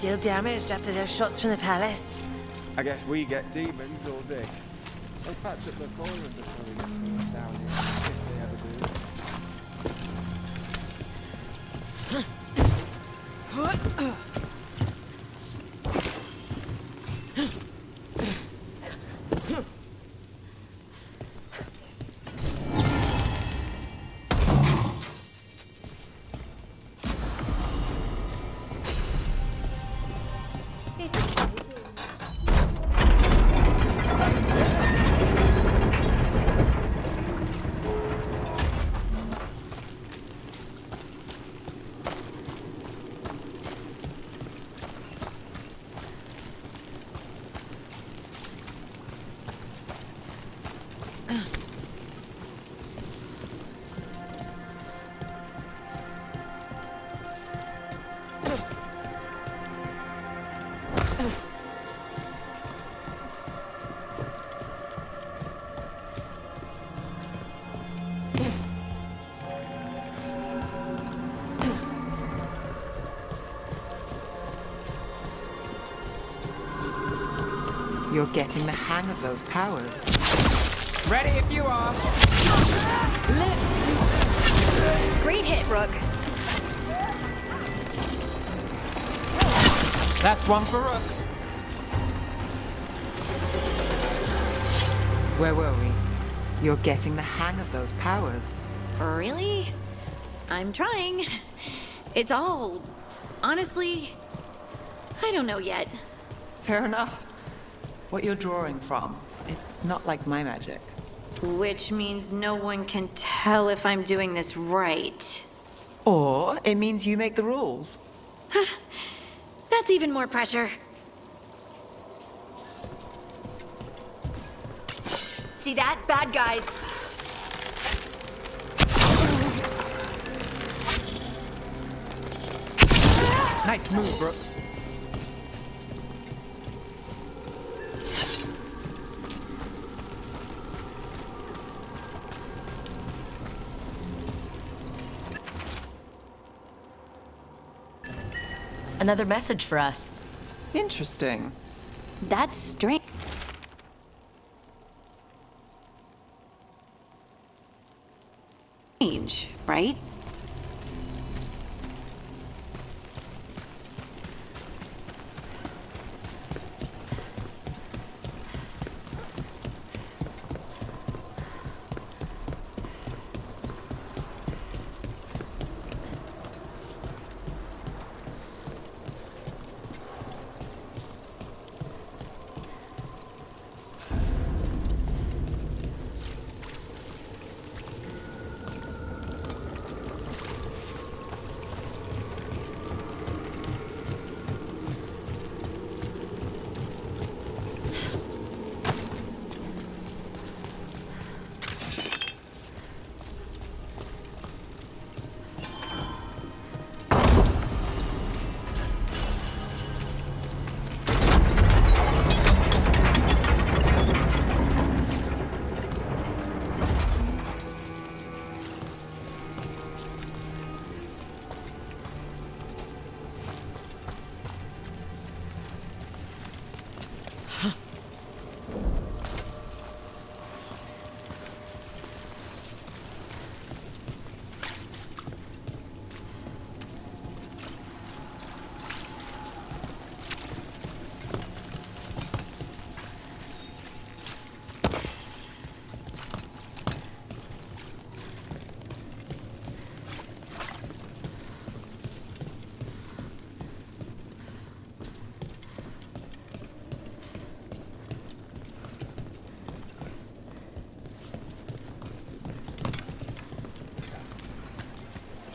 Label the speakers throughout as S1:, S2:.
S1: Still damaged after those shots from the palace?
S2: I guess we get demons or this. They'll patch up the foreigners before we get to them down here, if they ever do.
S3: You're getting the hang of those powers.
S4: Ready if you are.
S1: Great hit, Rook.
S4: That's one for us.
S3: Where were we? You're getting the hang of those powers.
S1: Really? I'm trying. It's all... honestly, I don't know yet.
S3: Fair enough. What you're drawing from, it's not like my magic.
S1: Which means no one can tell if I'm doing this right.
S3: Or it means you make the rules.
S1: That's even more pressure. See that? Bad guys.
S4: Nice move, Brooks.
S5: Another message for us.
S3: Interesting.
S1: That's strange. Right?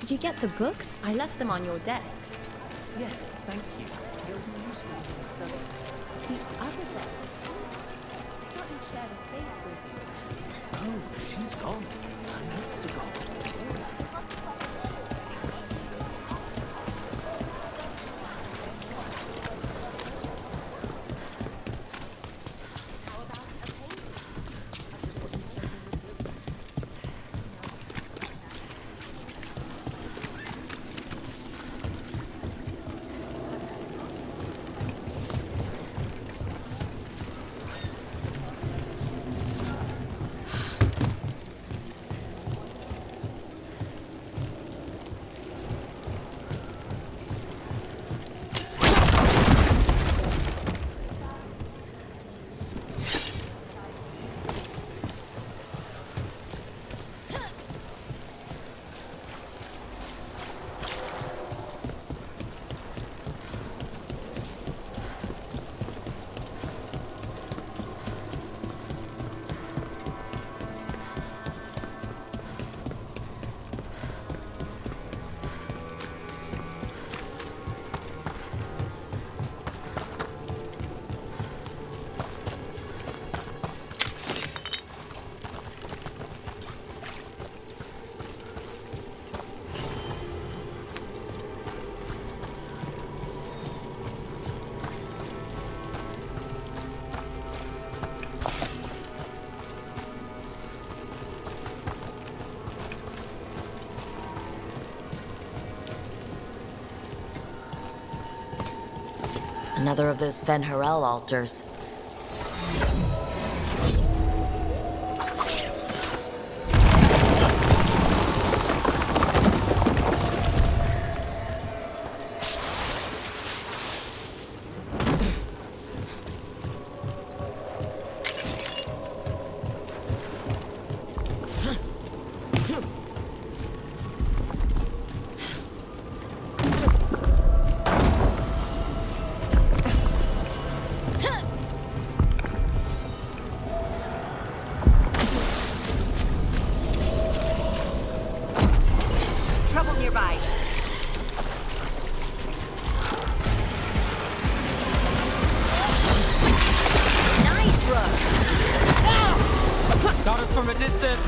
S6: Did you get the books? I left them on your desk.
S7: Yes, thank you. They'll be useful for the study.
S6: The other desk. I thought you shared a space with...
S7: Oh, she's gone. Her notes are gone.
S5: Another of those Fen'Harel altars.
S1: Trouble nearby. Nice, Rook.
S4: Got us from a distance.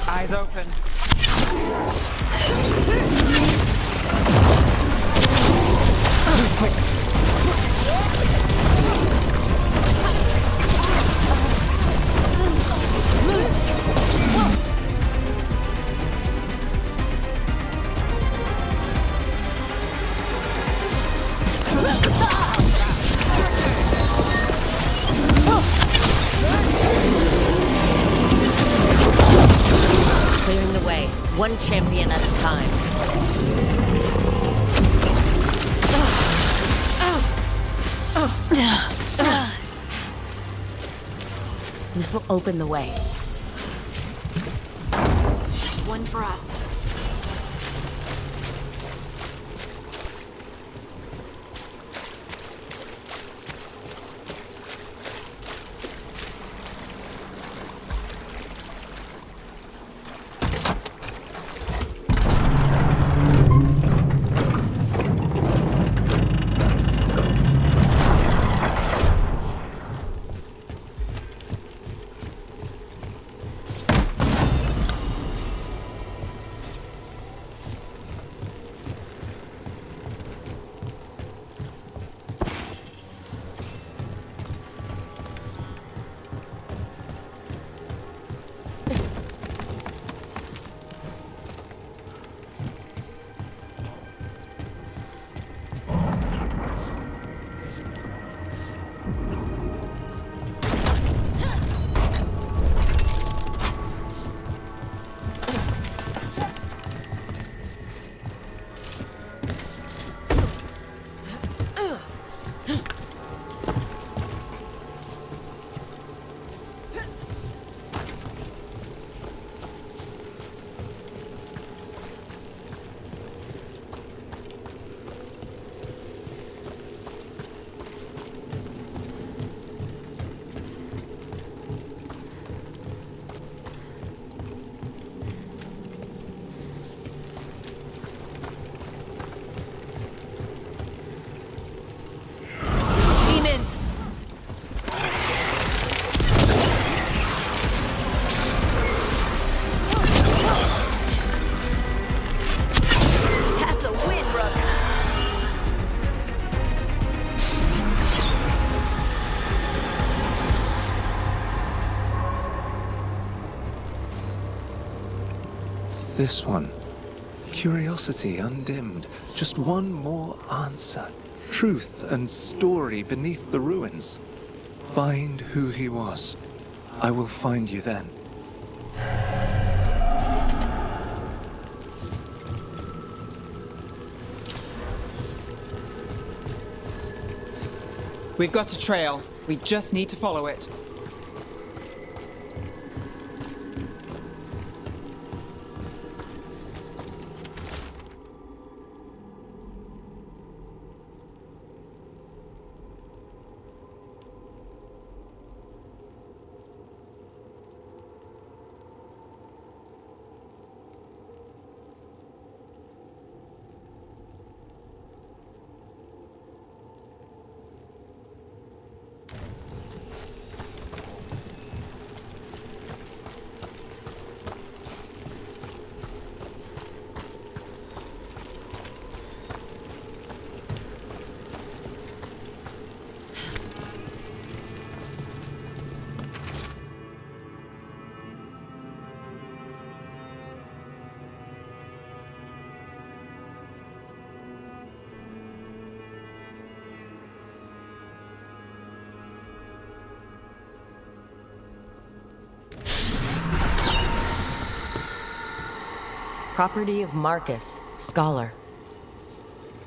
S4: Eyes open.
S5: Clearing the way, one champion at a time. This'll open the way.
S1: One for us.
S8: This one. Curiosity undimmed. Just one more answer. Truth and story beneath the ruins. Find who he was. I will find you then.
S4: We've got a trail. We just need to follow it.
S5: Property of Marcus, scholar.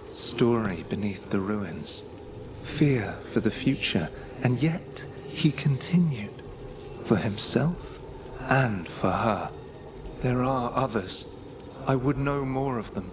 S8: Story beneath the ruins. Fear for the future, and yet he continued. For himself and for her. There are others. I would know more of them.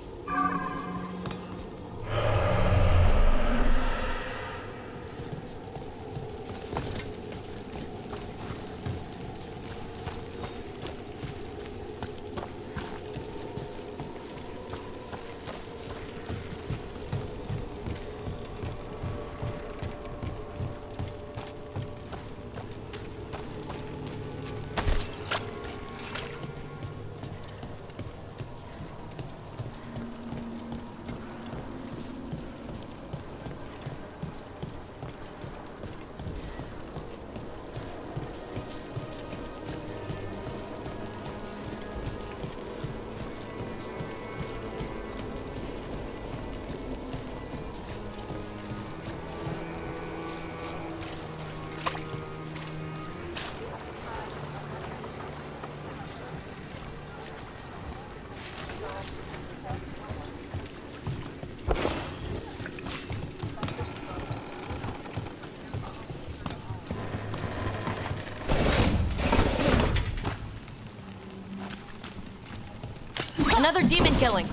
S5: Another demon killing.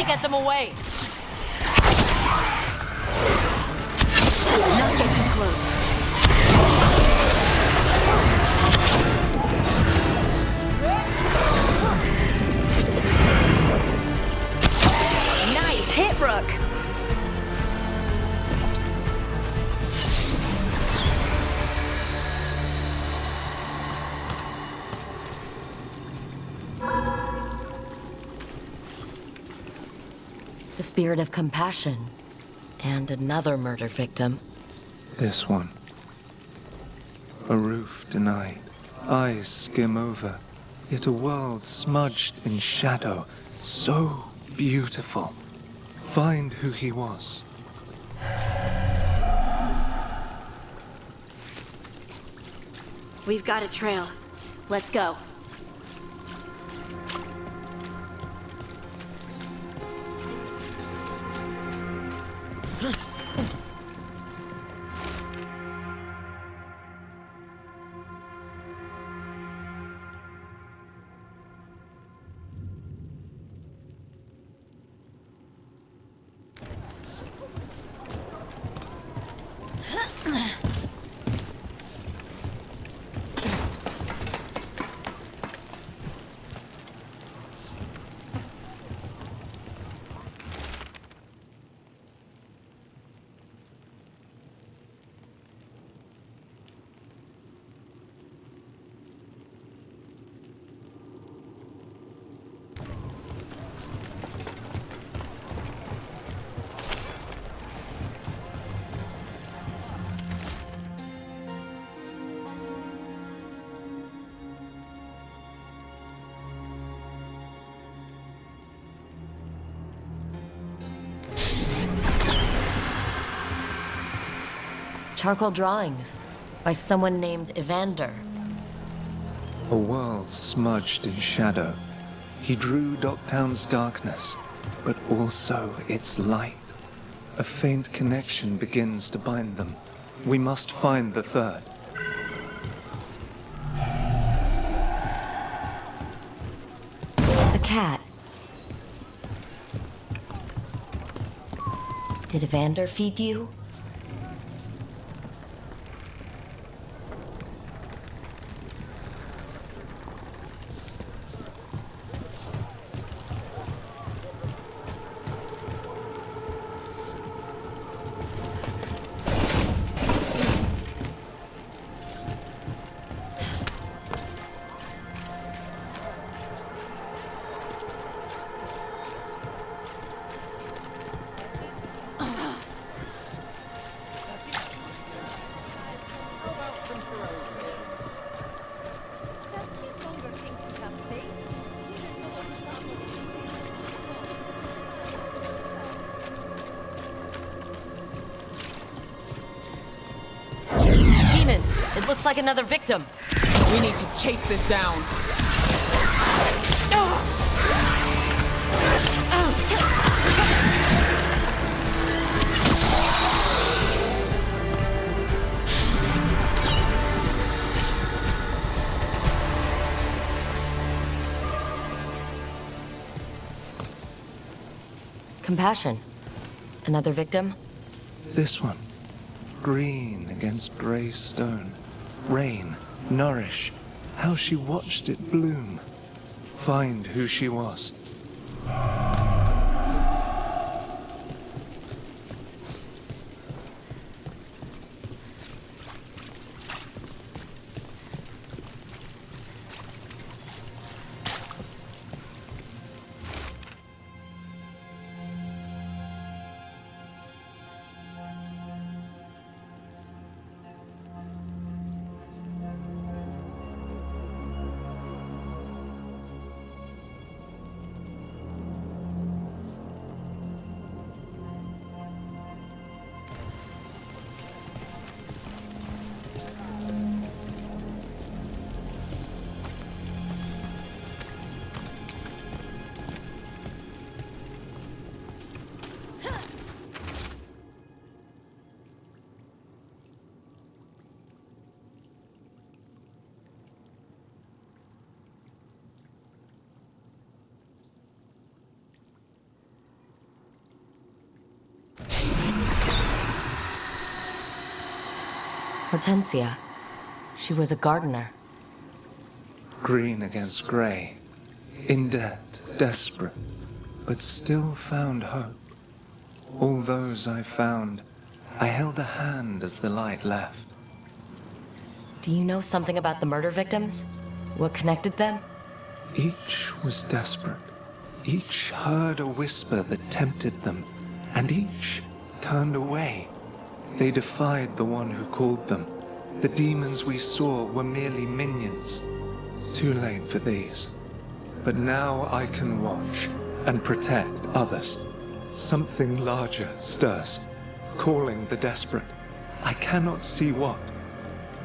S5: Get them away.
S1: Not get too close. Nice hit, Rook.
S5: The spirit of compassion. And another murder victim.
S8: This one. A roof denied. Eyes skim over. Yet a world smudged in shadow. So beautiful. Find who he was.
S6: We've got a trail. Let's go.
S5: Charcoal drawings by someone named Evander.
S8: A world smudged in shadow. He drew Docktown's darkness, but also its light. A faint connection begins to bind them. We must find the third.
S5: The cat. Did Evander feed you?
S6: That cheesemonger thinks he has space. He didn't know what he thought
S5: Demons! It looks like another victim.
S4: We need to chase this down.
S5: Compassion. Another victim?
S8: This one. Green against grey stone. Rain, nourish. How she watched it bloom. Find who she was.
S5: Hortensia. She was a gardener.
S8: Green against grey. In debt, desperate, but still found hope. All those I found, I held a hand as the light left.
S5: Do you know something about the murder victims? What connected them?
S8: Each was desperate. Each heard a whisper that tempted them, and each turned away. They defied the one who called them. The demons we saw were merely minions. Too late for these. But now I can watch and protect others. Something larger stirs, calling the desperate. I cannot see what.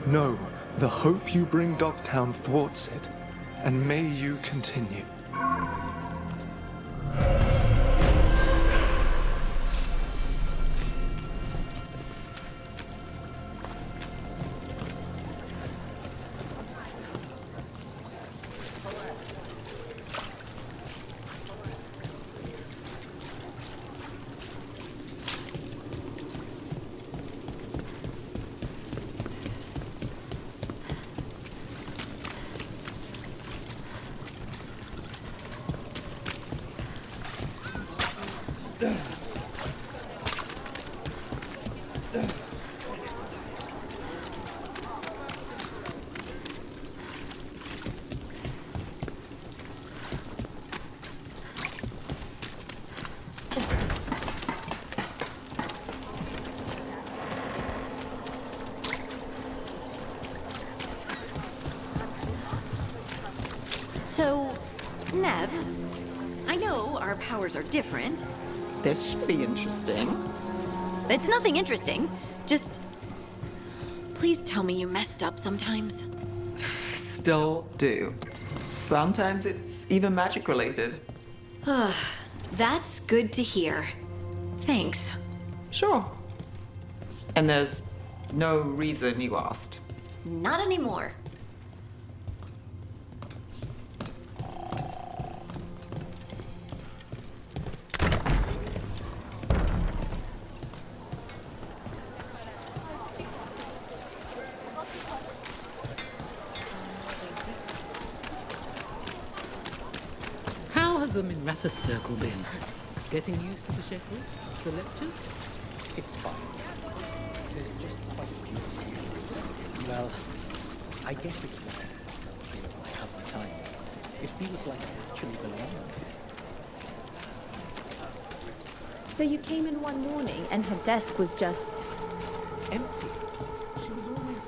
S8: No, the hope you bring Dogtown thwarts it, and may you continue.
S9: So, Nev, I know our powers are different.
S4: This should be interesting.
S9: It's nothing interesting. Just, please tell me you messed up sometimes?
S3: Still do. Sometimes it's even magic related.
S9: That's good to hear. Thanks.
S3: Sure. And there's no reason you asked.
S9: Not anymore.
S7: How has the Minratha circle been? Getting used to the schedule? The lectures?
S10: It's fine. There's just quite a few periods. Well, I guess it's what I feel if I have the time. It feels like I actually belong.
S6: So you came in one morning and her desk was just...
S10: Empty. She was always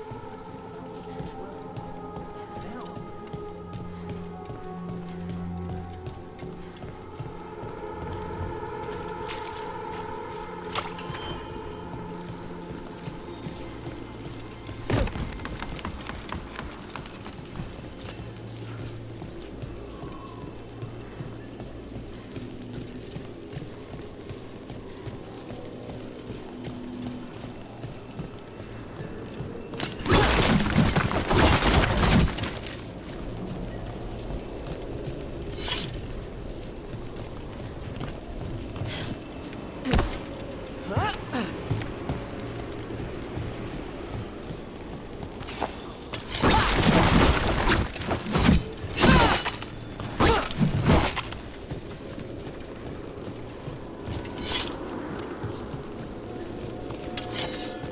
S10: down.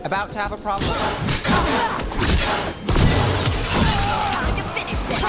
S3: About to have a problem?
S9: Time to finish this!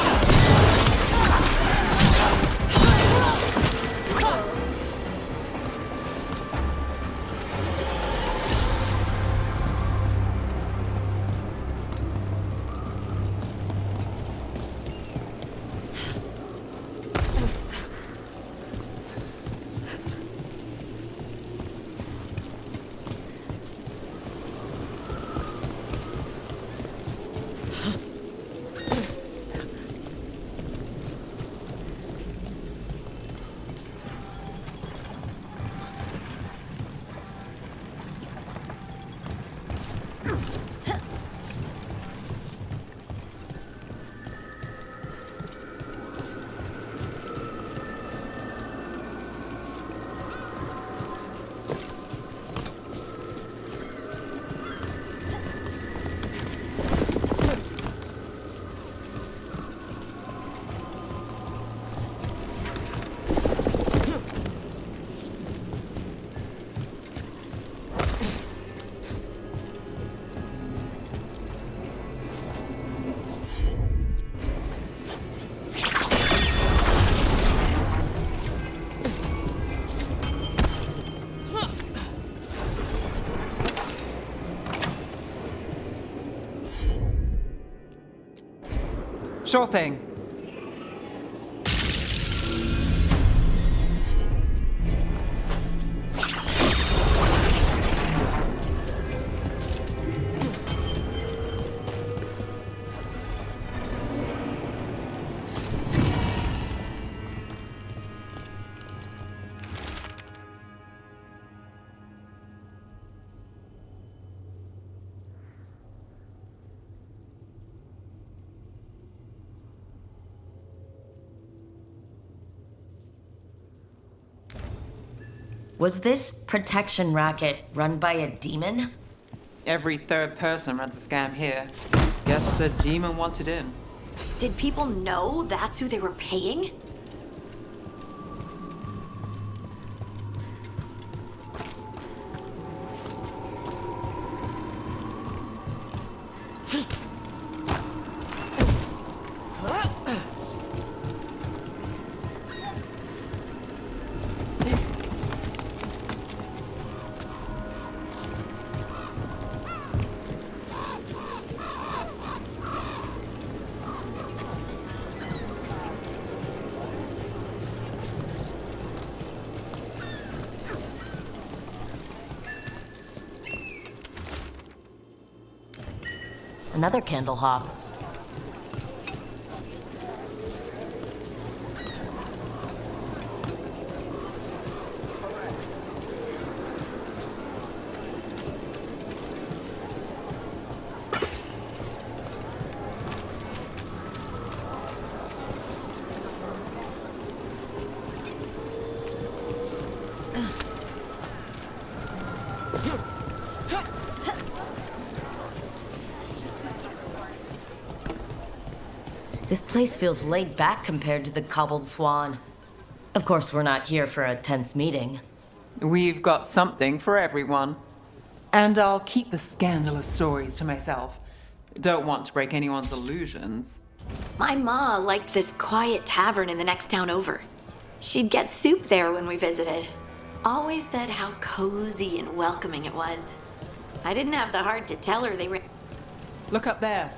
S3: Sure thing.
S5: Was this protection racket run by a demon?
S3: Every third person runs a scam here. Guess the demon wanted in.
S9: Did people know that's who they were paying?
S5: Another candle hop. This place feels laid back compared to the Cobbled Swan. Of course, we're not here for a tense meeting.
S3: We've got something for everyone. And I'll keep the scandalous stories to myself. Don't want to break anyone's illusions.
S1: My ma liked this quiet tavern in the next town over. She'd get soup there when we visited. Always said how cozy and welcoming it was. I didn't have the heart to tell her they were...
S3: Look up there.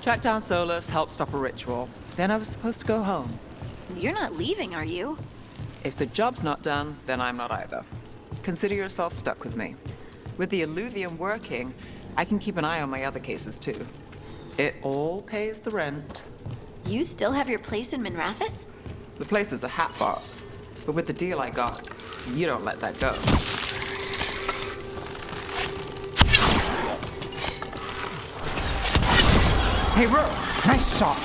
S3: Track down Solus, help stop a ritual. Then I was supposed to go home.
S1: You're not leaving, are you?
S3: If the job's not done, then I'm not either. Consider yourself stuck with me. With the Illuvium working, I can keep an eye on my other cases too. It all pays the rent.
S1: You still have your place in Minrathous?
S3: The place is a hat box, but with the deal I got, you don't let that go. Hey, Rook! Nice shot!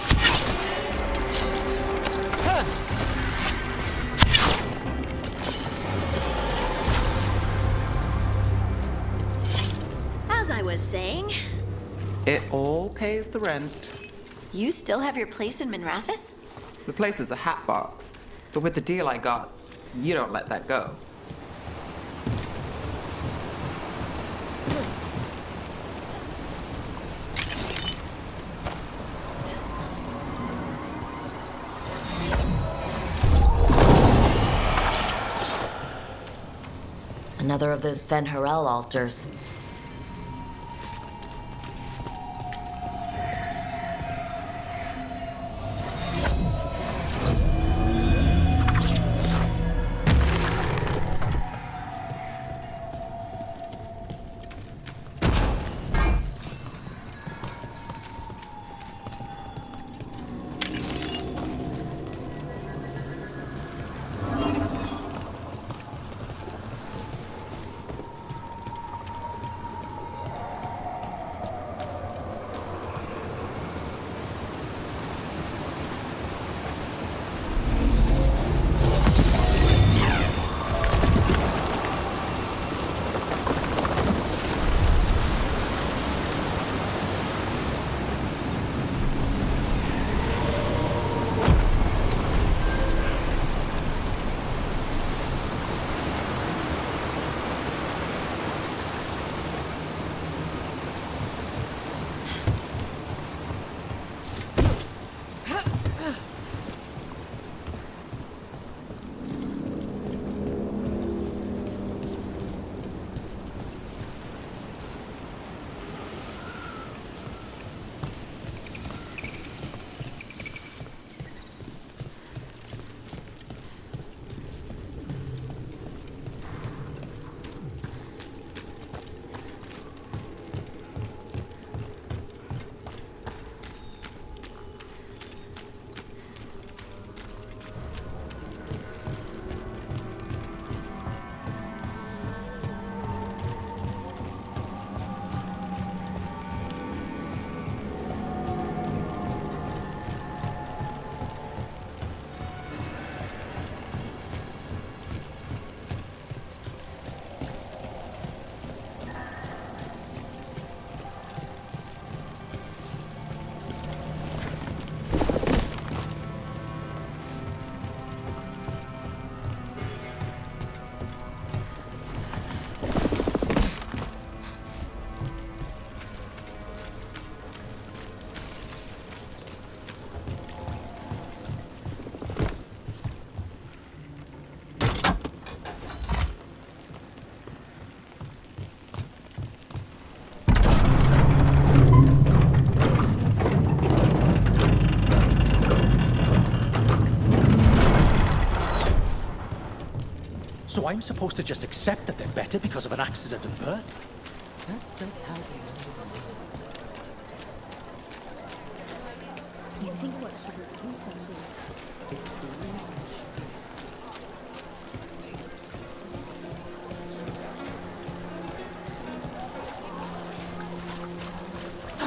S1: As I was saying,
S3: It all pays the rent.
S1: you still have your place in Minrathous?
S3: The place is a hat box, but with the deal I got, you don't let that go.
S5: Another of those Fen'Harel altars.
S10: So I'm supposed to just accept that they're better because of an accident at birth?
S7: That's just how they
S6: You think what she was researching?
S10: It's the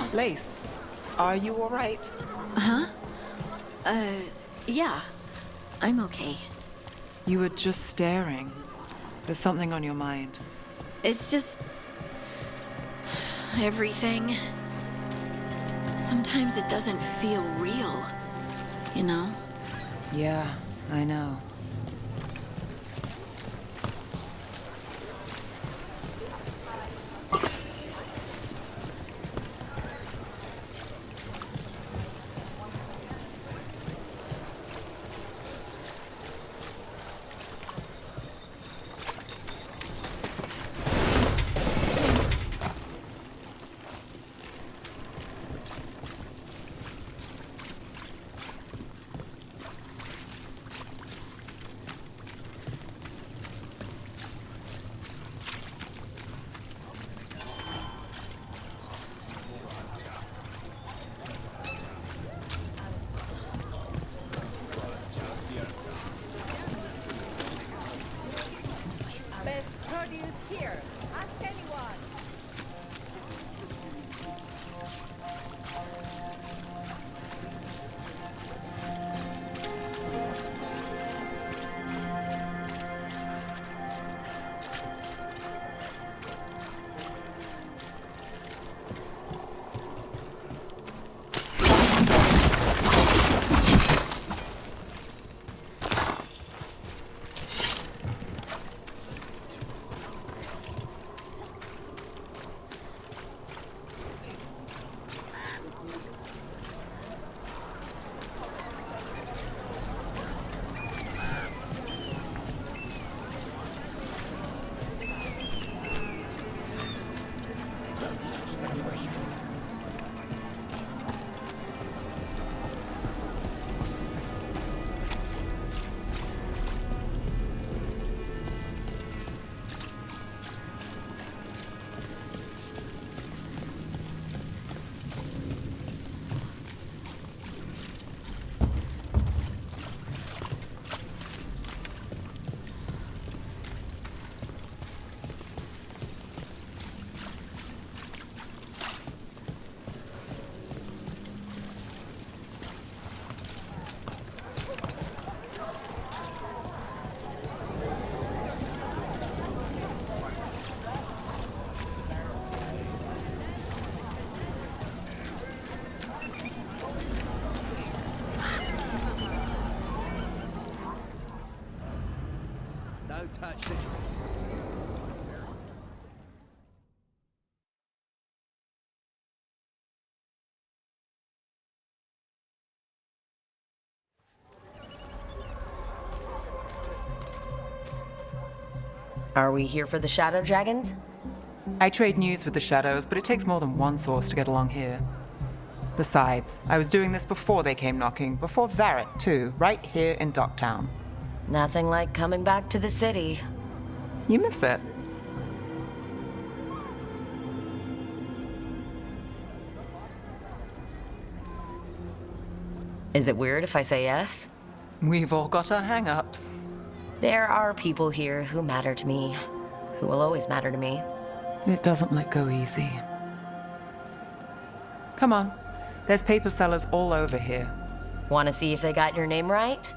S10: reason.
S3: Lace, are you all right?
S1: Yeah. I'm okay.
S3: You were just staring. There's something on your mind.
S1: It's just... everything. Sometimes it doesn't feel real, you know?
S3: Yeah, I know.
S10: touched it.
S5: Are we here for the Shadow Dragons?
S3: I trade news with the Shadows, but it takes more than one source to get along here. Besides, I was doing this before they came knocking, before Varric, too, right here in Docktown.
S5: Nothing like coming back to the city.
S3: You miss it.
S5: Is it weird if I say yes?
S3: We've all got our hang-ups.
S5: There are people here who matter to me, who will always matter to me.
S3: It doesn't let go easy. Come on. There's paper sellers all over here.
S5: Want to see if they got your name right?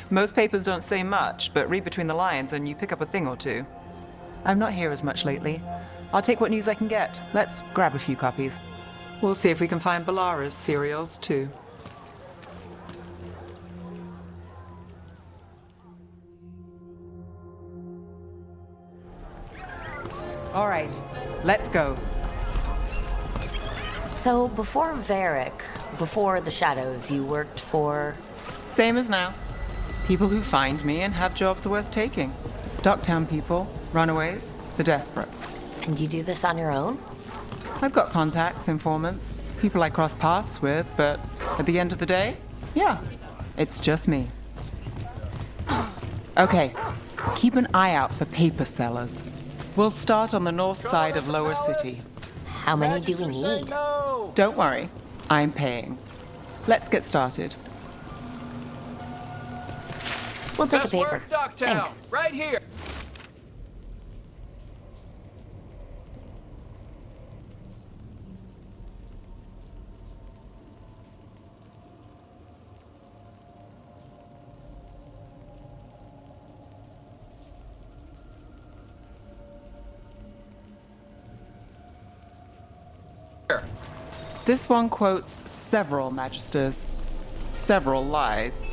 S3: Most papers don't say much, but read between the lines and you pick up a thing or two. I'm not here as much lately. I'll take what news I can get. Let's grab a few copies. We'll see if we can find Balara's cereals, too. All right, let's go.
S5: So before Varric, before the Shadows, you worked for...
S3: Same as now. People who find me and have jobs worth taking. Docktown people, runaways, the desperate.
S5: And you do this on your own?
S3: I've got contacts, informants, people I cross paths with, but at the end of the day, yeah, it's just me. Okay, keep an eye out for paper sellers. We'll start on the north side of Lower City.
S5: How many do we need?
S3: Don't worry, I'm paying. Let's get started.
S5: We'll take a paper.
S2: Thanks. Right here.
S3: This one quotes several magisters, several lies.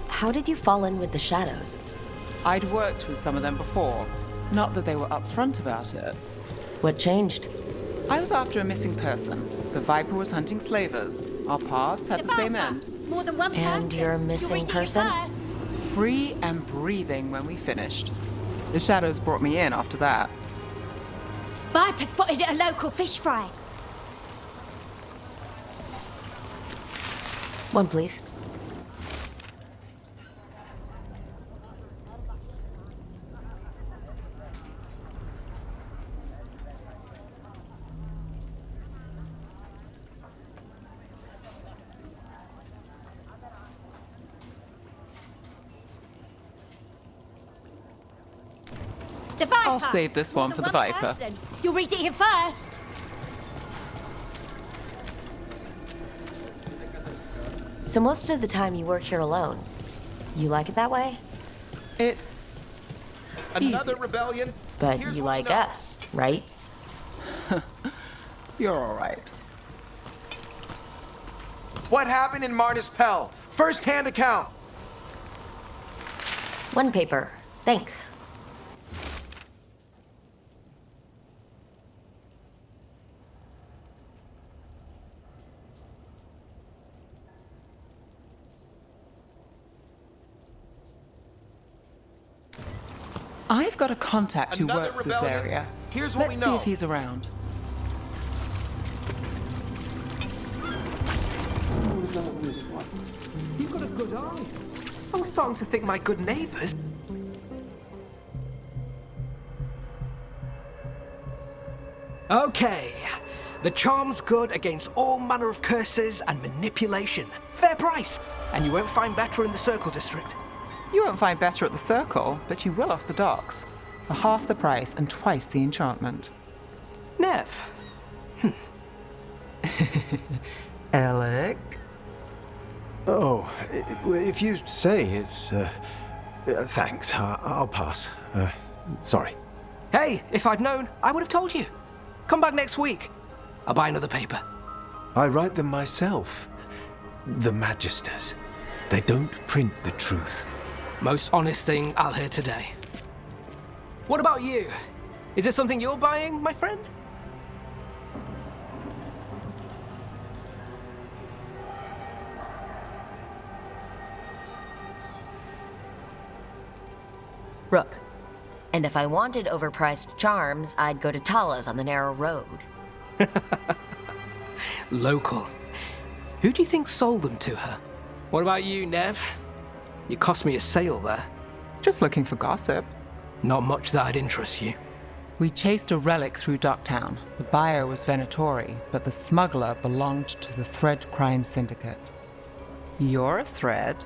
S5: How did you fall in with the Shadows?
S3: I'd worked with some of them before. Not that they were upfront about it.
S5: What changed?
S3: I was after a missing person. The Viper was hunting slavers. Our paths had the same end.
S6: More than one person.
S5: And you're a missing person?
S3: Free and breathing when we finished. The Shadows brought me in after that.
S6: Viper spotted at a local fish fry.
S5: One, please.
S6: The Viper.
S3: I'll save this one for the Viper.
S6: Person. You'll read it here first.
S5: So most of the time you work here alone. You like it that way?
S3: It's
S11: Another
S3: easy.
S11: rebellion?
S5: But
S11: Here's
S5: you
S11: what I
S5: like
S11: know.
S5: us, right?
S3: You're all right.
S11: What happened in Martis Pell? First-hand account.
S5: One paper. Thanks.
S3: I've got a contact who
S11: Another
S3: works this
S11: rebellion?
S3: area.
S11: Here's what
S3: Let's
S11: we
S3: see
S11: know.
S3: if he's around.
S12: You've got a good eye. I'm starting to think my good neighbours. Okay. The charm's good against all manner of curses and manipulation. Fair price. And you won't find better in the Circle District.
S3: You won't find better at the Circle, but you will off the docks. For half the price and twice the enchantment.
S12: Nev.
S3: Alec?
S13: Oh, if you say it's... thanks, I'll pass. Sorry.
S12: Hey, if I'd known, I would have told you. Come back next week. I'll buy another paper.
S13: I write them myself. the Magisters. They don't print the truth.
S12: Most honest thing I'll hear today. What about you? Is there something you're buying, my friend?
S5: Rook. And if I wanted overpriced charms, I'd go to Tala's on the narrow road.
S12: Local. Who do you think sold them to her? What about you, Nev? You cost me a sale there.
S3: Just looking for gossip.
S12: Not much that'd interest you.
S4: We chased a relic through Docktown. The buyer was Venatori, but the smuggler belonged to the Thread Crime Syndicate.
S3: You're a thread.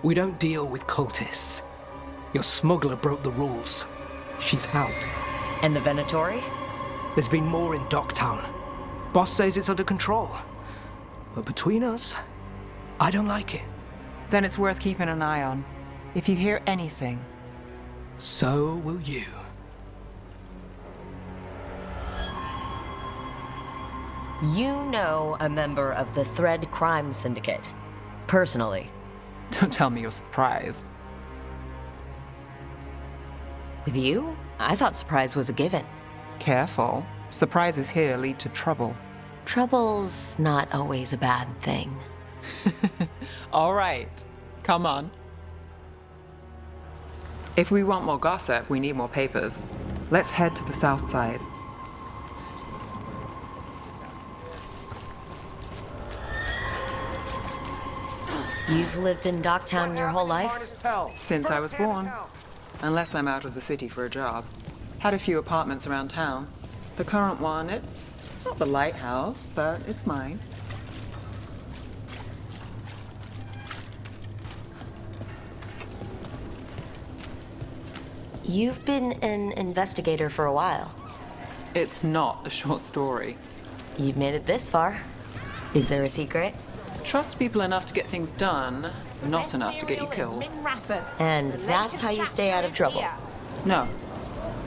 S12: We don't deal with cultists. Your smuggler broke the rules. She's out.
S5: And the Venatori?
S12: There's been more in Docktown. Boss says it's under control. But between us, I don't like it.
S3: Then it's worth keeping an eye on. If you hear anything.
S12: So will you.
S5: You know a member of the Thread Crime Syndicate. Personally.
S3: Don't tell me you're surprised.
S5: With you? I thought surprise was a given.
S3: Careful. Surprises here lead to trouble.
S5: Trouble's not always a bad thing.
S3: All right. Come on. If we want more gossip, we need more papers. Let's head to the south side.
S5: You've lived in Docktown your whole life?
S3: Since I was born. Unless I'm out of the city for a job. Had a few apartments around town. The current one, it's not the lighthouse, but it's mine.
S5: You've been an investigator for a while.
S3: It's not a short story.
S5: You've made it this far. Is there a secret?
S3: Trust people enough to get things done, not enough to get you killed.
S5: And that's how you stay out of trouble.
S3: No,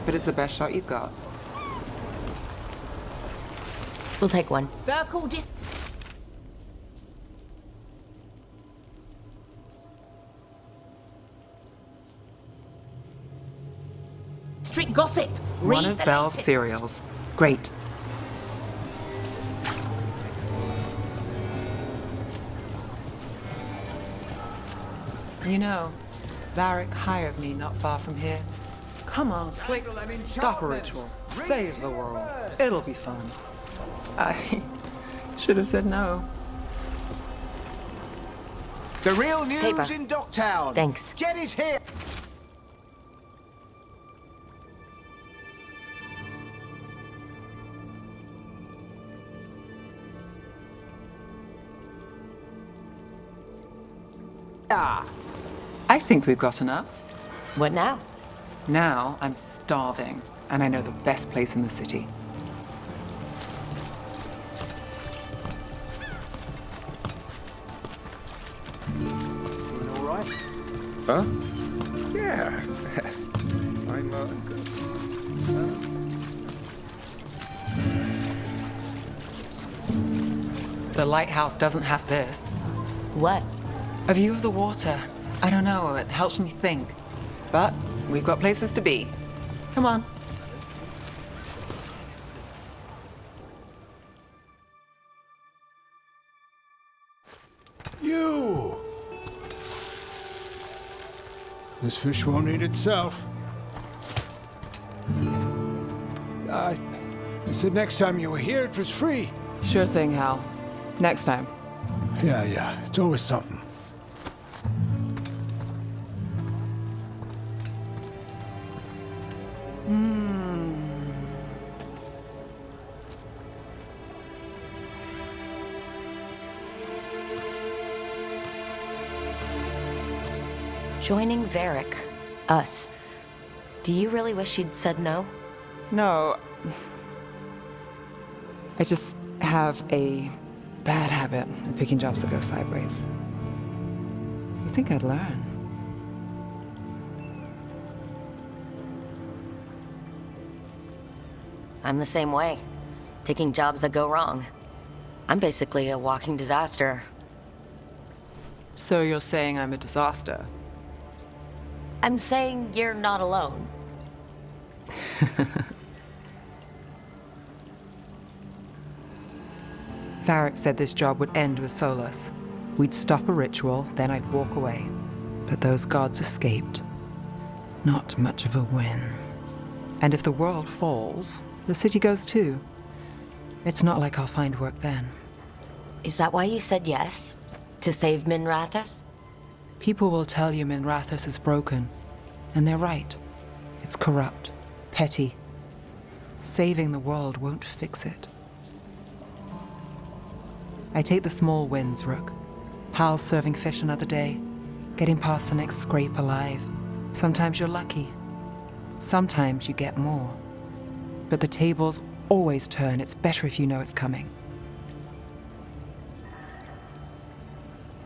S3: but it's the best shot you've got.
S5: We'll take one.
S9: Circle District gossip.
S3: One of Belle's cereals. Great. You know, Varric hired me not far from here. Come on, Slick. Stop a ritual. Save the world. It'll be fun. I should have said no.
S11: The real news
S5: Paper.
S11: in Docktown.
S5: Thanks.
S11: Get it here.
S3: I think we've got enough.
S5: What now?
S3: Now I'm starving, and I know the best place in the city.
S11: Doing all right?
S8: Huh? Yeah. I'm good.
S3: The lighthouse doesn't have this.
S5: What?
S3: A view of the water. I don't know, it helps me think. But we've got places to be. Come on.
S14: You! This fish won't eat itself. I said next time you were here, it was free.
S3: Sure thing, Hal. Next time.
S14: Yeah, it's always something.
S5: Joining Varric. Us. Do you really wish you'd said no?
S3: No. I just have a bad habit of picking jobs that go sideways. You think I'd learn?
S5: I'm the same way. Taking jobs that go wrong. I'm basically a walking disaster.
S4: So you're saying I'm a disaster?
S5: I'm saying you're not alone.
S4: Varric said this job would end with Solus. We'd stop a ritual, then I'd walk away. But those gods escaped. Not much of a win. And if the world falls, the city goes too. It's not like I'll find work then.
S5: Is that why you said yes? To save Minrathous?
S4: People will tell you Minrathous is broken. And they're right. It's corrupt, petty. Saving the world won't fix it. I take the small wins, Rook. Hal's serving fish another day, getting past the next scrape alive. Sometimes you're lucky. Sometimes you get more. But the tables always turn. It's better if you know it's coming.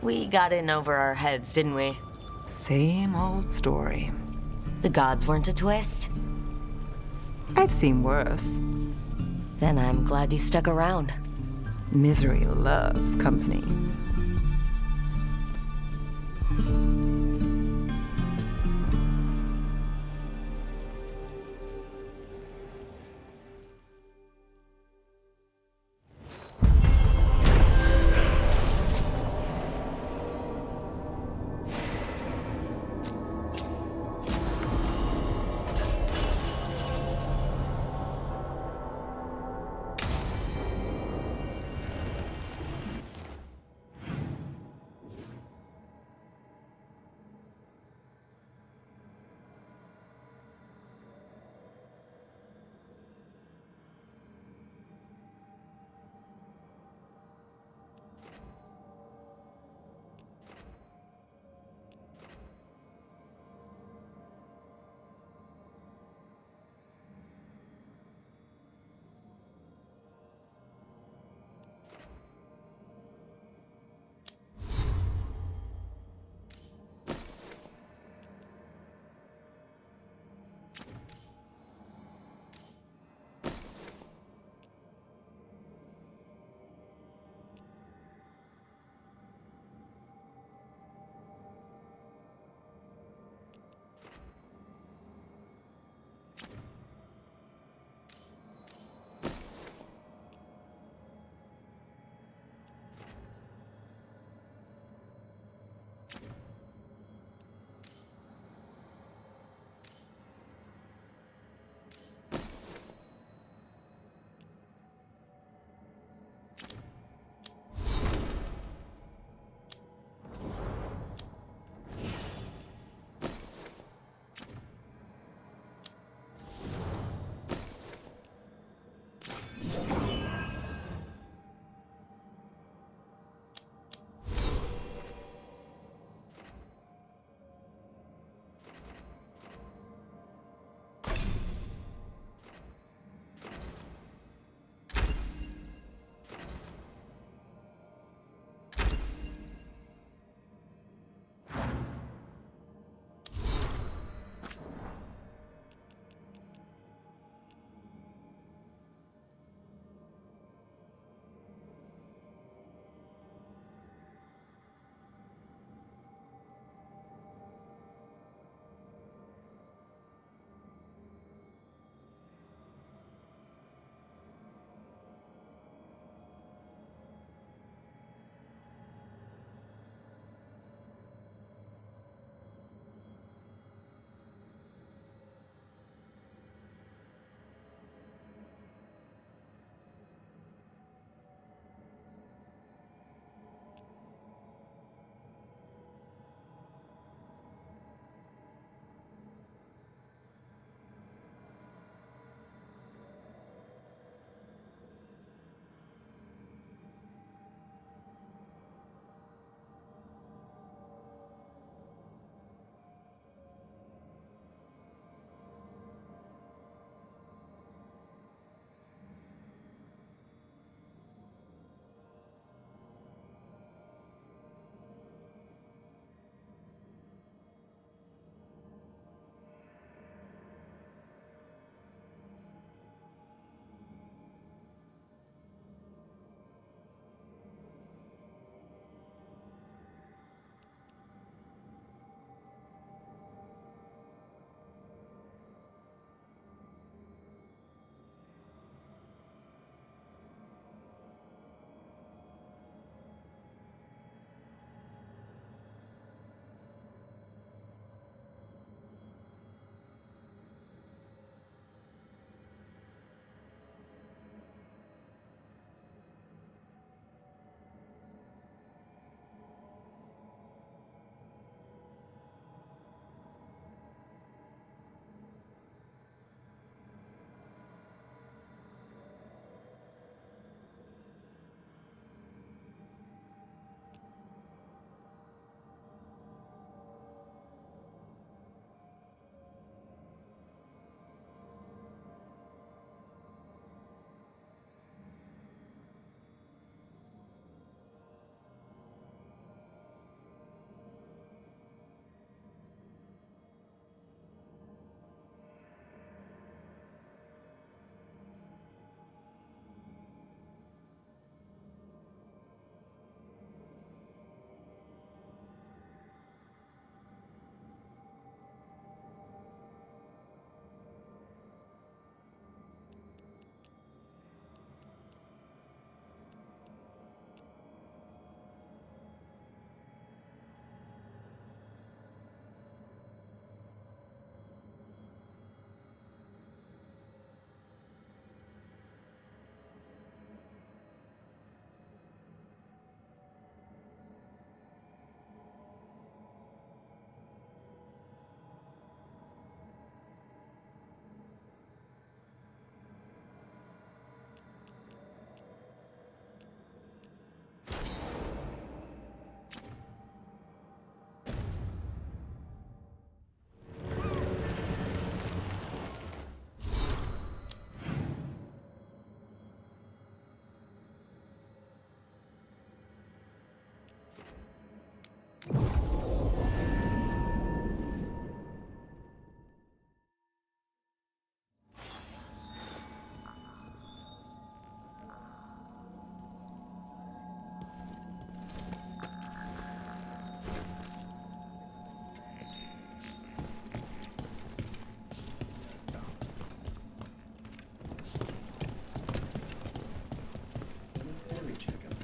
S5: We got in over our heads, didn't we?
S4: Same old story.
S5: The gods weren't a twist?
S4: I've seen worse.
S5: Then I'm glad you stuck around.
S4: Misery loves company.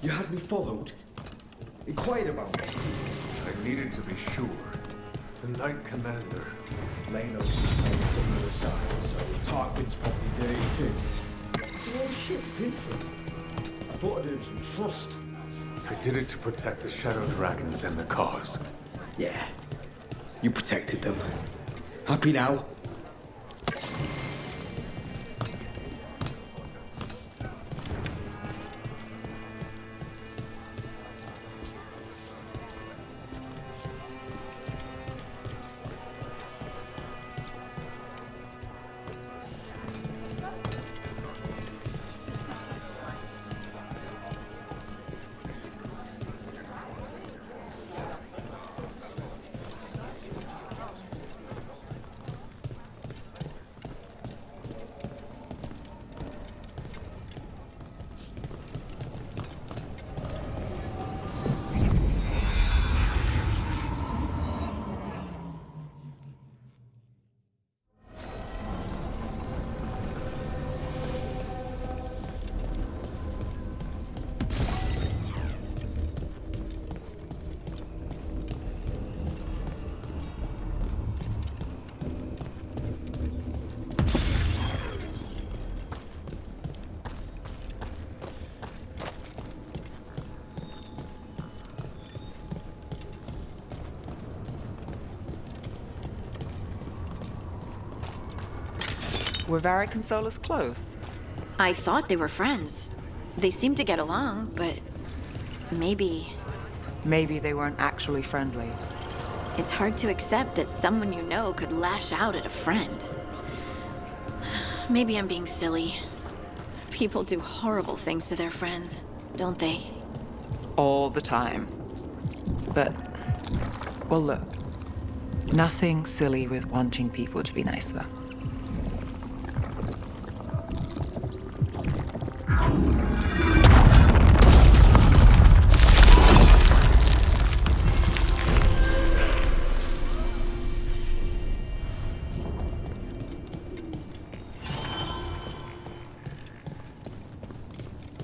S15: You had me followed? Inquired about me?
S16: I needed to be sure. The Knight Commander.
S15: Lanos is probably from the other side, so Tarquin's probably dirty too. Oh shit, Pinford. I thought I'd earned some trust.
S16: I did it to protect the Shadow Dragons and the cause.
S15: Yeah. You protected them. Happy now?
S3: Were Varric and Solus close?
S1: I thought they were friends. They seemed to get along, but maybe...
S3: Maybe they weren't actually friendly.
S1: It's hard to accept that someone you know could lash out at a friend. Maybe I'm being silly. People do horrible things to their friends, don't they?
S3: All the time. But, well, look. Nothing silly with wanting people to be nicer.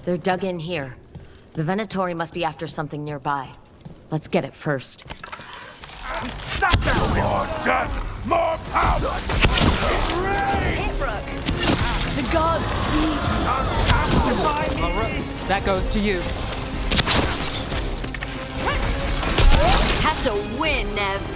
S5: They're dug in here. The Venatori must be after something nearby. Let's get it first.
S16: More death! More power!
S5: The gods
S3: That goes to you.
S1: That's a win, Nev.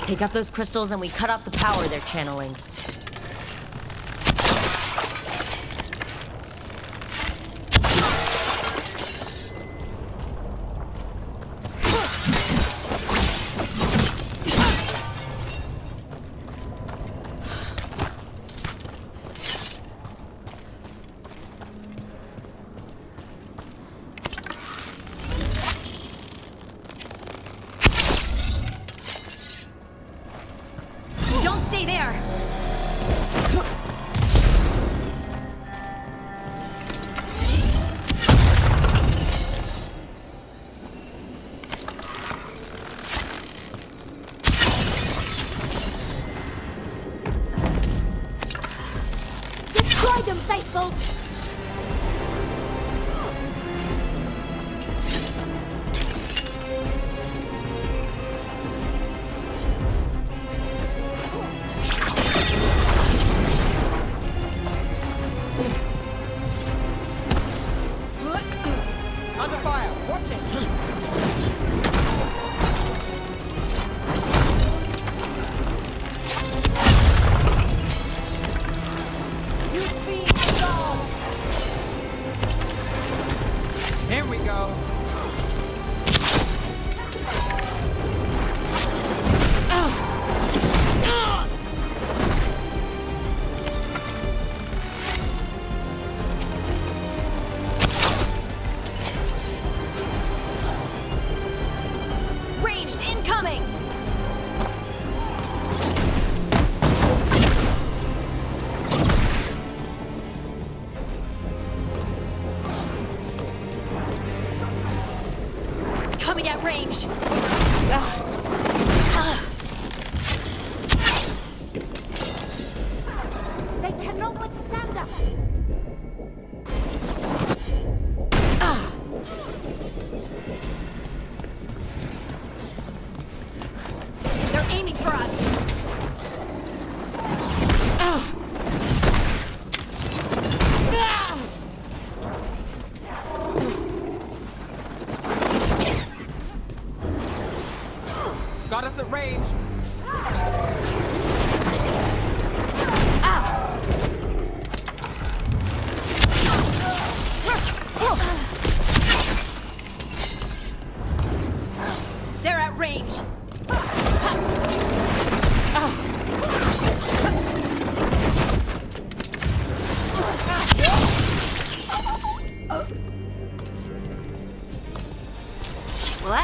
S5: Take out those crystals and we cut off the power they're channeling.
S1: Stay there!
S9: Destroy them, faithful!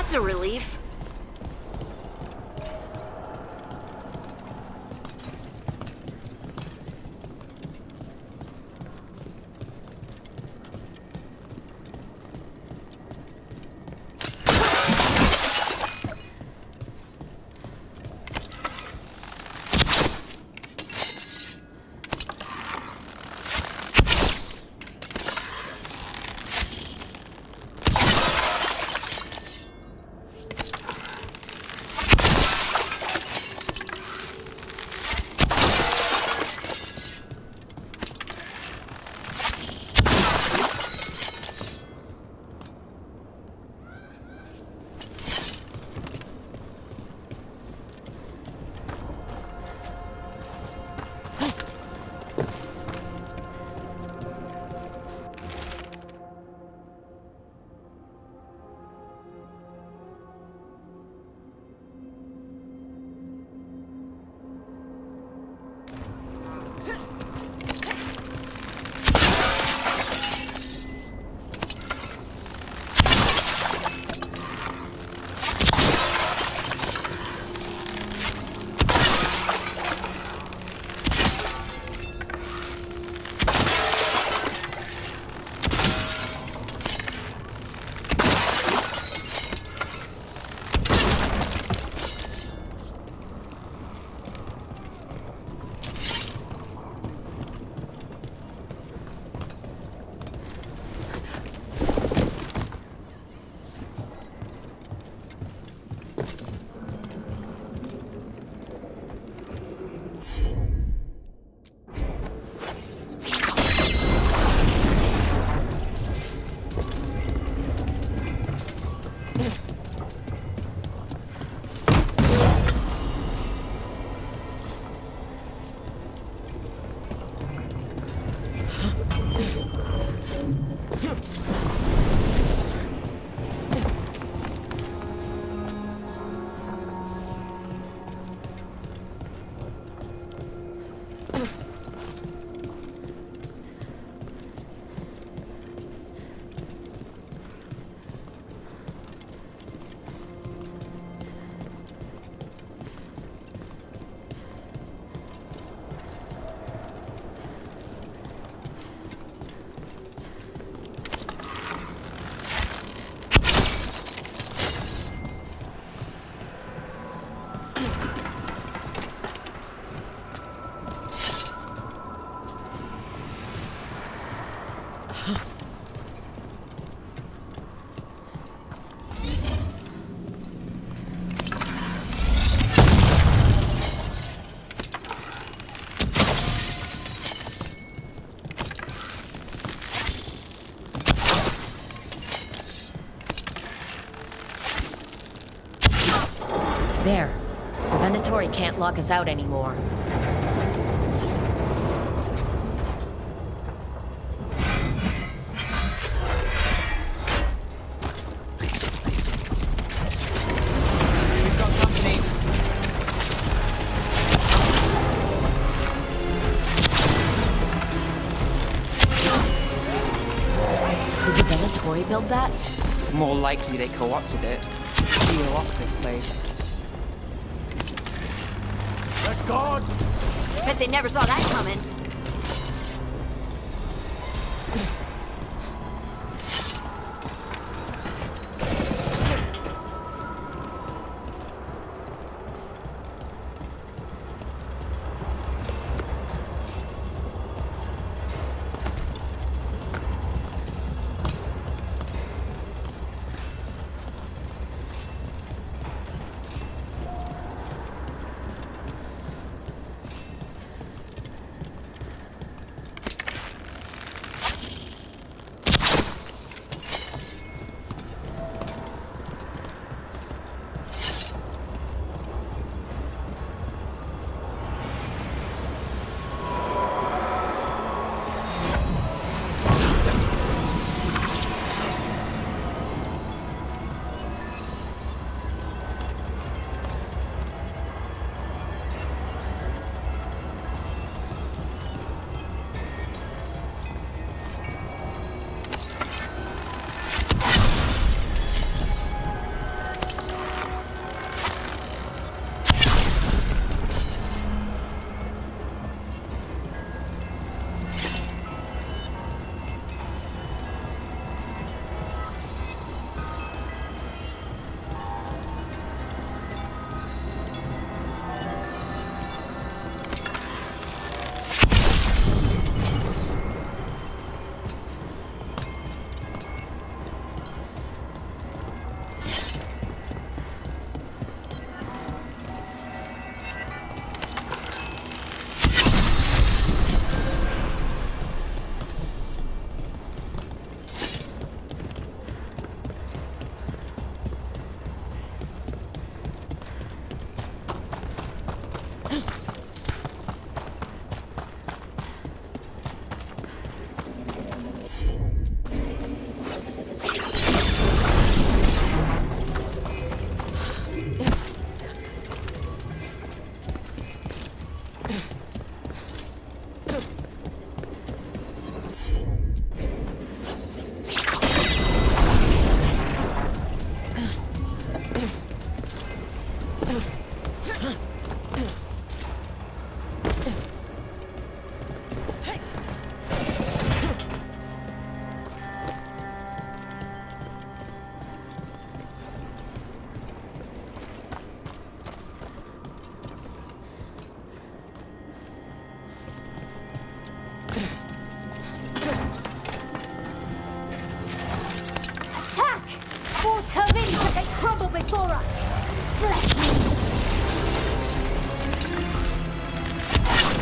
S1: that's a relief.
S5: There. The Venatori can't lock us out anymore. Did the Venatori build that?
S3: More likely they co-opted it. Seal off this place.
S11: God!
S1: Bet they never saw that coming.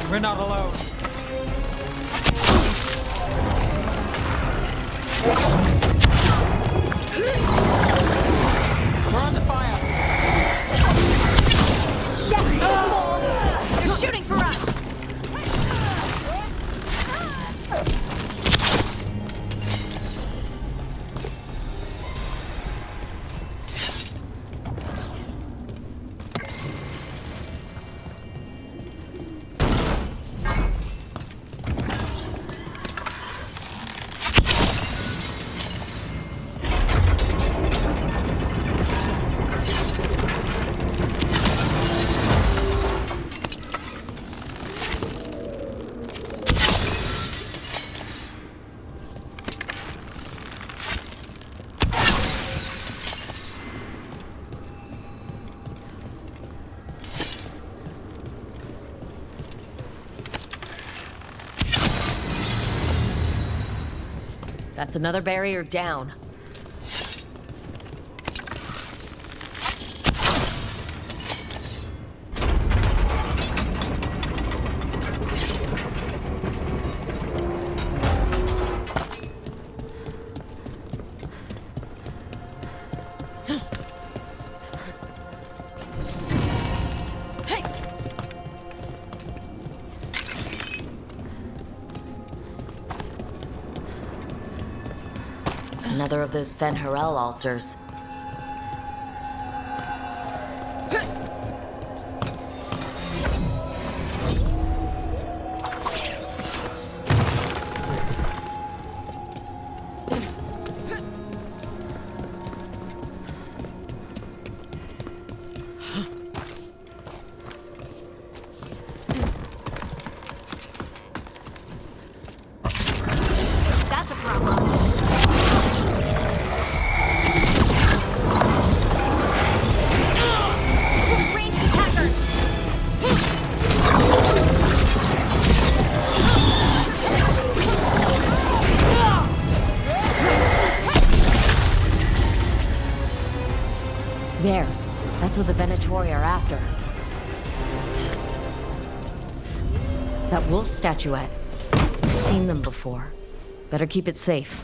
S4: We're not alone. We're under fire.
S9: They're shooting for us!
S5: That's another barrier down. Another of those Fen'Harel altars.
S9: That's a problem. Ranged attackers!
S5: There. That's what the Venatori are after. That wolf statuette. I've seen them before. Better keep it safe.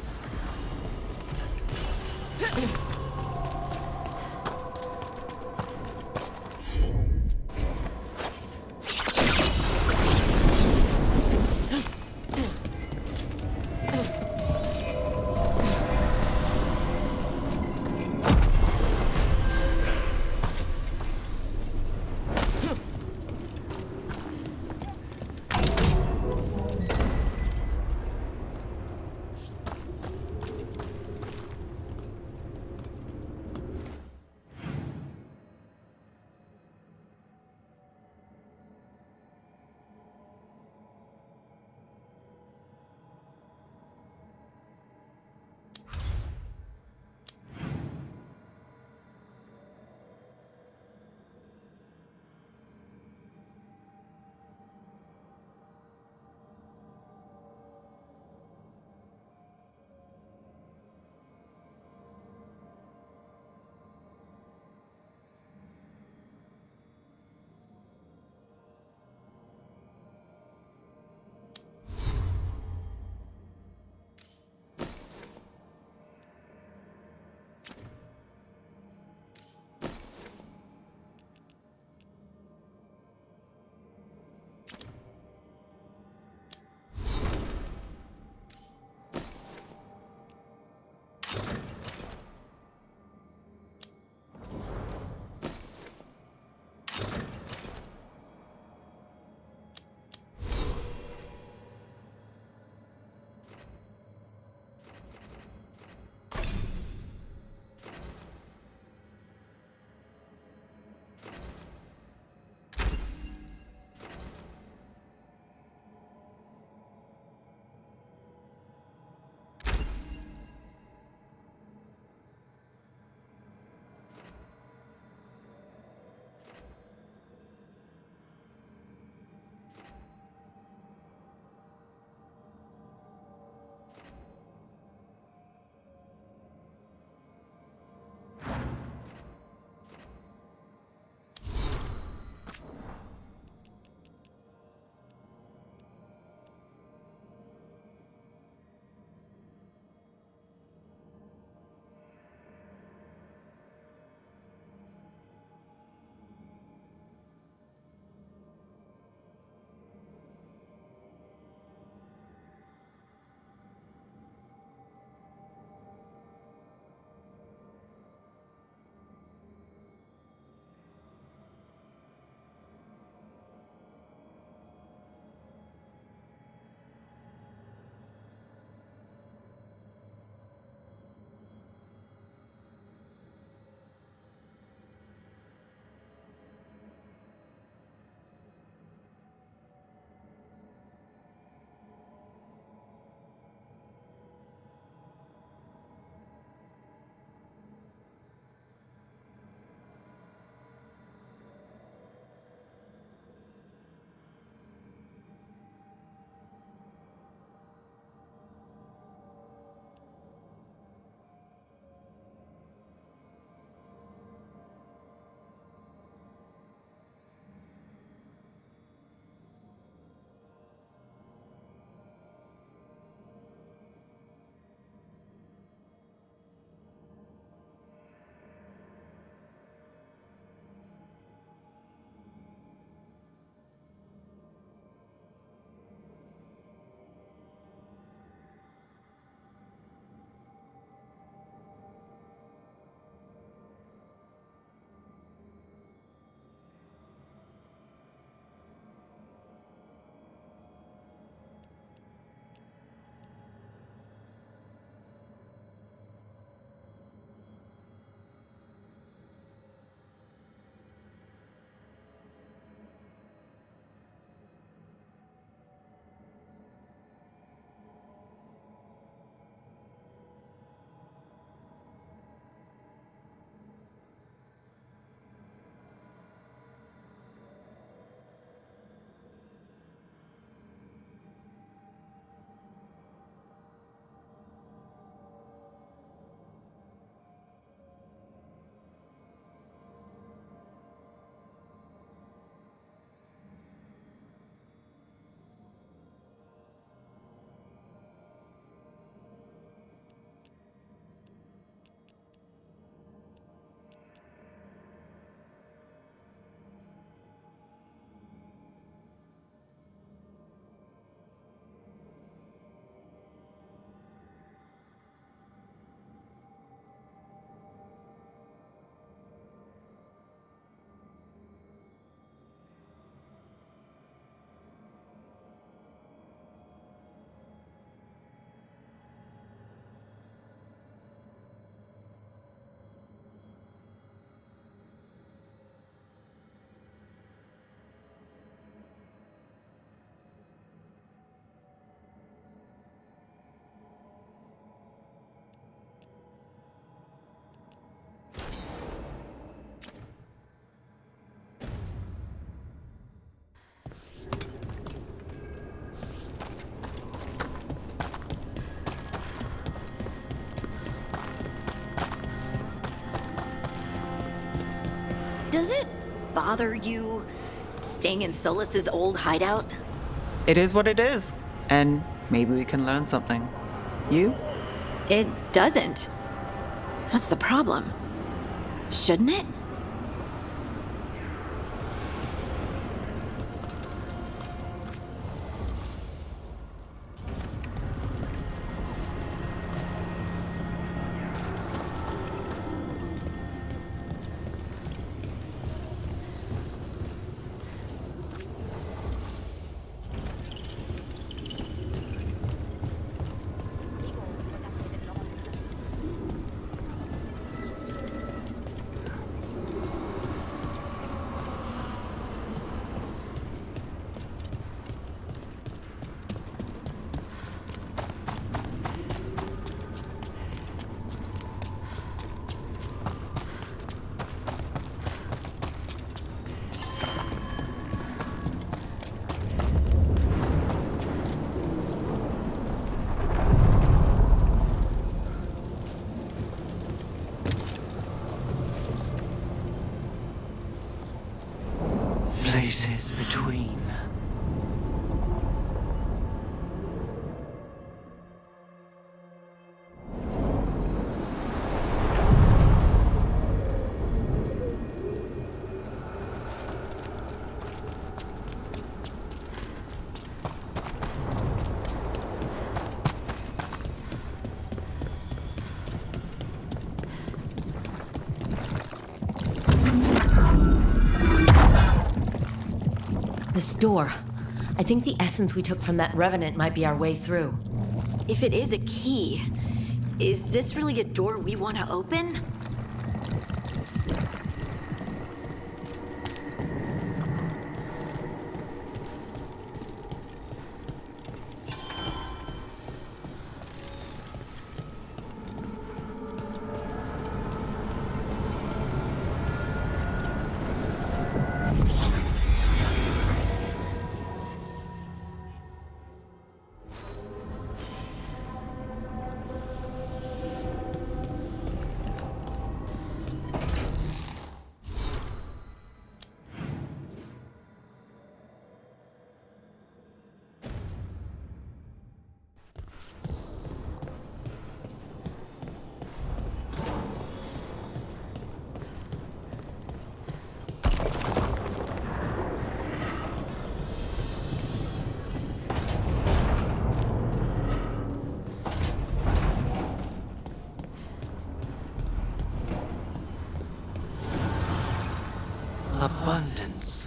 S1: Does it bother you staying in Solus's old hideout?
S3: It is what it is, and maybe we can learn something. You?
S1: It doesn't. That's the problem. Shouldn't it?
S12: Places between.
S5: This door. I think the essence we took from that revenant might be our way through.
S1: If it is a key, is this really a door we want to open?
S12: Abundance.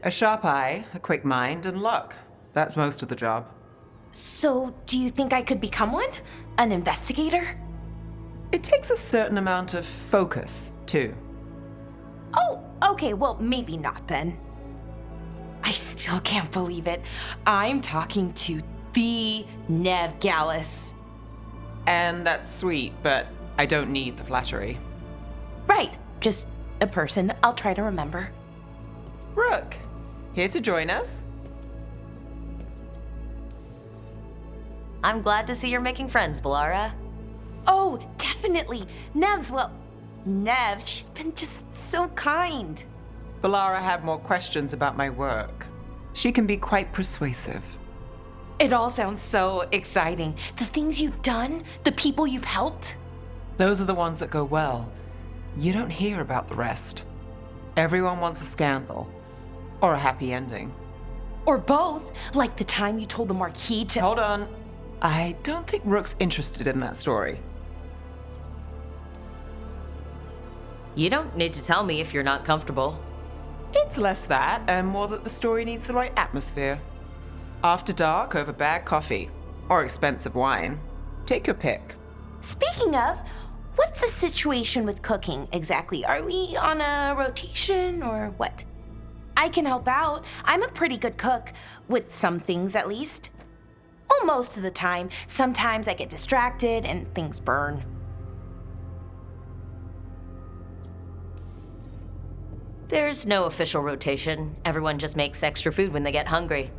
S3: A sharp eye, a quick mind, and luck. That's most of the job.
S17: So, do you think I could become one? An investigator?
S3: It takes a certain amount of focus, too.
S17: Oh, okay, well, maybe not then. I still can't believe it. I'm talking to the Nev Gallus.
S3: And that's sweet, but I don't need the flattery.
S17: Right, just a person I'll try to remember.
S3: Rook, here to join us?
S5: I'm glad to see you're making friends, Balara.
S17: Oh, definitely. Nev's, well, Nev, she's been just so kind.
S3: Balara had more questions about my work. She can be quite persuasive.
S17: It all sounds so exciting. The things you've done, the people you've helped.
S3: Those are the ones that go well. You don't hear about the rest. Everyone wants a scandal. Or a happy ending.
S17: Or both, like the time you told the Marquis to—
S3: Hold on. I don't think Rook's interested in that story.
S5: You don't need to tell me if you're not comfortable.
S3: It's less that, and more that the story needs the right atmosphere. After dark over bad coffee. Or expensive wine. Take your pick.
S17: Speaking of, what's the situation with cooking exactly? Are we on a rotation or what? I can help out. I'm a pretty good cook, with some things at least. Well, most of the time. Sometimes I get distracted and things burn.
S5: There's no official rotation. Everyone just makes extra food when they get hungry.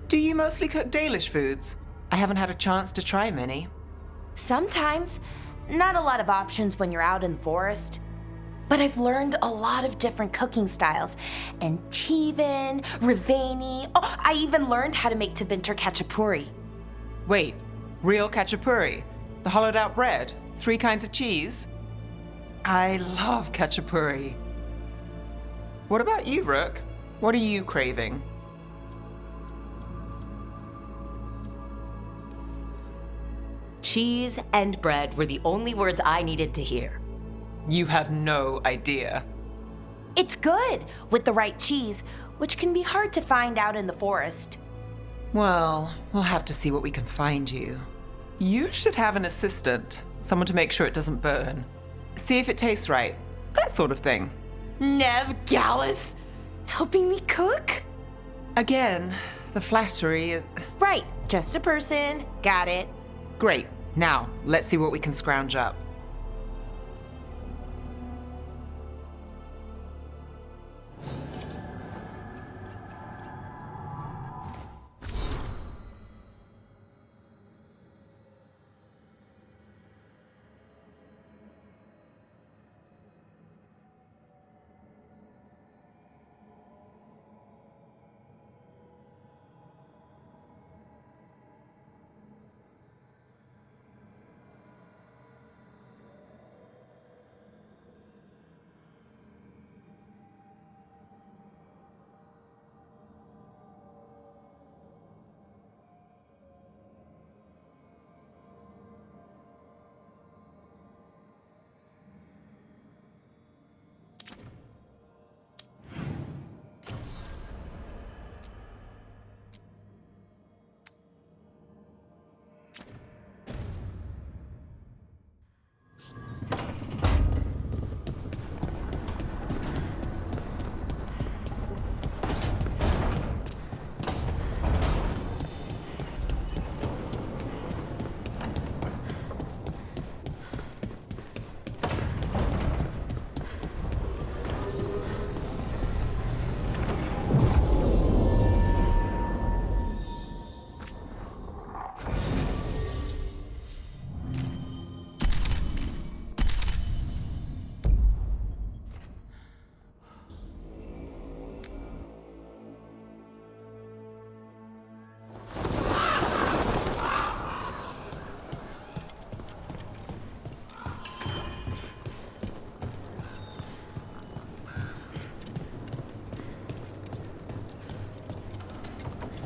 S3: Do you mostly cook Dalish foods? I haven't had a chance to try many.
S17: Sometimes. Not a lot of options when you're out in the forest. But I've learned a lot of different cooking styles. And Tevan, Rivani. Oh, I even learned how to make Tevinter Khachapuri.
S3: Wait, real khachapuri? The hollowed out bread? 3 kinds of cheese? I love khachapuri. What about you, Rook? What are you craving?
S5: Cheese and bread were the only words I needed to hear.
S3: You have no idea.
S17: It's good with the right cheese, which can be hard to find out in the forest.
S3: Well, we'll have to see what we can find you. You should have an assistant, someone to make sure it doesn't burn. See if it tastes right, that sort of thing.
S17: Nev Gallus, helping me cook?
S3: Again, the flattery.
S17: Right, just a person, got it.
S3: Great, now let's see what we can scrounge up.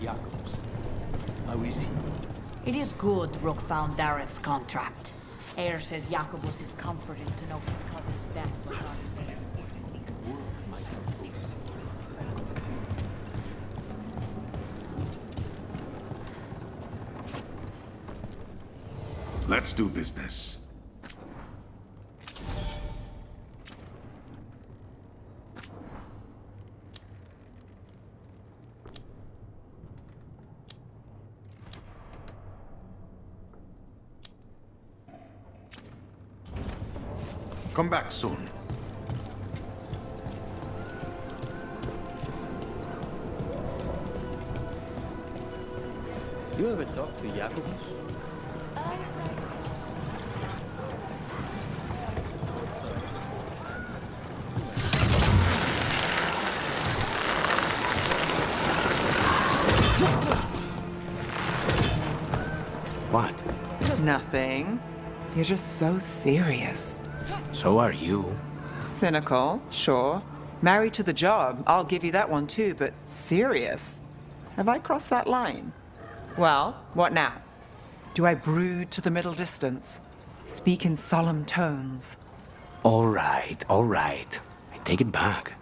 S10: Jakobs. How is he?
S18: It is good Rook found Dareth's contract. Eyre says Jacobus is comforted to know his cousin's death was not in vain.
S16: Let's do business. Come back soon.
S10: You ever talk to Jacobus?
S13: What?
S4: Nothing. You're just so serious.
S13: So are you.
S3: Cynical, sure. Married to the job, I'll give you that one too, but serious? Have I crossed that line? Well, what now? Do I brood to the middle distance? Speak in solemn tones?
S13: All right, all right. I take it back.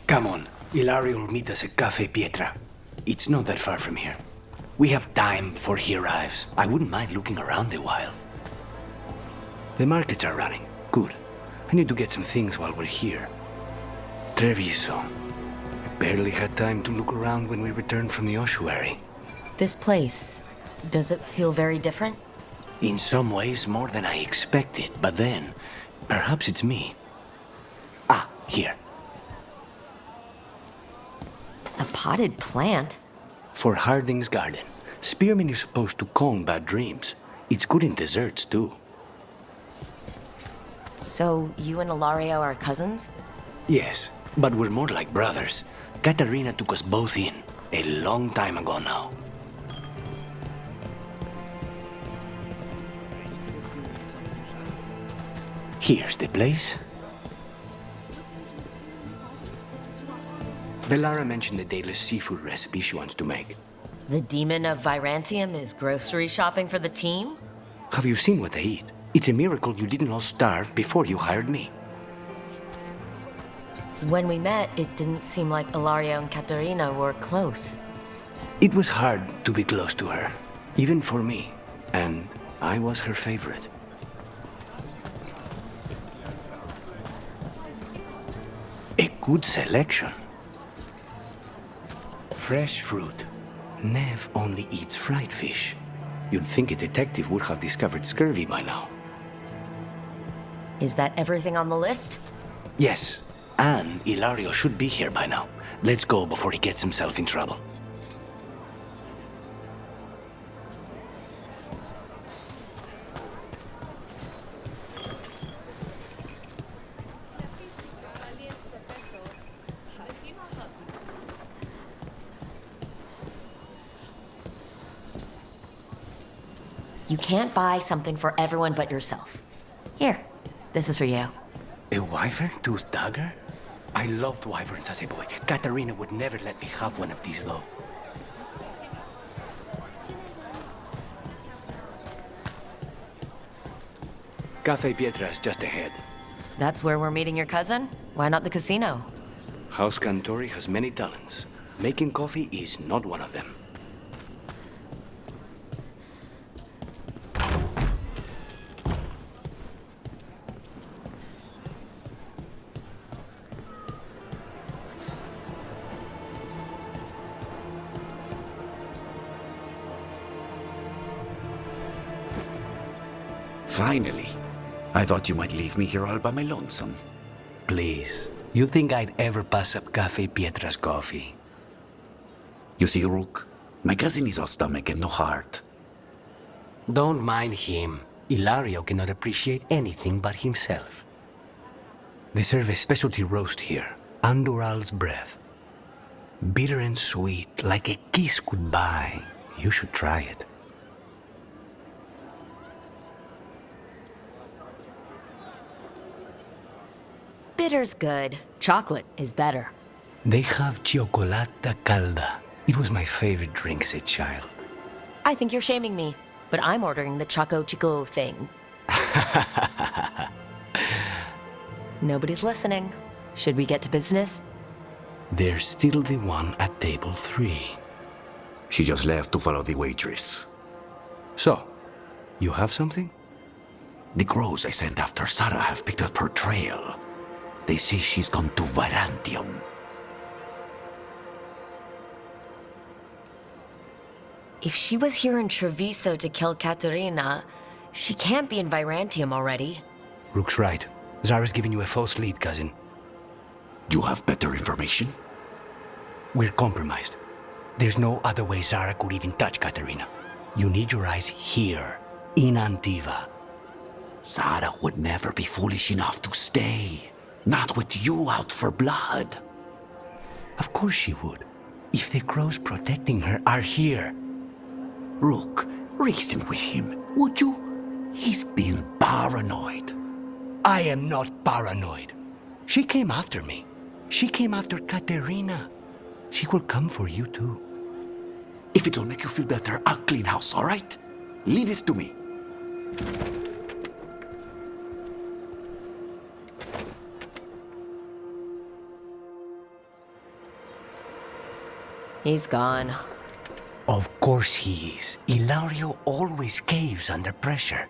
S13: Come on, Ilario will meet us at Cafe Pietra. It's not that far from here. We have time before he arrives. I wouldn't mind looking around a while. The markets are running. Good. I need to get some things while we're here. Treviso. I barely had time to look around when we returned from the ossuary.
S5: This place, does it feel very different?
S13: In some ways, more than I expected, but then, perhaps it's me. Ah, here.
S5: A potted plant?
S13: For Harding's garden. Spearmint is supposed to calm bad dreams. It's good in desserts, too.
S5: So, you and Ilario are cousins?
S13: Yes, but we're more like brothers. Katarina took us both in, a long time ago now. Here's the place. Bellara mentioned the dayless seafood recipe she wants to make.
S5: The demon of Virantium is grocery shopping for the team?
S13: Have you seen what they eat? It's a miracle you didn't all starve before you hired me.
S5: When we met, it didn't seem like Ilario and Katerina were close.
S13: It was hard to be close to her, even for me, and I was her favorite. A good selection. Fresh fruit. Nev only eats fried fish. You'd think a detective would have discovered scurvy by now.
S5: Is that everything on the list?
S13: Yes, and Ilario should be here by now. Let's go before he gets himself in trouble.
S5: You can't buy something for everyone but yourself. Here, this is for you.
S13: A wyvern-toothed dagger? I loved wyverns as a boy. Katarina would never let me have one of these, though. Cafe Pietra is just ahead.
S5: That's where we're meeting your cousin? Why not the casino?
S13: House Cantori has many talents. Making coffee is not one of them.
S19: Finally. I thought you might leave me here all by my lonesome.
S13: Please. You think I'd ever pass up Cafe Pietra's coffee?
S19: You see, Rook, my cousin is all stomach and no heart.
S13: Don't mind him. Ilario cannot appreciate anything but himself. They serve a specialty roast here, Andoral's breath. Bitter and sweet, like a kiss goodbye. You should try it.
S5: Bitter's good. Chocolate is better.
S13: They have Chocolata Calda. It was my favorite drink as a child.
S5: I think you're shaming me, but I'm ordering the Choco Chico thing. Nobody's listening. Should we get to business?
S13: There's still the one at table 3.
S19: She just left to follow the waitress.
S13: So, you have something?
S19: The crows I sent after Sarah have picked up her trail. They say she's gone to Virantium.
S5: If she was here in Treviso to kill Katerina, she can't be in Virantium already.
S13: Rook's right. Zara's giving you a false lead, cousin.
S19: You have better information?
S13: We're compromised. There's no other way Zara could even touch Katerina. You need your eyes here, in Antiva.
S19: Zara would never be foolish enough to stay. Not with you out for blood.
S13: Of course she would. If the crows protecting her are here.
S19: Rook, reason with him, would you? He's being paranoid.
S13: I am not paranoid. She came after me. She came after Katerina. She will come for you too.
S19: If it'll make you feel better, I'll clean house, all right? Leave it to me.
S5: He's gone.
S13: Of course he is. Ilario always caves under pressure.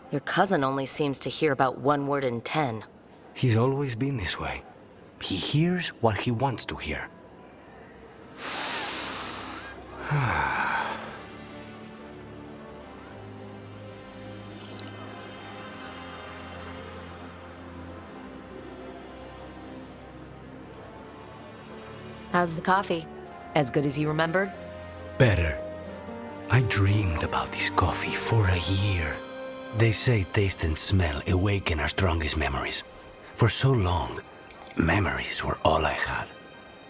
S5: Your cousin only seems to hear about one word in 10.
S13: He's always been this way. He hears what he wants to hear.
S5: How's the coffee? As good as you remembered?
S13: Better. I dreamed about this coffee for a year. They say taste and smell awaken our strongest memories. For so long, memories were all I had.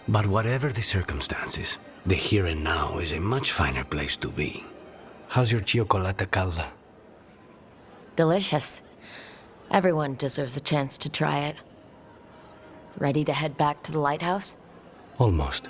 S13: But whatever the circumstances, the here and now is a much finer place to be. How's your chocolate calda?
S5: Delicious. Everyone deserves a chance to try it. Ready to head back to the lighthouse?
S13: Almost.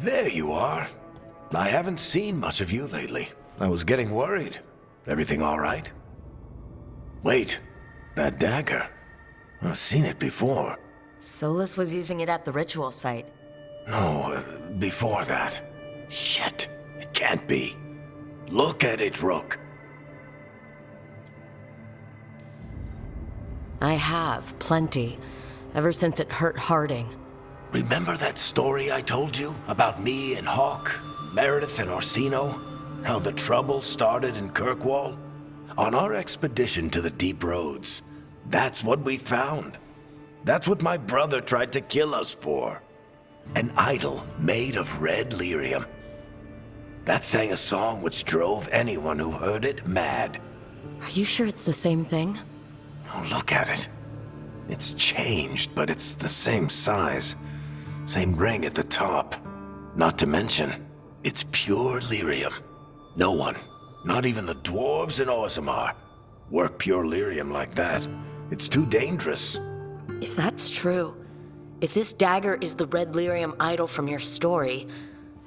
S13: There you are. I haven't seen much of you lately. I was getting worried. Everything all right? Wait, that dagger. I've seen it before.
S5: Solus was using it at the ritual site.
S13: No, before that. Shit, it can't be. Look at it, Rook.
S5: I have, plenty. Ever since it hurt Harding.
S13: Remember that story I told you about me and Hawk, Meredith and Orsino? How the trouble started in Kirkwall? On our expedition to the deep roads, that's what we found. That's what my brother tried to kill us for. An idol made of red lyrium. That sang a song which drove anyone who heard it mad.
S5: Are you sure it's the same thing?
S13: Oh, look at it. It's changed, but it's the same size. Same ring at the top. Not to mention, it's pure lyrium. No one, not even the dwarves in Orzammar, work pure lyrium like that. It's too dangerous.
S5: If that's true, if this dagger is the red lyrium idol from your story,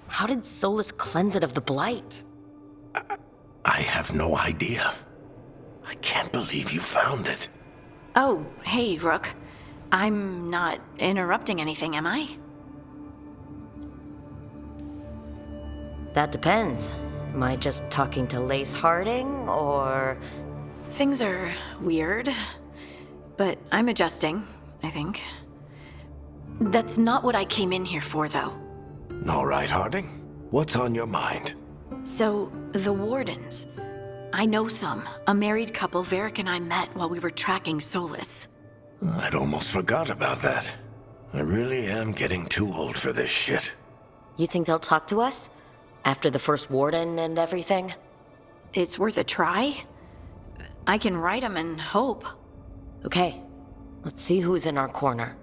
S5: how did Solus cleanse it of the blight?
S13: I have no idea. I can't believe you found it.
S1: Oh, hey, Rook. I'm not interrupting anything, am I?
S5: That depends. Am I just talking to Lace Harding, or...?
S1: Things are weird, but I'm adjusting, I think. That's not what I came in here for, though.
S13: All right, Harding. What's on your mind?
S1: So, the Wardens. I know some. A married couple Varric and I met while we were tracking Solus.
S13: I'd almost forgot about that. I really am getting too old for this shit.
S5: You think they'll talk to us? After the first Warden and everything?
S1: It's worth a try. I can write them and hope.
S5: Okay, let's see who's in our corner.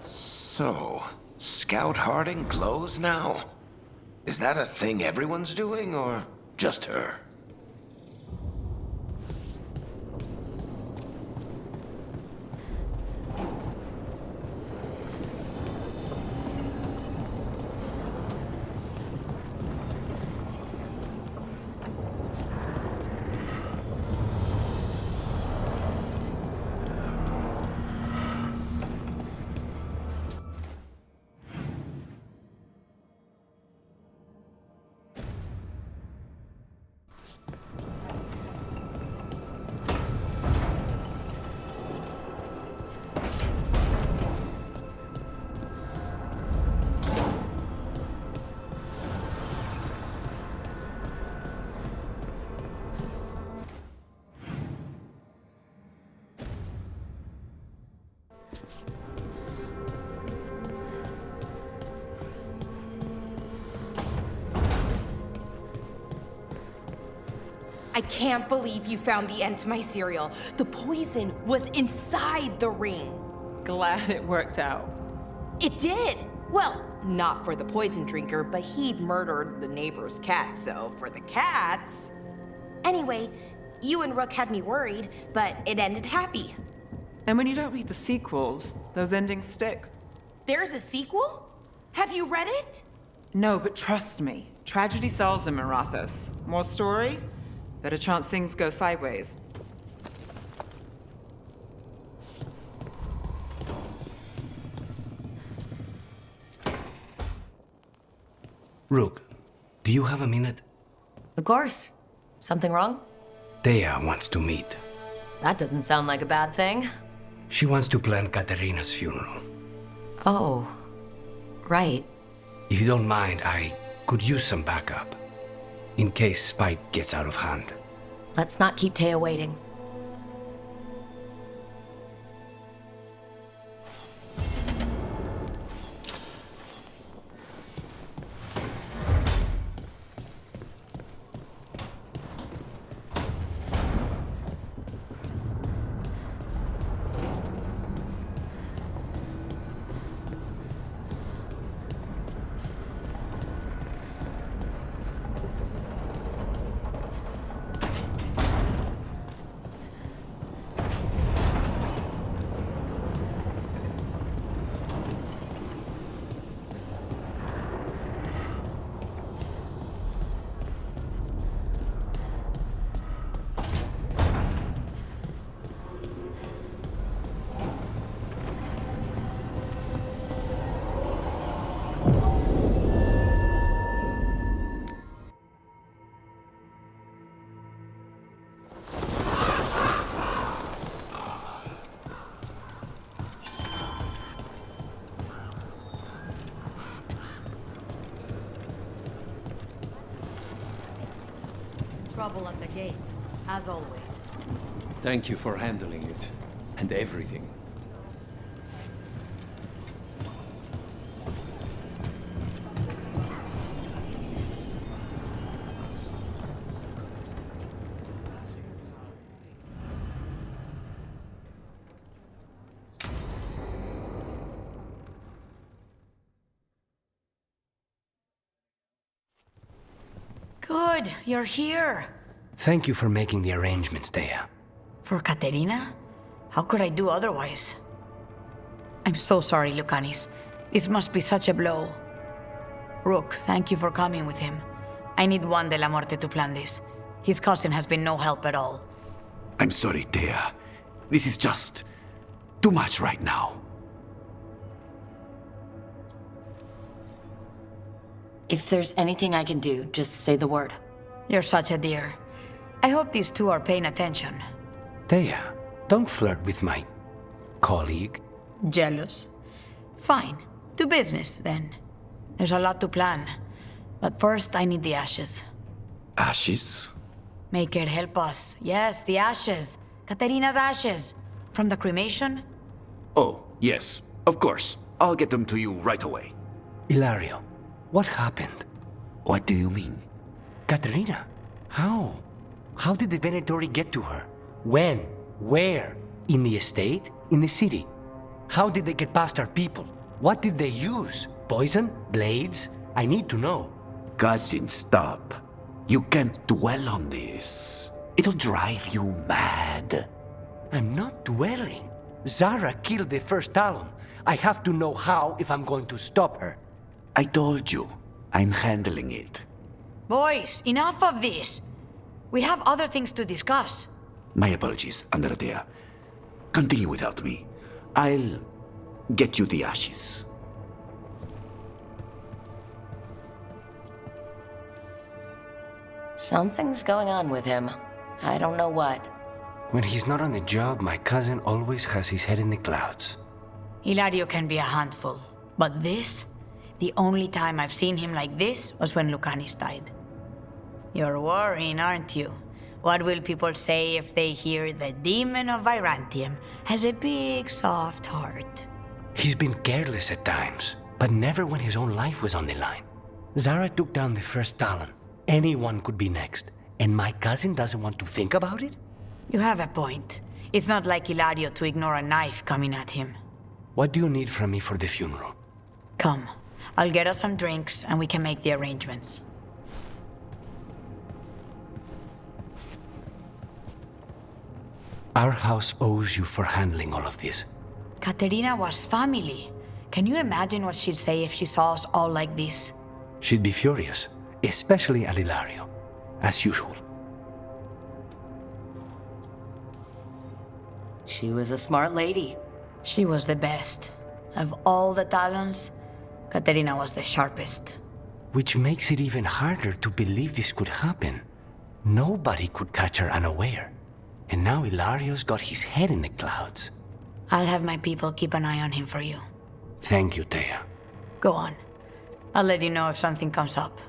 S13: So, Scout Harding glows now? Is that a thing everyone's doing, or just her?
S17: I can't believe you found the end to my cereal. The poison was inside the ring.
S3: Glad it worked out.
S17: It did. Well, not for the poison drinker, but he'd murdered the neighbor's cat, so for the cats. Anyway, you and Rook had me worried, but it ended happy.
S3: And when you don't read the sequels, those endings stick.
S17: There's a sequel? Have you read it?
S3: No, but trust me. Tragedy sells in Marathas. More story? Better chance things go sideways.
S13: Rook, do you have a minute?
S5: Of course. Something wrong?
S13: Thea wants to meet.
S5: That doesn't sound like a bad thing.
S13: She wants to plan Katerina's funeral.
S5: Oh, right.
S13: If you don't mind, I could use some backup. In case Spite gets out of hand.
S5: Let's not keep Taya waiting.
S18: trouble at the gates, as always.
S10: Thank you for handling it. And everything.
S18: Good, you're here.
S13: Thank you for making the arrangements, Dea.
S18: For Katerina? How could I do otherwise? I'm so sorry, Lucanis. This must be such a blow. Rook, thank you for coming with him. I need Juan de la Muerte to plan this. His cousin has been no help at all.
S19: I'm sorry, Dea. This is just too much right now.
S5: If there's anything I can do, just say the word.
S18: You're such a dear. I hope these two are paying attention.
S13: Dea, don't flirt with my colleague.
S18: Jealous? Fine. To business, then. There's a lot to plan. But first, I need the ashes.
S19: Ashes?
S18: Make it help us. Yes, the ashes. Katerina's ashes. From the cremation?
S19: Oh, yes, of course. I'll get them to you right away.
S13: Ilario, what happened?
S19: What do you mean?
S13: Katerina, how? How did the Venatori get to her? When? Where? In the estate? In the city? How did they get past our people? What did they use? Poison? Blades? I need to know.
S19: Cousin, stop. You can't dwell on this. It'll drive you mad.
S13: I'm not dwelling. Zara killed the first Talon. I have to know how if I'm going to stop her.
S19: I told you. I'm handling it.
S18: Boys, enough of this. We have other things to discuss.
S19: My apologies, Andradea. Continue without me. I'll get you the ashes.
S5: Something's going on with him. I don't know what.
S13: When he's not on the job, my cousin always has his head in the clouds.
S18: Hilario can be a handful. But this? The only time I've seen him like this was when Lucanis died. You're worrying, aren't you? What will people say if they hear the demon of Virantium has a big, soft heart?
S13: He's been careless at times, but never when his own life was on the line. Zara took down the first Talon. Anyone could be next, and my cousin doesn't want to think about it?
S18: You have a point. It's not like Hilario to ignore a knife coming at him.
S13: What do you need from me for the funeral?
S18: Come. I'll get us some drinks, and we can make the arrangements.
S13: Our house owes you for handling all of this.
S18: Katerina was family. Can you imagine what she'd say if she saw us all like this?
S13: She'd be furious, especially at Hilario, as usual.
S5: She was a smart lady.
S18: She was the best. Of all the Talons, Katerina was the sharpest.
S13: Which makes it even harder to believe this could happen. Nobody could catch her unaware. And now Hilario's got his head in the clouds.
S18: I'll have my people keep an eye on him for you.
S13: Thank you, Dea.
S18: Go on. I'll let you know if something comes up.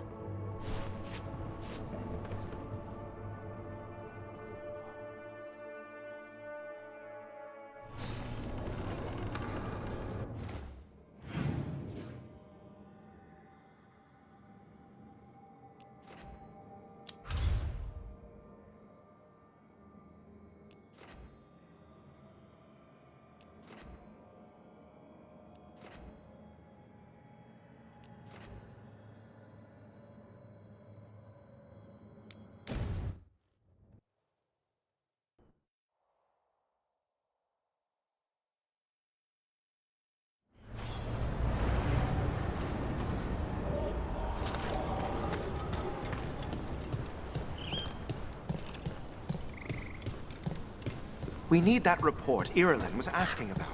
S11: We need that report Irulan was asking about.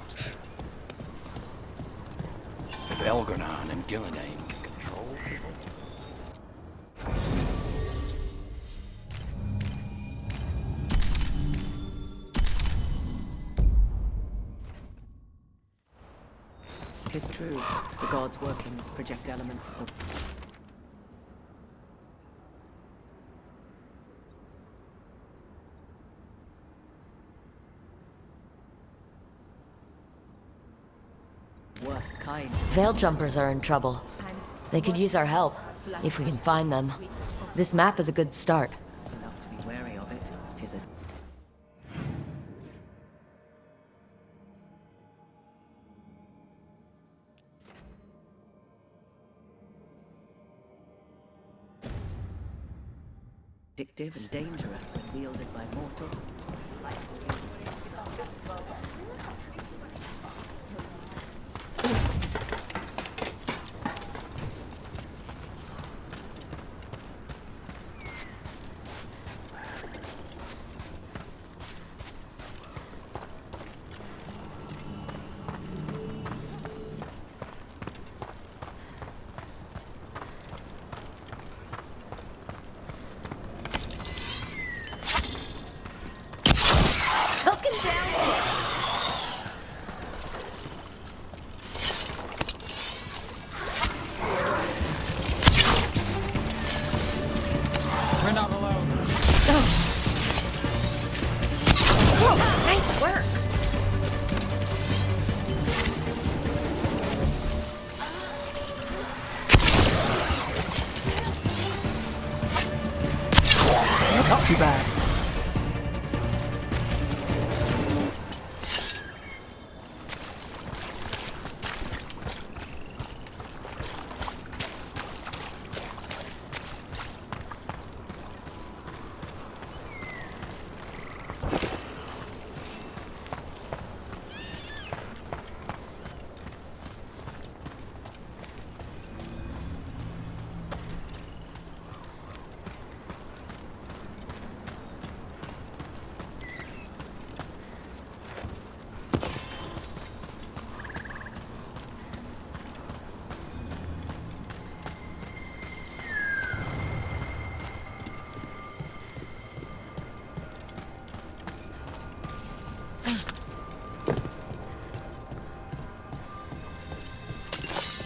S19: If Elgar'nan and Gillenane can control people...
S20: Tis true. The gods' workings project elements of the... worst kind.
S5: Veil jumpers are in trouble. They could use our help, if we can find them. This map is a good start.
S20: Enough to be wary of it. 'Tis a addictive and dangerous when wielded by mortals.
S4: We're not alone.
S17: Nice work.
S4: Not too bad.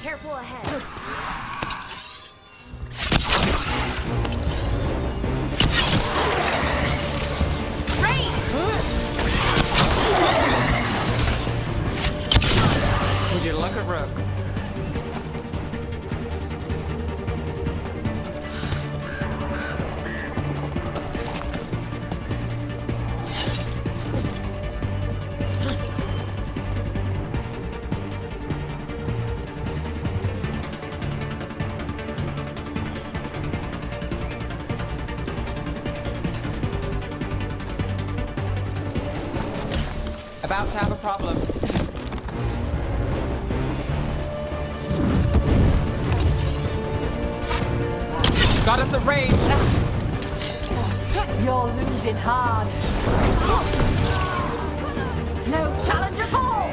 S9: Careful ahead.
S4: Would you look at Rook? About to have a problem. Got us a raid.
S9: You're losing hard. No challenge at all.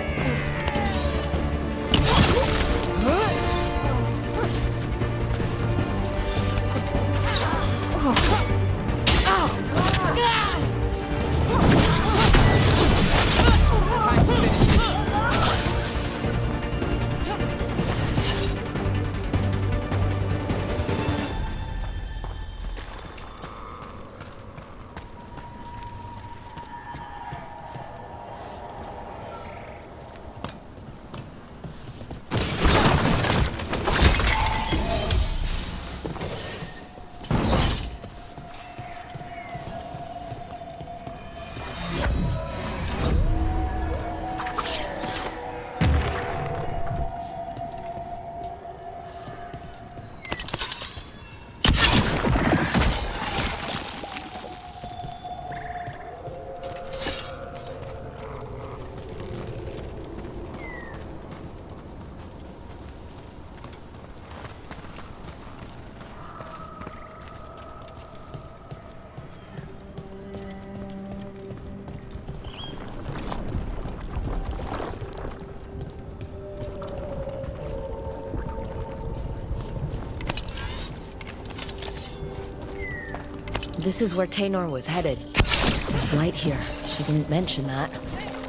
S5: This is where Taynor was headed. There's blight here. She didn't mention that.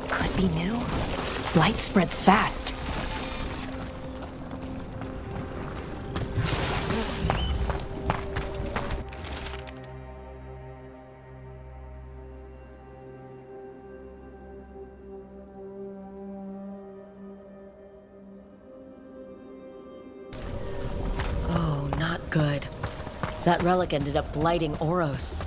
S17: Could be new. Blight spreads fast.
S5: That relic ended up blighting Oros.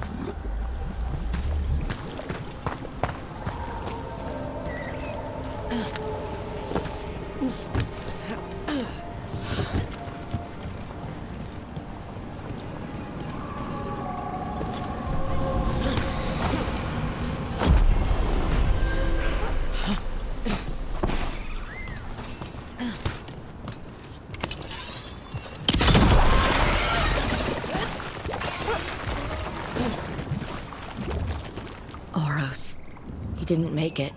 S5: Oros. He didn't make it.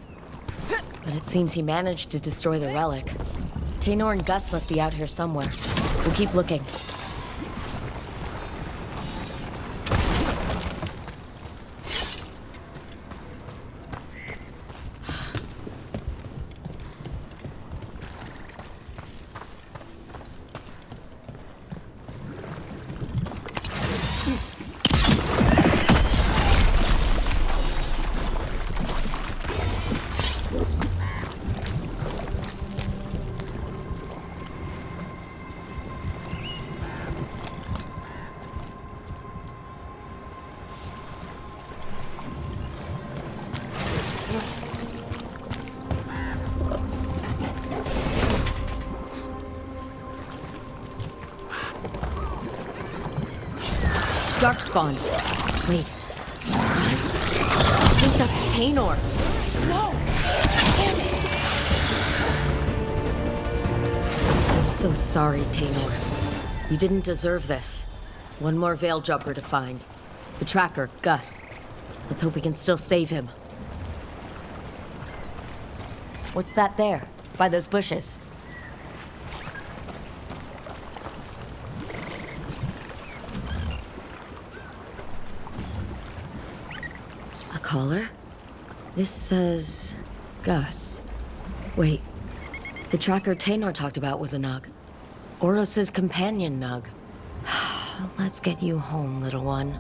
S5: But it seems he managed to destroy the relic. Taynor and Gus must be out here somewhere. We'll keep looking. Darkspawn. Wait. I think that's Taynor.
S17: No!
S5: I'm so sorry, Taynor. You didn't deserve this. One more Veil Jumper to find. The tracker, Gus. Let's hope we can still save him. What's that there? By those bushes? Collar? This says Gus. Wait, the tracker Taynor talked about was a Nug. Oros' companion Nug. Let's get you home, little one.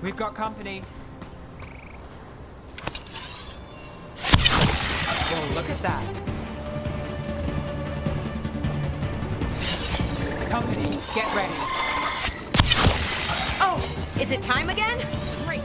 S3: We've got company. Whoa, look at that. Company, get ready.
S9: Oh, is it time again? Great.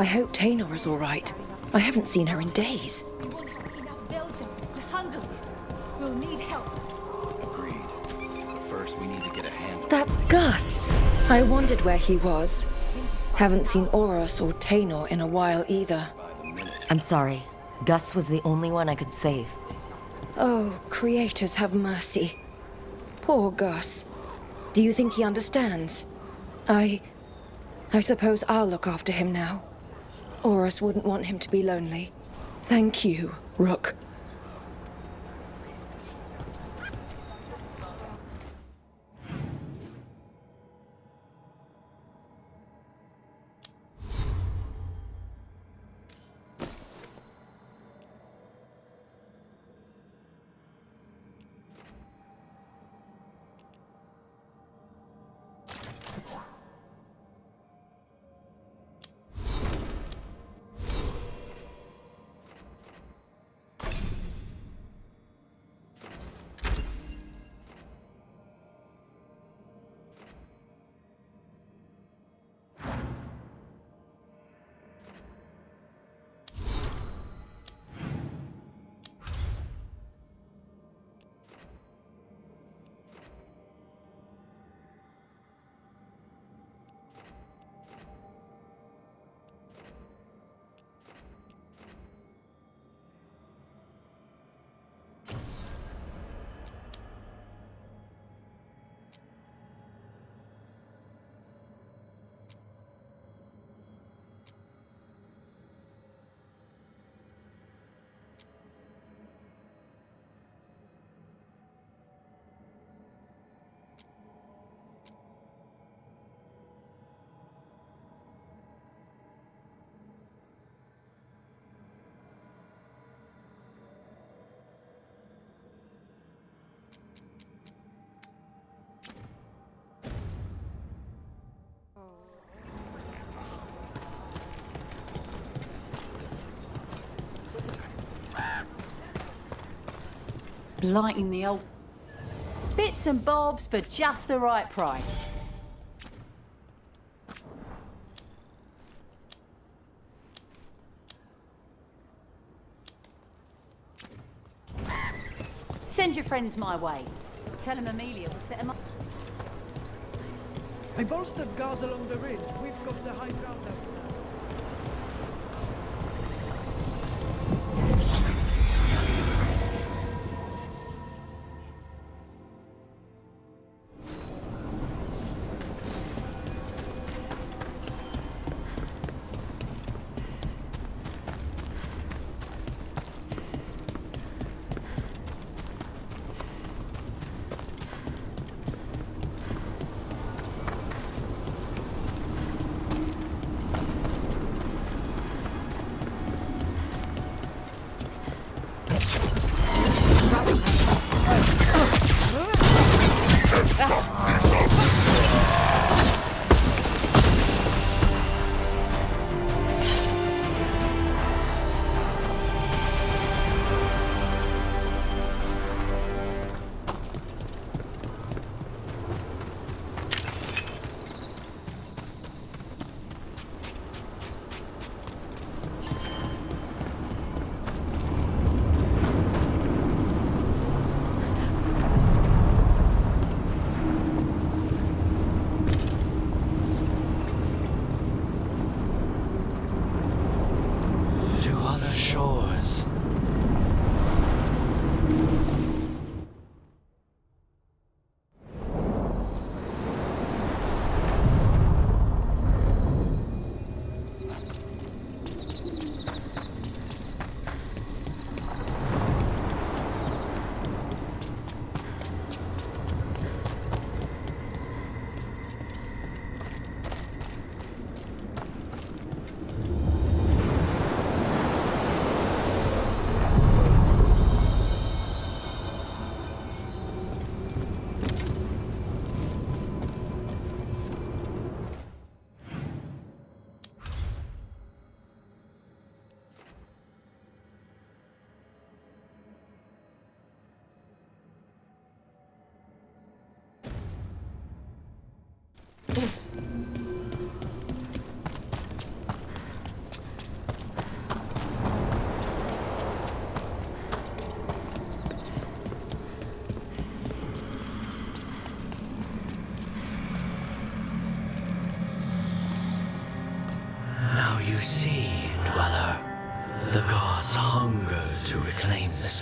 S21: I hope Taynor is all right. I haven't seen her in days.
S6: We won't have enough Veilguards to handle this. We'll need help.
S22: Agreed. First, we need to get a handle.
S21: That's Gus! I wondered where he was. Haven't seen Oros or Taynor in a while either.
S5: I'm sorry. Gus was the only one I could save.
S21: Oh, creators have mercy. Poor Gus. Do you think he understands? I suppose I'll look after him now. Oros wouldn't want him to be lonely. Thank you, Rook.
S9: Lighting the old bits and bobs for just the right price. Send your friends my way. Tell them Amelia will set them up.
S23: I bolstered guards along the ridge. We've got the high ground now.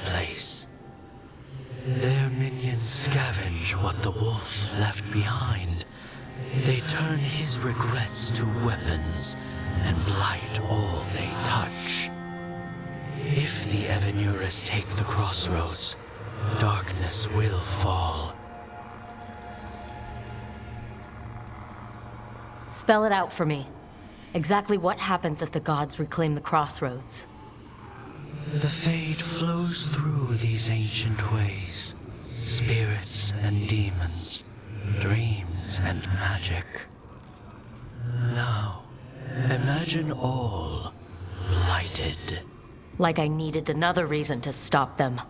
S13: place. Their minions scavenge what the wolf left behind. They turn his regrets to weapons and blight all they touch. If the Evenuras take the crossroads, darkness will fall.
S5: Spell it out for me. Exactly what happens if the gods reclaim the crossroads?
S13: The Fade flows through these ancient ways. Spirits and demons, dreams and magic. Now, imagine all blighted.
S5: Like I needed another reason to stop them.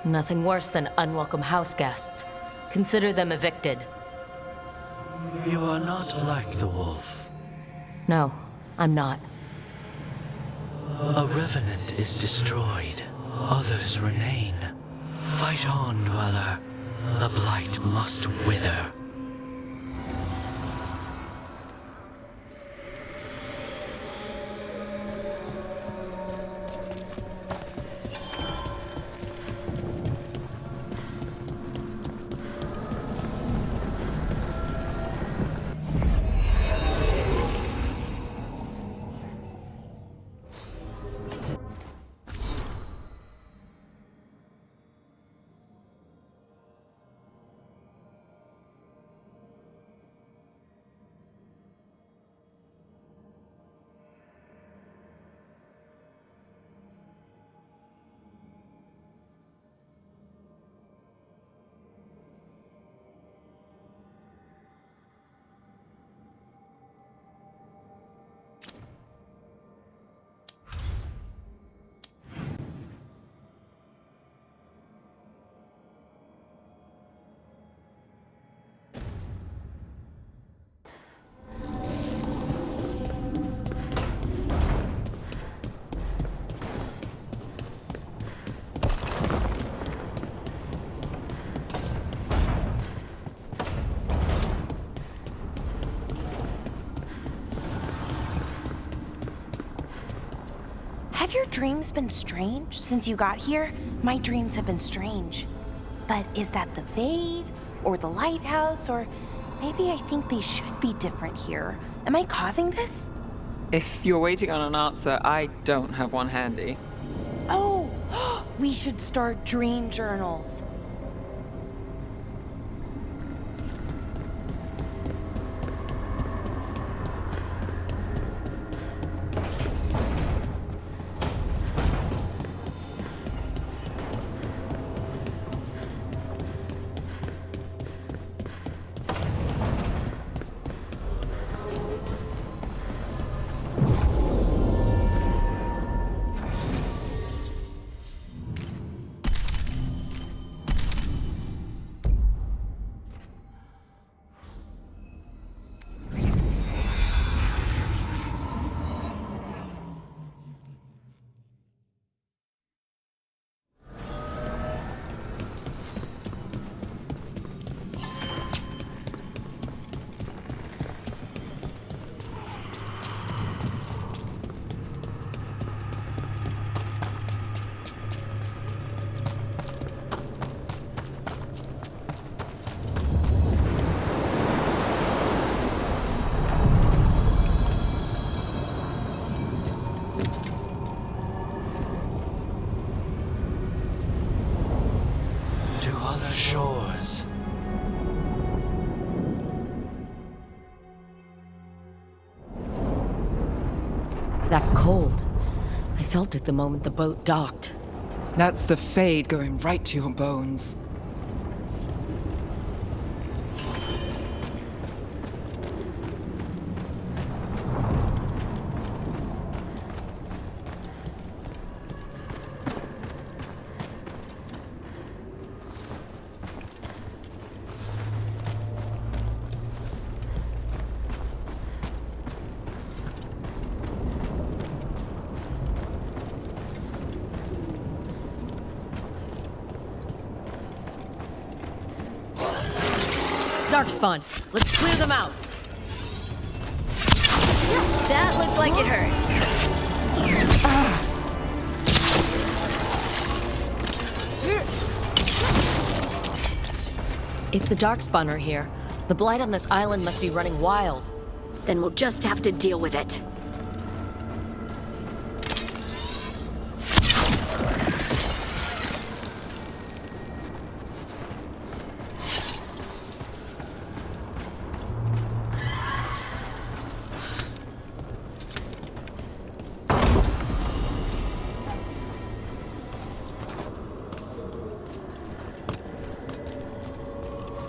S5: Nothing worse than unwelcome house guests. Consider them evicted.
S13: You are not like the wolf.
S5: No, I'm not.
S13: A revenant is destroyed. Others remain. Fight on, Dweller. The blight must wither.
S17: Have your dreams been strange since you got here? My dreams have been strange. But is that the Fade, or the lighthouse, or maybe I think they should be different here? Am I causing this?
S3: If you're waiting on an answer, I don't have one handy.
S17: Oh, we should start dream journals.
S13: Shores.
S5: That cold. I felt it the moment the boat docked.
S4: That's the Fade going right to your bones.
S5: Darkspawn, let's clear them out.
S9: That looked like it hurt.
S5: If the Darkspawn are here, the blight on this island must be running wild.
S1: Then we'll just have to deal with it.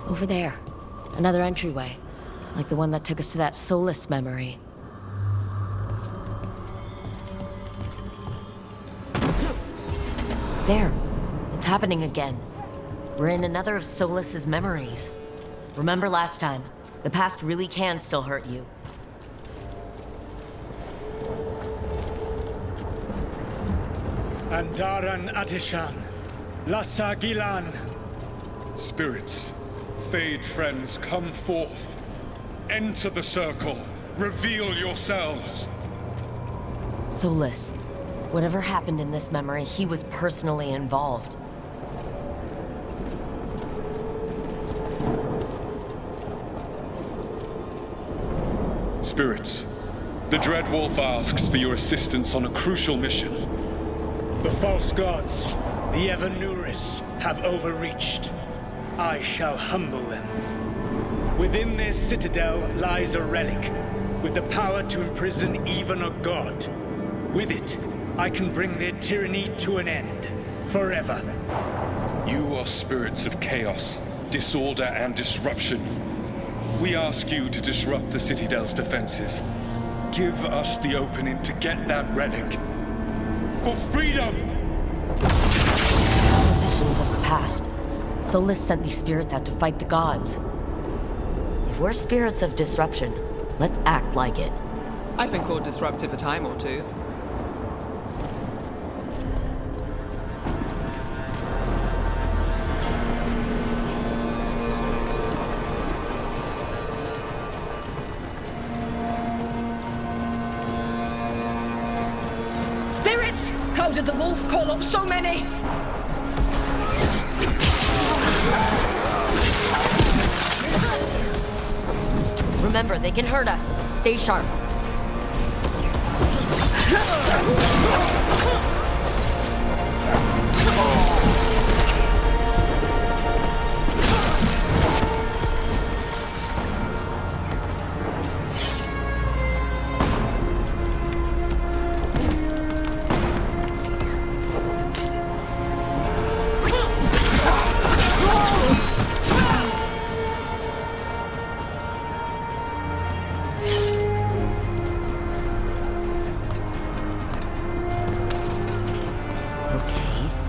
S5: Over there. Another entryway. Like the one that took us to that Solus memory. There. It's happening again. We're in another of Solus's memories. Remember last time? The past really can still hurt you.
S2: Andaran Atishan. Lassa Gilan.
S7: Spirits, Fade friends, come forth. Enter the circle. Reveal yourselves.
S5: Solus. Whatever happened in this memory, he was personally involved.
S7: Spirits, the Dread Wolf asks for your assistance on a crucial mission.
S2: The false gods, the Evanuris, have overreached. I shall humble them. Within this citadel lies a relic, with the power to imprison even a god. With it, I can bring their tyranny to an end, forever.
S7: You are spirits of chaos, disorder, and disruption. We ask you to disrupt the Citadel's defenses. Give us the opening to get that relic. For freedom!
S5: Visions of the past. Solus sent these spirits out to fight the gods. If we're spirits of disruption, let's act like it.
S3: I've been called disruptive a time or two.
S21: Spirits! How did the wolf call up so many?
S5: Remember, they can hurt us. Stay sharp.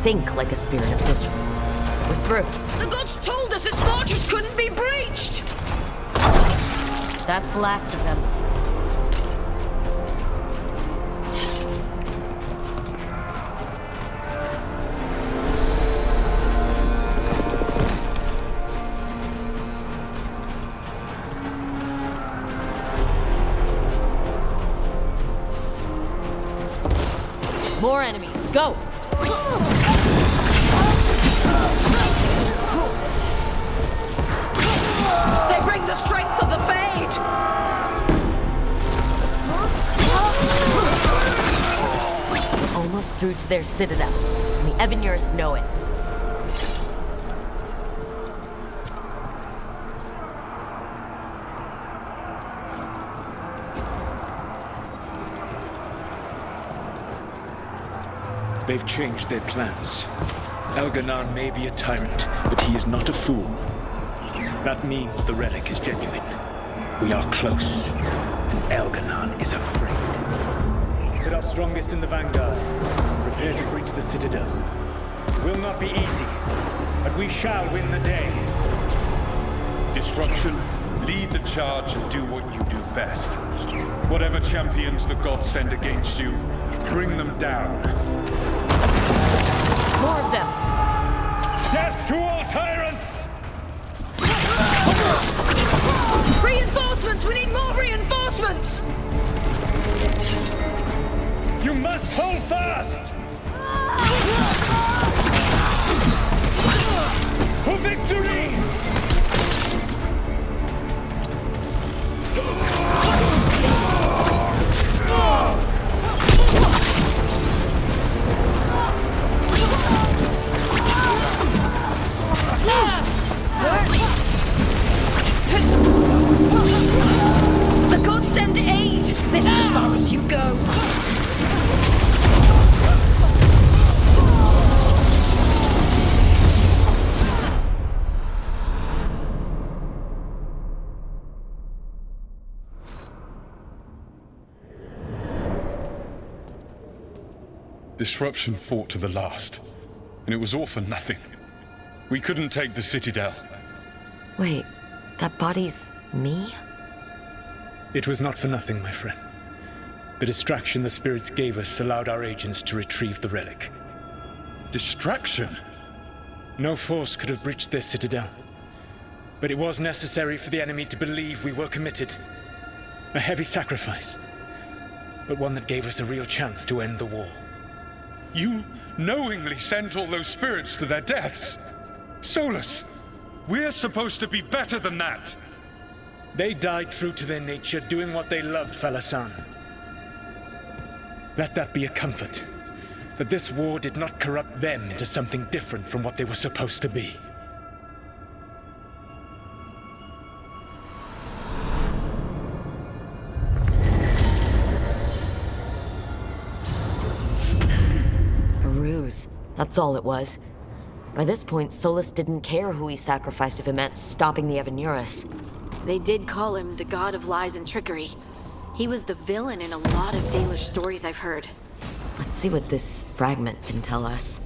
S5: Think like a spirit of disruption. We're through.
S21: The gods told us its fortress couldn't be breached!
S5: That's the last of them. More enemies. Go!
S21: They bring the strength of the Fade!
S5: We're almost through to their citadel, and the Evanuris know it.
S2: They've changed their plans. Elganon may be a tyrant, but he is not a fool. That means the relic is genuine. We are close, and Elganon is afraid. Put our strongest in the vanguard. Prepare to breach the citadel. It will not be easy, but we shall win the day.
S7: Disruption, lead the charge and do what you do best. Whatever champions the gods send against you, bring them down.
S5: More of them!
S7: Death to all tyrants!
S21: Reinforcements! We need more reinforcements!
S2: You must hold fast! For victory!
S7: Disruption fought to the last, and it was all for nothing. We couldn't take the Citadel.
S5: Wait, that body's me?
S2: It was not for nothing, my friend. The distraction the spirits gave us allowed our agents to retrieve the relic.
S7: Distraction?
S2: No force could have breached this Citadel. But it was necessary for the enemy to believe we were committed. A heavy sacrifice, but one that gave us a real chance to end the war.
S7: You knowingly sent all those spirits to their deaths. Solus, we're supposed to be better than that.
S2: They died true to their nature, doing what they loved, Falasan. Let that be a comfort, that this war did not corrupt them into something different from what they were supposed to be.
S5: A ruse. That's all it was. By this point, Solus didn't care who he sacrificed if it meant stopping the Evanuris.
S1: They did call him the god of lies and trickery. He was the villain in a lot of Dalish stories I've heard.
S5: Let's see what this fragment can tell us.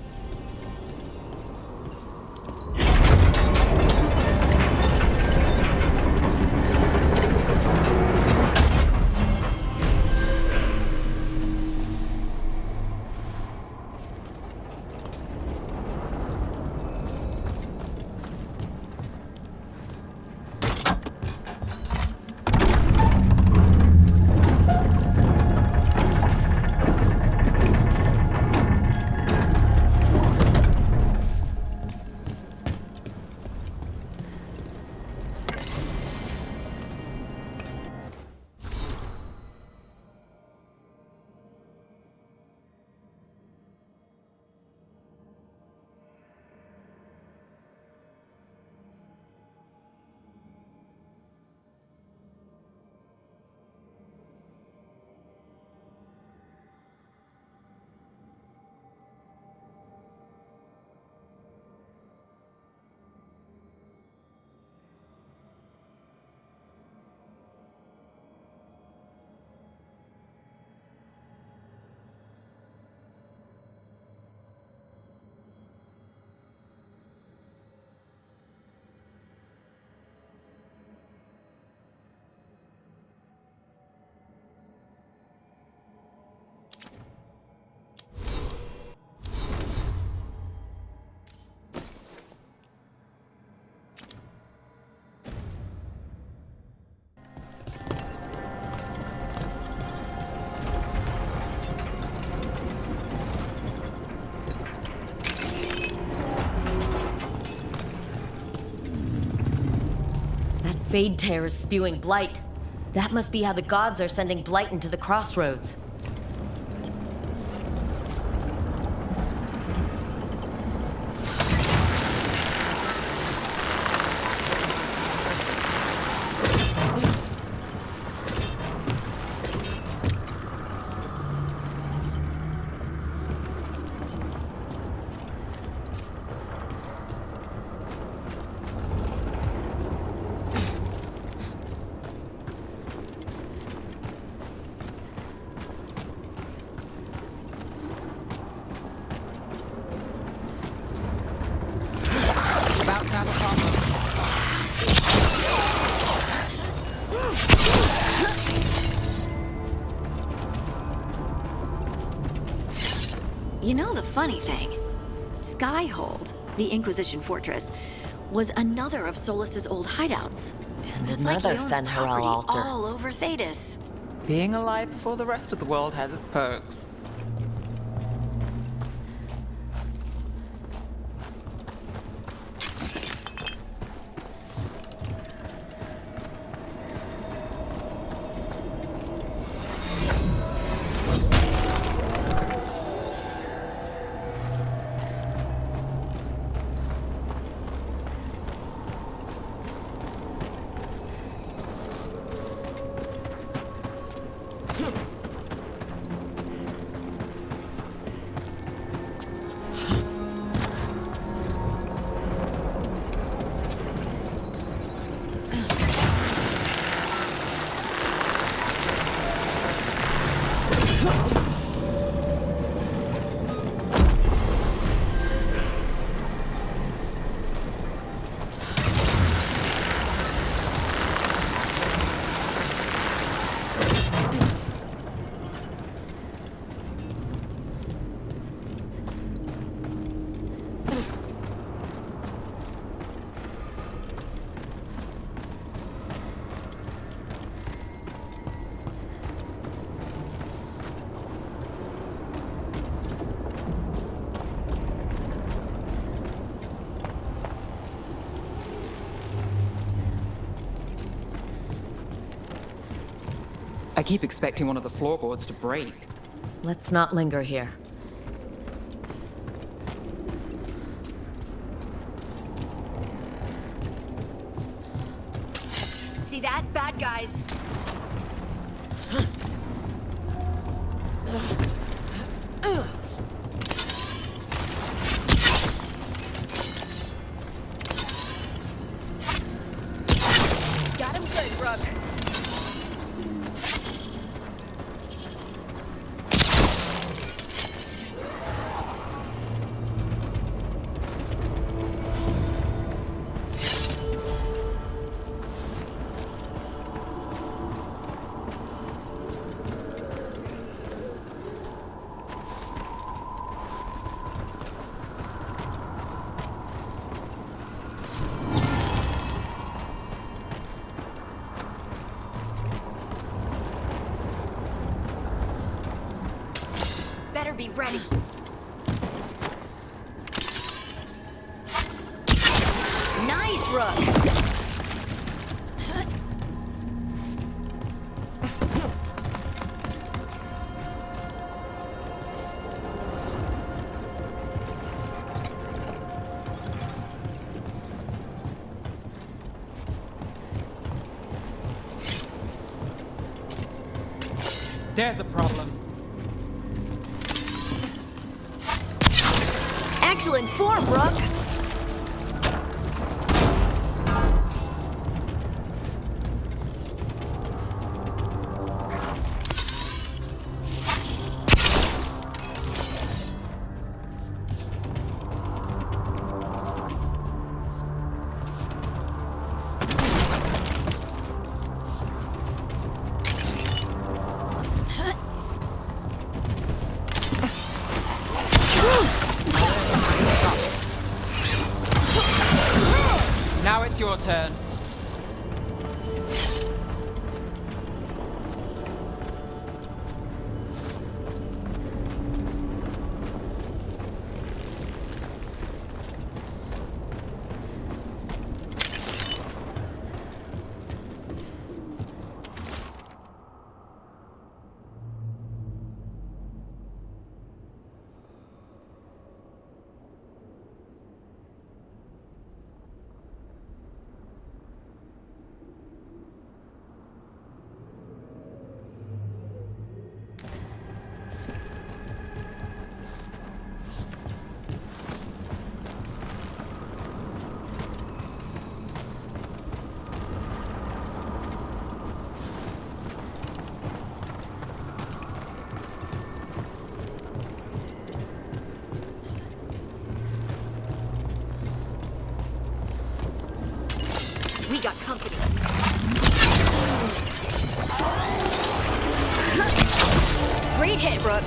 S5: Fade Tear is spewing blight. That must be how the gods are sending blight into the crossroads.
S1: You know the funny thing? Skyhold, the Inquisition fortress, was another of Solus's old hideouts.
S5: And
S1: It's
S5: another
S1: like he owns
S5: Fen'Harel
S1: property
S5: altar.
S1: all over Thedas.
S3: Being alive before the rest of the world has its perks. I keep expecting one of the floorboards to break.
S5: Let's not linger here.
S9: See that? Bad guys. Got him good, Rook. Better be ready. Nice, Rook.
S3: There's a problem.
S9: Excellent form, Rook.
S3: Now it's your turn. We got company. Great hit, Rook.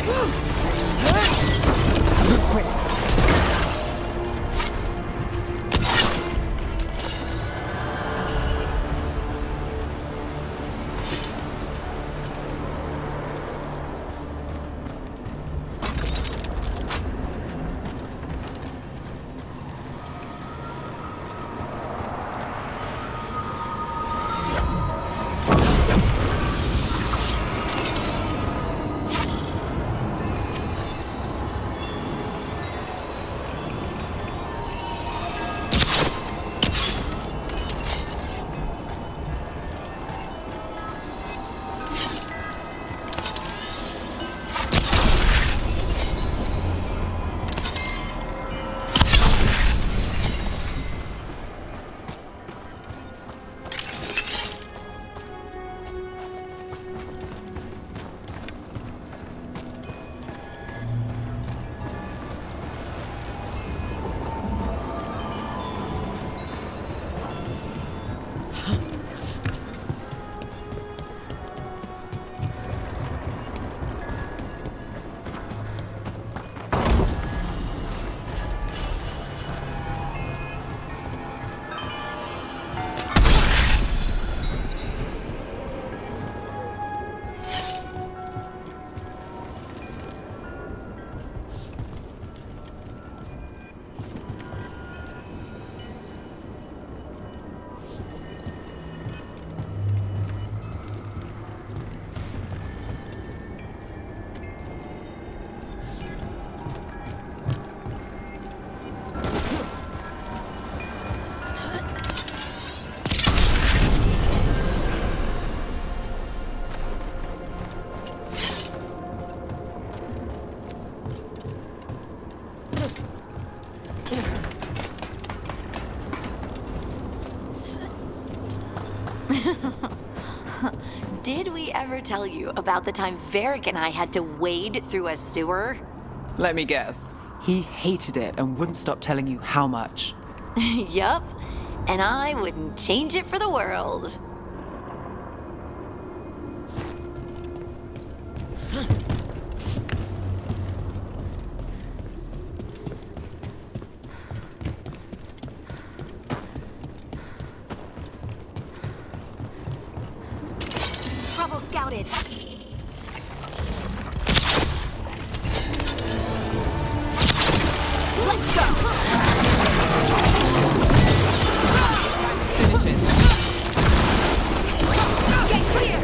S1: Did we ever tell you about the time Varric and I had to wade through a sewer?
S3: Let me guess. He hated it and wouldn't stop telling you how much.
S1: Yup. And I wouldn't change it for the world.
S9: Trouble scouted.
S1: Let's go!
S3: Finish it.
S1: Get clear!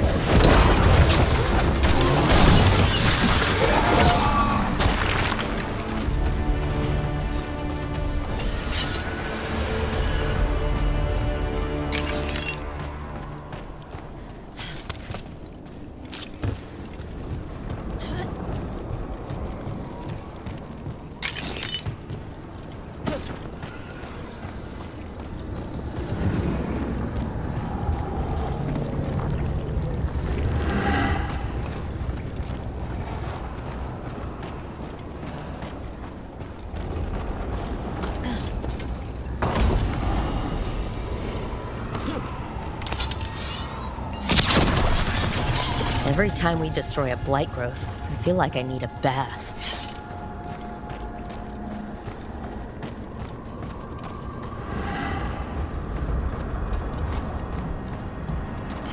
S5: Every time we destroy a blight growth, I feel like I need a bath.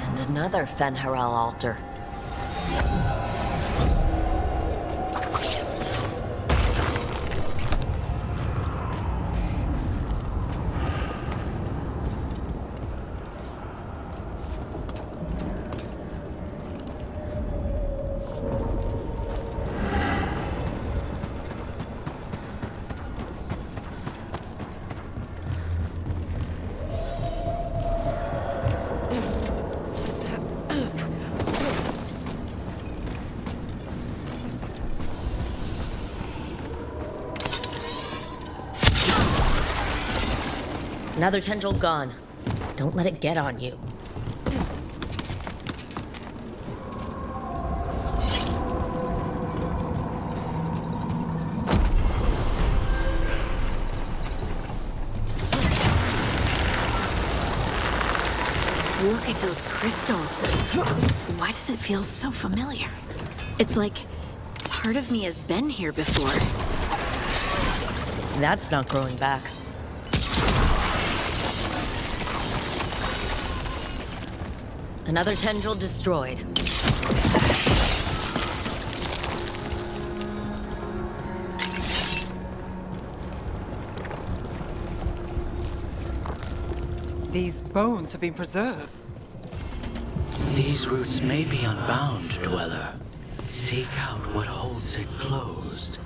S5: And another Fen'Harel altar. Another tendril gone. Don't let it get on you.
S1: Look at those crystals. Why does it feel so familiar? It's like part of me has been here before.
S5: That's not growing back. Another tendril destroyed.
S3: These bones have been preserved.
S13: These roots may be unbound, Dweller. Seek out what holds it closed.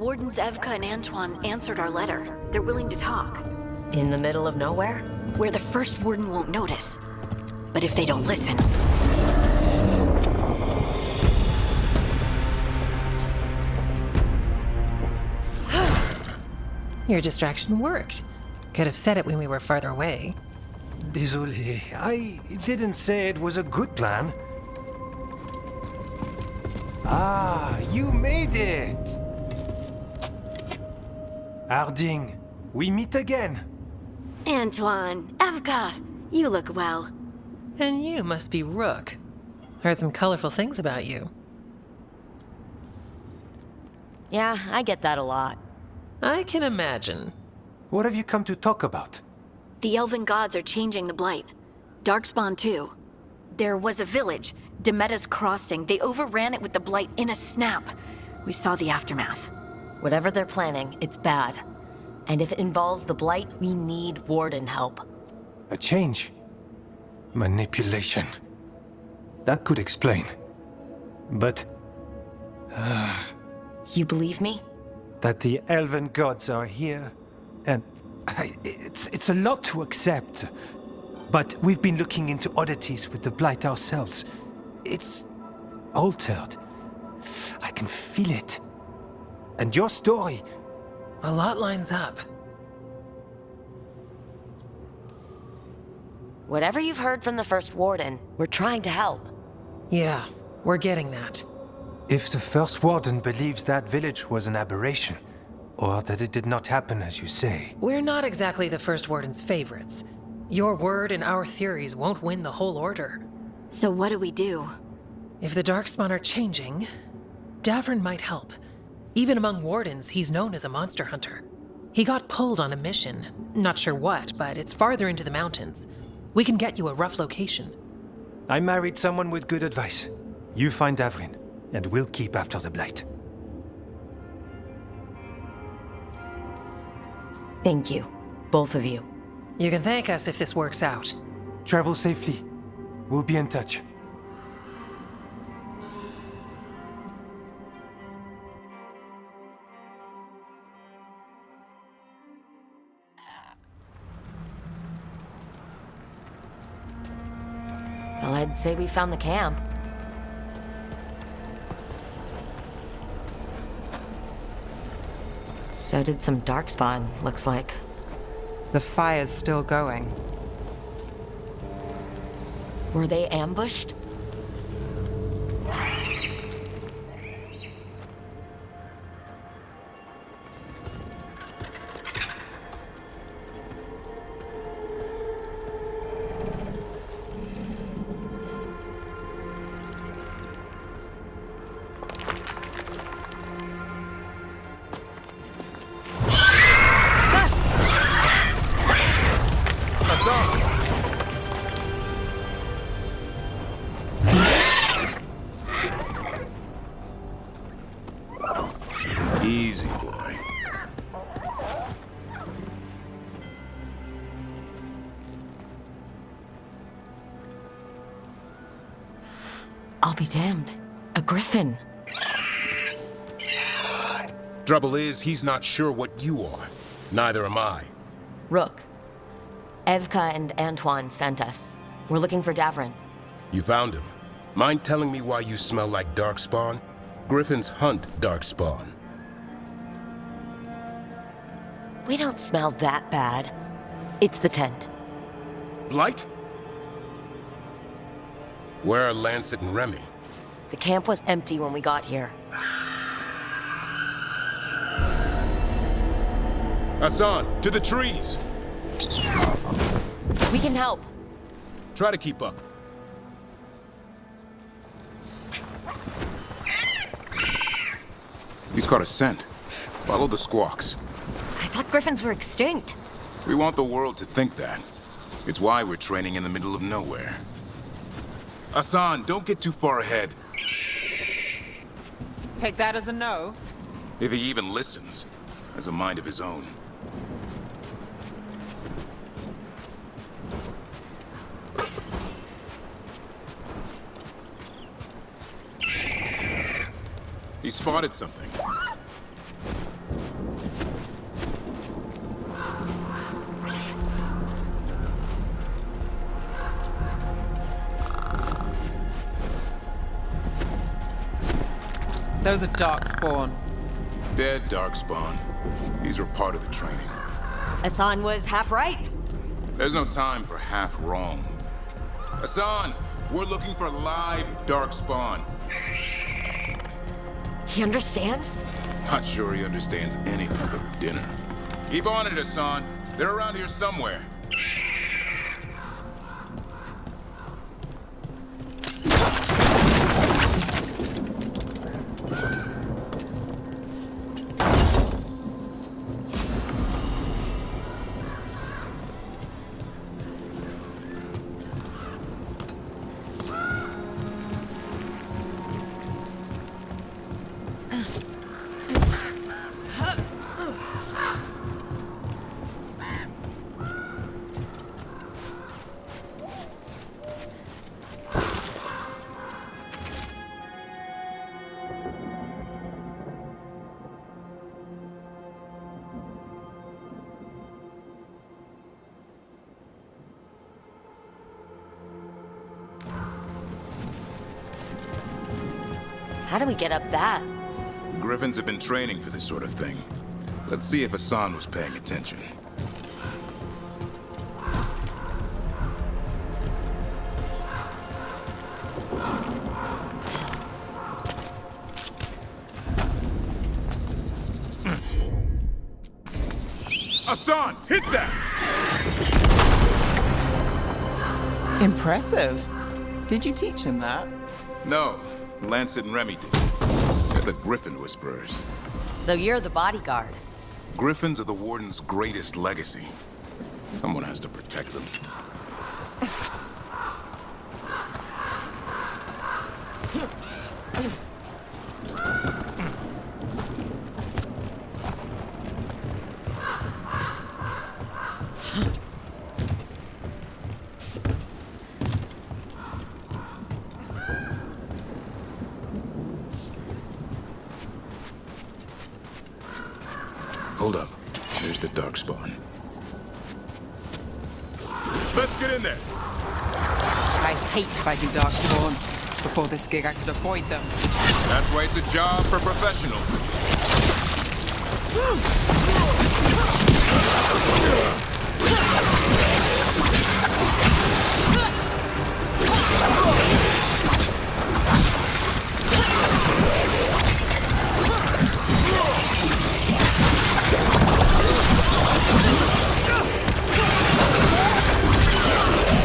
S1: Wardens Evka and Antoine answered our letter. They're willing to talk.
S5: In the middle of nowhere?
S1: Where the first warden won't notice. But if they don't listen...
S8: Your distraction worked. Could have said it when we were farther away.
S12: Désolé, I didn't say it was a good plan. Ah, you made it! Harding, we meet again.
S1: Antoine, Evka, you look well.
S8: And you must be Rook. Heard some colorful things about you.
S5: Yeah, I get that a lot.
S8: I can imagine.
S12: What have you come to talk about?
S1: The elven gods are changing the Blight. Darkspawn too. There was a village, Demeta's Crossing. They overran it with the Blight in a snap. We saw the aftermath.
S5: Whatever they're planning, it's bad. And if it involves the Blight, we need Warden help.
S12: A change? Manipulation. That could explain. But...
S5: You believe me?
S12: That the elven gods are here, and... It's a lot to accept. But we've been looking into oddities with the Blight ourselves. It's... altered. I can feel it. And your story...
S8: A lot lines up.
S5: Whatever you've heard from the First Warden, we're trying to help.
S8: Yeah, we're getting that.
S12: If the First Warden believes that village was an aberration, or that it did not happen as you say...
S8: We're not exactly the First Warden's favorites. Your word and our theories won't win the whole order.
S1: So what do we do?
S8: If the Darkspawn are changing, Davern might help. Even among Wardens, he's known as a monster hunter. He got pulled on a mission. Not sure what, but it's farther into the mountains. We can get you a rough location.
S12: I married someone with good advice. You find Davrin, and we'll keep after the Blight.
S5: Thank you. Both of you.
S8: You can thank us if this works out.
S12: Travel safely. We'll be in touch.
S5: Well, I'd say we found the camp. So did some Darkspawn, looks like.
S4: The fire's still going.
S5: Were they ambushed?
S22: Easy, boy.
S5: I'll be damned. A griffin.
S14: Trouble is, he's not sure what you are. Neither am I.
S5: Rook. Evka and Antoine sent us. We're looking for Davrin.
S14: You found him. Mind telling me why you smell like Darkspawn? Griffins hunt Darkspawn.
S5: We don't smell that bad. It's the tent.
S14: Blight? Where are Lancet and Remy?
S5: The camp was empty when we got here.
S14: Hassan, to the trees!
S5: We can help.
S14: Try to keep up.
S15: He's caught a scent. Follow the squawks.
S5: I thought griffins were extinct.
S15: We want the world to think that. It's why we're training in the middle of nowhere. Hassan, don't get too far ahead.
S3: Take that as a no.
S15: If he even listens, has a mind of his own. He spotted something.
S3: Those are Darkspawn.
S15: Dead Darkspawn. These were part of the training.
S20: Hassan was half right.
S15: There's no time for half wrong. Hassan, we're looking for live Darkspawn.
S5: He understands?
S15: Not sure he understands anything but dinner. Keep on it, Hassan. They're around here somewhere.
S5: How do we get up that?
S15: Griffins have been training for this sort of thing. Let's see if Hassan was paying attention. Hassan, hit that!
S3: Impressive. Did you teach him that?
S15: No, Lancet and Remy did. They're the Griffin Whisperers.
S5: So you're the bodyguard.
S15: Griffins are the Warden's greatest legacy. Someone has to protect them. Hold up. There's the Darkspawn. Let's get in there.
S3: I hate fighting Darkspawn. Before this gig, I could avoid them.
S15: That's why it's a job for professionals.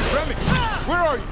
S15: Remy, where are you?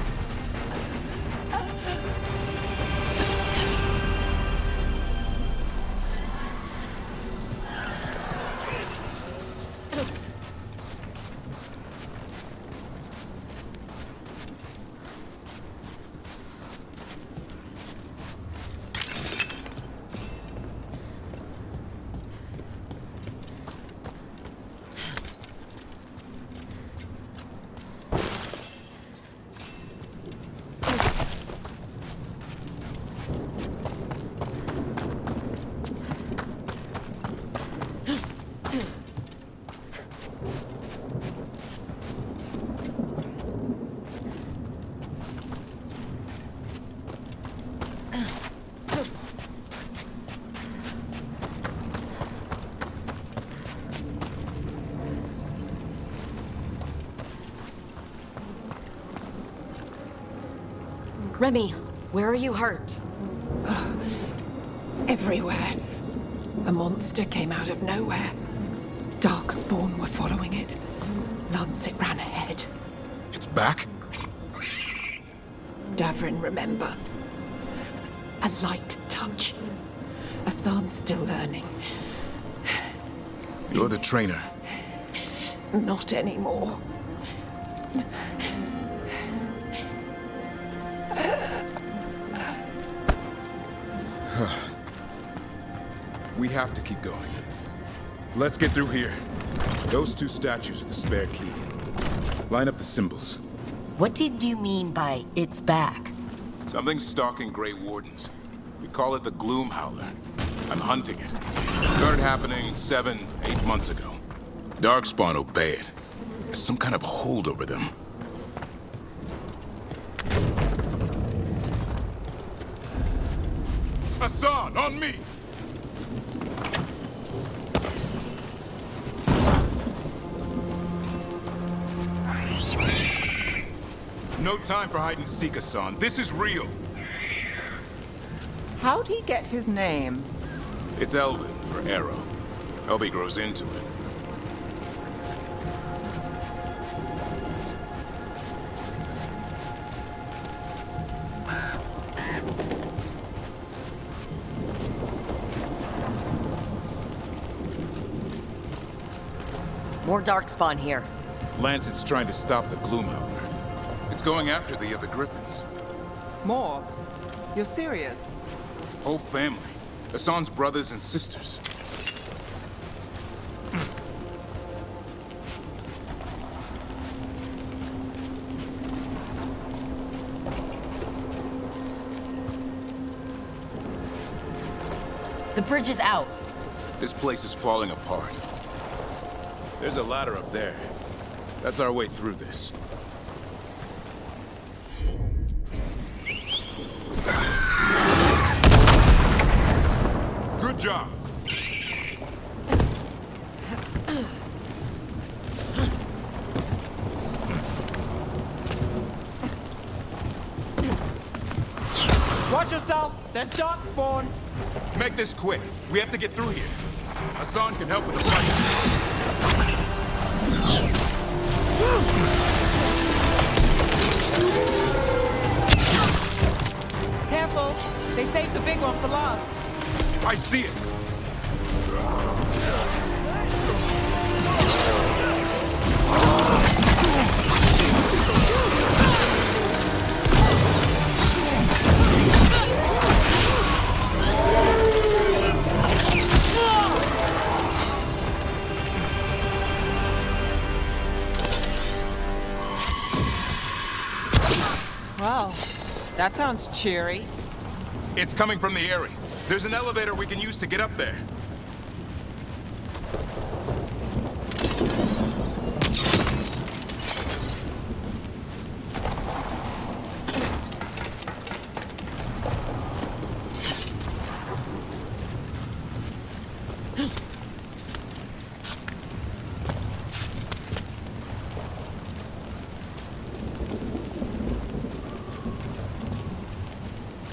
S5: Remy, where are you hurt?
S4: Everywhere. A monster came out of nowhere. Darkspawn were following it. Lancet ran ahead.
S15: It's back?
S4: Davrin, remember. A light touch. Hassan's still learning.
S15: You're the trainer.
S4: Not anymore.
S15: We have to keep going. Let's get through here. Those two statues are the spare key. Line up the symbols.
S5: What did you mean by it's back?
S15: Something's stalking Grey Wardens. We call it the Gloom Howler. I'm hunting it. Started happening 7, 8 months ago. Darkspawn obey it. There's some kind of hold over them. Hassan, on me! No time for hide and seek, Hassan. This is real.
S3: How'd he get his name?
S15: It's Elvin, for arrow. Elby grows into it.
S10: More darkspawn here.
S15: Lancet's trying to stop the Gloomhowler. It's going after the other Griffins.
S3: More? You're serious?
S15: Whole family. Hassan's brothers and sisters.
S10: The bridge is out.
S15: This place is falling apart. There's a ladder up there. That's our way through this. Good job.
S3: Watch yourself! There's darkspawn!
S15: Make this quick. We have to get through here. Hassan can help with the fight.
S3: Careful! They saved the big one for last.
S15: I see it.
S3: Well, that sounds cheery.
S15: It's coming from the area. There's an elevator we can use to get up there.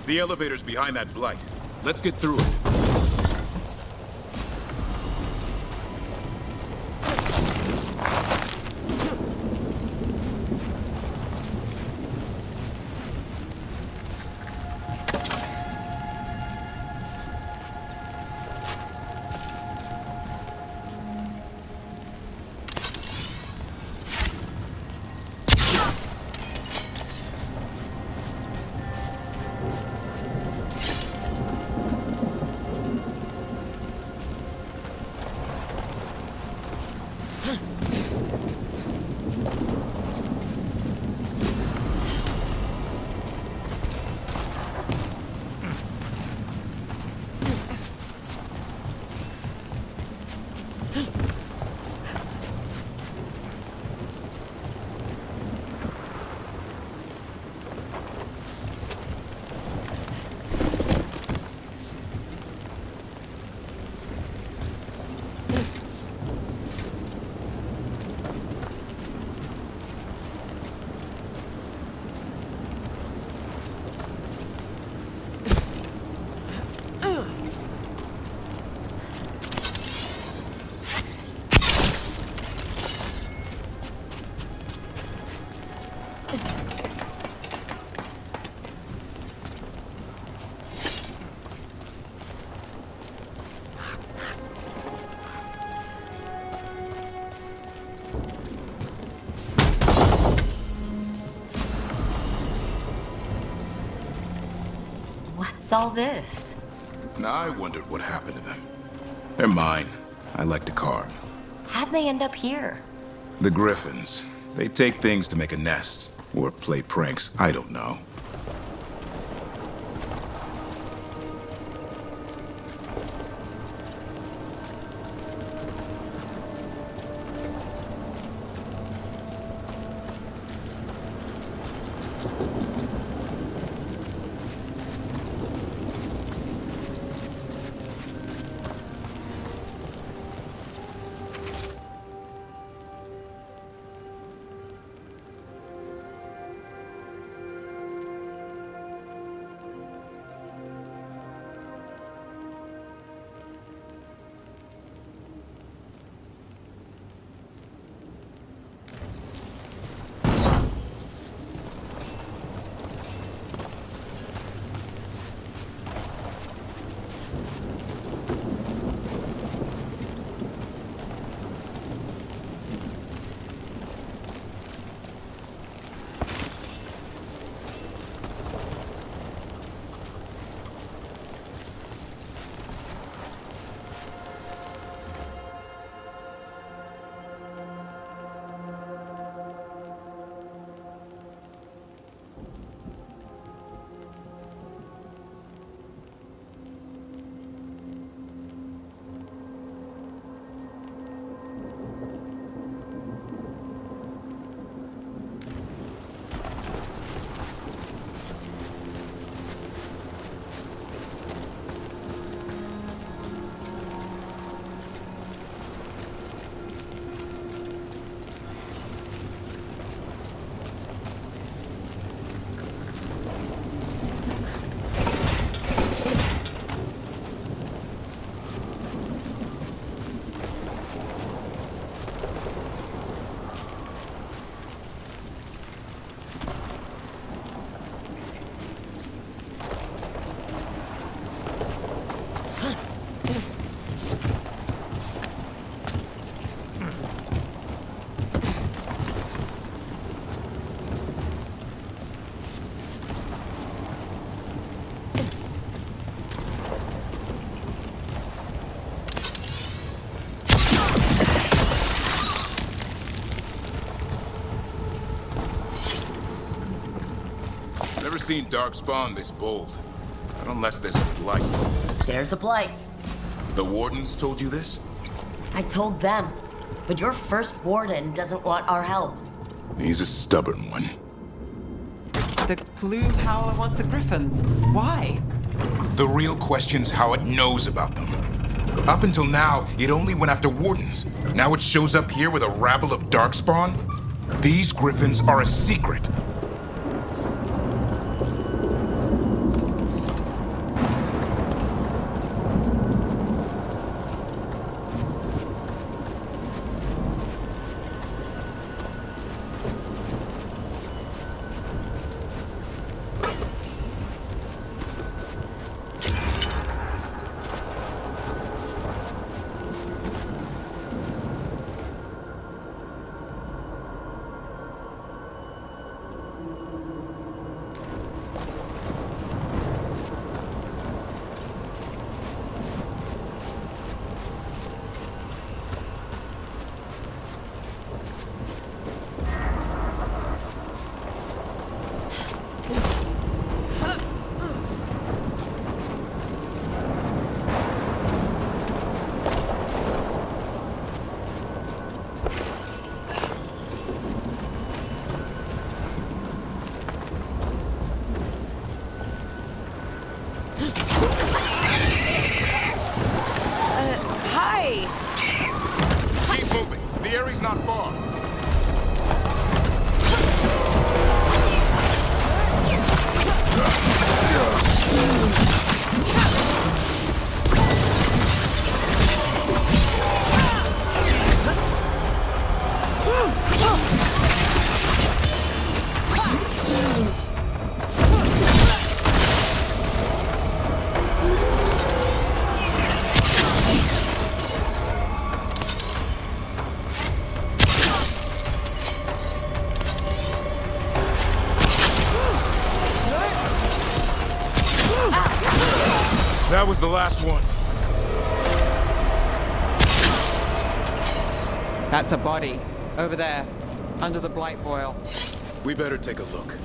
S15: The elevator's behind that blight. Let's get through it.
S10: What's all this?
S15: Now I wondered what happened to them. They're mine. I like to carve.
S10: How'd they end up here?
S15: The Griffins. They take things to make a nest. Or play pranks. I don't know. Never seen Darkspawn this bold. Not unless there's a blight.
S10: There's a blight.
S15: The Wardens told you this?
S10: I told them. But your first warden doesn't want our help.
S15: He's a stubborn one.
S3: The Gloom Howler wants the Griffins. Why?
S15: The real question's how it knows about them. Up until now, it only went after Wardens. Now it shows up here with a rabble of Darkspawn? These Griffins are a secret. Keep moving. The area's not far. That was the last one.
S3: That's a body. Over there. Under the blight boil.
S15: We better take a look.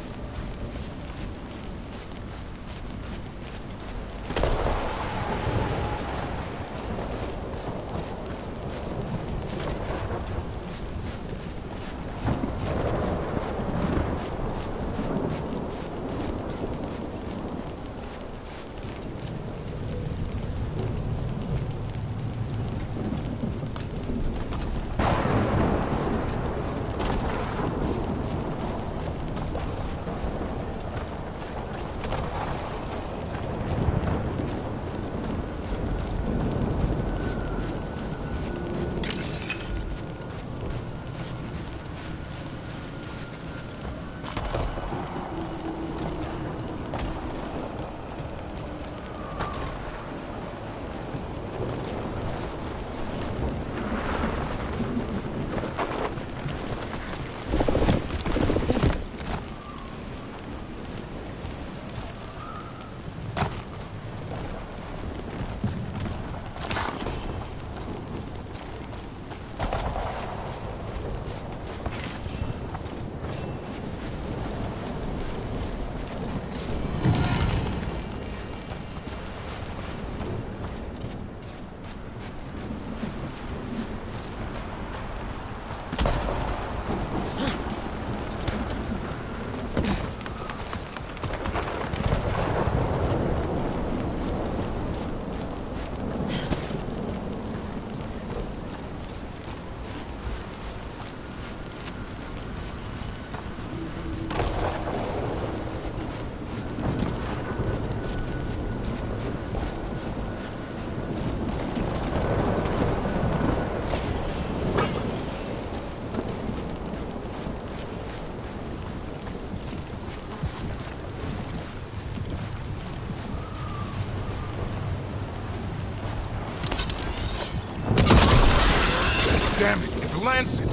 S15: Damn it, it's Lancet.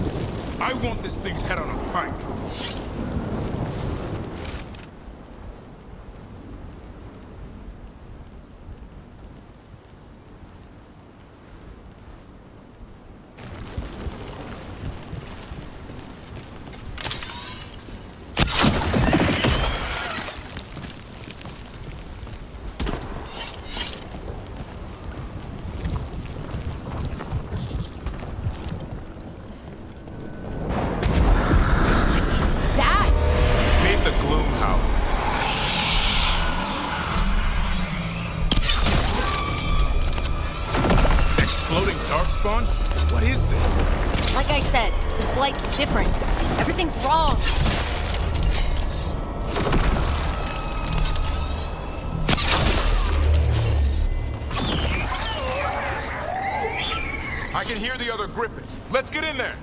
S15: I want this thing's head on a pike. Darkspawn? What is this?
S10: Like I said, this blight's different. Everything's wrong.
S15: I can hear the other griffins. Let's get in there.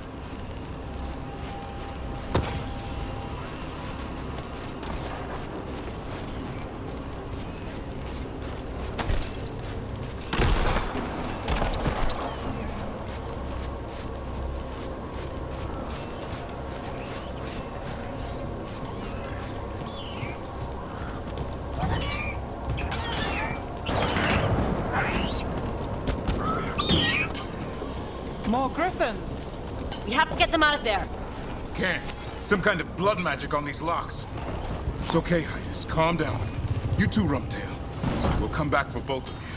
S3: More griffins!
S10: We have to get them out of there.
S15: Can't. Some kind of blood magic on these locks. It's okay, Hydas. Calm down. You too, Rumtail. We'll come back for both of you.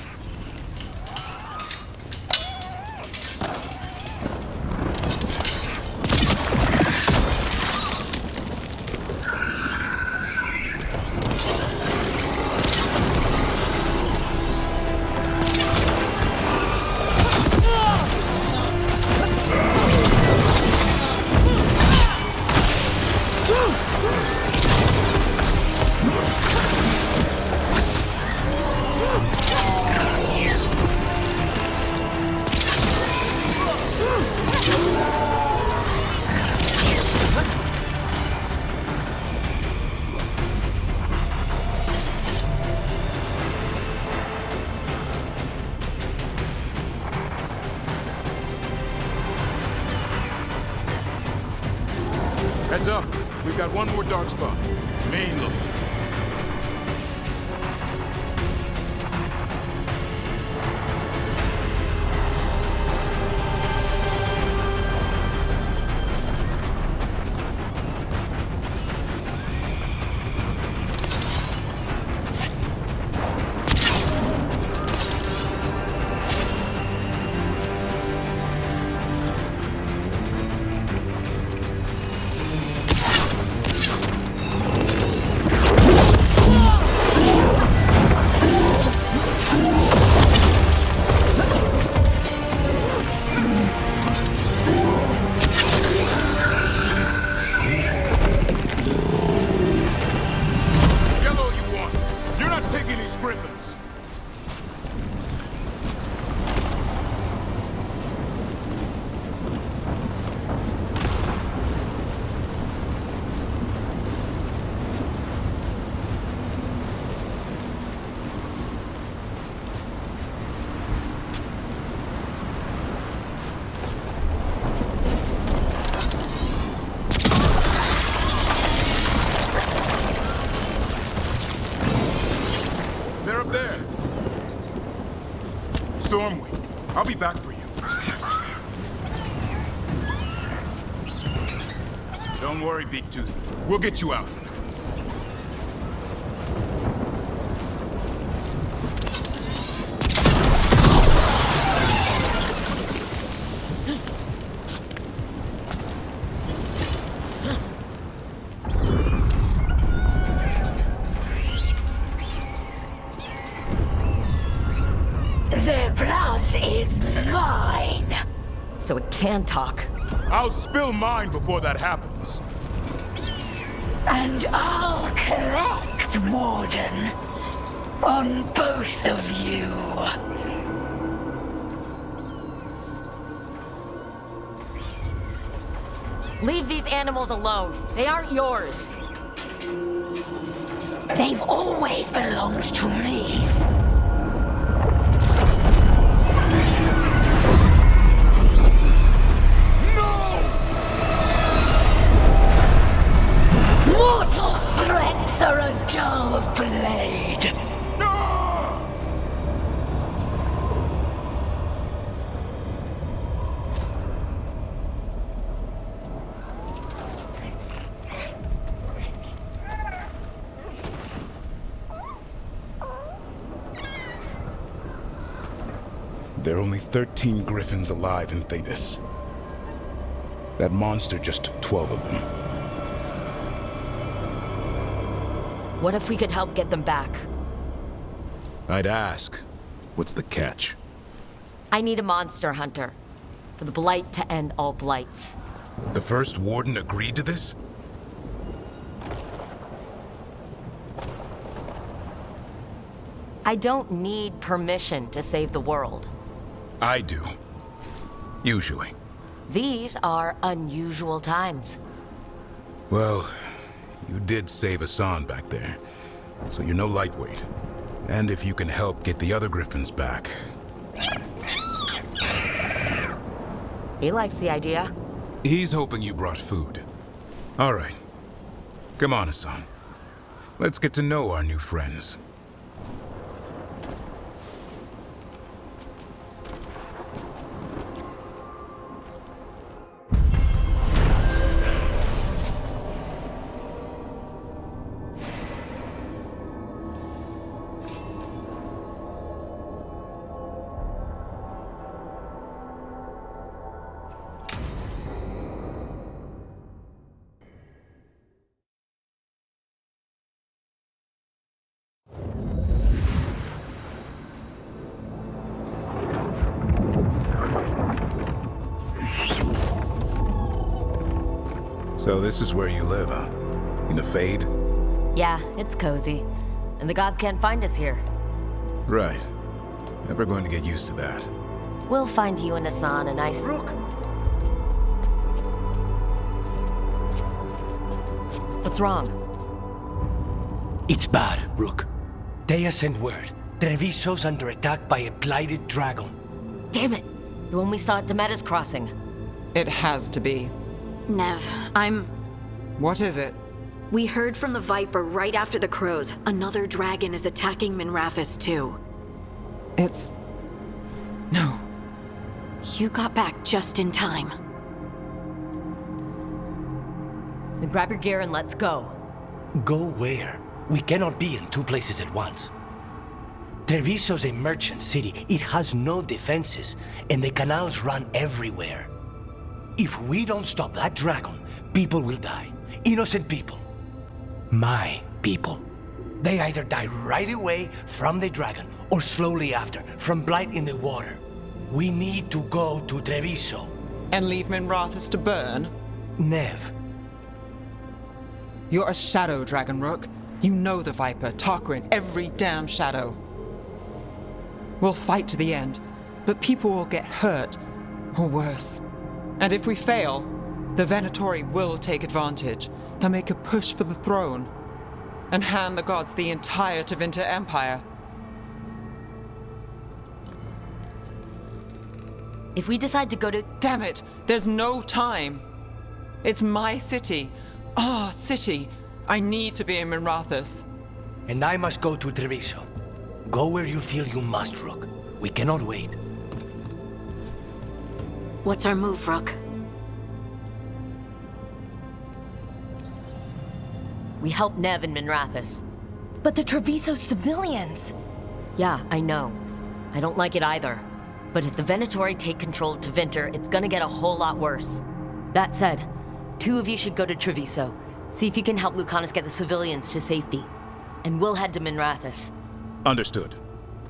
S15: Heads up. We've got one more Darkspawn. Main look. Stormwind, I'll be back for you. Don't worry, Big Tooth. We'll get you out.
S10: Their blood is mine. So it can talk.
S15: I'll spill mine before that happens.
S10: And I'll collect, Warden. On both of you. Leave these animals alone. They aren't yours. They've always belonged to me. Mortal threats are a dull blade.
S15: There are only 13 griffins alive in Thetis. That monster just took 12 of them.
S10: What if we could help get them back?
S15: I'd ask. What's the catch?
S10: I need a monster hunter.
S5: for the Blight to end all blights.
S15: The first warden agreed to this?
S5: I don't need permission to save the world.
S15: I do. Usually.
S5: These are unusual times.
S15: Well, you did save Hassan back there, so you're no lightweight. And if you can help get the other Griffins back...
S5: He likes the idea.
S15: He's hoping you brought food. All right. Come on, Hassan. Let's get to know our new friends. So this is where you live, huh? In the Fade?
S5: Yeah, it's cozy. And the gods can't find us here.
S15: Right. Never going to get used to that.
S5: We'll find you and Hassan a nice...
S13: Rook!
S5: What's wrong?
S13: It's bad, Rook. Dea sent word. Treviso's under attack by a blighted dragon.
S5: Damn it! The one we saw at Demeter's Crossing.
S4: It has to be.
S1: Nev,
S4: What is it?
S1: We heard from the Viper right after the Crows. Another dragon is attacking Minrathous too.
S4: It's... No.
S1: You got back just in time.
S5: Then grab your gear and let's go.
S13: Go where? We cannot be in two places at once. Treviso's a merchant city. It has no defenses, and the canals run everywhere. If we don't stop that dragon, people will die. Innocent people. My people. They either die right away from the dragon, or slowly after, from blight in the water. We need to go to Treviso.
S4: And leave Minrathous to burn?
S13: Nev.
S4: You're a shadow, Dragon Rook. You know the Viper, Tarquin, every damn shadow. We'll fight to the end, but people will get hurt, or worse. And if we fail, the Venatori will take advantage. They'll make a push for the throne, and hand the gods the entire Tevinter Empire.
S5: If we decide to go to...
S4: Damn it! There's no time! It's my city. Our city. I need to be in Minrathous.
S13: And I must go to Treviso. Go where you feel you must, Rook. We cannot wait.
S1: What's our move, Rook?
S5: We help Nev in Minrathous. But the Treviso civilians! Yeah, I know. I don't like it either. But if the Venatori take control of Tevinter, it's gonna get a whole lot worse. That said, two of you should go to Treviso. See if you can help Lucanus get the civilians to safety. And we'll head to Minrathous.
S15: Understood.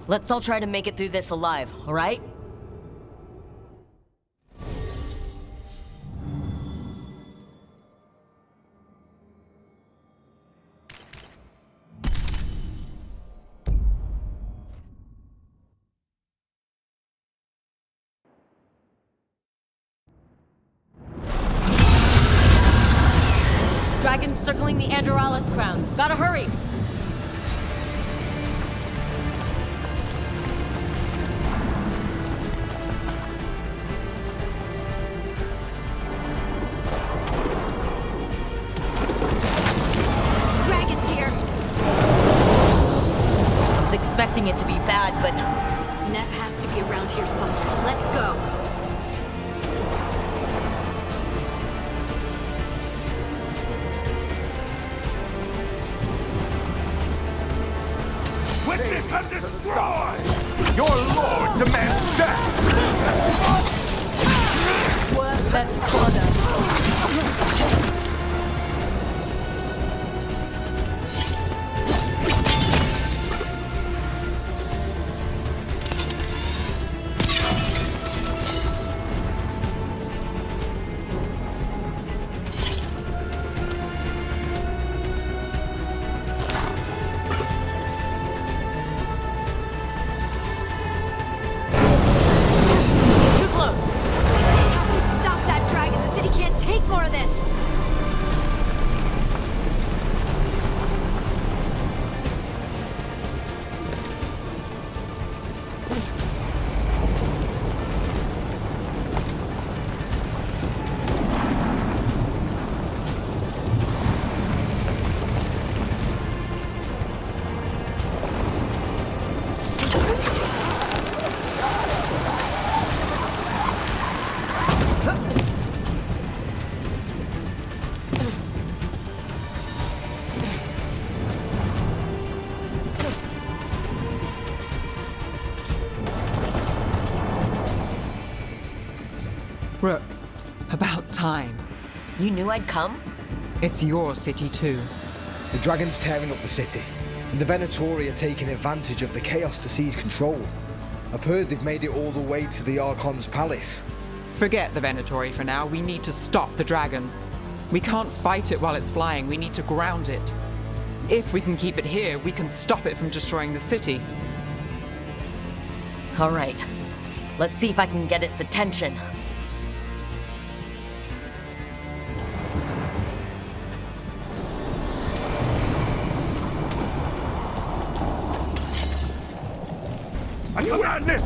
S5: Let's all try to make it through this alive, alright? Dragons circling the Andorralis crowns. Gotta hurry!
S9: Dragons here!
S5: I was expecting it to be bad, but...
S9: Nev has to be around here somewhere. Let's go!
S11: Witness and destroy! Your lord demands death!
S9: Worthless fodder.
S4: Rook, about time.
S5: You knew I'd come?
S4: It's your city too.
S16: The dragon's tearing up the city, and the Venatori are taking advantage of the chaos to seize control. I've heard they've made it all the way to the Archon's palace.
S3: Forget the Venatori for now. We need to stop the dragon. We can't fight it while it's flying. We need to ground it. If we can keep it here, we can stop it from destroying the city.
S5: All right. Let's see if I can get its attention.
S11: And you witness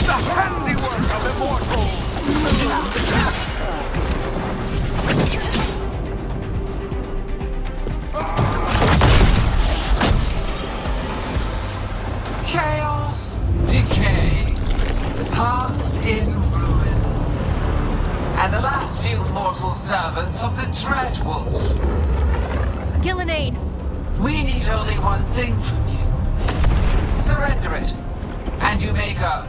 S11: the handiwork of immortals!
S18: Chaos, decay, the past in ruin, and the last few mortal servants of the Dreadwolf.
S5: Gillenane!
S18: We need only one thing from you. Surrender it, and you may go.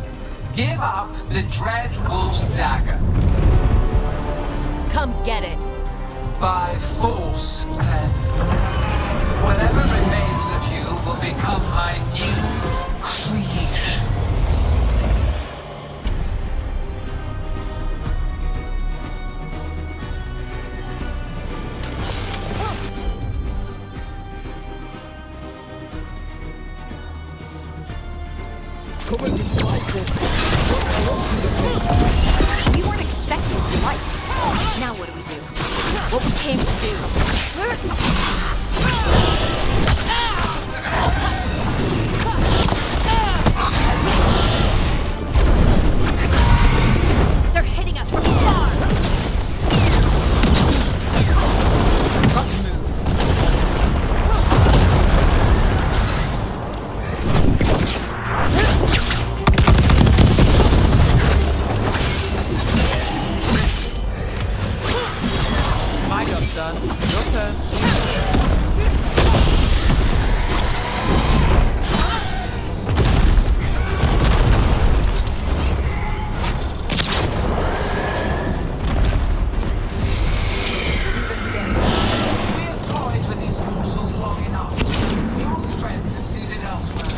S18: Give up the Dreadwolf's dagger.
S5: Come get it.
S18: By force, then. Whatever remains of you will become my new creations.
S1: We weren't expecting light. Now what do we do? What we came to do. They're hitting us from far.
S12: Got to move.
S3: My job's done. Your turn.
S18: We're toyed with these mortals long enough. Your strength is needed elsewhere.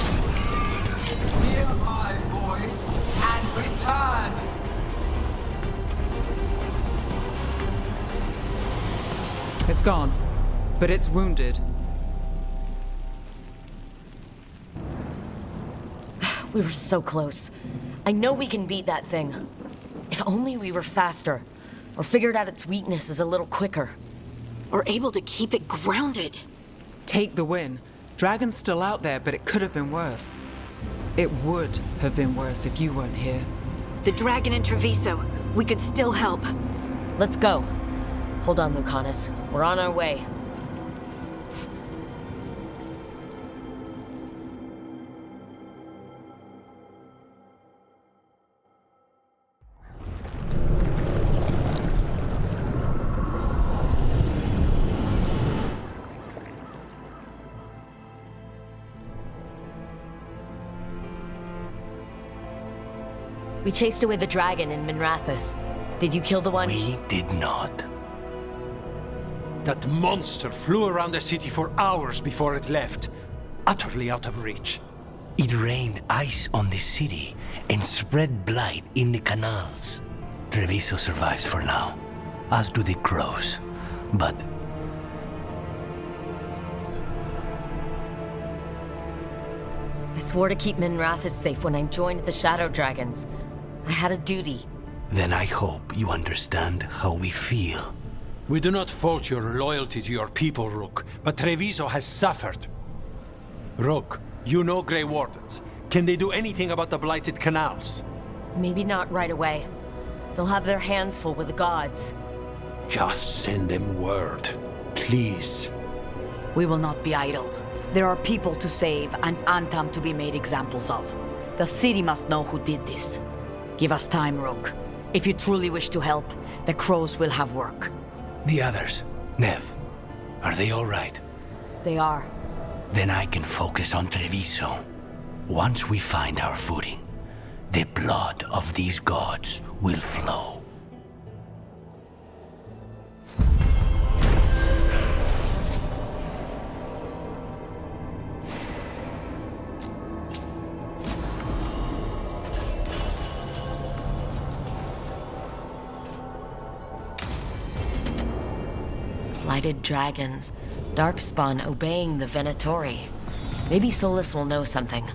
S18: Hear my voice and return.
S3: It's gone, but it's wounded.
S5: We were so close. I know we can beat that thing. If only we were faster, or figured out its weaknesses a little quicker.
S1: Or able to keep it grounded.
S3: Take the win. Dragon's still out there, but it could have been worse. It would have been worse if you weren't here.
S1: The dragon in Treviso. We could still help.
S5: Let's go. Hold on, Lucanus. We're on our way. We chased away the dragon in Minrathous. Did you kill the one?
S13: We did not.
S12: That monster flew around the city for hours before it left, utterly out of reach.
S13: It rained ice on the city and spread blight in the canals. Treviso survives for now, as do the crows. But
S5: I swore to keep Minrathous safe when I joined the Shadow Dragons. I had a duty.
S13: then I hope you understand how we feel.
S12: We do not fault your loyalty to your people, Rook, but Treviso has suffered. Rook, you know Grey Wardens. Can they do anything about the blighted canals?
S5: Maybe not right away. They'll have their hands full with the gods.
S12: Just send them word, please.
S10: We will not be idle. There are people to save and Antam to be made examples of. The city must know who did this. Give us time, Rook. If you truly wish to help, the crows will have work.
S13: The others, Nev, are they all right?
S5: They are.
S13: Then I can focus on Treviso. Once we find our footing, the blood of these gods will flow.
S5: Blighted dragons. Darkspawn obeying the Venatori. Maybe Solus will know something.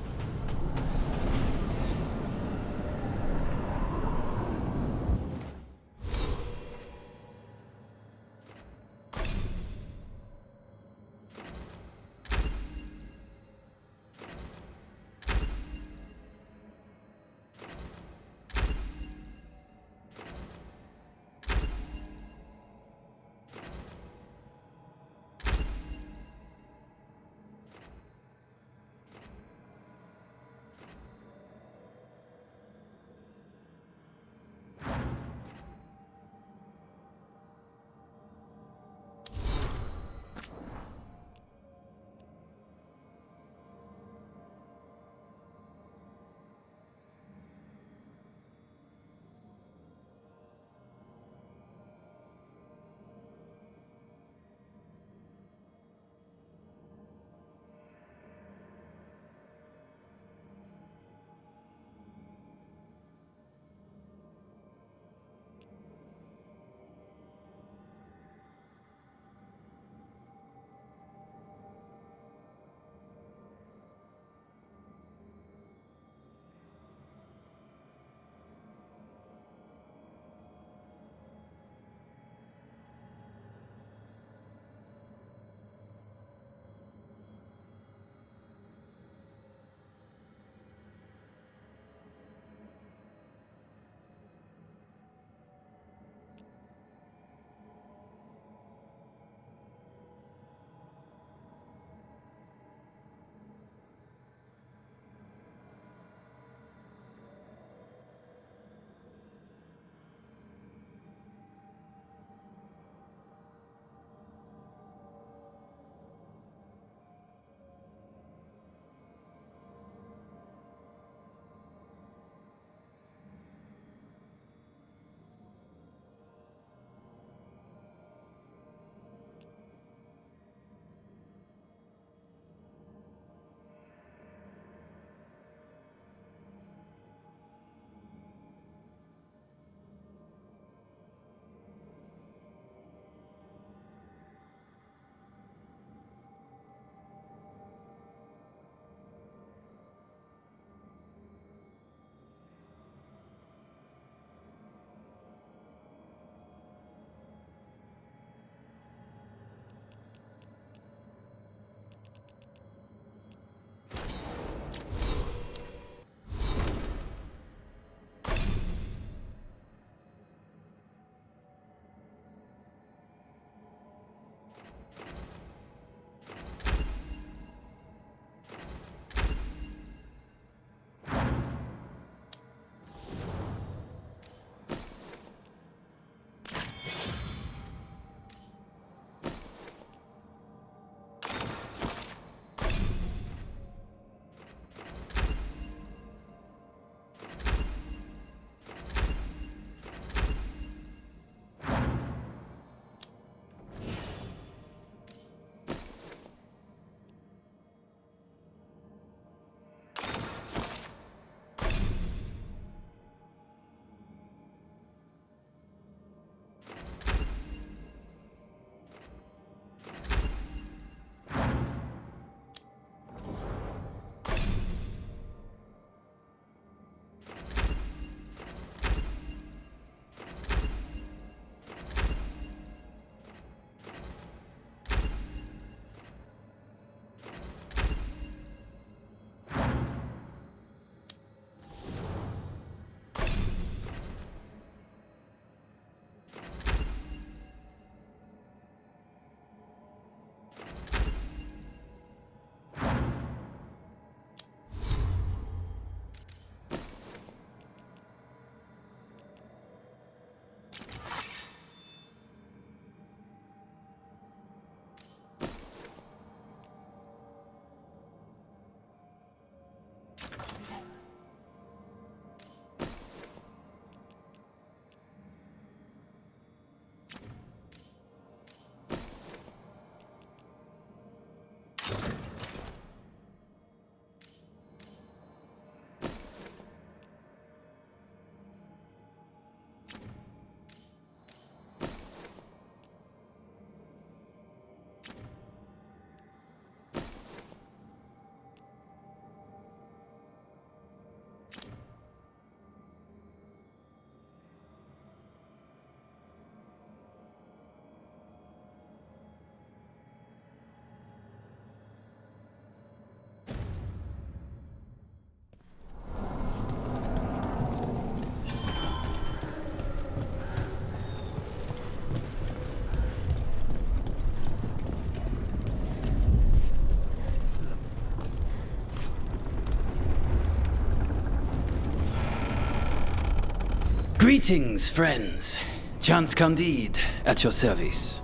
S6: Greetings, friends. Chance Candide, at your service.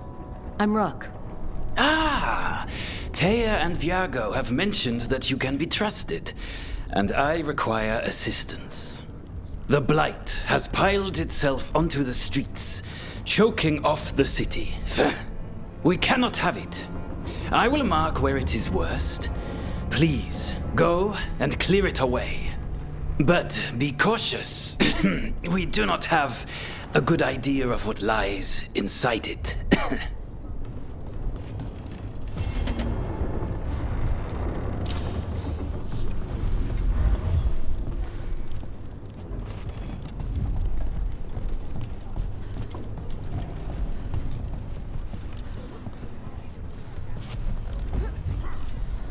S5: I'm Rook.
S6: Ah! Taya and Viago have mentioned that you can be trusted, and I require assistance. The Blight has piled itself onto the streets, choking off the city. We cannot have it. I will mark where it is worst. Please, go and clear it away. But be cautious. We do not have a good idea of what lies inside it.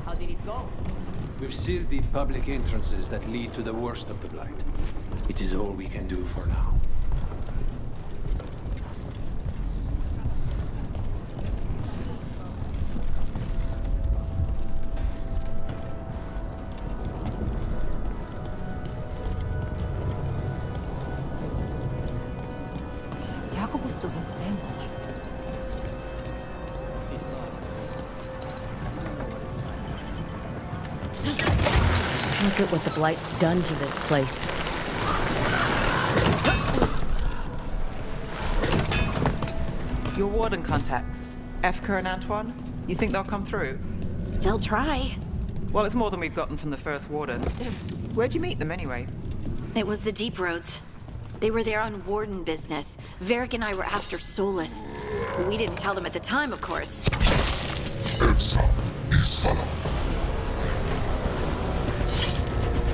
S10: How did it go?
S19: We've sealed the public entrances that lead to the worst of the Blight. It is all we can do for now.
S10: Jacobus doesn't say much.
S5: Look at what the Blight's done to this place.
S3: Your warden contacts, Efka and Antoine, you think they'll come through?
S1: They'll try.
S3: Well, it's more than we've gotten from the first warden. Where'd you meet them anyway?
S1: It was the Deep Roads. They were there on warden business. Varric and I were after Solus. We didn't tell them at the time, of course.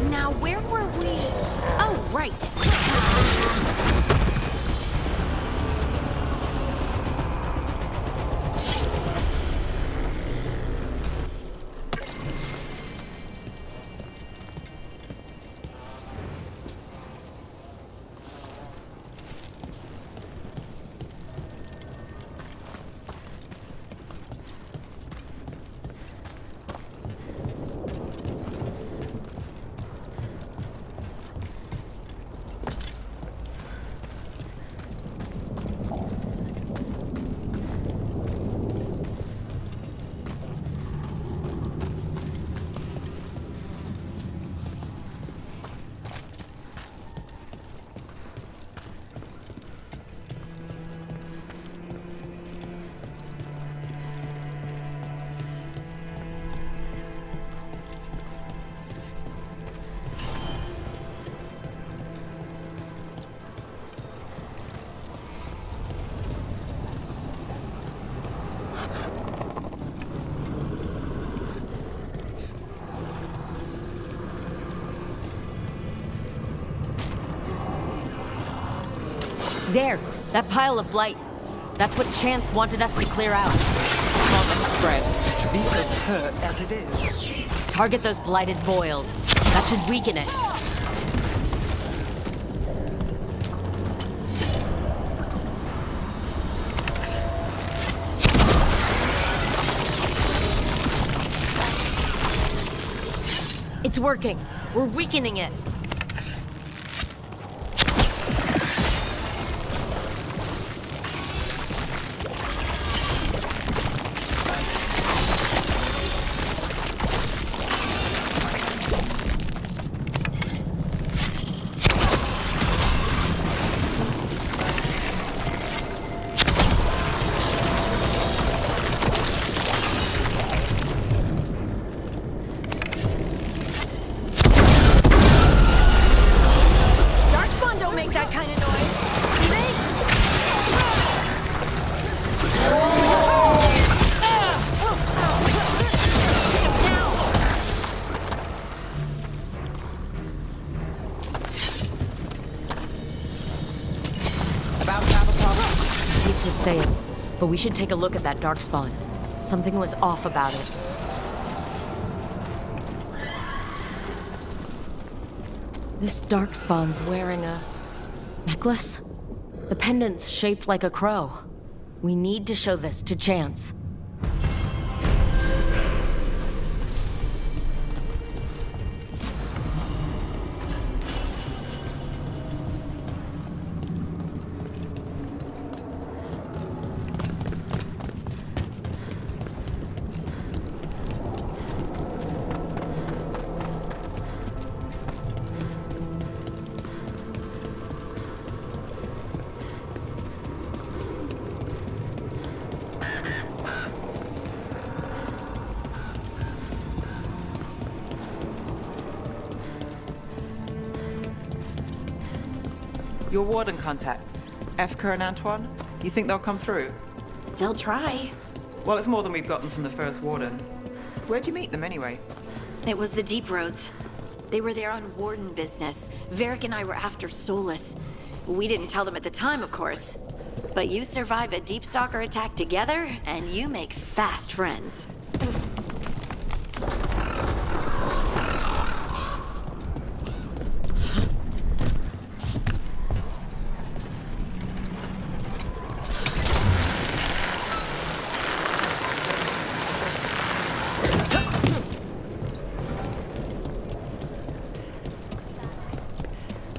S1: Now, where were we? Oh, right.
S5: There, that pile of blight. That's what Chance wanted us to clear out.
S3: Spread. Treviso's hurt as it is.
S5: Target those blighted boils. That should weaken it. It's working. We're weakening it. Say it, but we should take a look at that darkspawn. Something was off about it. This darkspawn's wearing a necklace? The pendant's shaped like a crow. We need to show this to Chance.
S3: Your warden contacts, Efka and Antoine, you think they'll come through?
S1: They'll try.
S3: Well, it's more than we've gotten from the first warden. Where'd you meet them anyway?
S1: It was the Deep Roads. They were there on warden business. Varric and I were after Solus. We didn't tell them at the time, of course. But you survive a Deep Stalker attack together, and you make fast friends.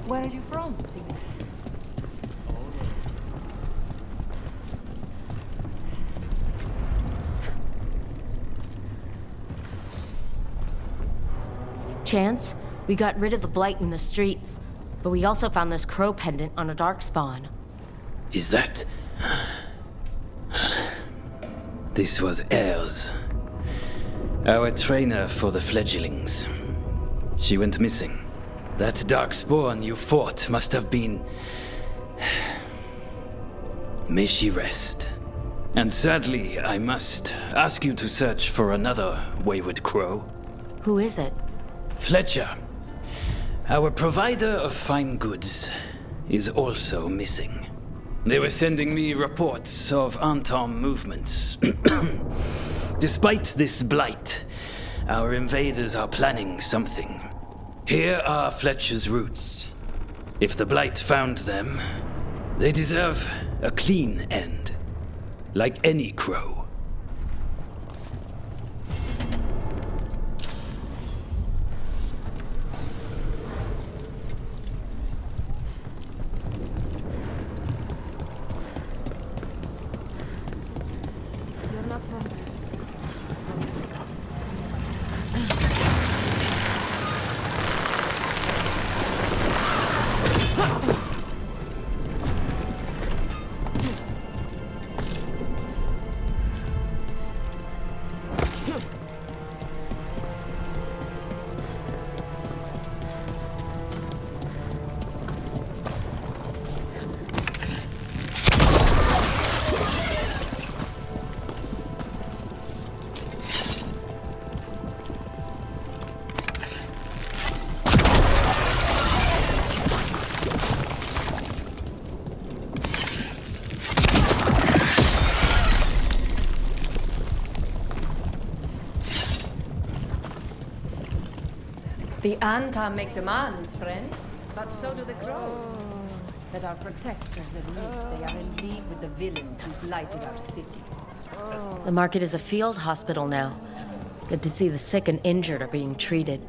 S10: Where are you from?
S5: Chance, we got rid of the blight in the streets, but we also found this crow pendant on a darkspawn.
S6: Is that... This was Ayres, our trainer for the fledglings. She went missing. That darkspawn you fought must have been... May she rest. And sadly, I must ask you to search for another wayward crow.
S5: Who is it?
S6: Fletcher, our provider of fine goods, is also missing. They were sending me reports of Antom movements. Despite this blight, our invaders are planning something. Here are Fletcher's roots. If the blight found them, they deserve a clean end, like any crow.
S17: The Anta make demands, friends, but so do the crows. That our protectors admit they are in league with the villains who blighted our city.
S5: The market is a field hospital now. Good to see the sick and injured are being treated.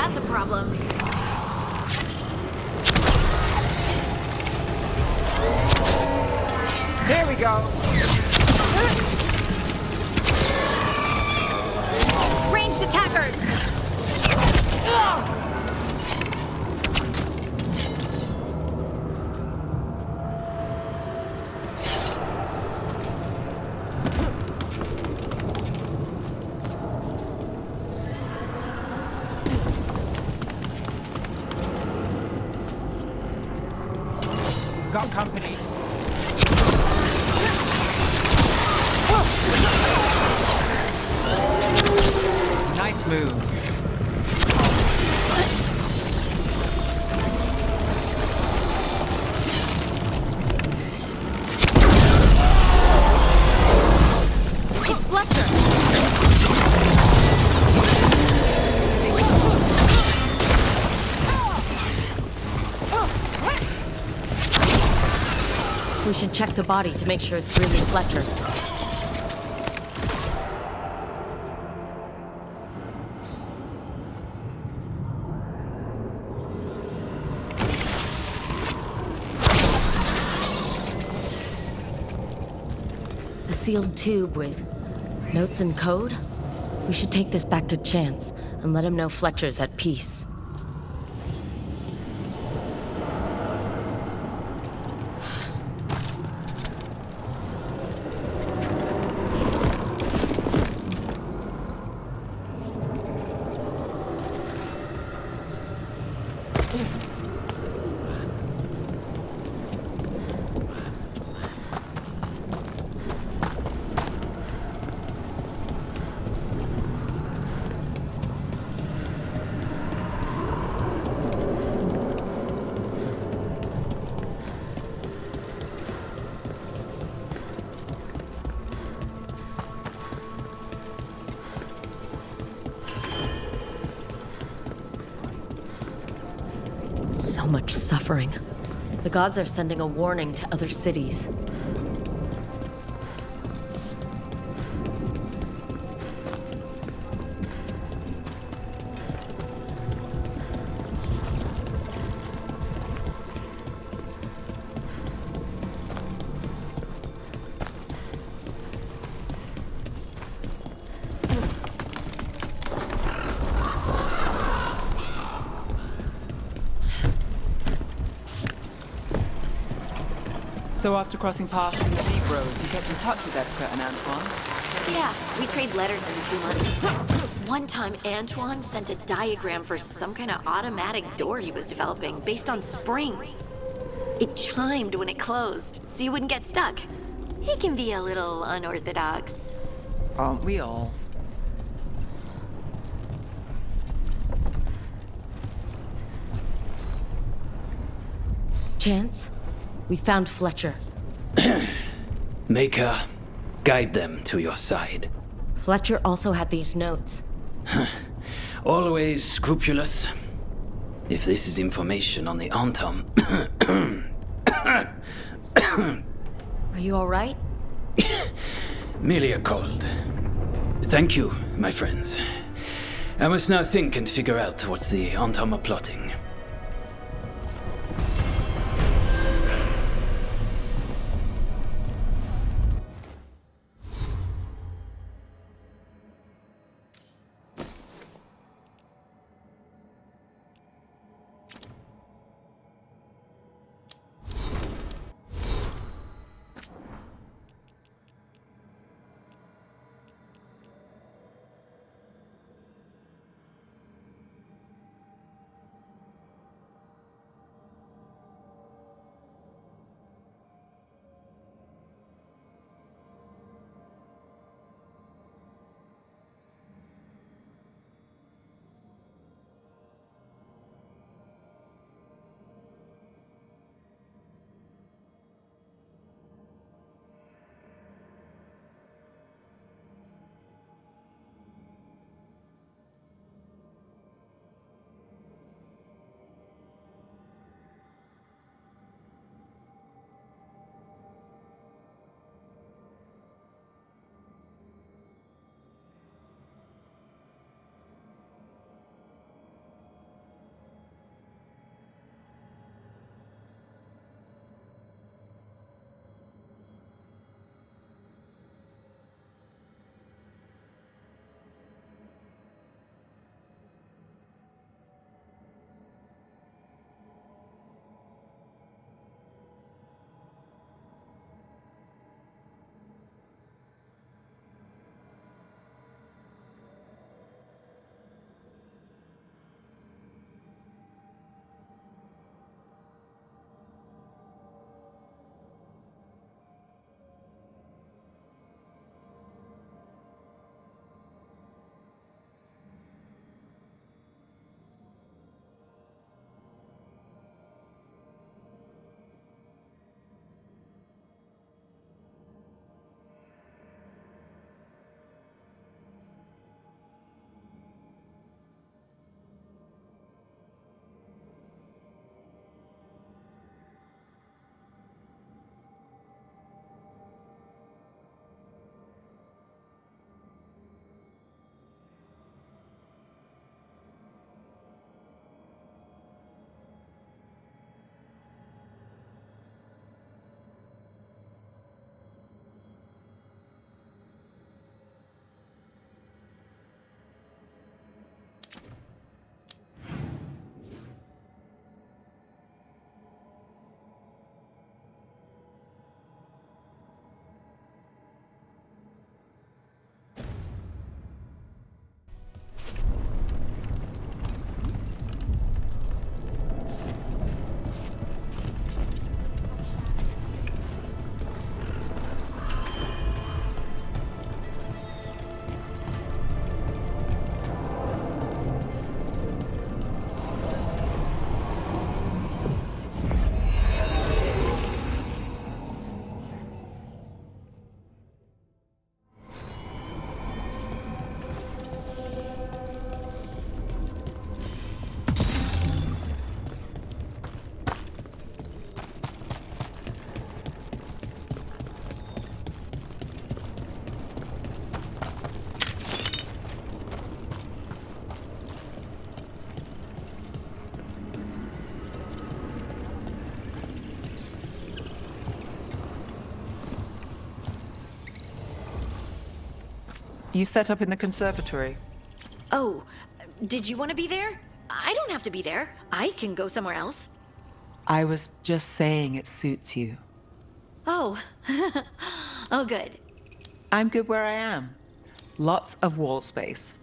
S1: that's a problem.
S4: There we go.
S1: Ranged attackers!
S4: Got company. Nice move.
S1: It's Fletcher!
S5: We should check the body to make sure it's really Fletcher. A sealed tube with notes and code? We should take this back to Chance and let him know Fletcher's at peace. So much suffering. The gods are sending a warning to other cities.
S3: So after crossing paths in the deep roads, you kept in touch with Edgar and Antoine?
S1: Yeah, we trade letters every 2 months. One time, Antoine sent a diagram for some kind of automatic door he was developing based on springs. It chimed when it closed, so you wouldn't get stuck. He can be a little unorthodox.
S3: Aren't we all?
S5: Chance, we found Fletcher.
S6: Maker, guide them to your side.
S5: Fletcher also had these notes.
S6: Always scrupulous. If this is information on the Antam...
S5: Are you all right?
S6: Merely a cold. Thank you, my friends. I must now think and figure out what the Antam are plotting.
S3: You set up in the conservatory.
S1: Oh, did you want to be there? I don't have to be there. I can go somewhere else.
S4: I was just saying it suits you.
S1: Oh. Oh, good.
S3: I'm good where I am. Lots of wall space.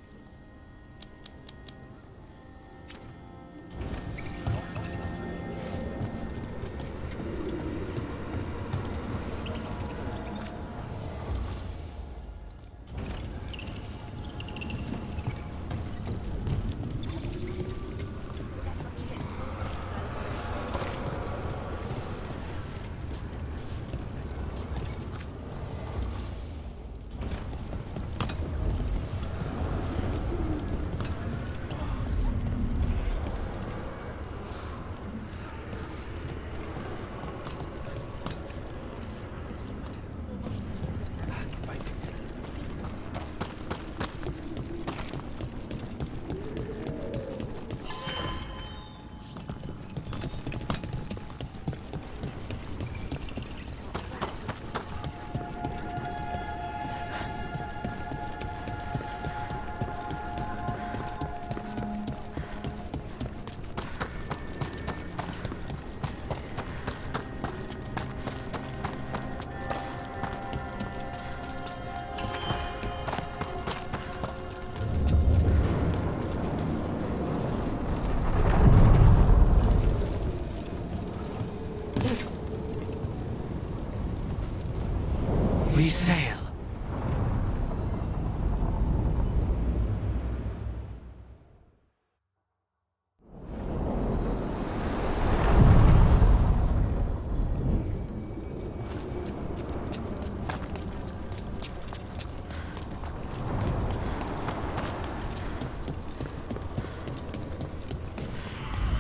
S13: We sail.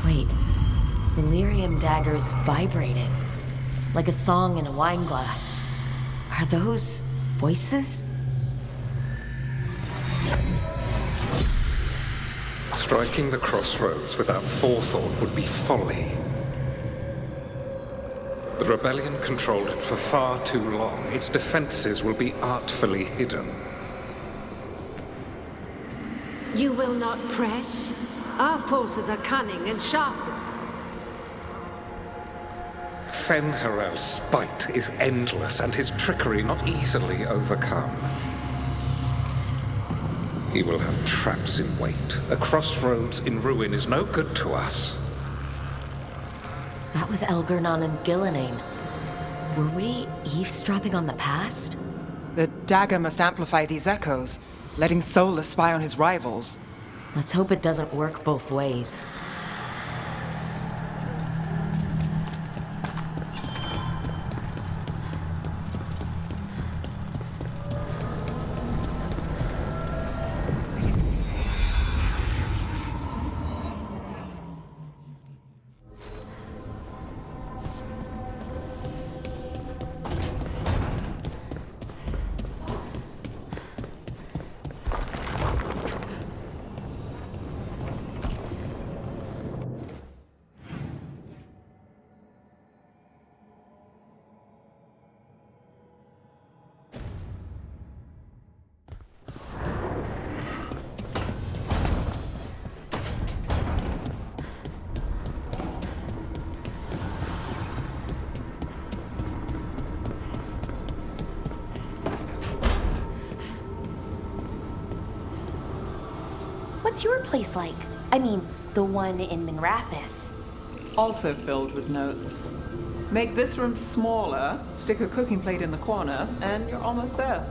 S5: Wait, Valyrium daggers vibrated, like a song in a wine glass. Are those voices?
S7: Striking the crossroads without forethought would be folly. The rebellion controlled it for far too long. Its defenses will be artfully hidden.
S21: You will not press? Our forces are cunning and sharpened.
S7: Fen'Harel's spite is endless and his trickery not easily overcome. He will have traps in wait. A crossroads in ruin is no good to us.
S5: That was Elgernon and Gillenane. Were we eavesdropping on the past?
S4: The dagger must amplify these echoes, letting Solus spy on his rivals.
S5: Let's hope it doesn't work both ways.
S23: What's your place like? I mean, the one in Minrathis.
S3: Also filled with notes. Make this room smaller, stick a cooking plate in the corner, and you're almost there.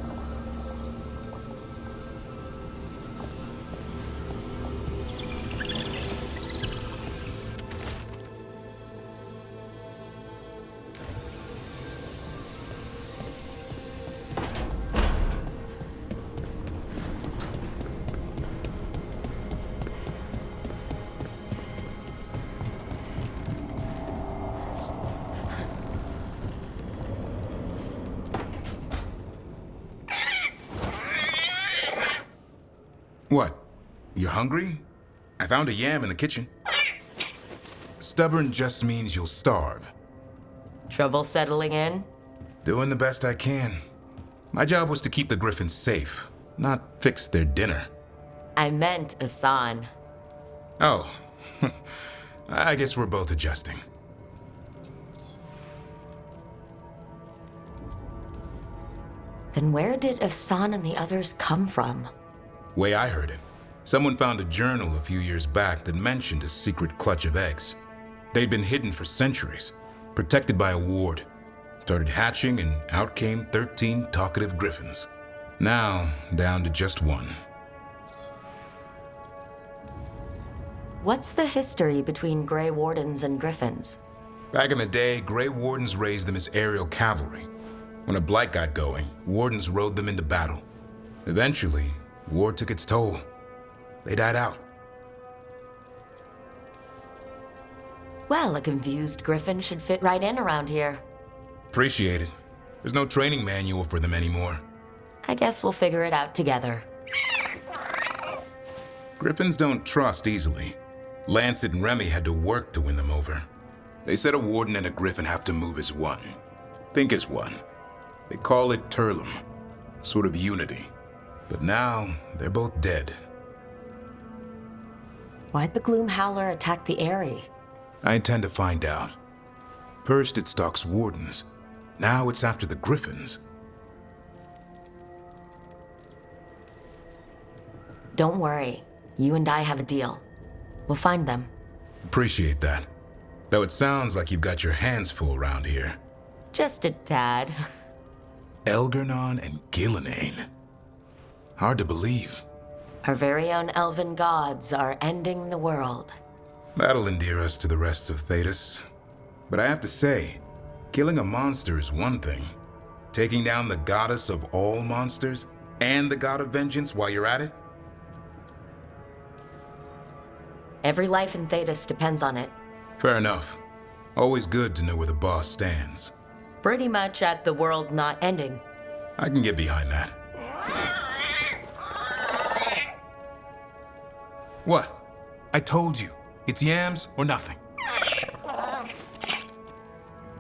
S15: What? You're hungry? I found a yam in the kitchen. Stubborn just means you'll starve.
S5: Trouble settling in?
S15: Doing the best I can. My job was to keep the Griffins safe. not fix their dinner.
S5: I meant Asan.
S15: Oh, I guess we're both adjusting.
S5: Then where did Asan and the others come from?
S15: Way I heard it, someone found a journal a few years back that mentioned a secret clutch of eggs. They'd been hidden for centuries, protected by a ward. Started hatching and out came 13 talkative griffins. Now, down to just one.
S5: What's the history between Grey Wardens and Griffins?
S15: Back in the day, Grey Wardens raised them as aerial cavalry. When a blight got going, Wardens rode them into battle. Eventually, war took its toll. They died out.
S5: Well, a confused Griffin should fit right in around here.
S15: Appreciate it. There's no training manual for them anymore.
S5: I guess we'll figure it out together.
S15: Griffins don't trust easily. Lancet and Remy had to work to win them over. They said a warden and a griffin have to move as one. Think as one. They call it Turlum. Sort of unity. But now, they're both dead.
S5: Why'd the Gloom Howler attack the Eyrie?
S15: I intend to find out. First it stalks wardens. Now it's after the griffins.
S5: Don't worry. You and I have a deal. We'll find them.
S15: Appreciate that. Though it sounds like you've got your hands full around here.
S5: Just a tad.
S15: Elgernon and Gillenane. Hard to believe.
S5: Our very own elven gods are ending the world.
S15: That'll endear us to the rest of Thedas. But I have to say, killing a monster is one thing. Taking down the goddess of all monsters and the god of vengeance while you're at it?
S5: Every life in Thedas depends on it.
S15: Fair enough. Always good to know where the boss stands.
S5: Pretty much at the world not ending.
S15: I can get behind that. What? I told you. It's yams or nothing.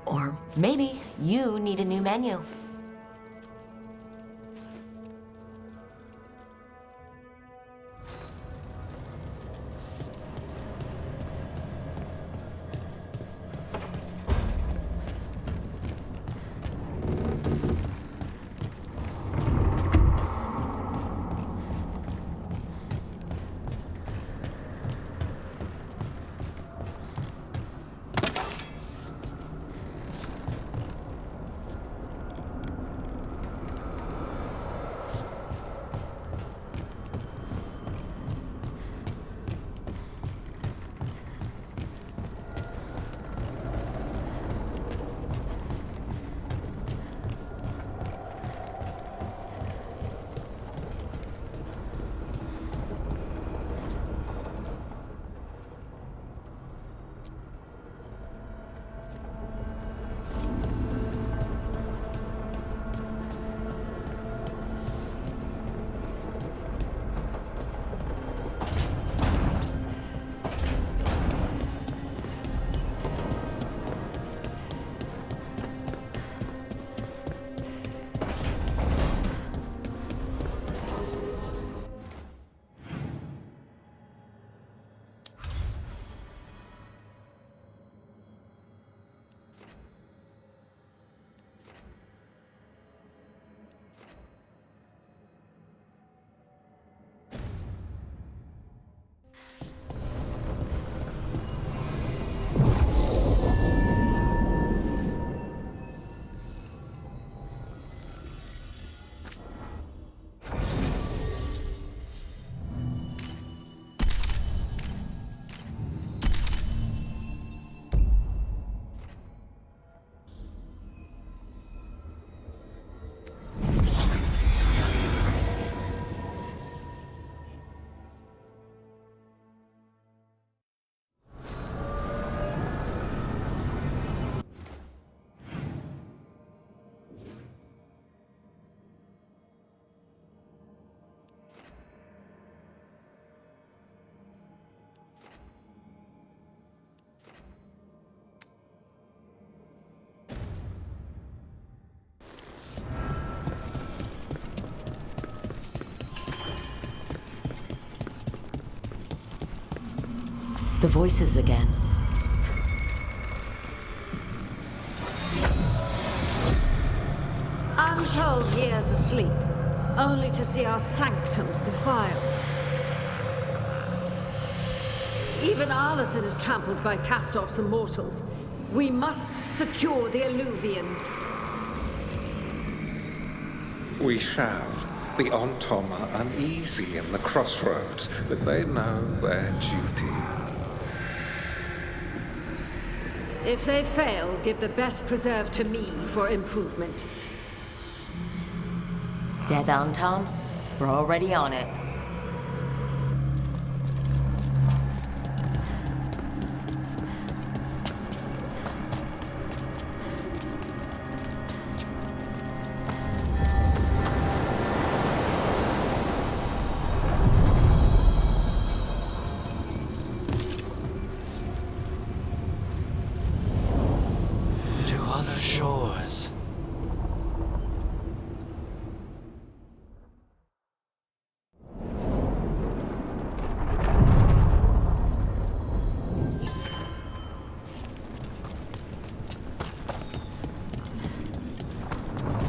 S5: Or maybe you need a new menu. The voices again.
S21: Untold years asleep, only to see our sanctums defiled. Even Arlathan is trampled by cast-offs and mortals. We must secure the Alluvians.
S7: We shall. The Ontom are uneasy in the crossroads, but they know their duty.
S21: If they fail, give the best preserve to me for improvement.
S5: Dead on, Tom? We're already on it.
S13: To other shores.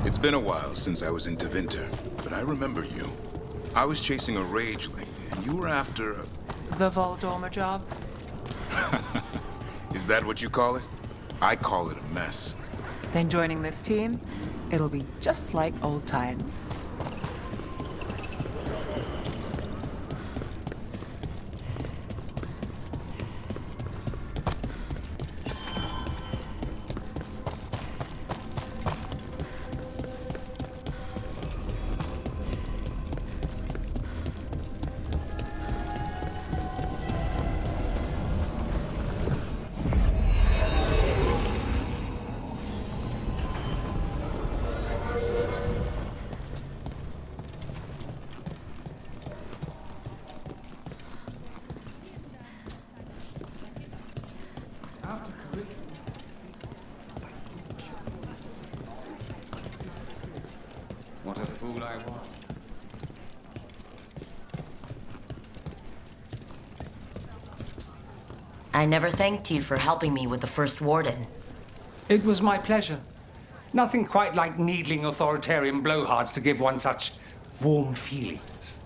S15: It's been a while since I was in Tevinter, but I remember you. I was chasing a rageling, and you were after a...
S3: The Voldormer job?
S15: Is that what you call it? I call it a mess.
S3: Then joining this team, it'll be just like old times.
S2: What a fool I was.
S5: I never thanked you for helping me with the first warden.
S2: It was my pleasure. Nothing quite like needling authoritarian blowhards to give one such warm feelings.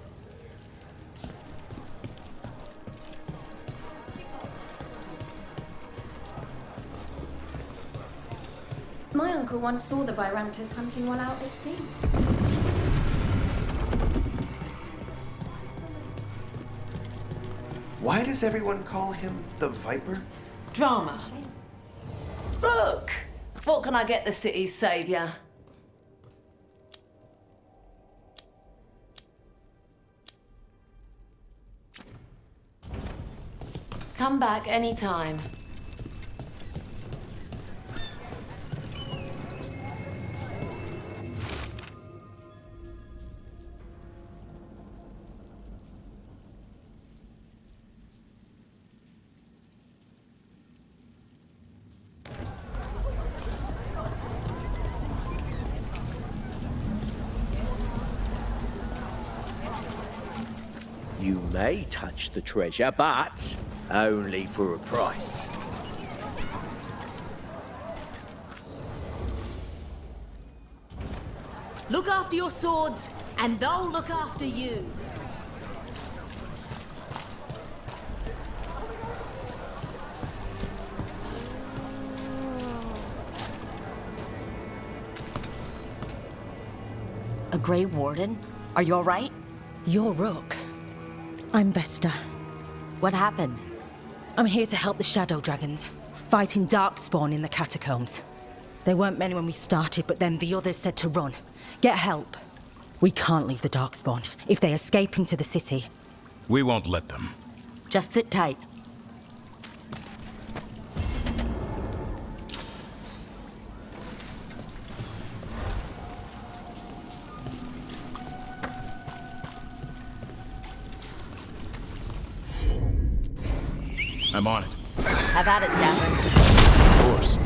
S23: My uncle once saw the Virantas hunting while out at sea.
S13: Why does everyone call him the Viper?
S8: Drama. Look! What can I get the city's saviour? Come back anytime.
S22: You may touch the treasure, but only for a price.
S8: Look after your swords, and they'll look after you.
S5: A Grey Warden? Are you all right?
S24: You're Rook. I'm Vesta.
S5: What happened?
S24: I'm here to help the Shadow Dragons, fighting Darkspawn in the catacombs. There weren't many when we started, but then the others said to run. Get help. We can't leave the Darkspawn. If they escape into the city...
S15: We won't let them.
S5: Just sit tight.
S15: I'm on it.
S5: Have at it, Gavin.
S15: Of course.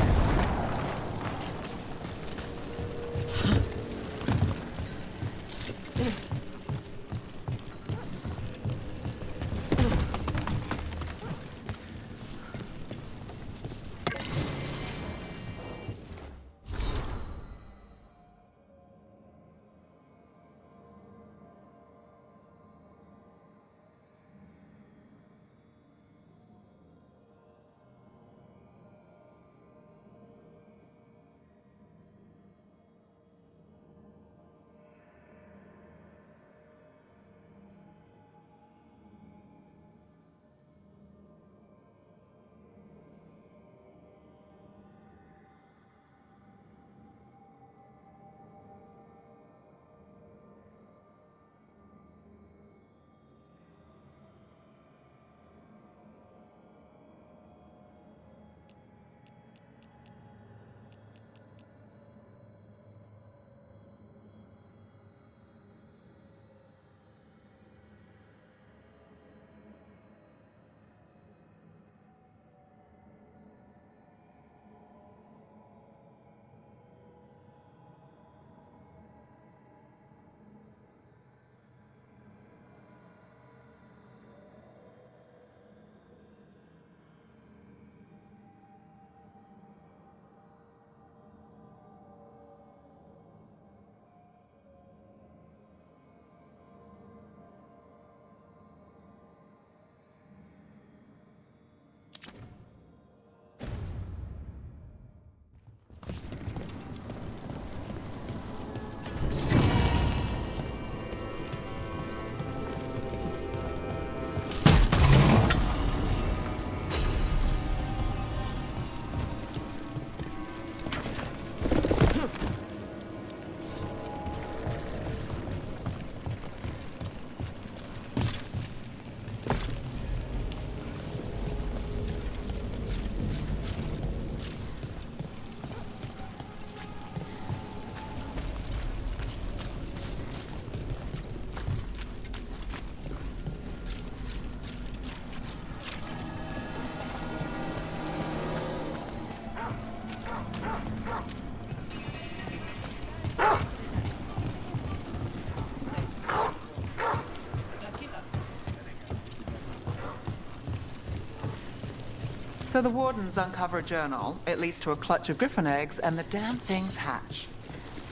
S3: So the wardens uncover a journal. It leads to a clutch of griffin eggs, and the damn things hatch.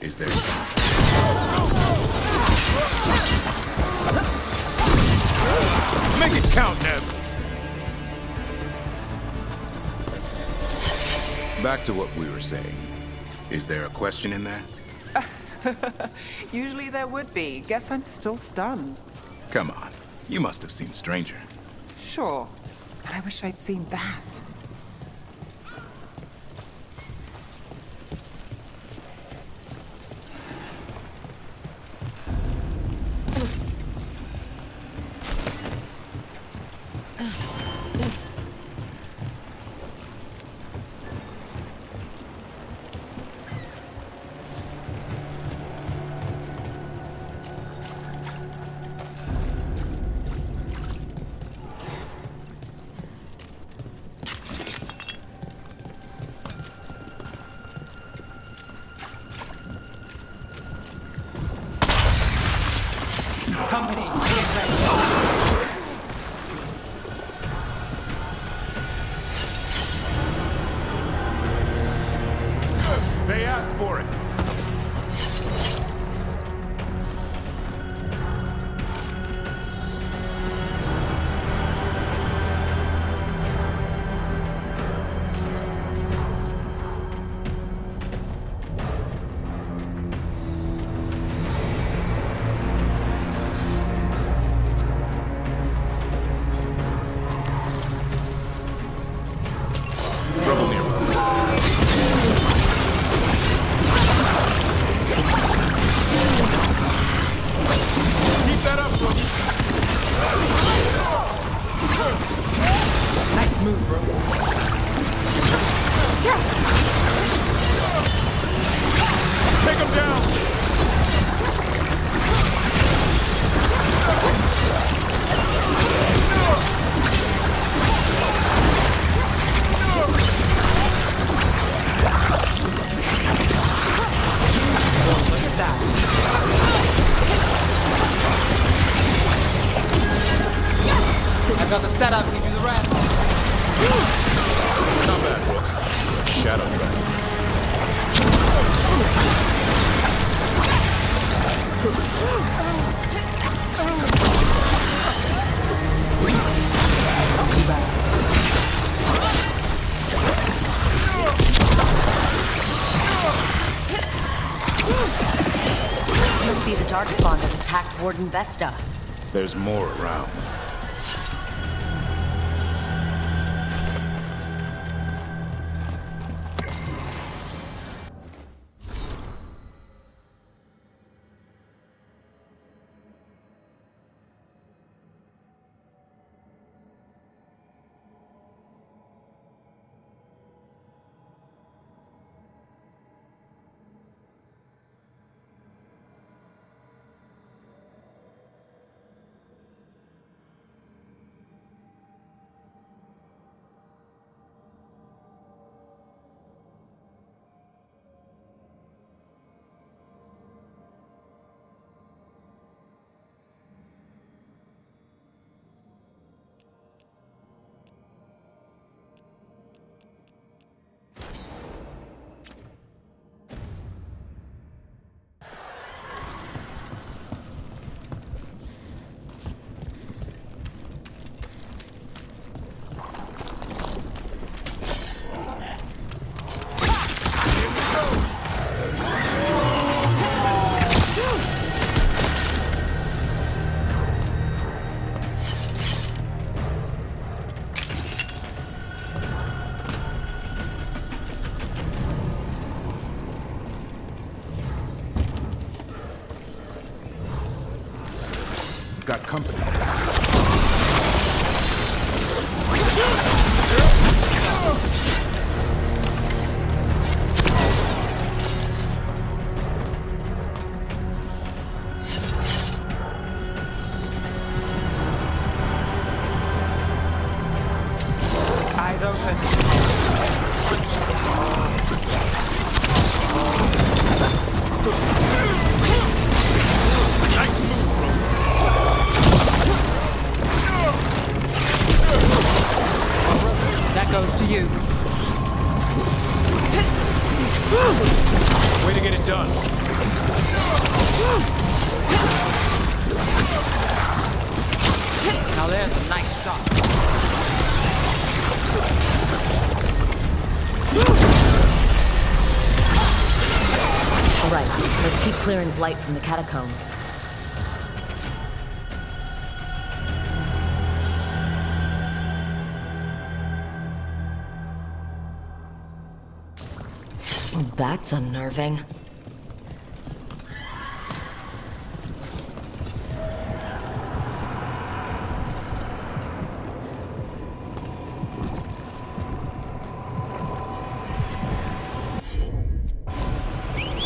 S15: Is there...
S11: Make it count, Neb!
S15: Back to what we were saying. Is there a question in there?
S3: Usually there would be. Guess I'm still stunned.
S15: Come on. You must have seen Stranger.
S3: Sure, but I wish I'd seen that.
S2: Company,
S11: They asked for it.
S15: Trouble nearby.
S11: Keep that up, bro.
S3: Nice move, bro.
S11: Take him down.
S3: Look at that. I got the setup, give you the rest.
S15: Not bad, Rook. Shadow Dragon.
S10: This must be the Darkspawn that attacked Warden Vesta.
S15: There's more around.
S11: Got company.
S2: eyes open.
S11: Nice move, bro.
S3: That
S4: goes to you.
S11: Way to get it done.
S4: Now there's a nice shot.
S5: All right, let's keep clearing blight from the catacombs. That's unnerving.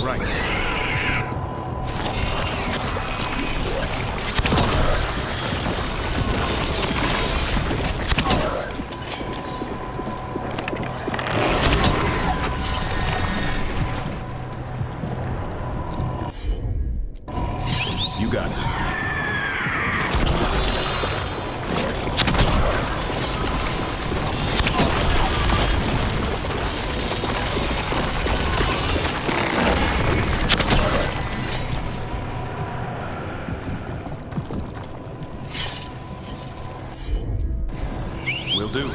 S11: Right.
S15: You got it. Will do.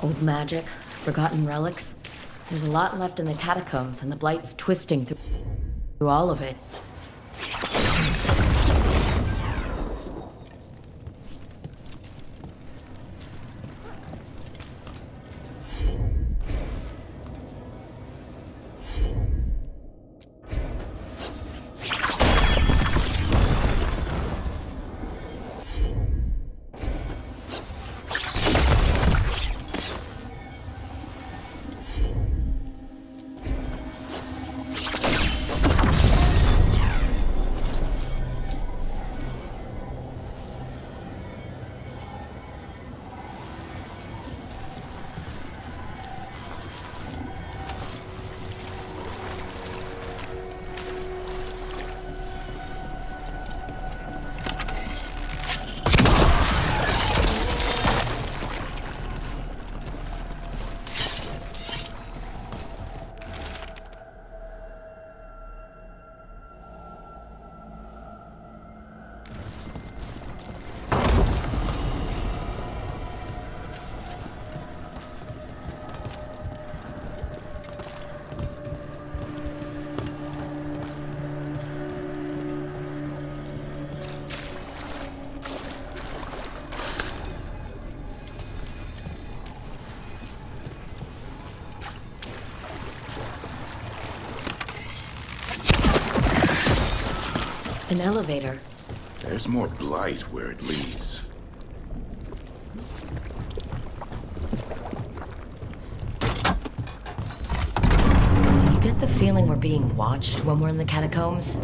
S5: Old magic, forgotten relics. There's a lot left in the catacombs, and the blight's twisting through all of it. An elevator.
S15: There's more blight where it leads.
S5: Do you get the feeling we're being watched when we're in the catacombs?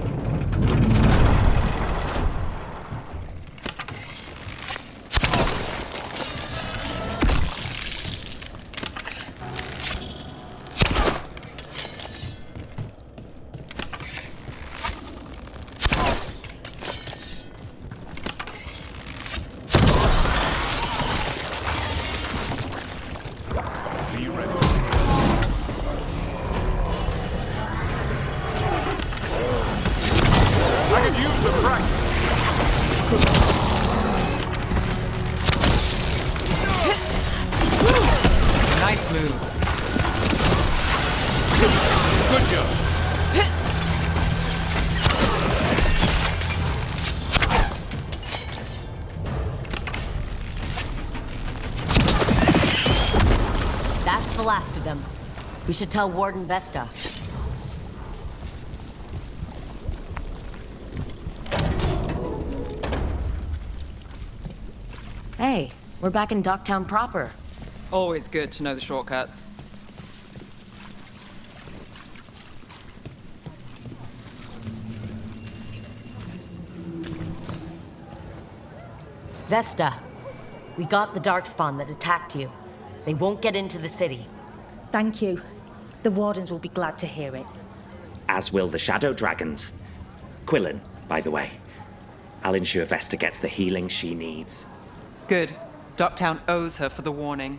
S3: Nice move.
S11: Good job.
S5: That's the last of them. We should tell Warden Vesta. Hey, we're back in Docktown proper.
S3: Always good to know the shortcuts.
S5: Vesta, we got the Darkspawn that attacked you. They won't get into the city.
S24: Thank you. The Wardens will be glad to hear it.
S9: As will the Shadow Dragons. Quillen, by the way. I'll ensure Vesta gets the healing she needs.
S3: Good. Docktown owes her for the warning.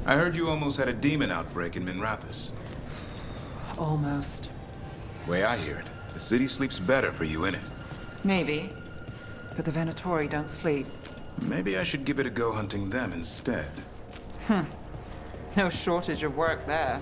S15: I heard you almost had a demon outbreak in Minrathous.
S3: Almost.
S15: Way I hear it, the city sleeps better for you in it.
S3: Maybe. But the Venatori don't sleep.
S15: Maybe I should give it a go hunting them instead.
S3: No shortage of work there.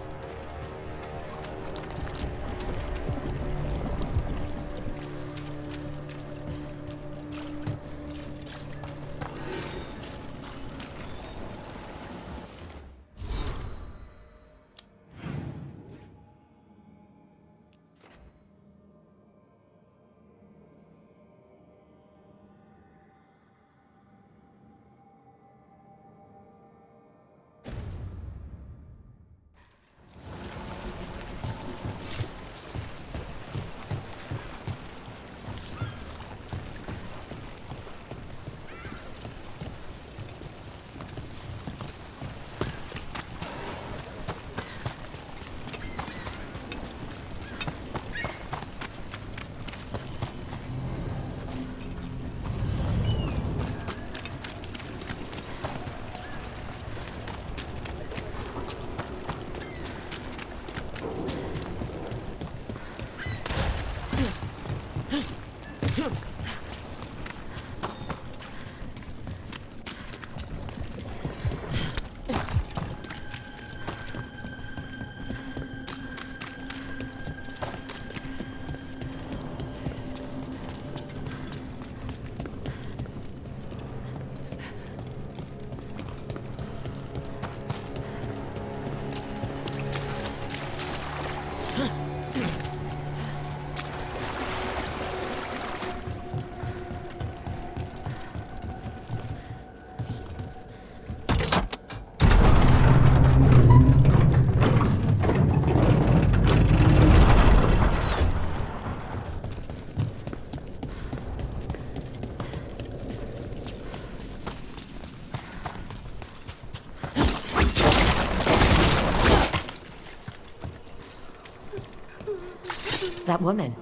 S5: That woman.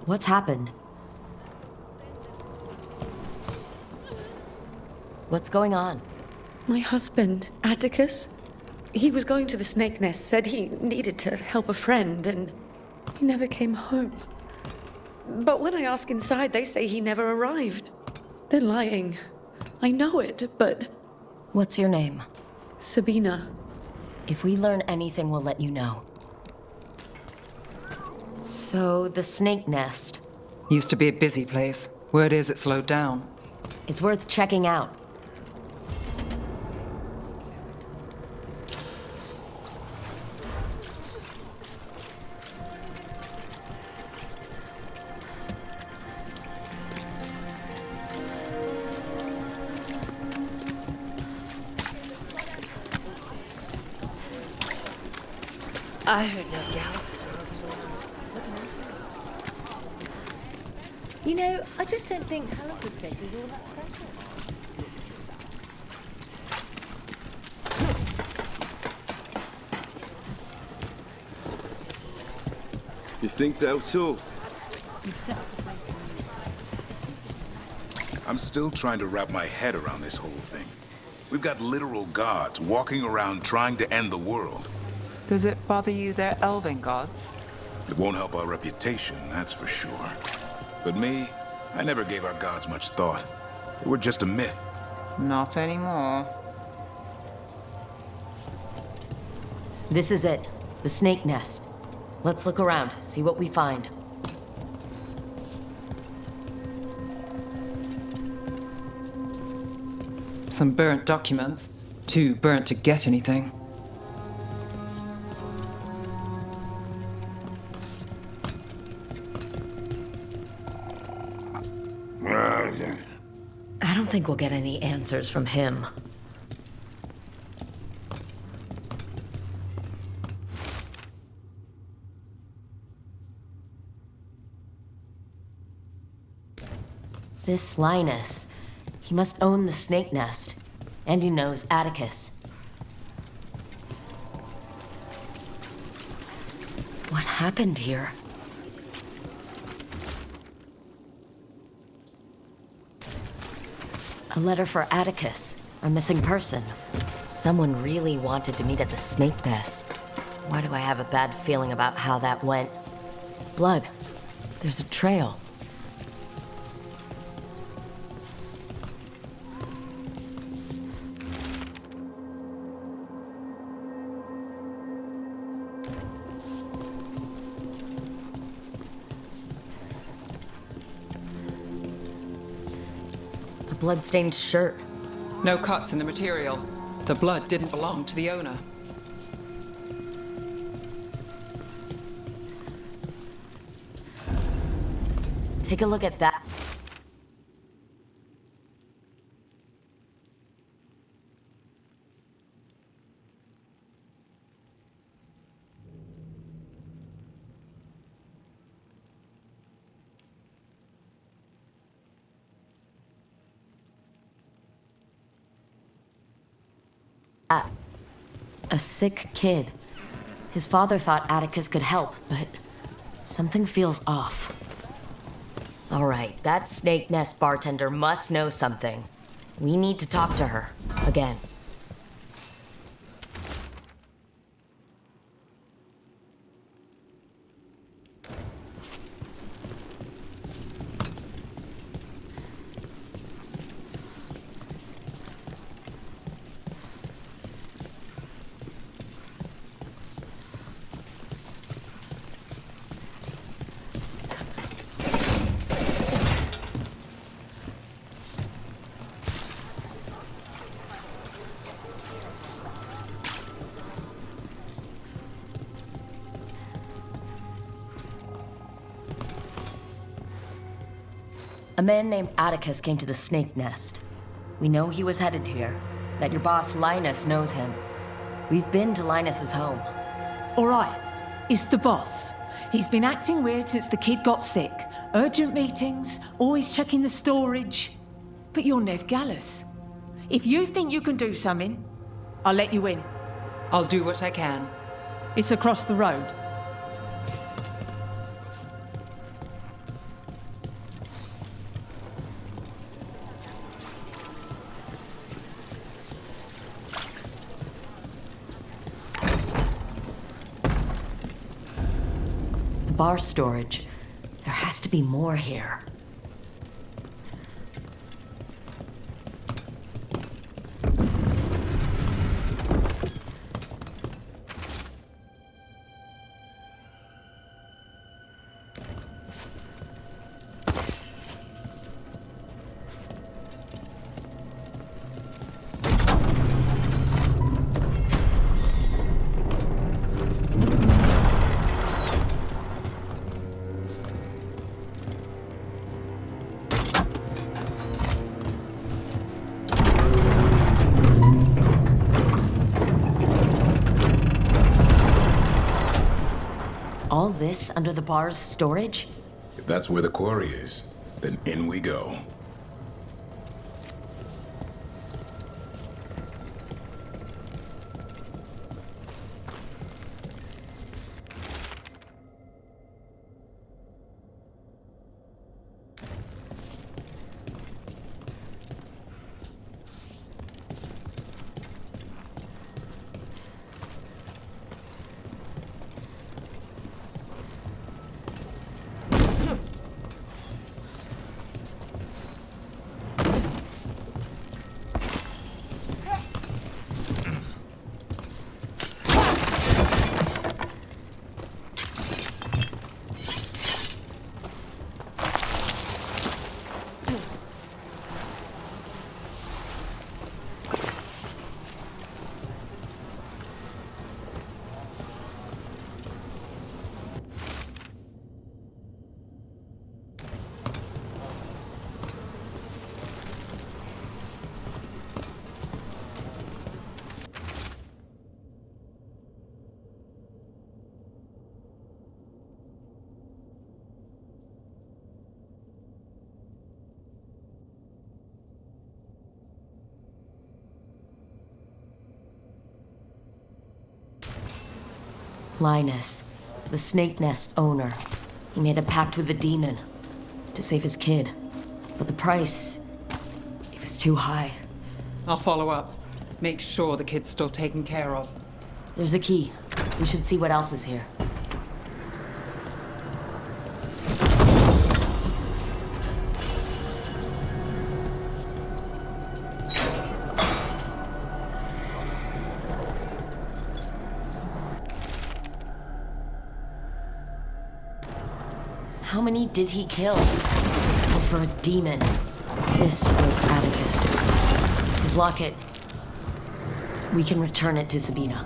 S5: What's happened? What's going on?
S21: My husband, Atticus, he was going to the snake nest, said he needed to help a friend, and he never came home. But when I ask inside, they say he never arrived. They're lying. I know it, but...
S5: What's your name?
S21: Sabina.
S5: If we learn anything, we'll let you know. So, the snake nest.
S4: Used to be a busy place. Word is it slowed down.
S5: It's worth checking out.
S21: I heard no gals.
S17: You know, I just don't think Hallice's case is all that special.
S11: You think so too?
S17: You've set up the place for
S15: I'm still trying to wrap my head around this whole thing. We've got literal gods walking around trying to end the world.
S3: Does it bother you they're elven gods?
S15: It won't help our reputation, that's for sure. But me, I never gave our gods much thought. They were just a myth.
S3: Not anymore.
S5: This is it. The snake nest. Let's look around, see what we find.
S4: Some burnt documents. Too burnt to get anything.
S5: I don't think we'll get any answers from him. This Linus, he must own the snake nest. And he knows Atticus. What happened here? A letter for Atticus, a missing person. Someone really wanted to meet at the snake nest. Why do I have a bad feeling about how that went? Blood. There's a trail. A blood-stained shirt.
S4: No cuts in the material. The blood didn't belong to the owner.
S5: Take a look at that. A sick kid. His father thought Atticus could help, but something feels off. All right, that snake nest bartender must know something. We need to talk to her. Again. A man named Atticus came to the snake nest. We know he was headed here, that your boss Linus knows him. We've been to Linus's home.
S24: All right, it's the boss. He's been acting weird since the kid got sick. Urgent meetings, always checking the storage. But you're Nev Gallus. If you think you can do something, I'll let you in.
S4: I'll do what I can.
S24: It's across the road.
S5: bar storage. There has to be more here. All this under the bar's storage?
S15: If that's where the quarry is, then in we go.
S5: Linus, the Snake Nest owner. He made a pact with the demon to save his kid. But the price, it was too high.
S4: I'll follow up. Make sure the kid's still taken care of.
S5: There's a key. We should see what else is here. How many did he kill? And for a demon. This was Atticus. His locket. We can return it to Sabina.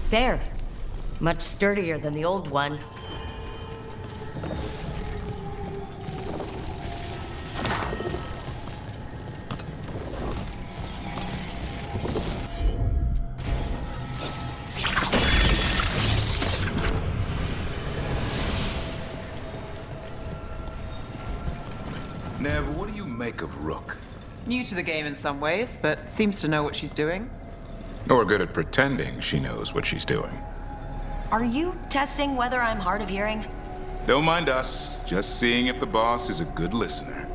S5: There. Much sturdier than the old one.
S15: Nev, what do you make of Rook?
S3: New to the game in some ways, but seems to know what she's doing.
S15: Or good at pretending she knows what she's doing.
S5: Are you testing whether I'm hard of hearing?
S15: Don't mind us, just seeing if the boss is a good listener.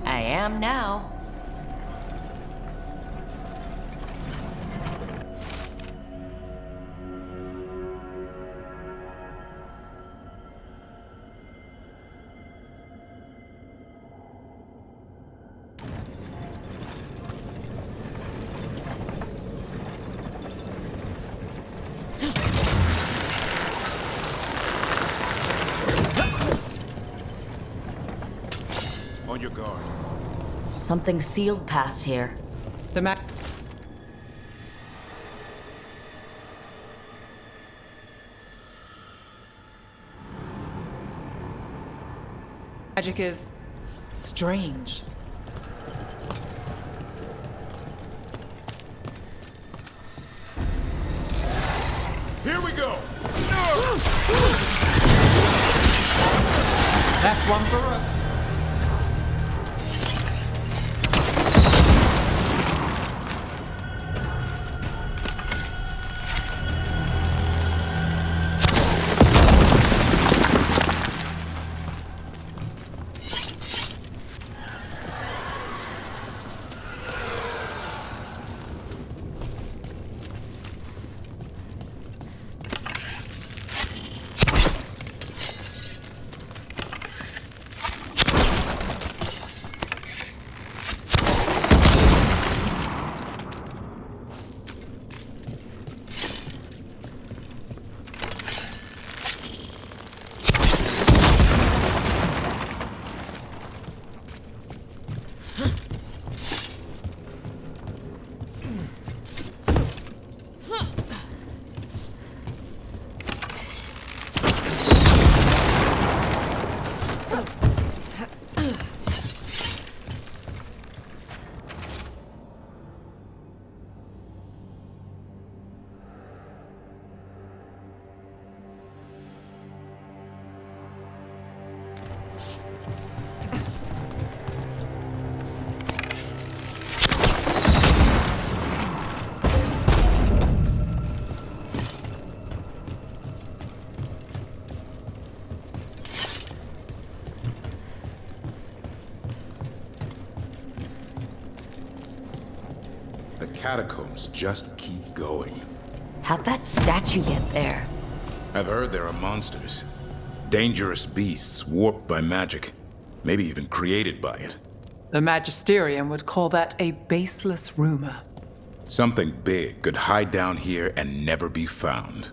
S5: I am now.
S15: On your guard.
S5: Something sealed past here.
S4: The magic is strange.
S3: One for Rook.
S15: The catacombs just keep going.
S5: How'd that statue get there?
S15: I've heard there are monsters. Dangerous beasts warped by magic. Maybe even created by it.
S3: The Magisterium would call that a baseless rumor.
S15: Something big could hide down here and never be found.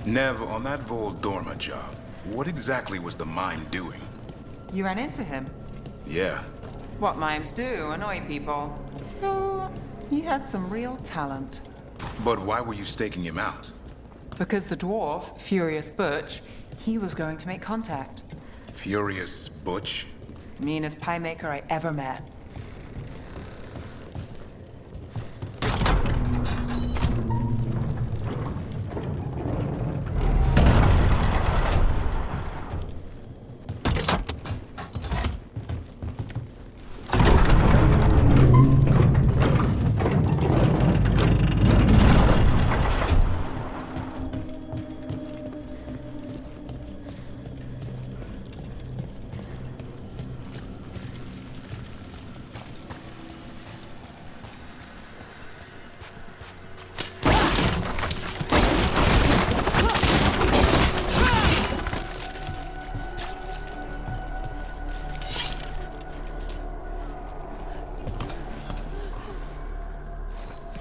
S15: Nev, on that Vol Dorma job, what exactly was the mime doing?
S3: You ran into him.
S15: Yeah.
S3: What mimes do, annoy people. Oh, he had some real talent.
S15: But why were you staking him out?
S3: Because the dwarf, Furious Butch, he was going to make contact.
S15: Furious Butch?
S3: Meanest pie maker I ever met.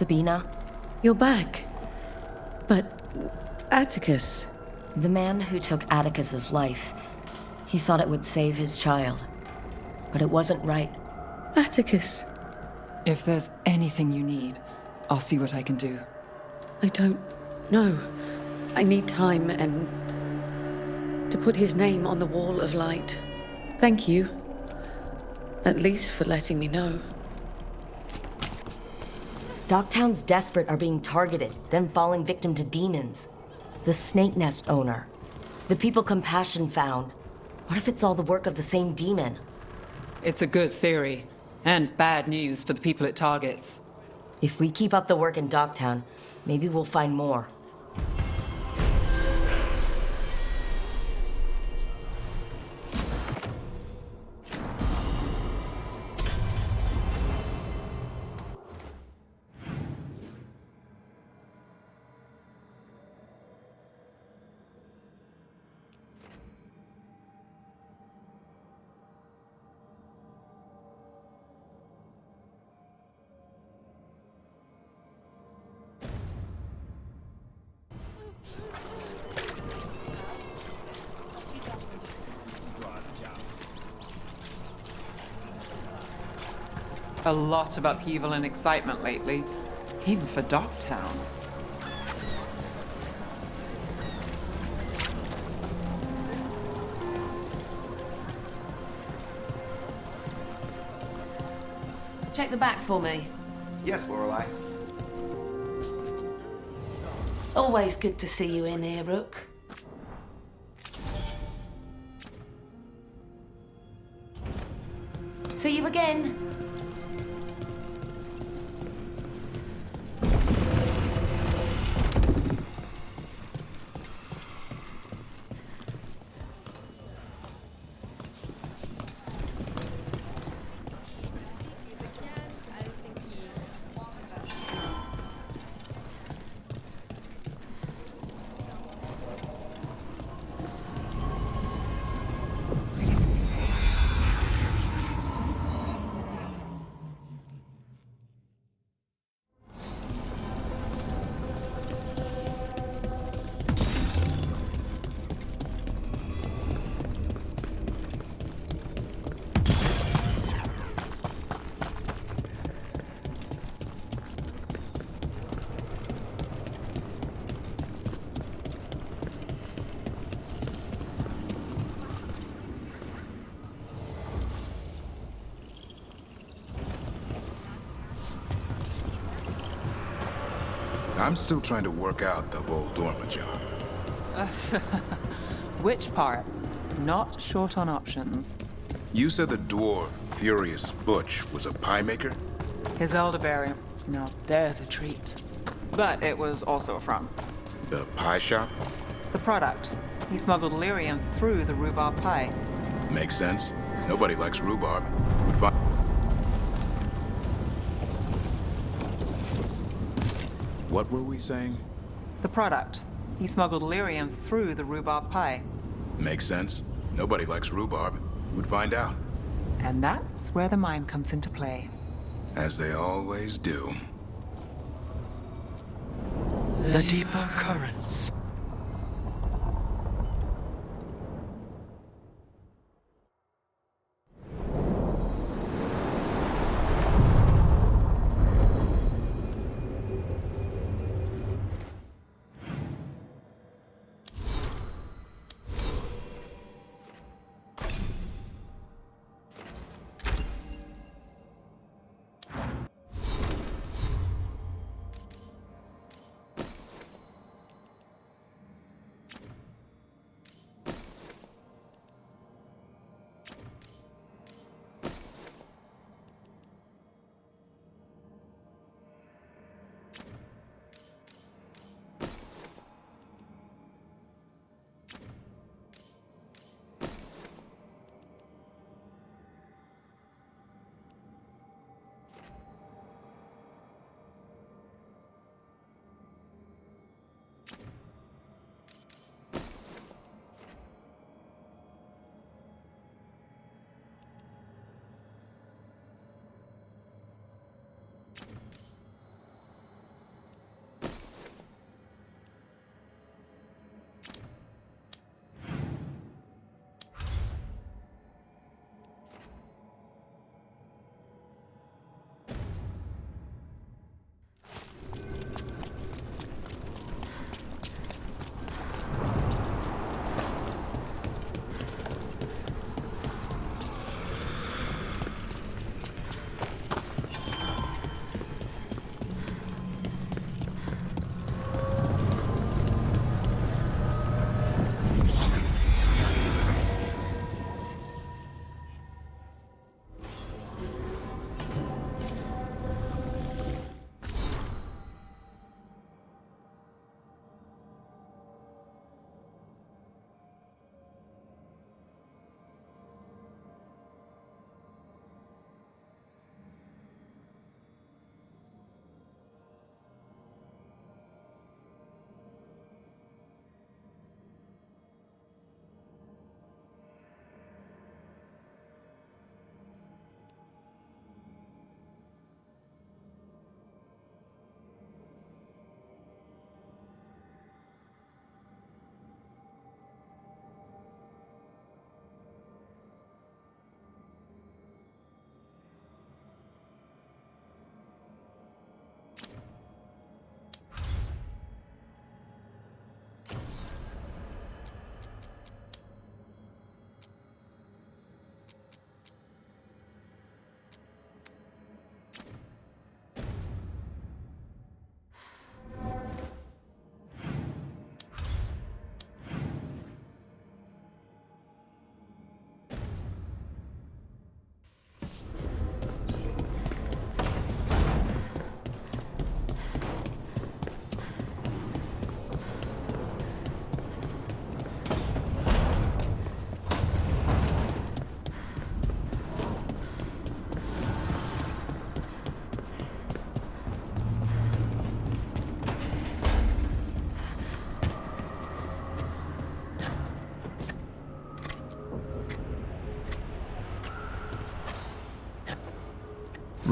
S5: Sabina?
S21: You're back. But Atticus...
S5: The man who took Atticus's life, he thought it would save his child. But it wasn't right.
S21: Atticus.
S3: If there's anything you need, I'll see what I can do.
S21: I don't know. I need time and... to put his name on the Wall of Light. Thank you. At least for letting me know.
S5: Dogtown's desperate are being targeted, then falling victim to demons. The Snake Nest owner. The people Compassion found. What if it's all the work of the same demon?
S3: It's a good theory, and bad news for the people it targets.
S5: If we keep up the work in Dogtown, maybe we'll find more.
S3: A lot of upheaval and excitement lately, even for Docktown.
S8: Check the back for me.
S14: Yes, Lorelei.
S8: Always good to see you in here, Rook. See you again.
S15: I'm still trying to work out the whole Dorma job.
S3: Which part? Not short on options.
S15: You said the dwarf, Furious Butch, was a pie maker?
S3: His elderberry. Now there's a treat. But it was also a front.
S15: The pie shop?
S3: The product. He smuggled lyrium through the rhubarb pie.
S15: Makes sense. Nobody likes rhubarb. Would find... What were we saying?
S3: The product. He smuggled lyrium through the rhubarb pie.
S15: Makes sense. Nobody likes rhubarb. Would find out.
S3: And that's where the mime comes into play.
S15: As they always do.
S13: The deeper currents.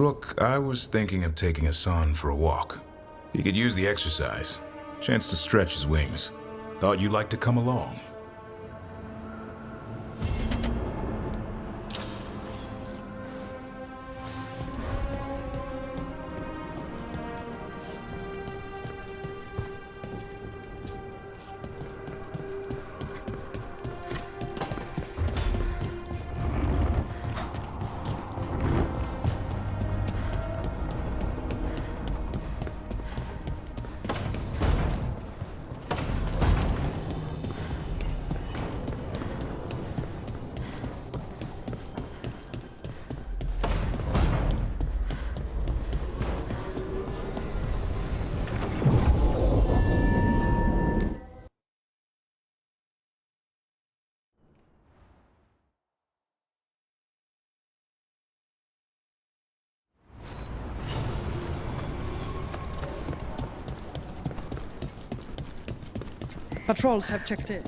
S15: Rook, I was thinking of taking Hassan for a walk. He could use the exercise. Chance to stretch his wings. Thought you'd like to come along.
S14: Patrols have checked in.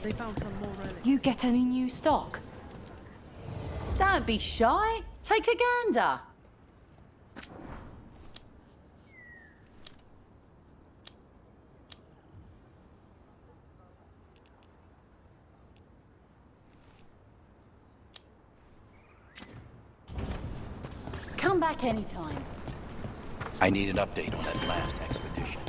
S14: They found some more relics.
S16: You get any new stock? Don't be shy. Take a gander. Come back anytime.
S13: I need an update on that last expedition.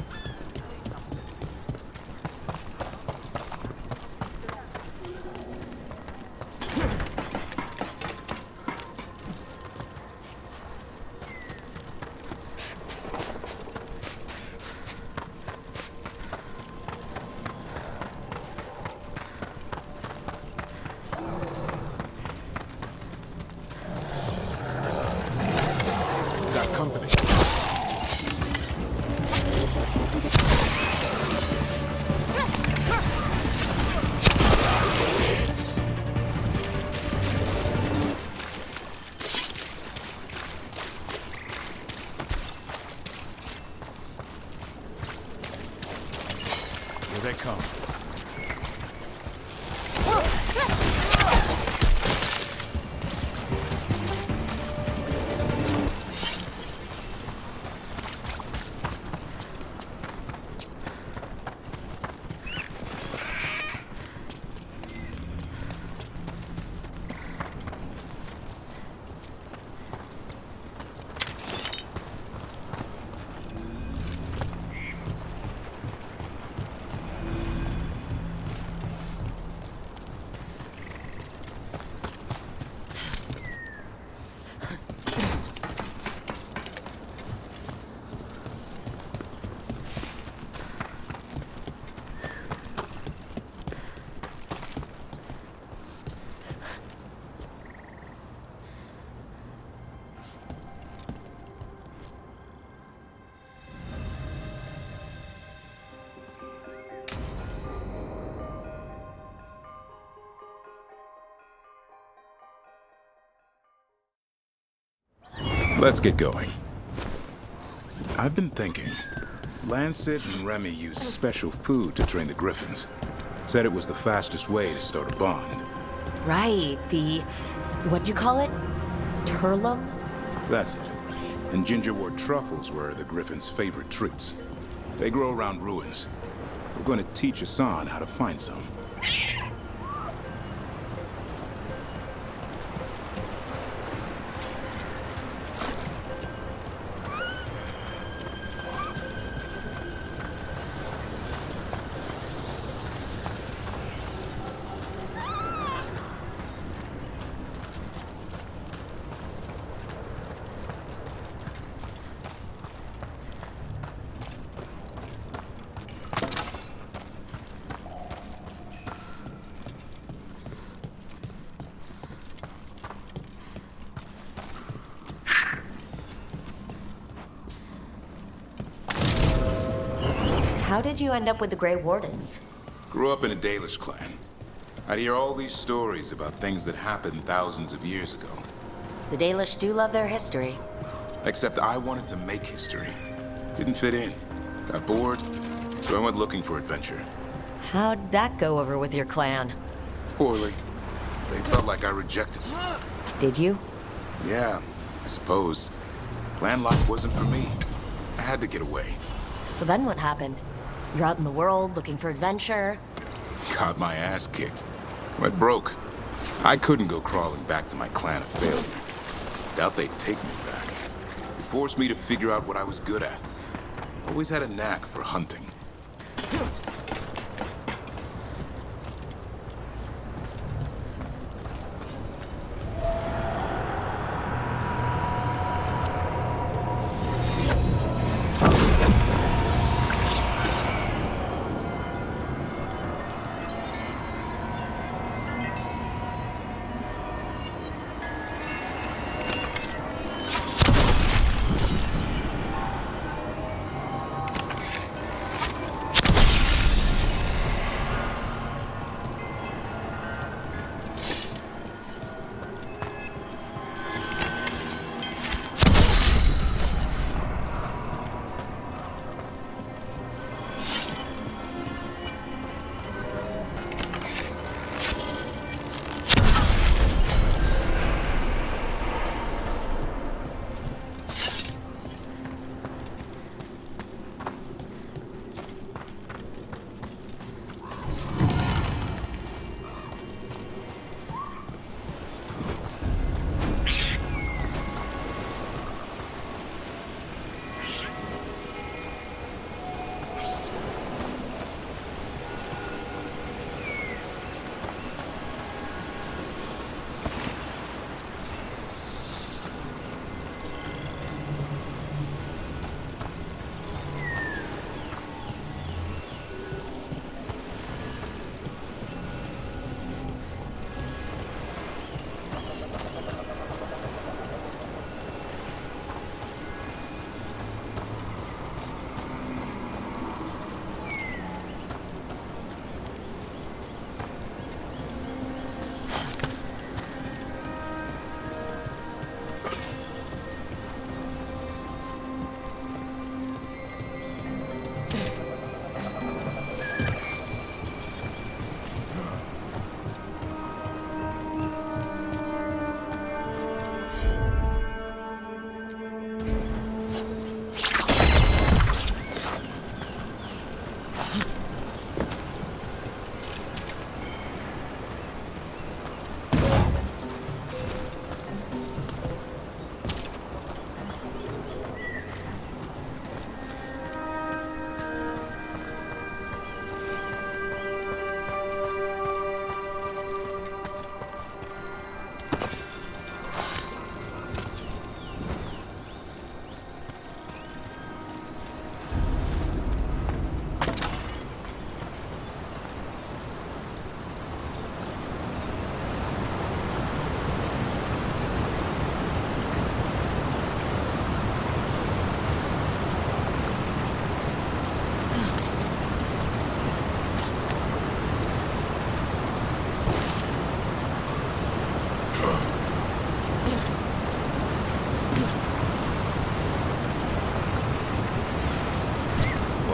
S15: Here they come. Let's get going. I've been thinking. Lancet and Remy used special food to train the griffins. Said it was the fastest way to start a bond.
S5: Right, what'd you call it? Turlum?
S15: That's it. And gingerwort truffles were the griffins' favorite treats. They grow around ruins. We're going to teach Hassan how to find some.
S5: How did you end up with the Grey Wardens?
S15: Grew up in a Dalish clan. I'd hear all these stories about things that happened thousands of years ago.
S5: The Dalish do love their history.
S15: Except I wanted to make history. Didn't fit in. Got bored, so I went looking for adventure.
S5: How'd that go over with your clan?
S15: Poorly. They felt like I rejected them.
S5: Did you?
S15: Yeah, I suppose. Land life wasn't for me. I had to get away.
S5: So then what happened? You're out in the world looking for adventure.
S15: Got my ass kicked. Went broke. I couldn't go crawling back to my clan of failure. Doubt they'd take me back. It forced me to figure out what I was good at. Always had a knack for hunting.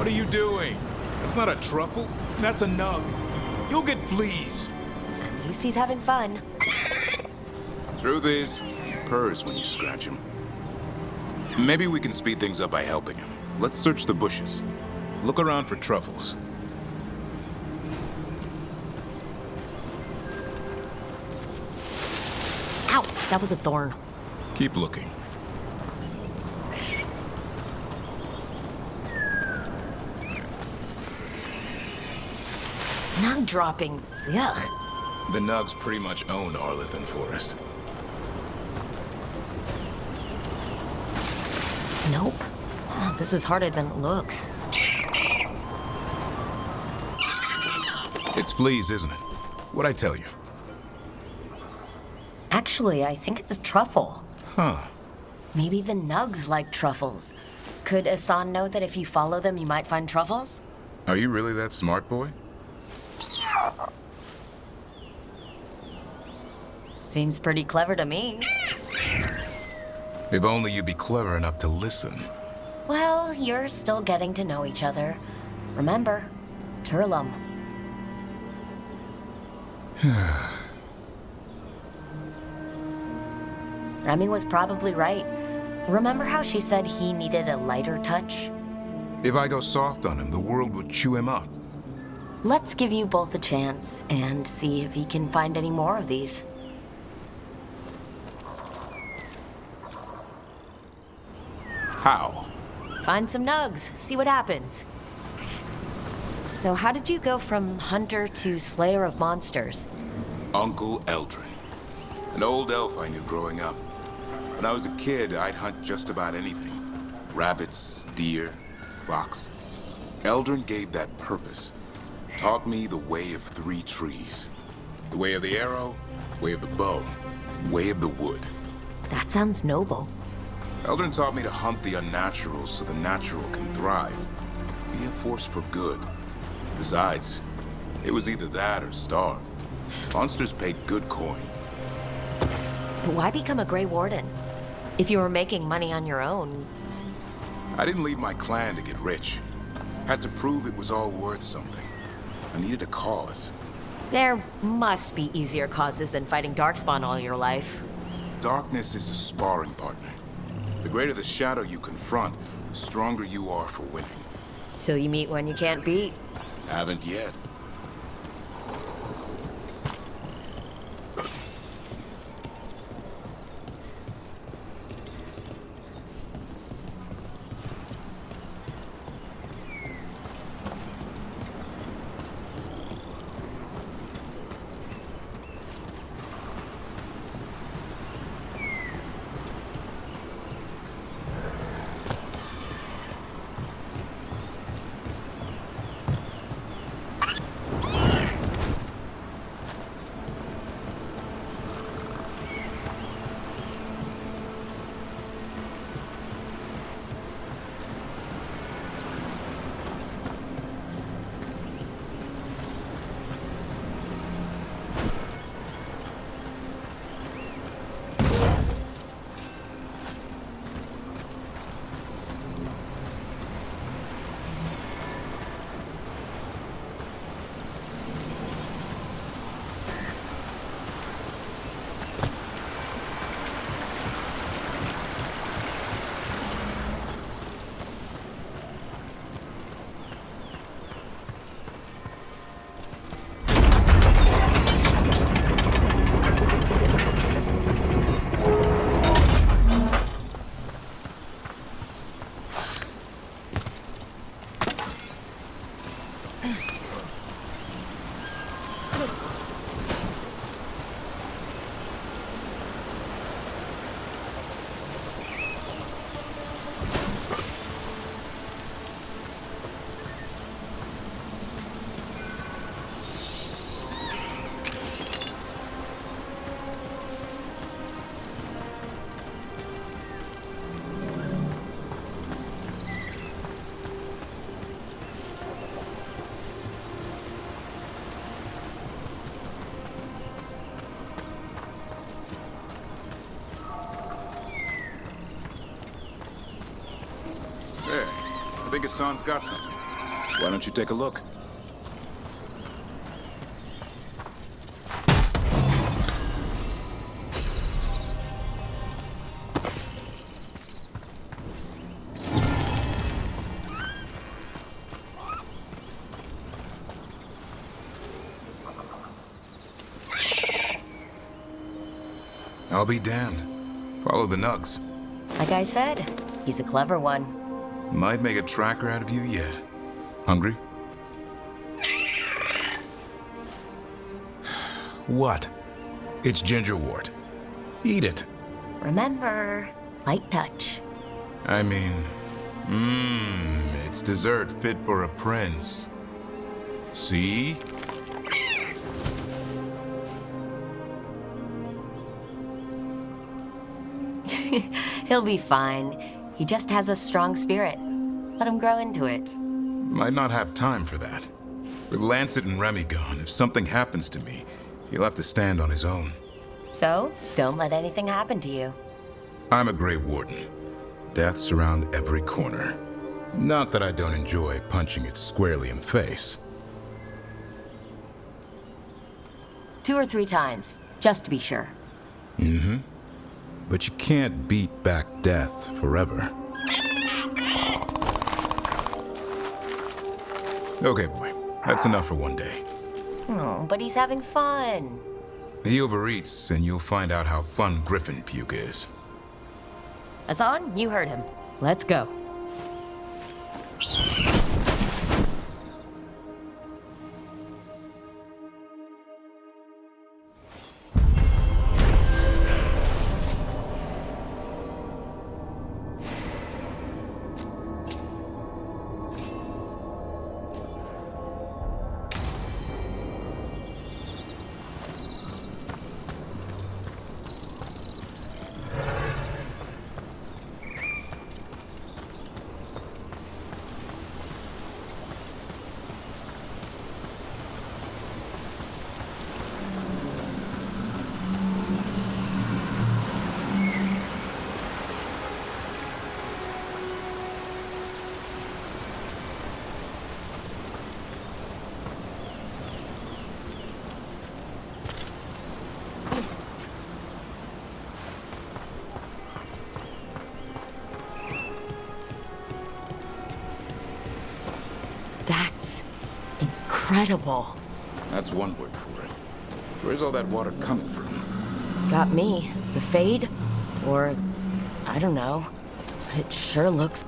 S15: What are you doing? That's not a truffle. That's a nug. You'll get fleas.
S5: At least he's having fun.
S15: Truth is, he purrs when you scratch him. Maybe we can speed things up by helping him. Let's search the bushes. Look around for truffles.
S5: Ow! That was a thorn.
S15: Keep looking.
S5: Nug droppings. Yuck.
S15: The Nugs pretty much own Arlithan Forest.
S5: Nope. Oh, this is harder than it looks.
S15: It's fleas, isn't it? What'd I tell you?
S5: Actually, I think it's a truffle.
S15: Huh.
S5: Maybe the Nugs like truffles. Could Asan know that if you follow them, you might find truffles?
S15: Are you really that smart, boy?
S5: Seems pretty clever to me.
S15: If only you'd be clever enough to listen.
S5: Well, you're still getting to know each other. Remember, Turlum. Remy was probably right. Remember how she said he needed a lighter touch?
S15: If I go soft on him, the world would chew him up.
S5: Let's give you both a chance and see if he can find any more of these.
S15: How?
S5: Find some nugs, see what happens. So how did you go from hunter to slayer of monsters?
S15: Uncle Eldrin. An old elf I knew growing up. When I was a kid, I'd hunt just about anything. Rabbits, deer, fox. Eldrin gave that purpose. Taught me the way of 3 trees. The way of the arrow, way of the bow, way of the wood.
S5: That sounds noble.
S15: Eldrin taught me to hunt the unnatural so the natural can thrive. Be a force for good. Besides, it was either that or starve. Monsters paid good coin.
S5: Why become a Grey Warden? If you were making money on your own...
S15: I didn't leave my clan to get rich. Had to prove it was all worth something. I needed a cause.
S5: There must be easier causes than fighting Darkspawn all your life.
S15: Darkness is a sparring partner. The greater the shadow you confront, the stronger you are for winning.
S5: Till you meet one you can't beat.
S15: Haven't yet. I think Hassan's got something. Why don't you take a look? I'll be damned. Follow the nugs.
S5: Like I said, he's a clever one.
S15: Might make a tracker out of you yet. Hungry? What? It's gingerwort. Eat it.
S5: Remember, light touch.
S15: I mean, it's dessert fit for a prince. See?
S5: He'll be fine. He just has a strong spirit. Let him grow into it.
S15: Might not have time for that. With Lancet and Remy gone, if something happens to me, he'll have to stand on his own.
S5: So, don't let anything happen to you.
S15: I'm a Grey Warden. Deaths around every corner. Not that I don't enjoy punching it squarely in the face.
S5: 2 or 3 times, just to be sure.
S15: Mm-hmm. but you can't beat back death forever. Okay, boy. That's enough for one day.
S23: Oh, but he's having fun.
S15: He overeats, and you'll find out how fun griffin puke is.
S23: Hassan, you heard him. Let's go.
S5: That's incredible.
S15: That's one word for it. Where's all that water coming from?
S5: Got me. The Fade? Or, I don't know. It sure looks...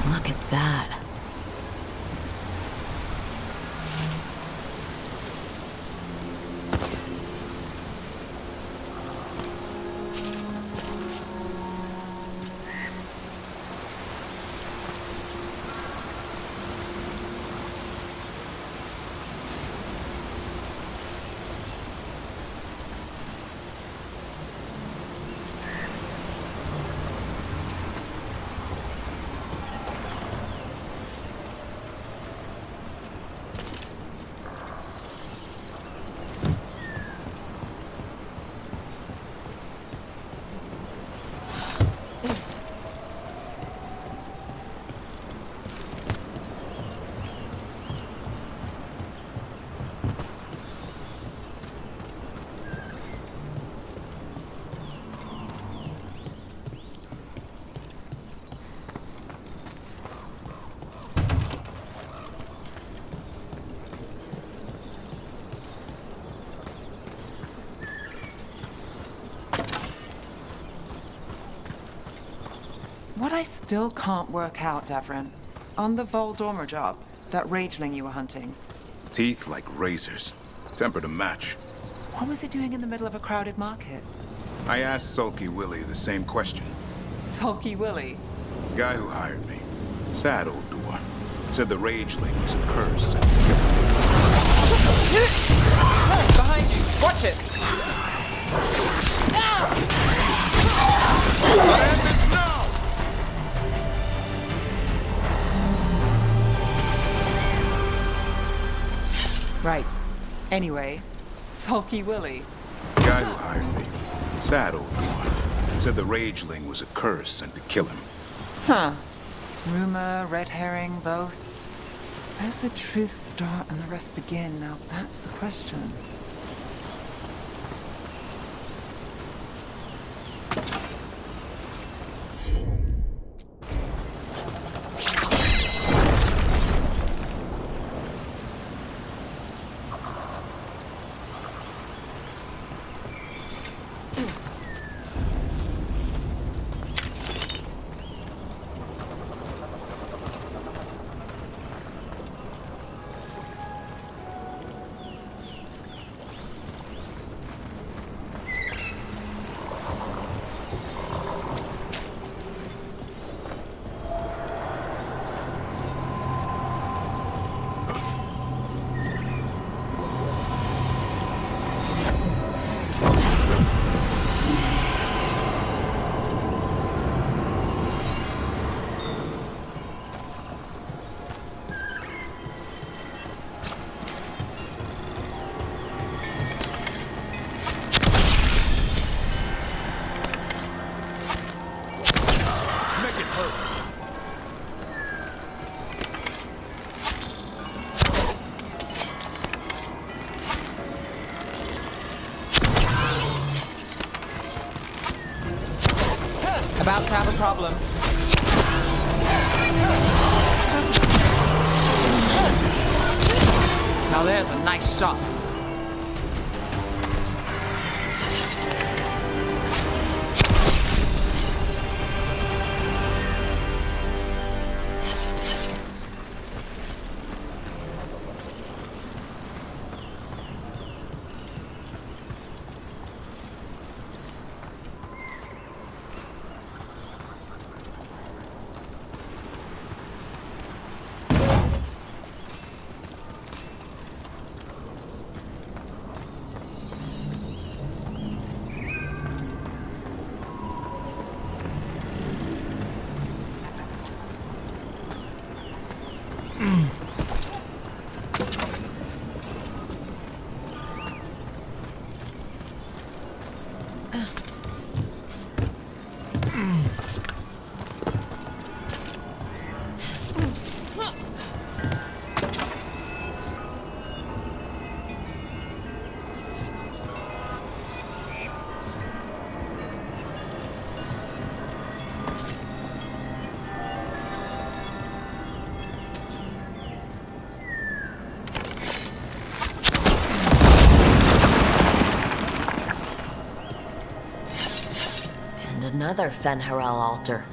S5: Look at that.
S3: What I still can't work out, Davrin, on the Voldormer job, that rageling you were hunting,
S15: Teeth like razors. Temper to match.
S3: what was it doing in the middle of a crowded market?
S15: I asked Sulky Willie the same question.
S3: Sulky Willie?
S15: Guy who hired me. Sad old dwarf. Said the rageling was a curse.
S3: Behind you! Watch it! Right. Anyway, Sulky Willie.
S15: Guy who hired me. Sad old dwarf. Said the rageling was a curse and to kill him.
S3: Huh. Rumor, red herring, both. Where's the truth start and the rest begin? Now that's the question. About to have a problem. Now there's a nice shot.
S5: another Fen'Harel altar.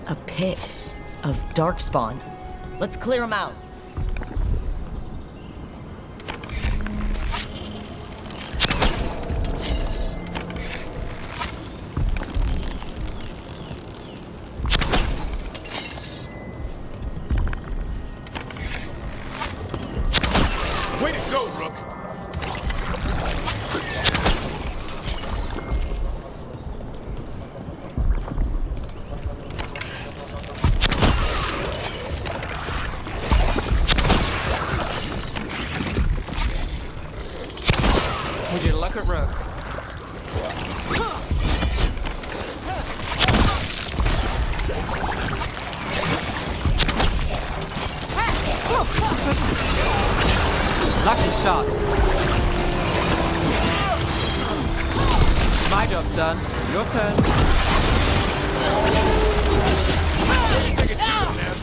S5: A pit of darkspawn. Let's clear them out.
S11: Way to go, Rook!
S3: Would you look at Rook? Lucky shot. My job's done. Your turn.
S11: Good job, man.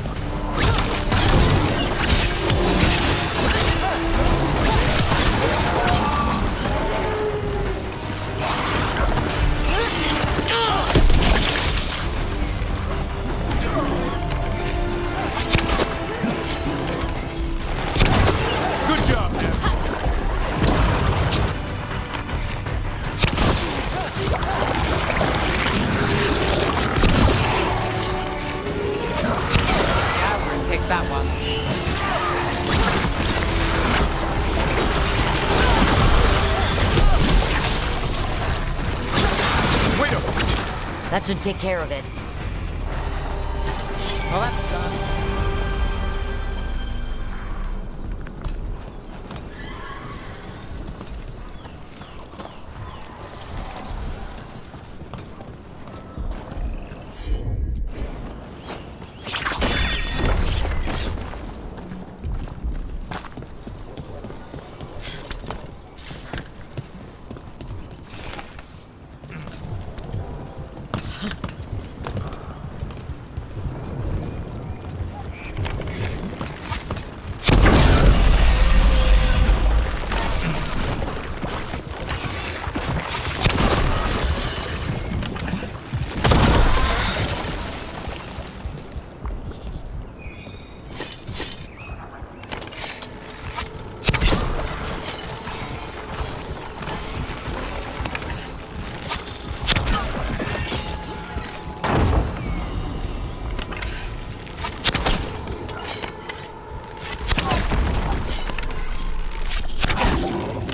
S3: Gavin takes that one.
S11: Wait up.
S5: That should take care of it.
S3: Well, that's done.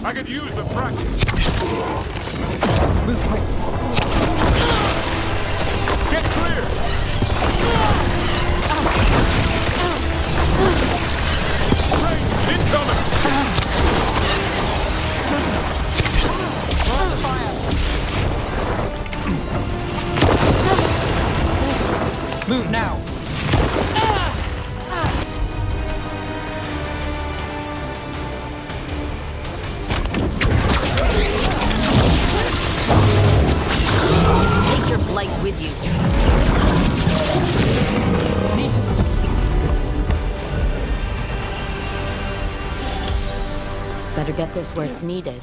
S15: I could use the practice.
S3: Move quick.
S15: Get clear! Right, incoming!
S3: On fire. Move now.
S24: Take your blight with you.
S3: Need to move.
S5: Better get this where it's needed.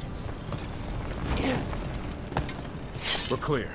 S15: We're clear.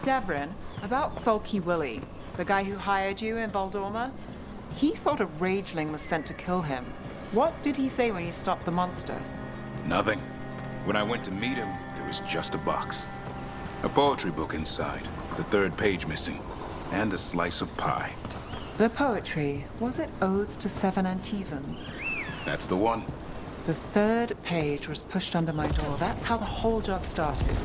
S3: Devrin, about Sulky Willie, the guy who hired you in Valdorma, he thought a rageling was sent to kill him. What did he say when you stopped the monster?
S15: Nothing. When I went to meet him, there was just a box. A poetry book inside, the third page missing, and a slice of pie.
S3: The poetry, was it Odes to Seven Antivans?
S15: That's the one.
S3: The third page was pushed under my door. That's how the whole job started.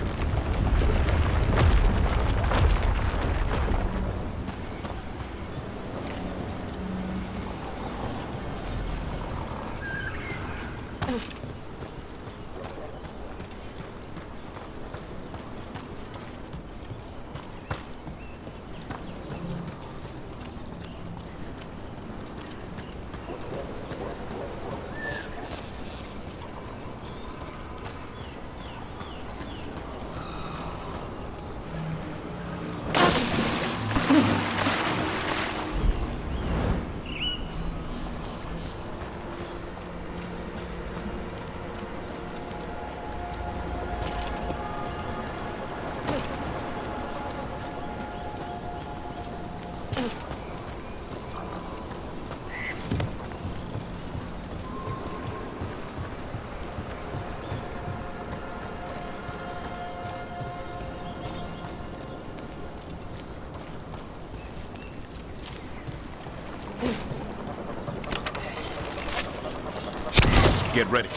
S15: Get ready.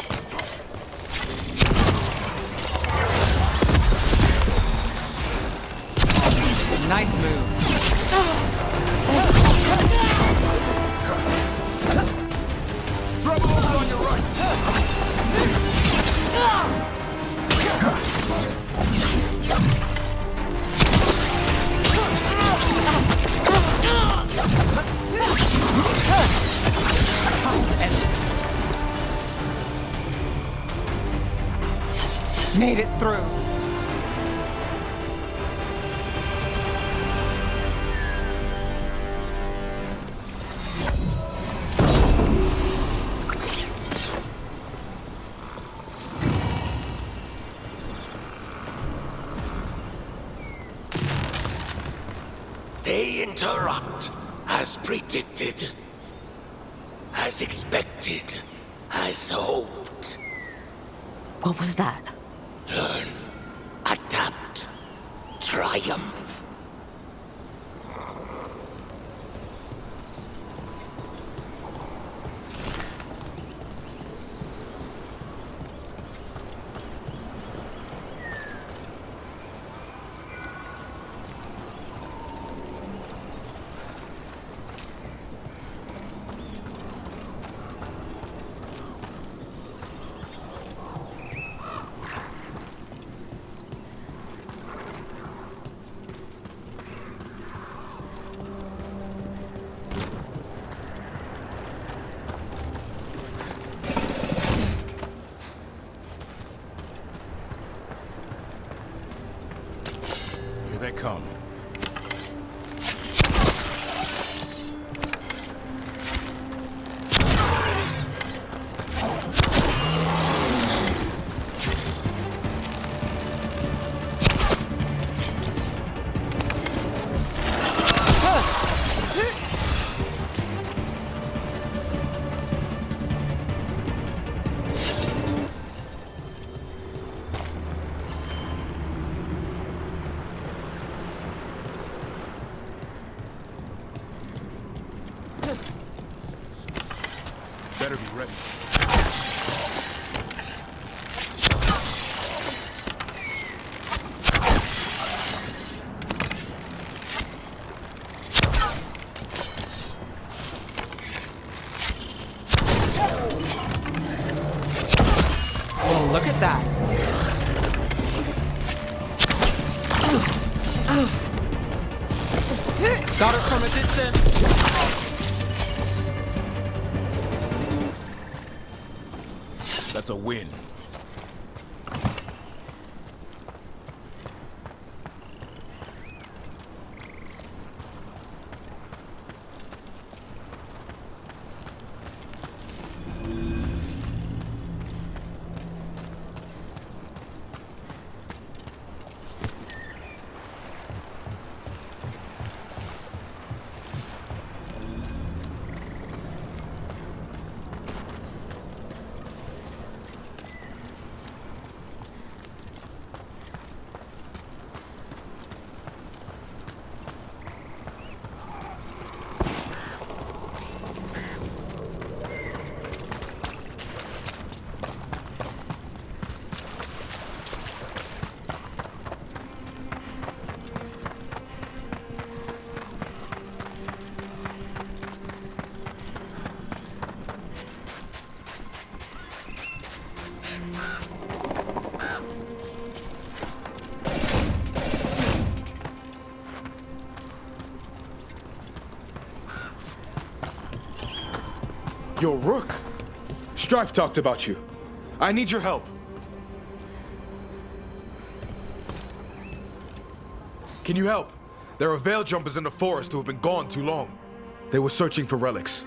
S3: Nice move.
S15: Trouble over on your right.
S4: Made it through.
S12: They interrupt, as predicted, as expected, as hoped.
S5: What was that?
S12: Learn, adapt, triumph.
S15: Here they come. Better be ready.
S4: Oh, look at that. Got it from a distance.
S15: That's a win.
S18: Yo, Rook! Strife talked about you. I need your help. Can you help? There are veil jumpers in the forest who have been gone too long. They were searching for relics.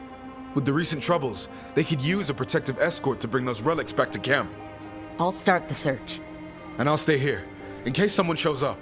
S18: With the recent troubles, they could use a protective escort to bring those relics back to camp.
S10: I'll start the search.
S18: And I'll stay here, in case someone shows up.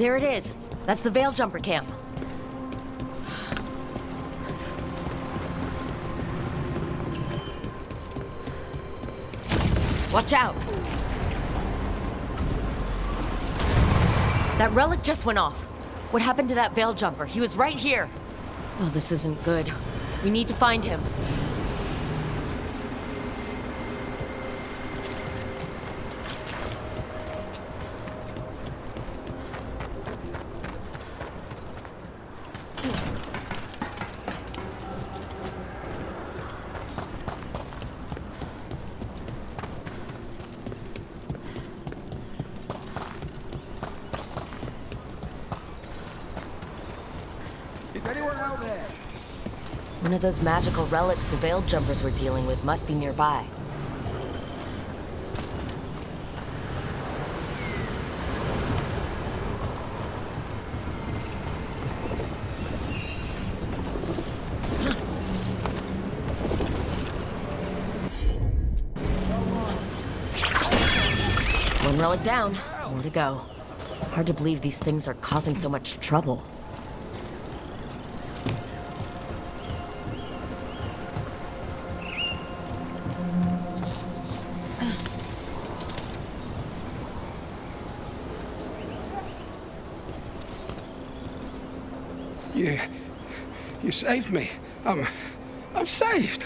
S5: There it is. That's the Veil Jumper camp. Watch out! That relic just went off. What happened to that Veil Jumper? He was right here. Oh, this isn't good. We need to find him.
S11: Is anyone out there?
S5: One of those magical relics the Veiled Jumpers were dealing with must be nearby. One relic down. More to go. Hard to believe these things are causing so much trouble.
S1: You saved me. I'm saved.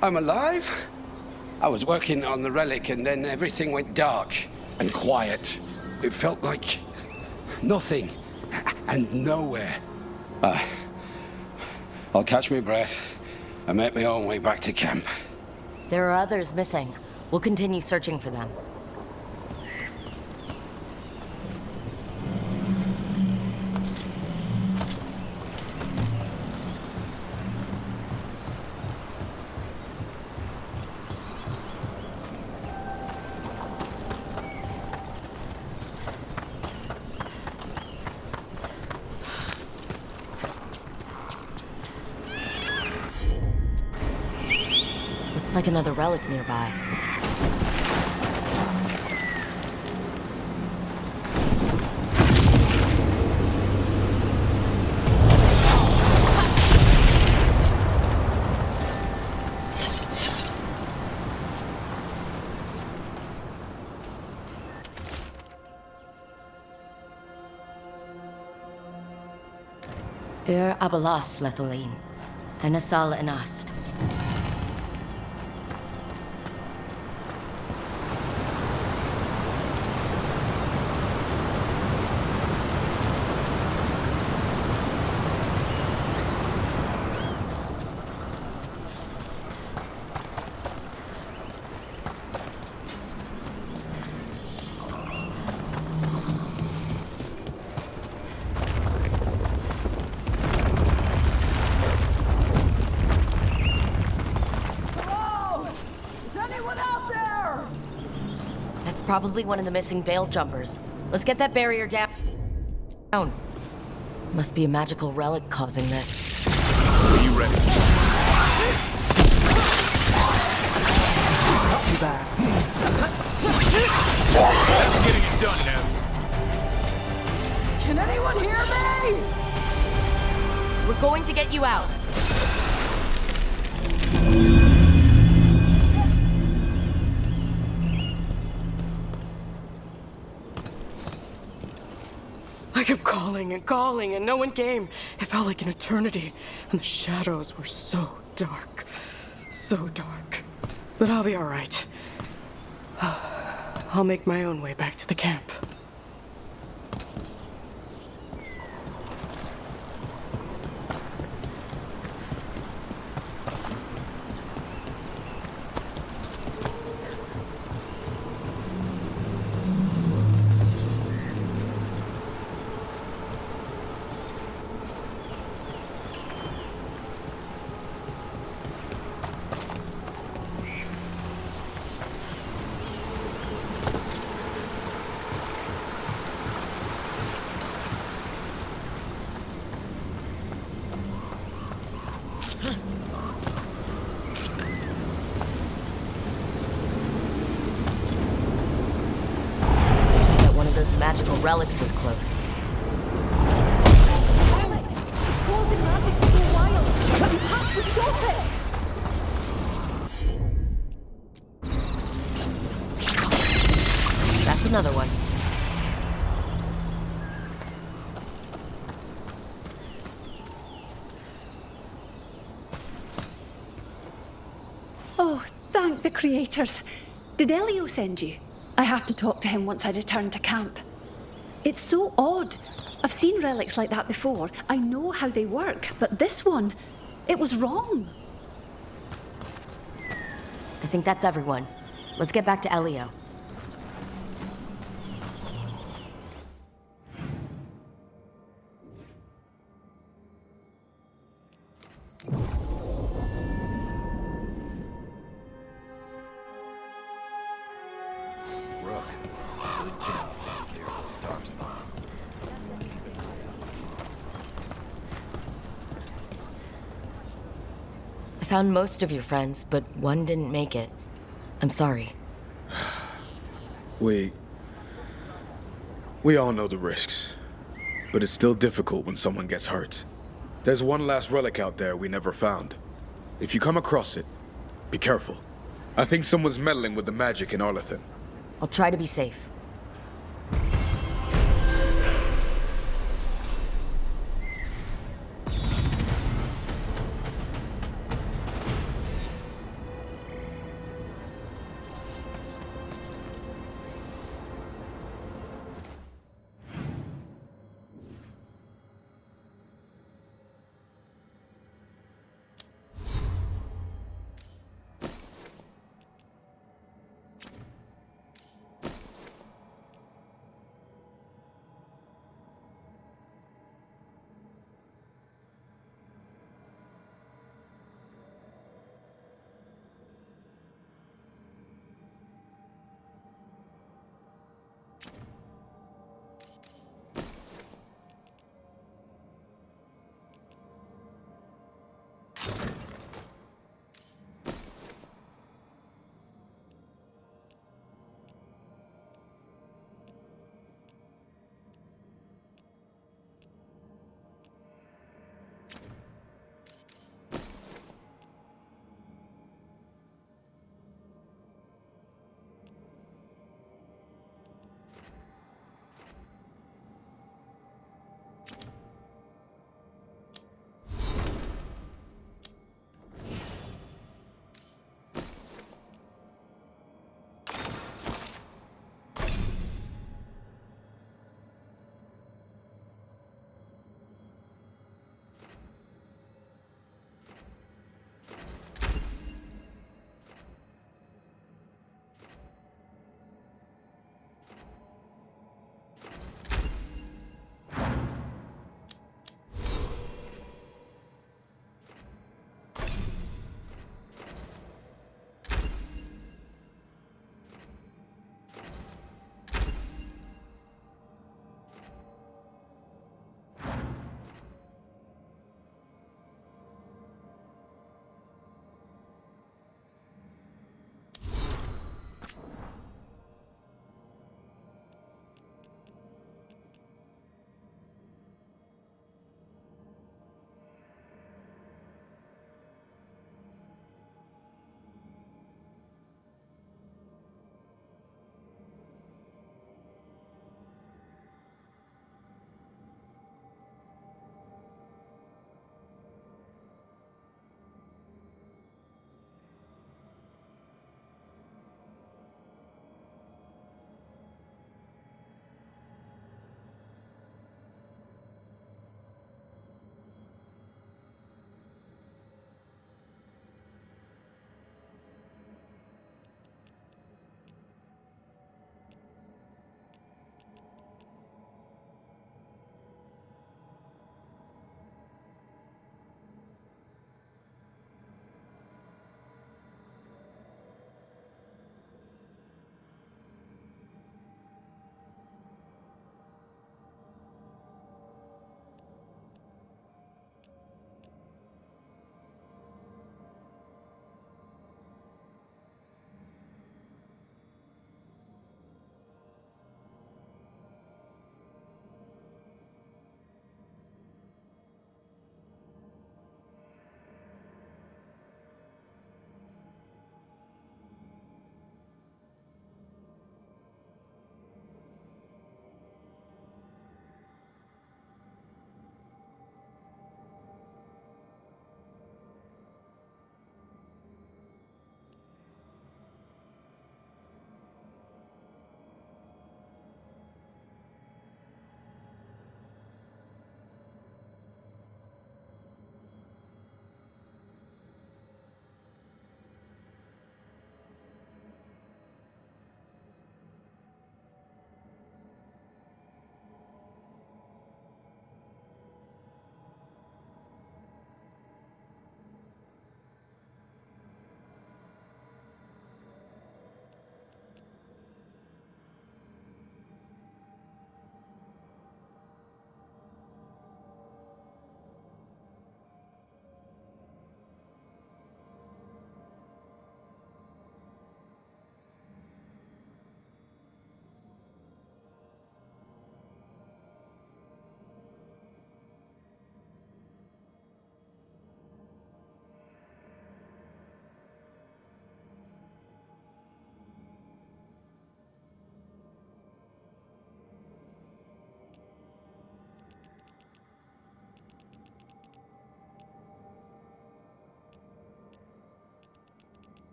S1: I'm alive. I was working on the relic and then everything went dark and quiet. It felt like nothing and nowhere. I'll catch my breath and make my own way back to camp.
S5: There are others missing. We'll continue searching for them. Looks like another relic nearby. Abalas Letholin, Anasal Anast. Probably one of the missing Veil Jumpers. Let's get that barrier down. Must be a magical relic causing this.
S15: Are you ready?
S4: Not too bad.
S15: That's getting it done now.
S8: Can anyone hear me?
S5: We're going to get you out.
S21: I kept calling and calling, and no one came. It felt like an eternity, and the shadows were so dark. So dark. But I'll be all right. I'll make my own way back to the camp.
S5: magical relics is close.
S16: Relic! It's causing magic to go wild! But you have to stop it!
S5: That's another one.
S6: Oh, thank the creators. Did Elio send you? I have to talk to him once I return to camp. It's so odd. I've seen relics like that before. I know how they work, but this one, it was wrong.
S5: I think that's everyone. Let's get back to Elio. I found most of your friends, but one didn't make it. I'm sorry.
S18: We all know the risks, but it's still difficult when someone gets hurt. There's one last relic out there we never found. If you come across it, be careful. I think someone's meddling with the magic in Arlethan.
S5: I'll try to be safe.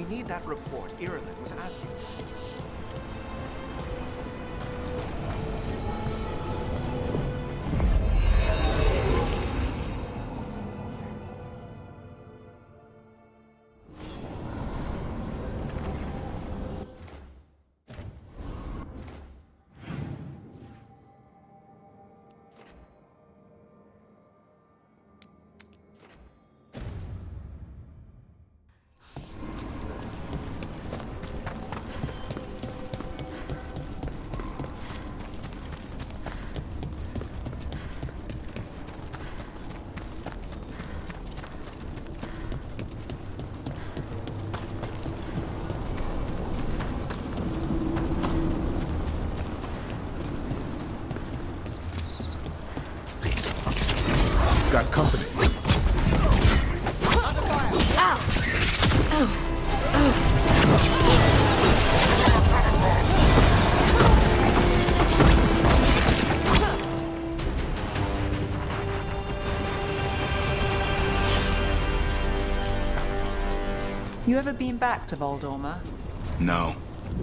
S7: need that report Ireland was asking for.
S18: Got company.
S3: You ever been back to Voldorma?
S15: No.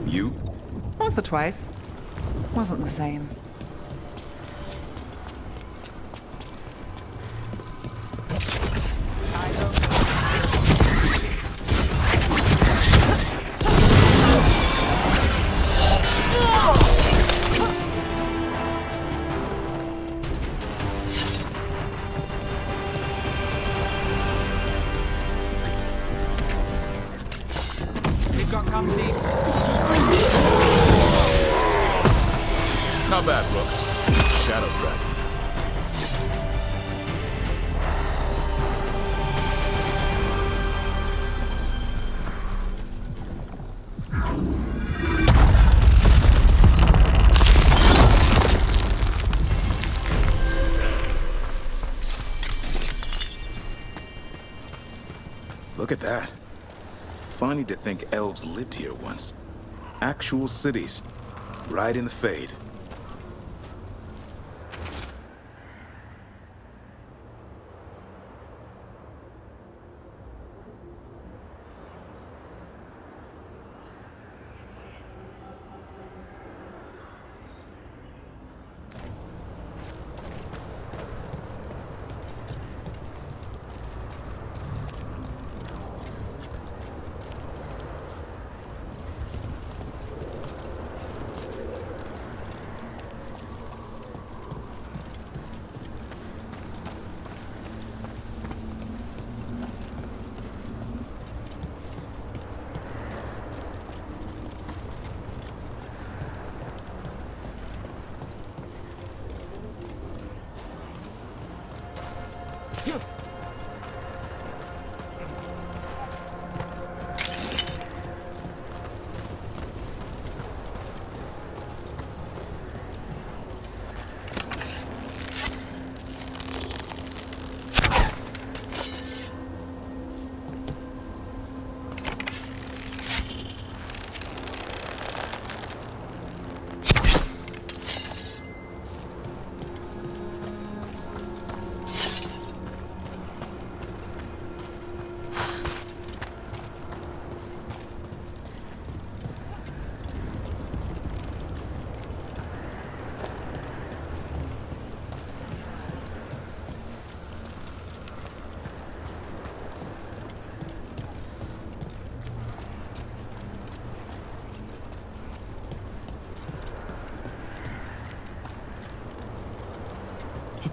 S15: You?
S3: Once or twice. Wasn't the same.
S2: We've got company.
S15: Not bad, Rook. Shadow Dragon. Look at that. Funny to think elves lived here once. Actual cities. Right in the Fade.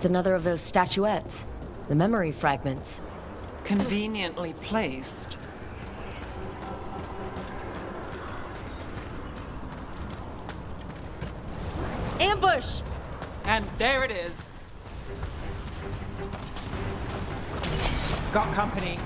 S5: It's another of those statuettes. The memory fragments.
S3: Conveniently placed.
S24: Ambush!
S3: And there it is.
S2: Got company.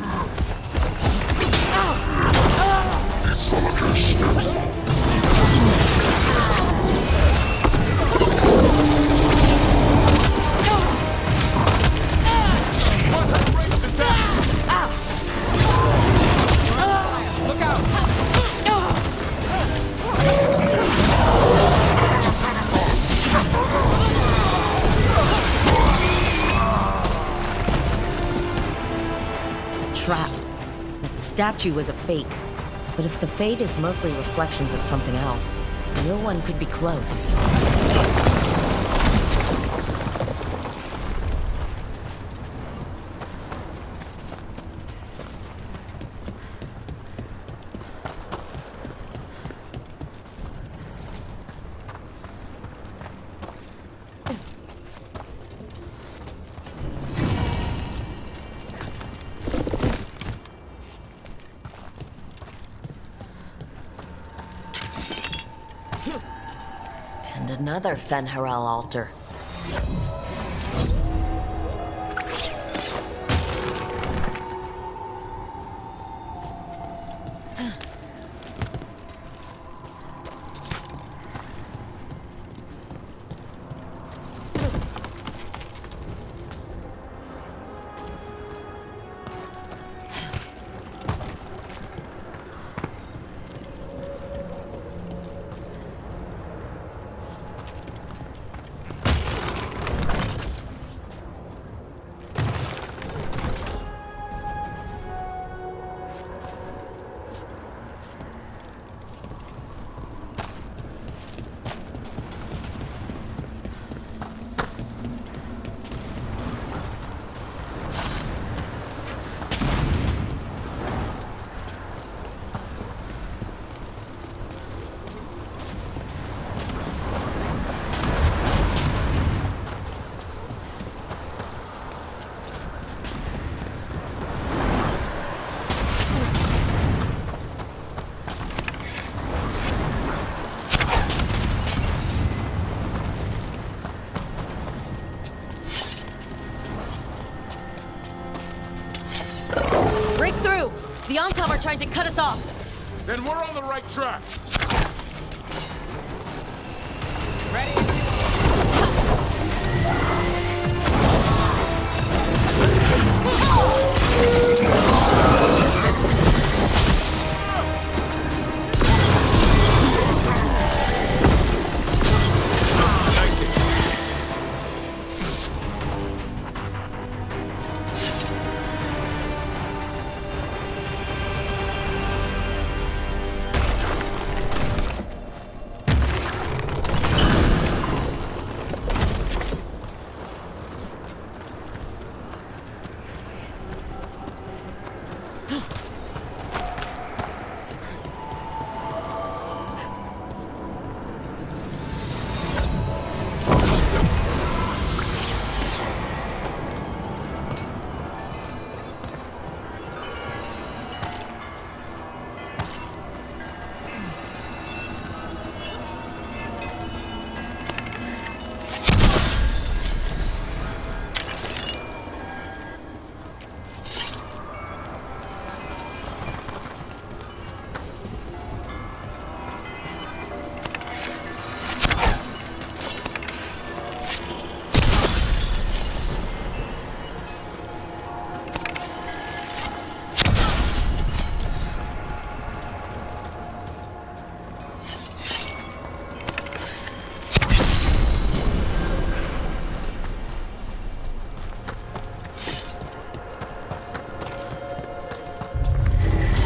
S2: Look out!
S5: Trap. That statue was a fake. But if the fade is mostly reflections of something else, the real one could be close. And another Fen'Harel altar.
S9: The Antam are trying to cut us off.
S15: Then we're on the right track.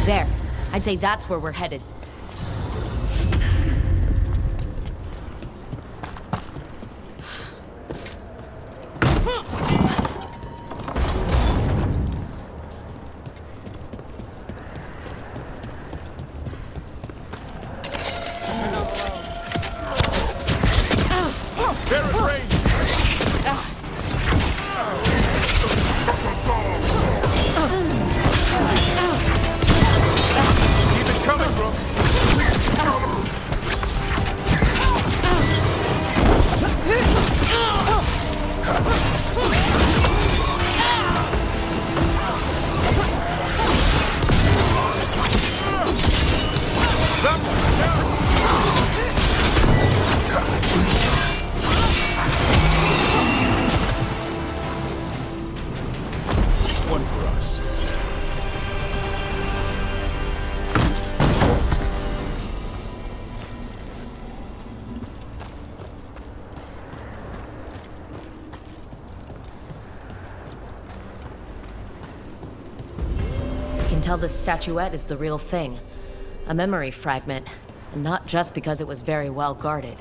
S9: There. I'd say that's where we're headed.
S15: One for us.
S5: I can tell this statuette is the real thing. A memory fragment. And not just because it was very well guarded.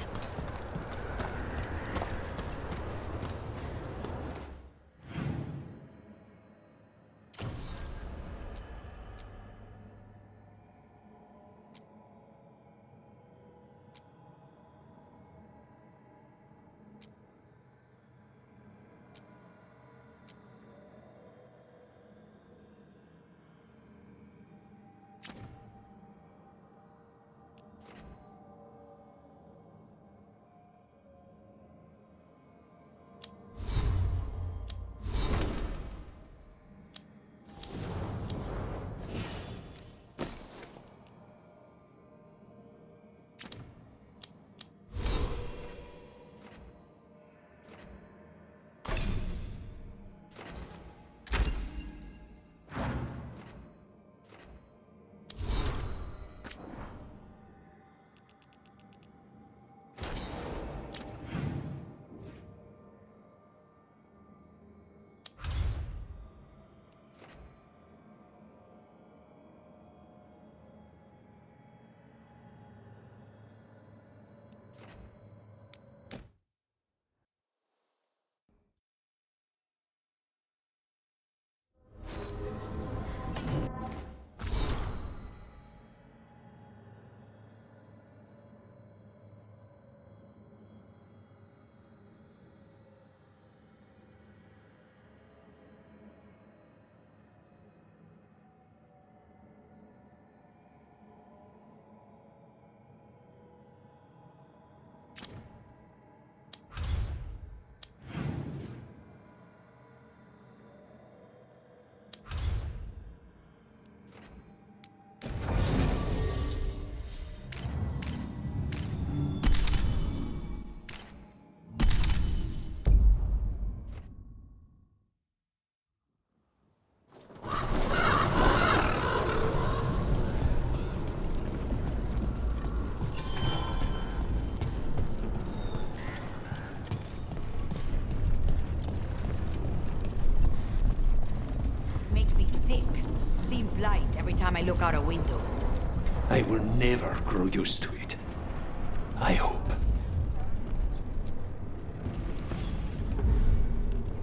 S10: Light every time I look out a window.
S13: I will never grow used to it. I hope.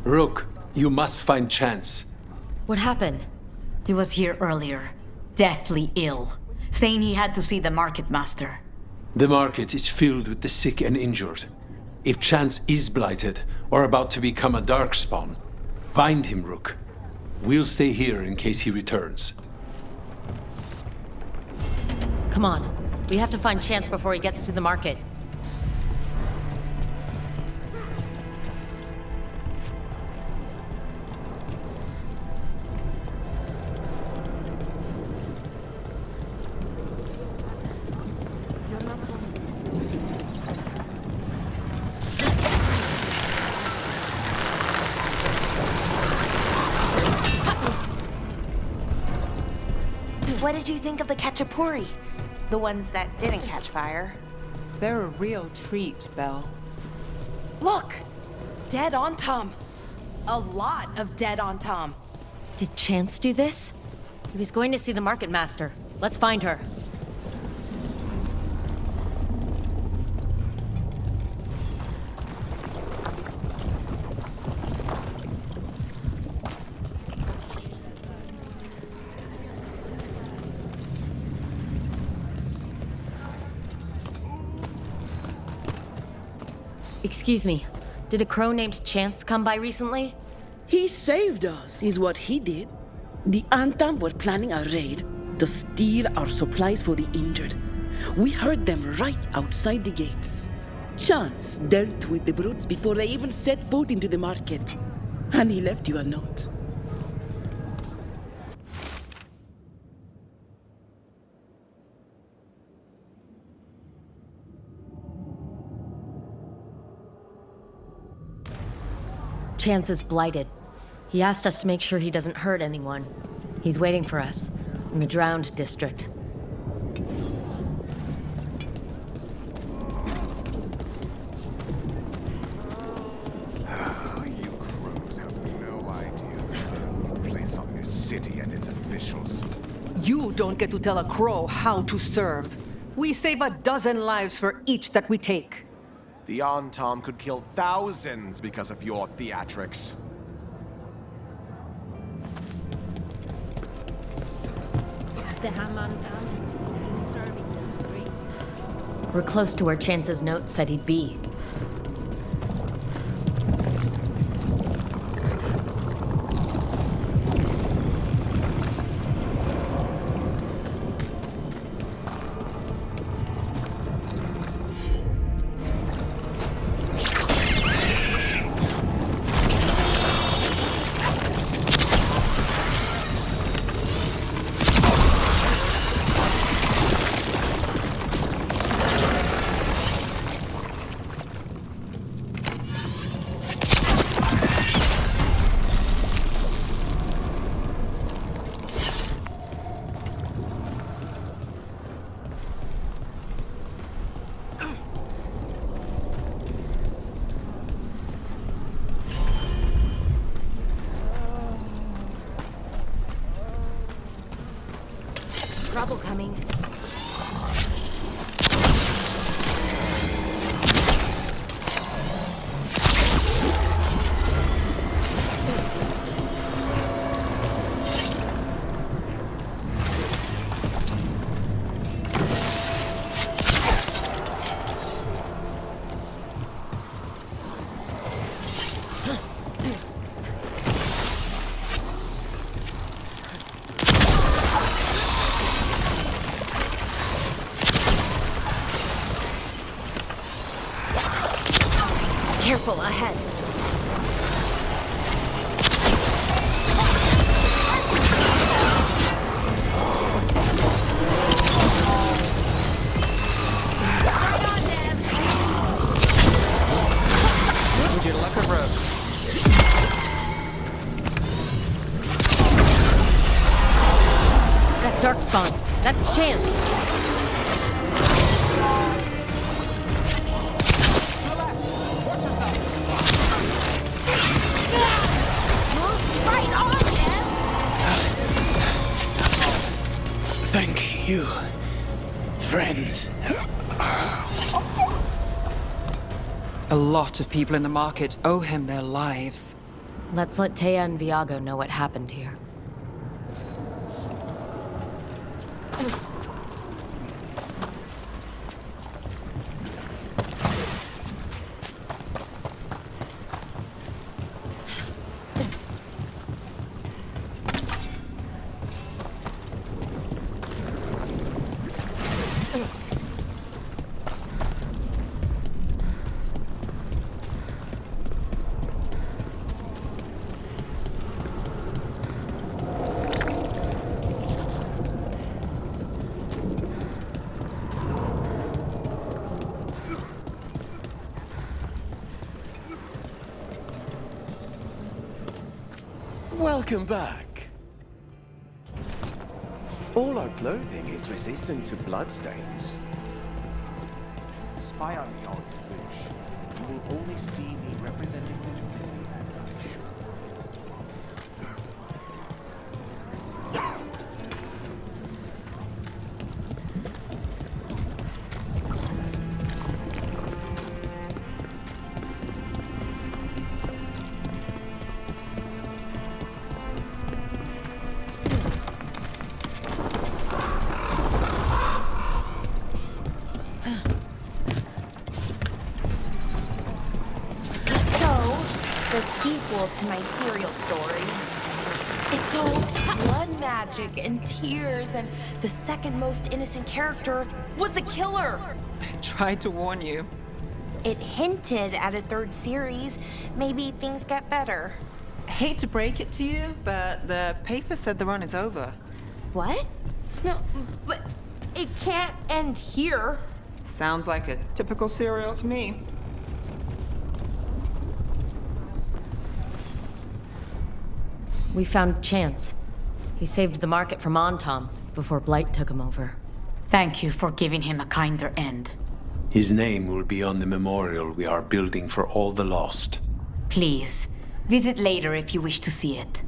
S17: Rook, you must find Chance.
S5: What happened?
S10: He was here earlier, deathly ill, saying he had to see the market master.
S17: The market is filled with the sick and injured. If Chance is blighted or about to become a darkspawn, find him, Rook. We'll stay here in case he returns.
S5: Come on. We have to find Chance before he gets to the market.
S23: What did you think of the Khachapuri? The ones that didn't catch fire?
S3: They're a real treat, Belle.
S23: Look! Dead on Tom. A lot of dead on Tom.
S5: Did Chance do this? He was going to see the market master. Let's find her. Excuse me. Did a crow named Chance come by recently?
S14: He saved us, is what he did. The Antam were planning a raid to steal our supplies for the injured. We heard them right outside the gates. Chance dealt with the brutes before they even set foot into the market. And he left you a note.
S5: Chance is blighted. He asked us to make sure he doesn't hurt anyone. He's waiting for us in the Drowned District.
S11: You crews have no idea the place on this city and its officials.
S12: You don't get to tell a crow how to serve. We save a dozen lives for each that we take.
S7: The Antam could kill thousands because of your theatrics.
S24: The Hamantam is serving them great.
S5: We're close to where Chance's note said he'd be.
S24: Trouble coming. Careful ahead.
S19: Would you like a rope?
S24: That darkspawn. That's Chance.
S1: Thank you, friends.
S4: A lot of people in the market owe him their lives.
S5: Let's let Taya and Viago know what happened here.
S20: Welcome back. All our clothing is resistant to bloodstains.
S7: Spy on me all you wish. You will only see me representing this city as I should.
S23: The sequel to my serial story. It's all blood magic and tears, and the second most innocent character was the killer.
S4: I tried to warn you.
S23: It hinted at a third series. Maybe things get better.
S4: I hate to break it to you, but the paper said the run is over.
S23: What? No, but it can't end here.
S4: Sounds like a typical serial to me.
S5: We found Chance. He saved the market from Antam before Blight took him over.
S10: Thank you for giving him a kinder end.
S17: His name will be on the memorial we are building for all the lost.
S10: Please, visit later if you wish to see it.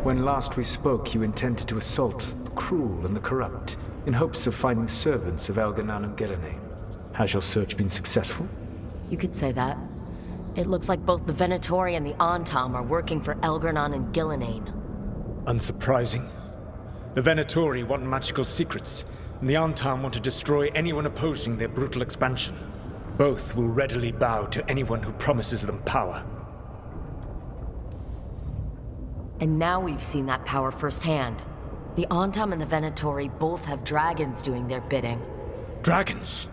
S8: When last we spoke, you intended to assault the cruel and the corrupt, in hopes of finding servants of Elganan and Gillenane. Has your search been successful?
S5: You could say that. It looks like both the Venatori and the Antam are working for Elganan and Gillenane.
S8: Unsurprising. The Venatori want magical secrets, and the Antam want to destroy anyone opposing their brutal expansion. Both will readily bow to anyone who promises them power.
S5: And now we've seen that power firsthand. The Antam and the Venatori both have dragons doing their bidding.
S8: Dragons?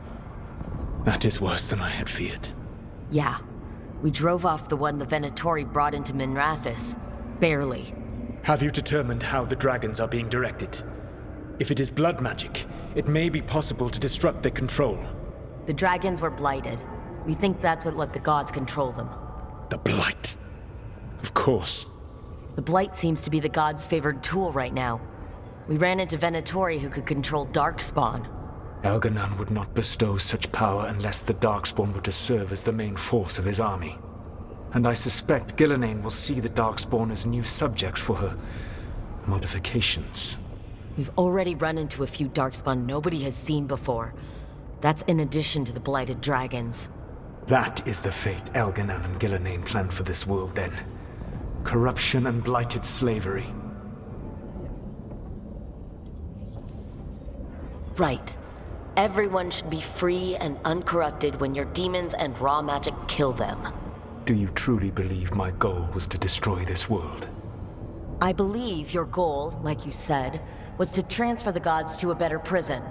S8: That is worse than I had feared.
S5: Yeah. We drove off the one the Venatori brought into Minrathis. Barely.
S8: Have you determined how the dragons are being directed? If it is blood magic, it may be possible to disrupt their control.
S5: The dragons were blighted. We think that's what let the gods control them.
S8: The Blight. Of course.
S5: The Blight seems to be the gods' favored tool right now. We ran into Venatori who could control Darkspawn.
S8: Elganan would not bestow such power unless the Darkspawn were to serve as the main force of his army. And I suspect Gillenane will see the Darkspawn as new subjects for her modifications.
S5: We've already run into a few Darkspawn nobody has seen before. That's in addition to the blighted dragons.
S8: That is the fate Elganan and Gillenane planned for this world then. Corruption and blighted slavery.
S5: Right. Everyone should be free and uncorrupted when your demons and raw magic kill them.
S8: Do you truly believe my goal was to destroy this world?
S5: I believe your goal, like you said, was to transfer the gods to a better prison.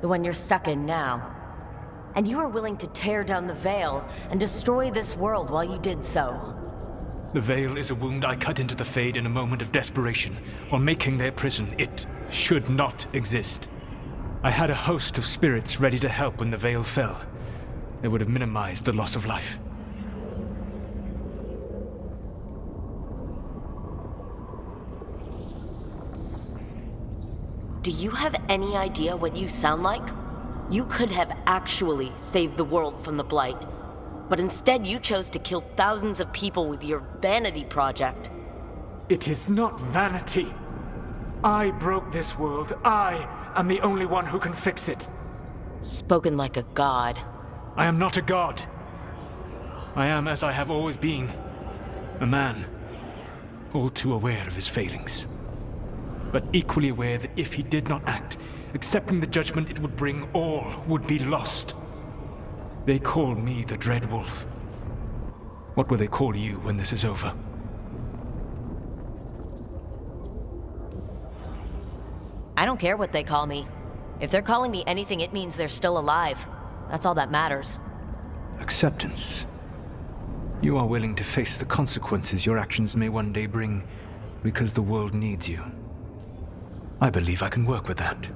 S5: The one you're stuck in now. And you were willing to tear down the Veil and destroy this world while you did so.
S8: The Veil is a wound I cut into the Fade in a moment of desperation, while making their prison. It should not exist. I had a host of spirits ready to help when the Veil fell. They would have minimized the loss of life.
S5: Do you have any idea what you sound like? You could have actually saved the world from the Blight. But instead you chose to kill thousands of people with your vanity project.
S8: It is not vanity. I broke this world. I am the only one who can fix it.
S5: Spoken like a god.
S8: I am not a god. I am as I have always been. A man. All too aware of his failings. But equally aware that if he did not act, accepting the judgment it would bring, all would be lost. They call me the Dread Wolf. What will they call you when this is over?
S5: I don't care what they call me. If they're calling me anything, it means they're still alive. That's all that matters.
S8: Acceptance. You are willing to face the consequences your actions may one day bring because the world needs you. I believe I can work with that.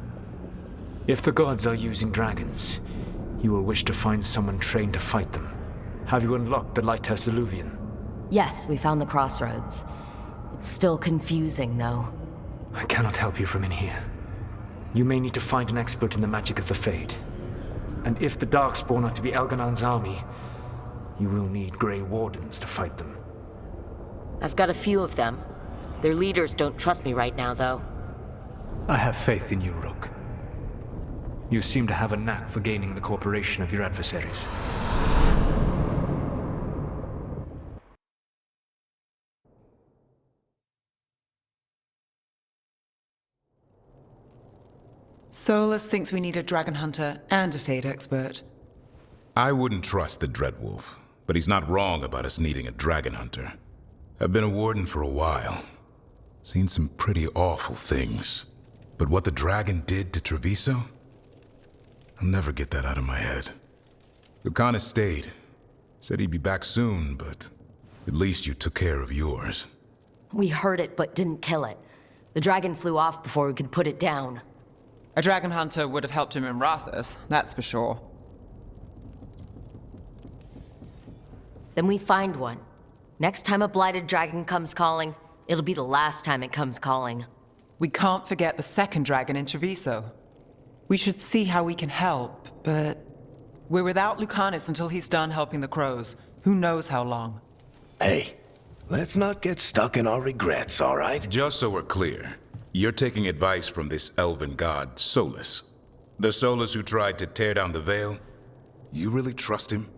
S8: If the gods are using dragons, you will wish to find someone trained to fight them. Have you unlocked the Lighthouse Illuvian?
S5: Yes, we found the crossroads. It's still confusing, though.
S8: I cannot help you from in here. You may need to find an expert in the magic of the Fade. And if the Darkspawn are to be Elganan's army, you will need Grey Wardens to fight them.
S5: I've got a few of them. Their leaders don't trust me right now, though.
S8: I have faith in you, Rook. You seem to have a knack for gaining the cooperation of your adversaries.
S4: Solus thinks we need a dragon hunter and a Fade expert.
S15: I wouldn't trust the Dreadwolf, but he's not wrong about us needing a dragon hunter. I've been a warden for a while. Seen some pretty awful things. But what the dragon did to Treviso? I'll never get that out of my head. Lucanus stayed. Said he'd be back soon, but at least you took care of yours.
S5: We heard it, but didn't kill it. The dragon flew off before we could put it down.
S3: A dragon hunter would have helped him in Rathas, that's for sure.
S5: Then we find one. Next time a blighted dragon comes calling, it'll be the last time it comes calling.
S3: We can't forget the second dragon in Treviso. We should see how we can help, but we're without Lucanus until he's done helping the crows. Who knows how long?
S13: Hey, Let's not get stuck in our regrets, all right?
S15: Just so we're clear, you're taking advice from this elven god, Solus. The Solus who tried to tear down the Veil? You really trust him?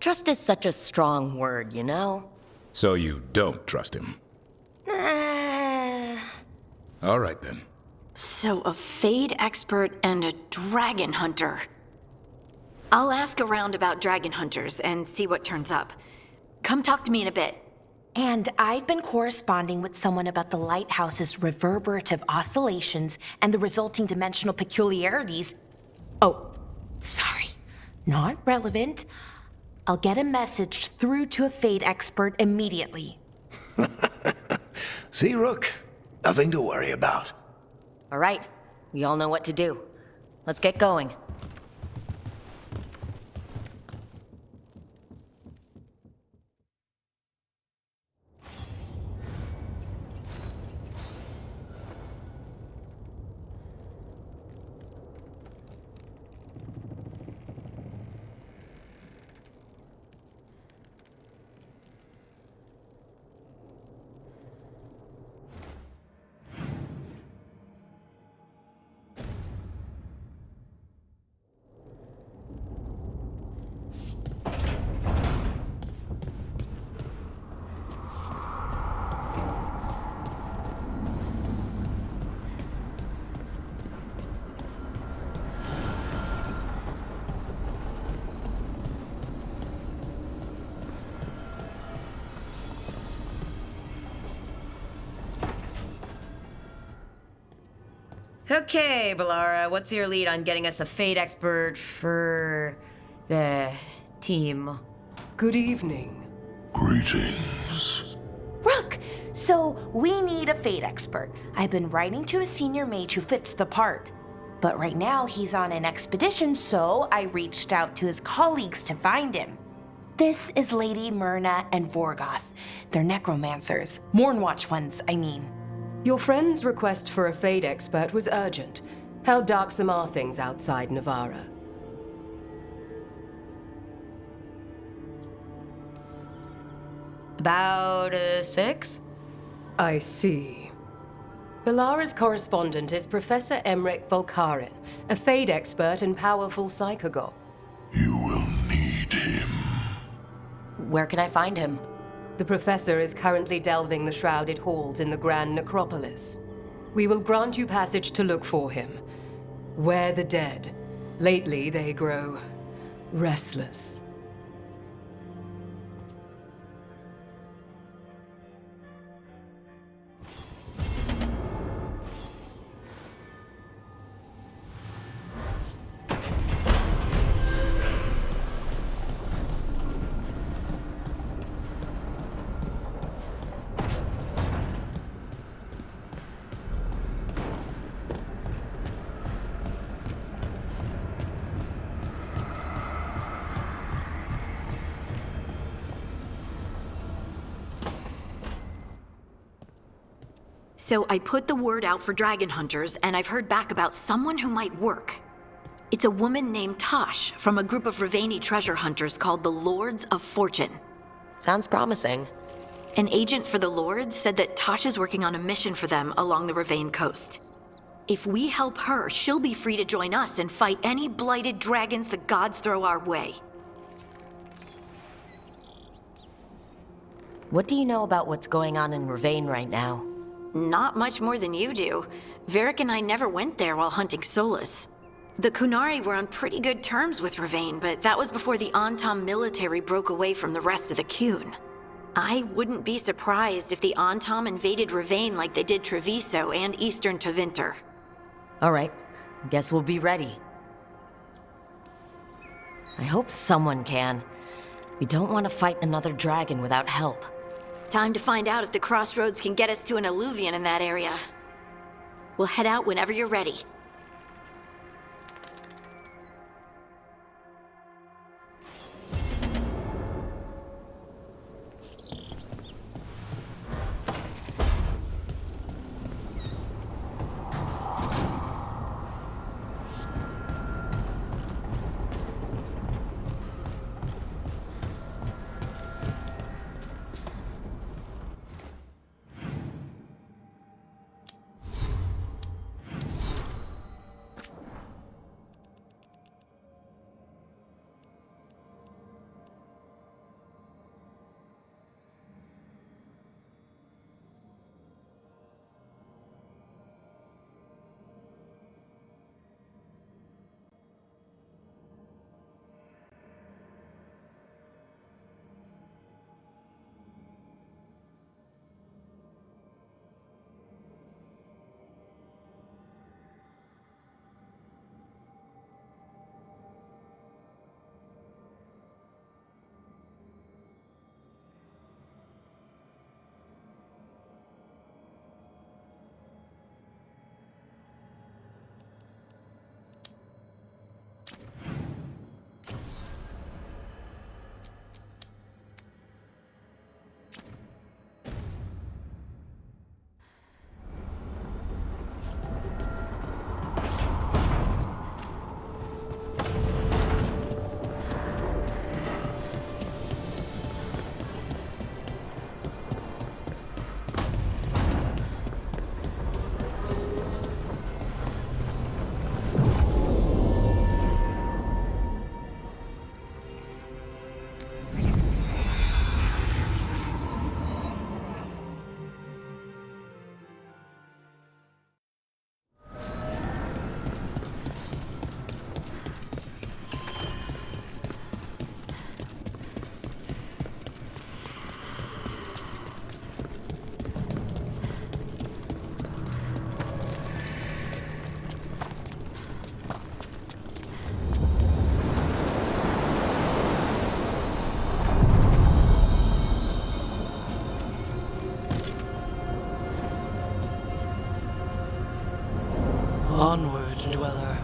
S5: Trust is such a strong word, you know?
S15: So you don't trust him? All right then.
S6: So a Fade expert and a dragon hunter. I'll ask around about dragon hunters and see what turns up. Come talk to me in a bit.
S23: And I've been corresponding with someone about the lighthouse's reverberative oscillations and the resulting dimensional peculiarities. Oh, sorry. Not relevant. I'll get a message through to a Fade expert immediately.
S13: See, Rook? Nothing to worry about.
S5: All right, we all know what to do. Let's get going.
S9: Okay, Balara, what's your lead on getting us a Fade expert for the team?
S16: Good evening.
S23: Greetings. Rook, so we need a Fade expert. I've been writing to a senior mage who fits the part. But right now he's on an expedition, so I reached out to his colleagues to find him. This is Lady Myrna and Vorgoth. They're necromancers. Mournwatch ones, I mean.
S16: Your friend's request for a Fade expert was urgent. How darksome are things outside Navarra?
S9: About 6?
S16: I see. Balara's correspondent is Professor Emmerich Volkaren, a Fade expert and powerful psychagogue.
S5: Where can I find him?
S16: The professor is currently delving the shrouded halls in the Grand Necropolis. We will grant you passage to look for him. Where the dead. Lately they grow restless.
S6: So I put the word out for dragon hunters, and I've heard back about someone who might work. It's a woman named Tosh from a group of Riveni treasure hunters called the Lords of Fortune.
S5: Sounds promising.
S6: An agent for the Lords said that Tosh is working on a mission for them along the Rivain coast. If we help her, she'll be free to join us and fight any blighted dragons the gods throw our way.
S5: What do you know about what's going on in Rivain right now?
S6: Not much more than you do. Varric and I never went there while hunting Solus. The Kunari were on pretty good terms with Rivain, but that was before the Antam military broke away from the rest of the Kun. I wouldn't be surprised if the Antam invaded Rivain like they did Treviso and Eastern Tevinter.
S5: All right, guess we'll be ready. I hope someone can. We don't want to fight another dragon without help.
S6: Time to find out if the crossroads can get us to an alluvion in that area. We'll head out whenever you're ready.
S2: Onward, dweller.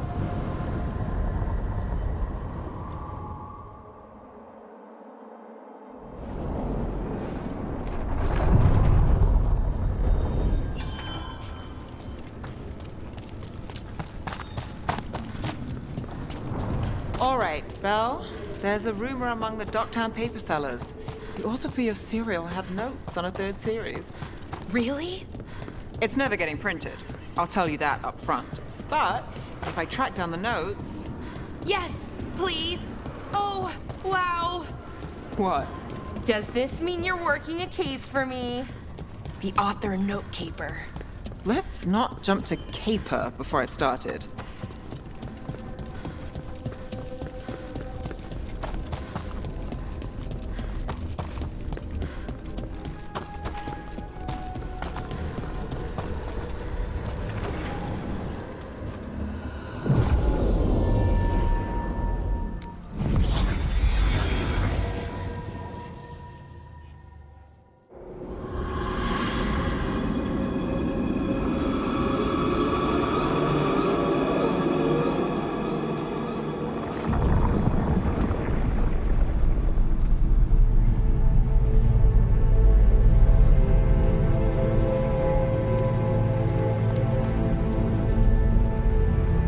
S3: All right, Belle. There's a rumor among the Docktown paper sellers. The author for your serial had notes on a third series.
S23: Really?
S3: It's never getting printed. I'll tell you that up front. But if I track down the notes...
S23: Yes, please. Oh, wow.
S3: What?
S23: Does this mean you're working a case for me? The author note caper.
S3: Let's not jump to caper before I've started.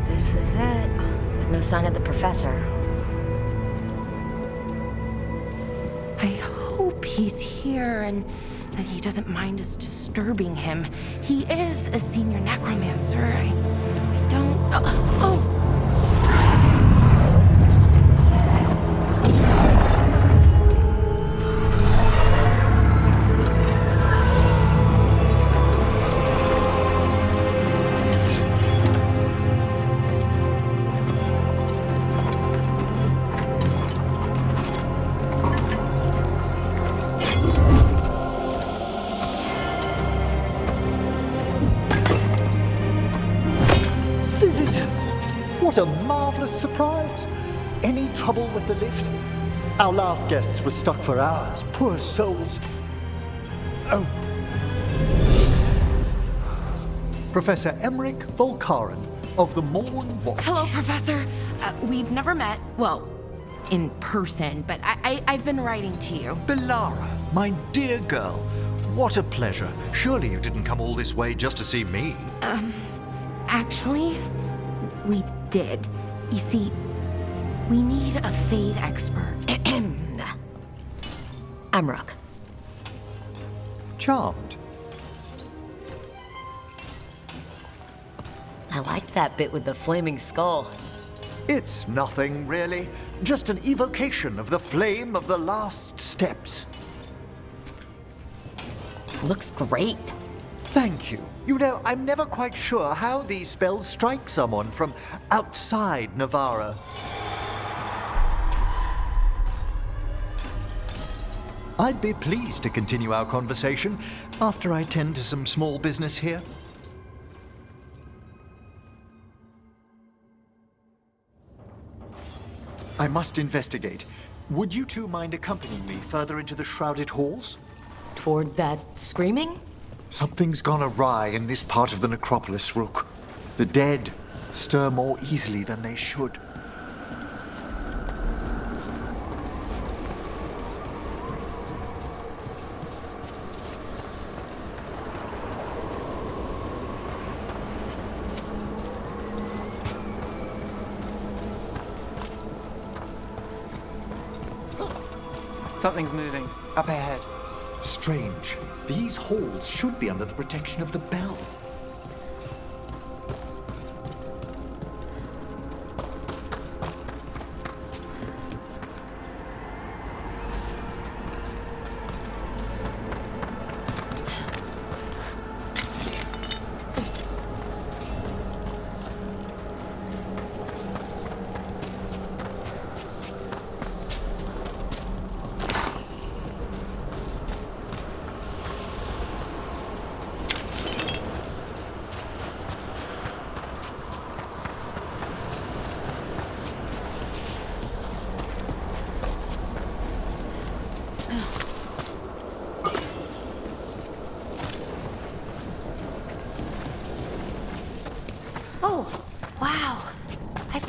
S5: This is it. But no sign of the professor.
S23: I hope he's here and that he doesn't mind us disturbing him. He is a senior necromancer. I don't... Oh!
S18: Visitors! What a marvelous surprise! Any trouble with the lift? Our last guests were stuck for hours. Poor souls. Oh. Professor Emmerich Volkaren of the Morn Watch.
S23: Hello, Professor. We've never met. Well, in person, but I've been writing to you.
S18: Belara, my dear girl. What a pleasure. Surely you didn't come all this way just to see me.
S23: Actually, we did. You see, we need a Fade expert.
S5: Amrock.
S18: Charmed.
S5: I liked that bit with the flaming skull.
S18: It's nothing, really. Just an evocation of the flame of the last steps.
S5: Looks great.
S18: Thank you. You know, I'm never quite sure how these spells strike someone from outside Navarra. I'd be pleased to continue our conversation after I tend to some small business here. I must investigate. Would you two mind accompanying me further into the shrouded halls?
S5: Toward that screaming?
S18: Something's gone awry in this part of the necropolis, Rook. The dead stir more easily than they should.
S3: Something's moving. Up ahead.
S18: Strange. These halls should be under the protection of the bell.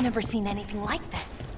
S23: never seen anything like this.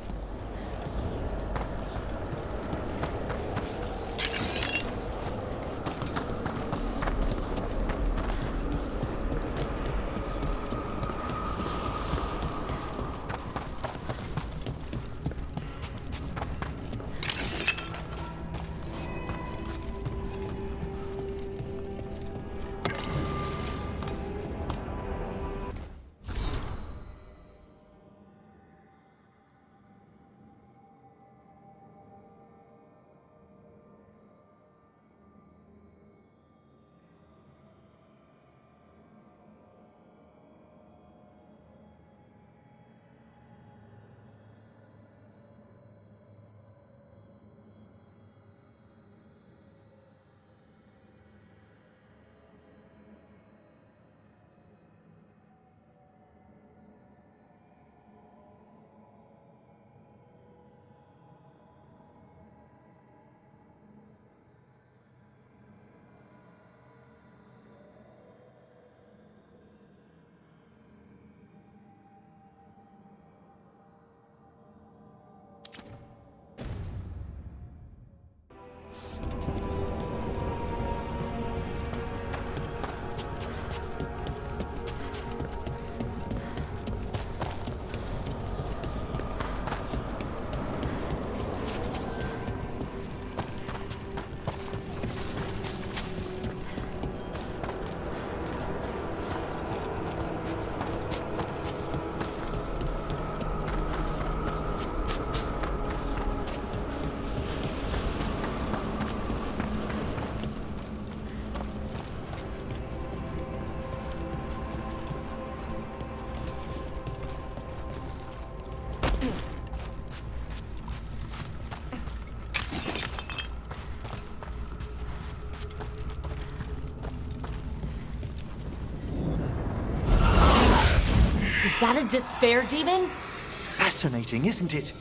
S23: Is that a despair demon?
S18: Fascinating, isn't it?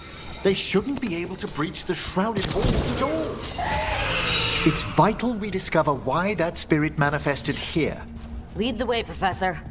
S18: They shouldn't be able to breach the shrouded halls at all. It's vital we discover why that spirit manifested here.
S9: Lead the way, Professor.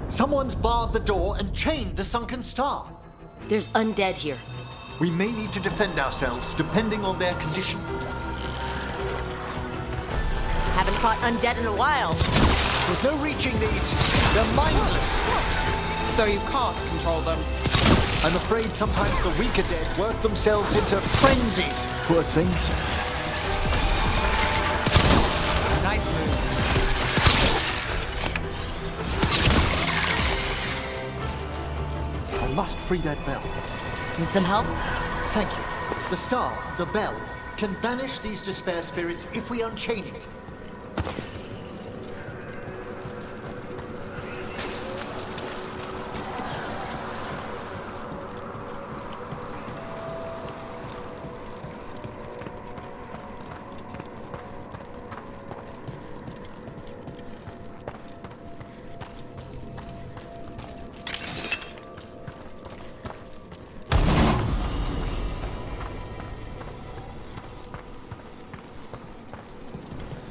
S18: Someone's barred the door and chained the sunken star.
S9: There's undead here.
S18: We may need to defend ourselves depending on their condition.
S9: Haven't fought undead in a while.
S18: There's no reaching these. They're mindless.
S3: So you can't control them?
S18: I'm afraid sometimes the weaker dead work themselves into frenzies. Poor things.
S3: Nice move.
S18: I must free that bell.
S9: Need some help?
S18: Thank you. The star, the bell, can banish these despair spirits if we unchain it.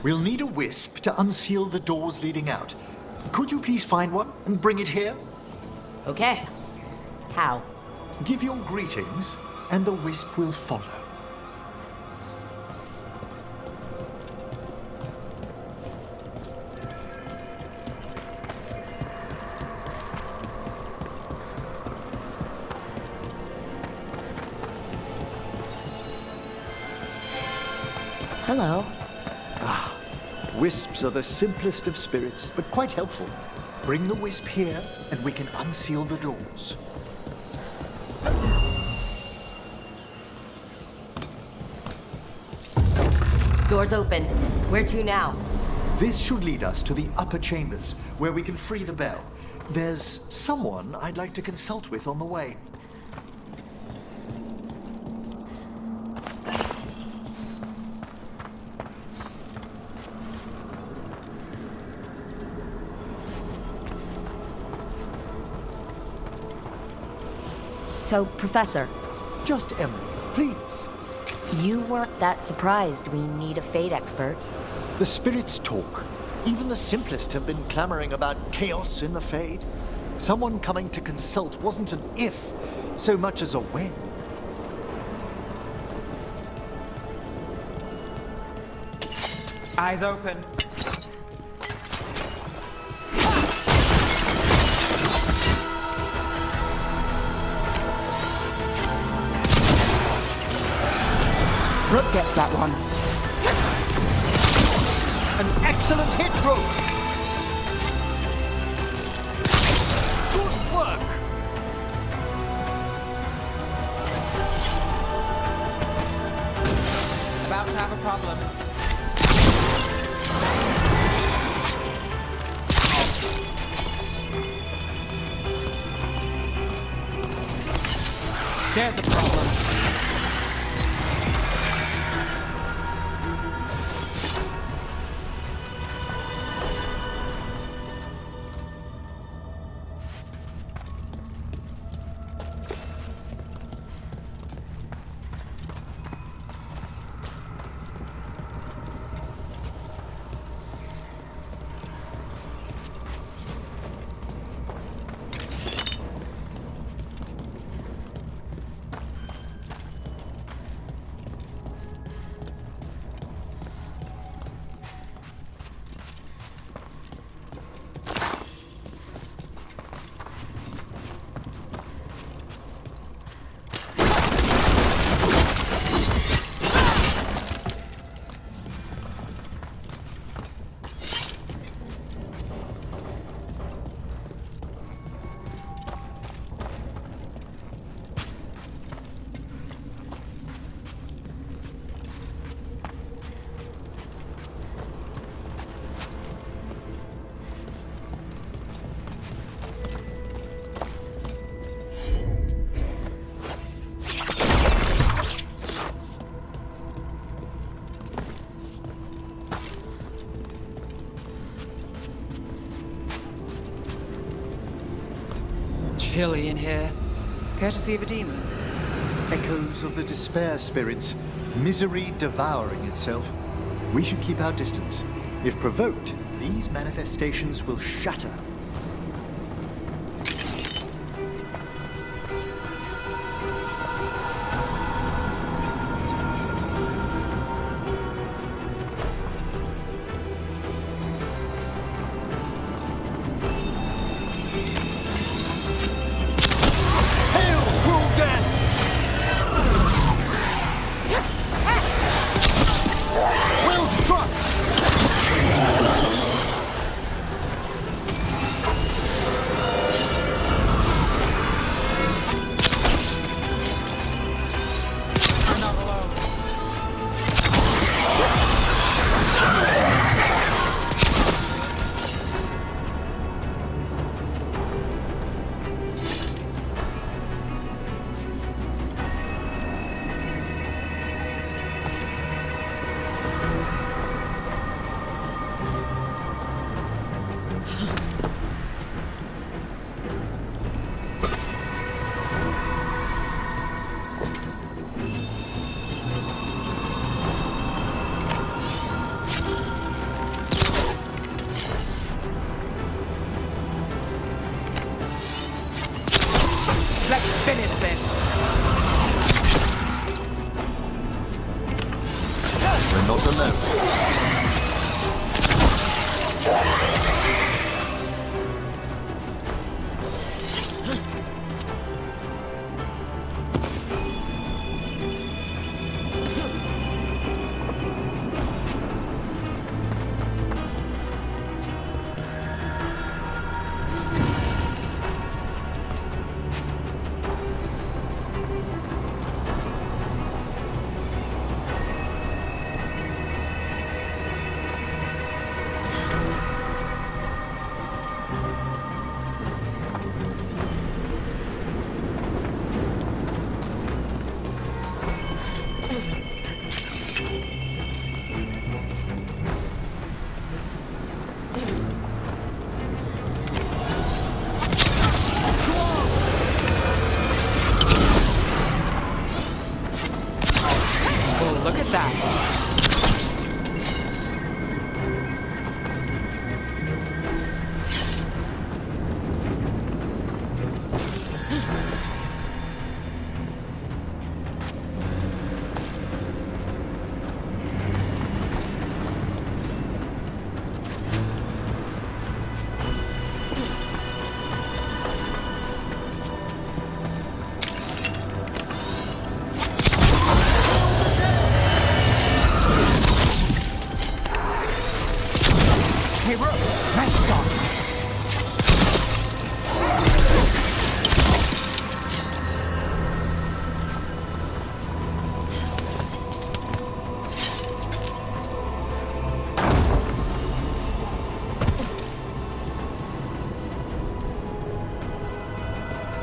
S18: We'll need a wisp to unseal the doors leading out. Could you please find one and bring it here?
S9: Okay. How?
S18: Give your greetings, and the wisp will follow.
S5: Hello.
S18: Wisps are the simplest of spirits, but quite helpful. Bring the wisp here, and we can unseal the doors.
S9: Doors open. Where to now?
S18: This should lead us to the upper chambers, where we can free the bell. There's someone I'd like to consult with on the way.
S5: So, Professor.
S18: Just Emily, please.
S5: You weren't that surprised we need a fate expert.
S18: The spirits talk. Even the simplest have been clamoring about chaos in the Fade. Someone coming to consult wasn't an if, so much as a when.
S3: Eyes open.
S4: Rook gets that one.
S18: An excellent hit, Rook! Good work!
S3: About to have a problem. There's a problem.
S4: Chilly in here. Courtesy of a demon.
S18: Echoes of the despair spirits, misery devouring itself. We should keep our distance. If provoked, these manifestations will shatter.
S4: Finish this.
S18: We're not alone.
S24: that.
S11: Hey, Rook! Nice shot!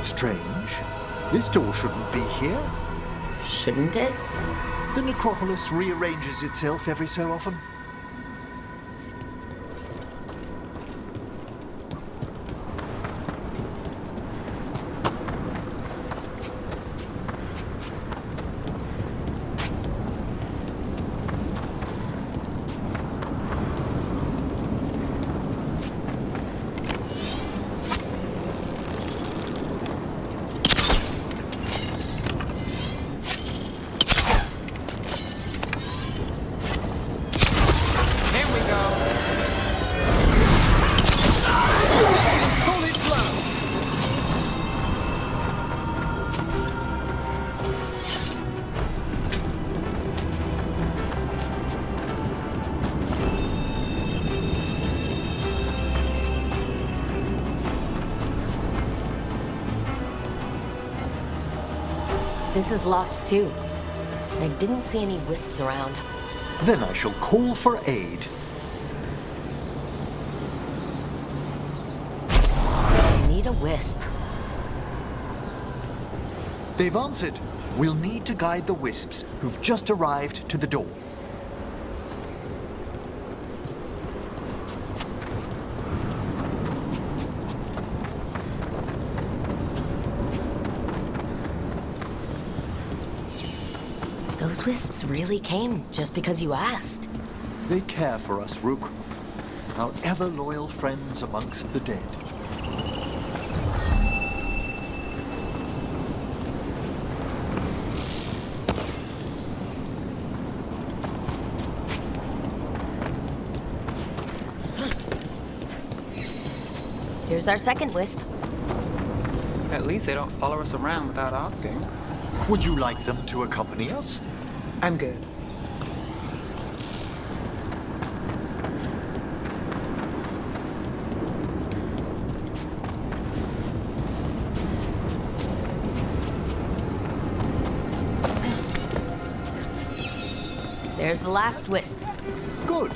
S18: Strange. This door shouldn't be here.
S5: Shouldn't it?
S18: The necropolis rearranges itself every so often.
S5: This is locked too. I didn't see any wisps around.
S18: Then I shall call for aid.
S5: I need a wisp.
S18: They've answered. We'll need to guide the wisps who've just arrived to the door.
S5: Those wisps really came just because you asked.
S18: They care for us, Rook. Our ever-loyal friends amongst the dead.
S5: Here's our second wisp.
S3: At least they don't follow us around without asking.
S18: Would you like them to accompany us?
S3: I'm good.
S5: There's the last wisp.
S18: Good.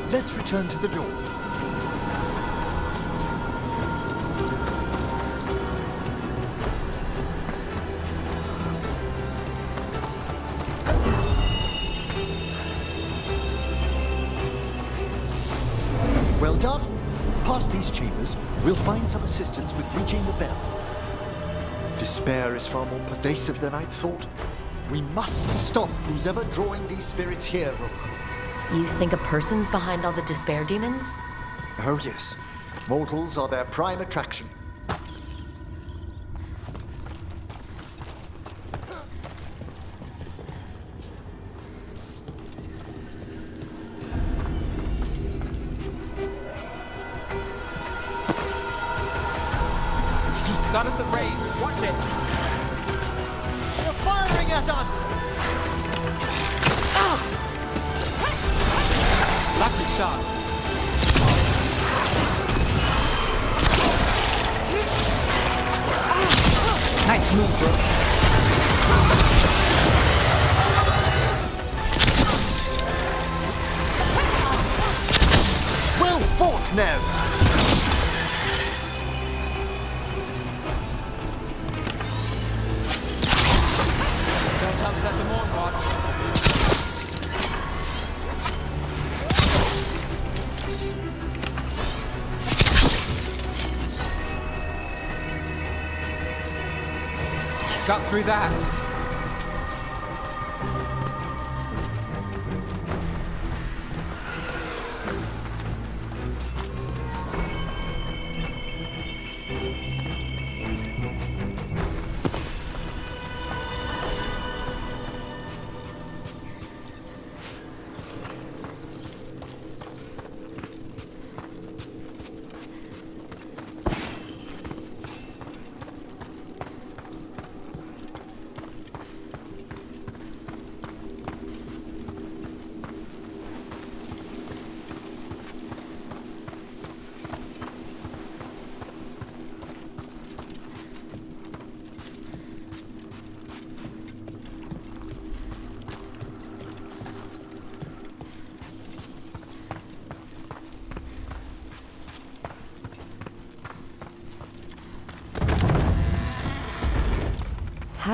S18: Let's return to the door. Well done. Past these chambers, we'll find some assistance with reaching the bell. Despair is far more pervasive than I'd thought. We must stop who's ever drawing these spirits here, Rook.
S5: You think a person's behind all the despair demons?
S18: Oh yes. Mortals are their prime attraction.
S19: Got us at range. Watch it.
S11: They're firing at us!
S19: Lucky shot.
S3: Nice move, bro.
S18: Well fought, Nev!
S19: Don't tell us at the morn watch. Got through that.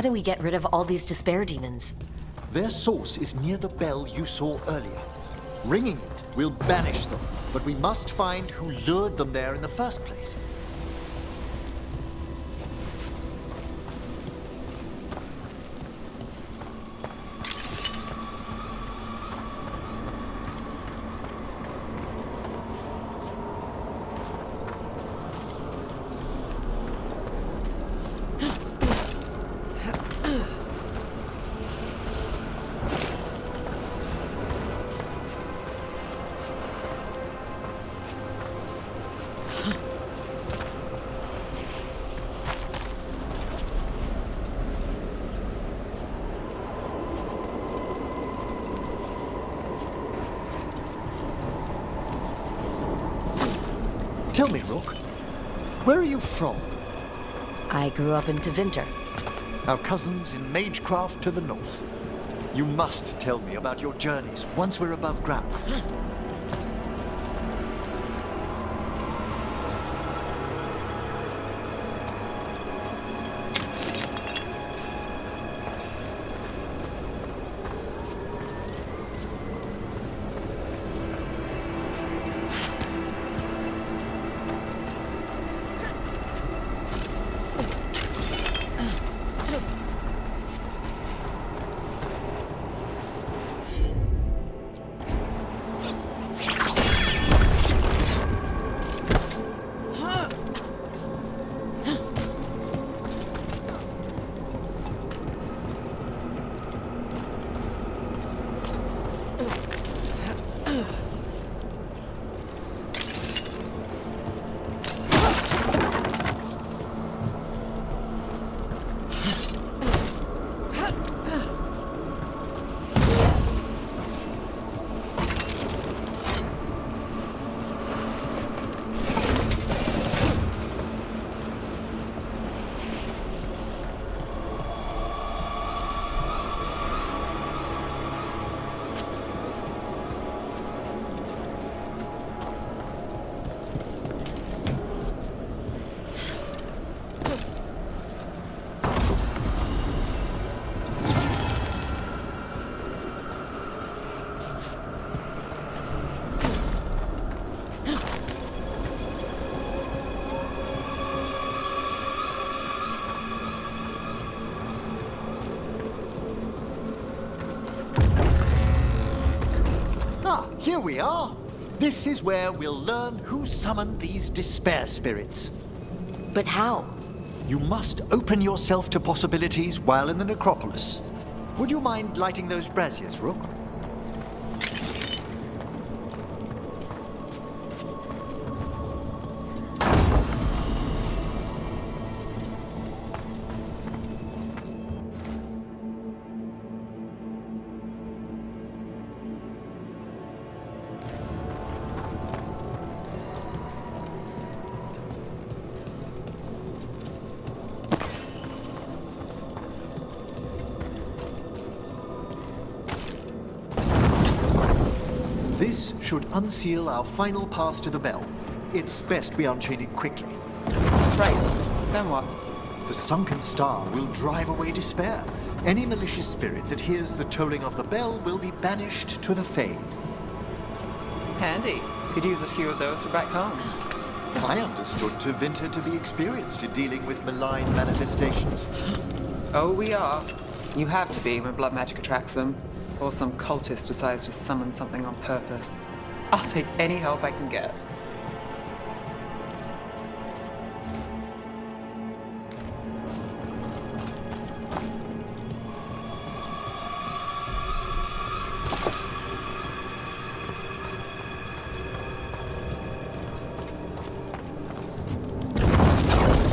S5: do we get rid of all these despair demons?
S18: Their source is near the bell you saw earlier. Ringing it will banish them, but we must find who lured them there in the first place. Tell me, Rook, where are you from?
S5: I grew up in Tevinter.
S18: Our cousins in Magecraft to the north. You must tell me about your journeys once we're above ground. Here we are. This is where we'll learn who summoned these despair spirits.
S5: But how?
S18: You must open yourself to possibilities while in the necropolis. Would you mind lighting those braziers, Rook? This should unseal our final pass to the bell. It's best we unchain it quickly.
S3: Right. Then what?
S18: The sunken star will drive away despair. Any malicious spirit that hears the tolling of the bell will be banished to the Fade.
S3: Handy. Could use a few of those for back home.
S18: I understood Tevinter to be experienced in dealing with malign manifestations.
S3: Oh, we are. You have to be when blood magic attracts them. Or some cultist decides to summon something on purpose. I'll take any help I can get.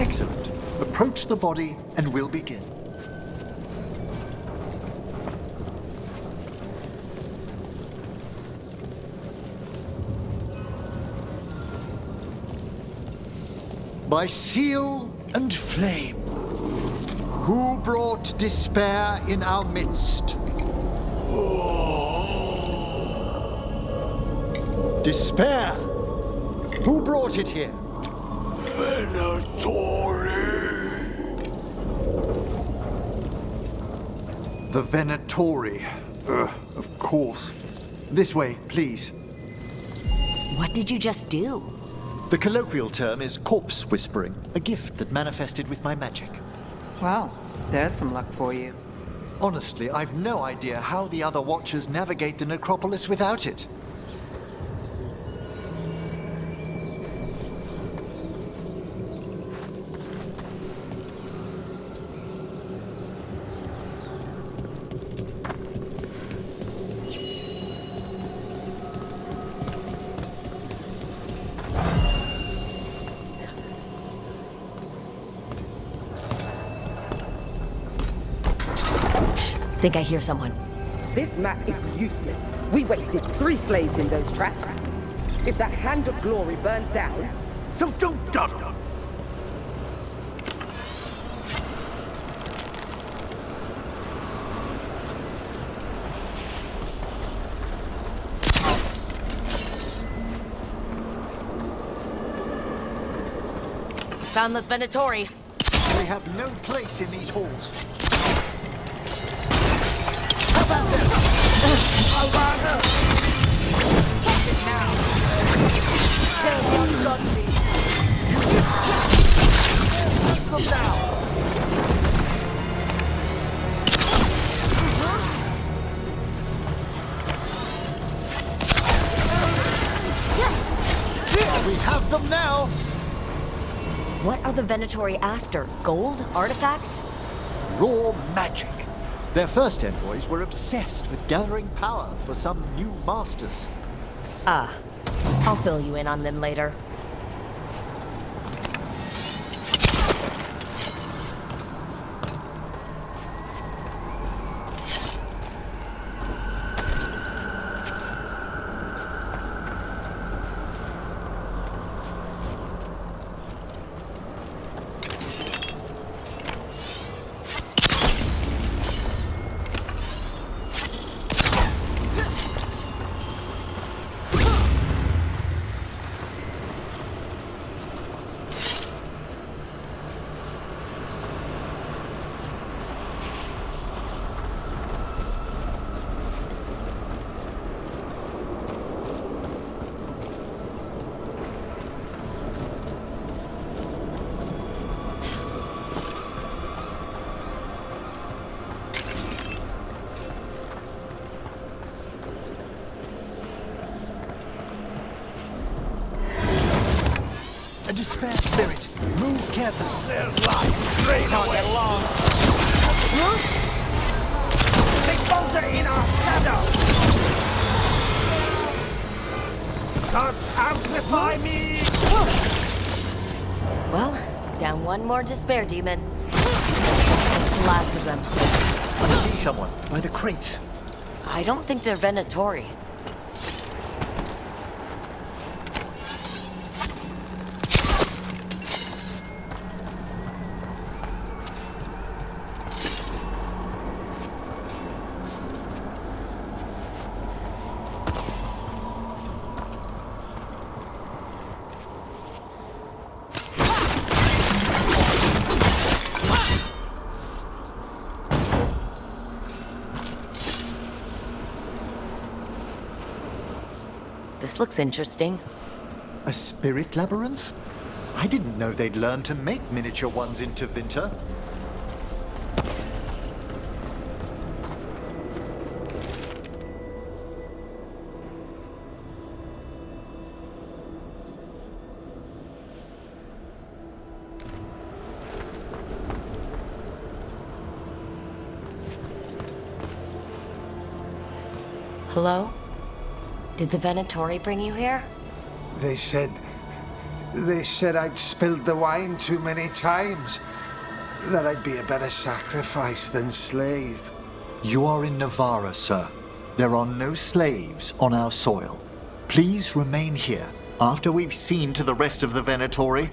S18: Excellent. Approach the body and we'll begin. By seal and flame, who brought despair in our midst? Despair! Who brought it here?
S11: Venatori!
S18: The Venatori. Of course. This way, please.
S23: What did you just do?
S18: The colloquial term is corpse whispering, a gift that manifested with my magic.
S4: Well, there's some luck for you.
S18: Honestly, I've no idea how the other Watchers navigate the necropolis without it.
S5: Think I hear someone.
S2: This map is useless. We wasted 3 slaves in those traps. If that Hand of Glory burns down...
S11: So don't dawdle!
S5: Found this Venatori.
S18: We have no place in these halls. We have them now!
S5: What are the Venatori after? Gold? Artifacts?
S18: Raw magic. Their first envoys were obsessed with gathering power for some new masters.
S23: Ah, I'll fill you in on them later.
S18: A despair spirit. Move carefully.
S11: There's life straight away. Get along. They falter in our shadow. Gods amplify me.
S5: Well, down one more despair demon. That's the last of them.
S18: I see someone by the crates.
S5: I don't think they're Venatori. This looks interesting.
S18: A spirit labyrinth? I didn't know they'd learn to make miniature ones in Tevinter.
S5: Hello? Did the Venatori bring you here?
S14: They said I'd spilled the wine too many times. That I'd be a better sacrifice than slave.
S18: You are in Navarra, sir. There are no slaves on our soil. Please remain here. After we've seen to the rest of the Venatori,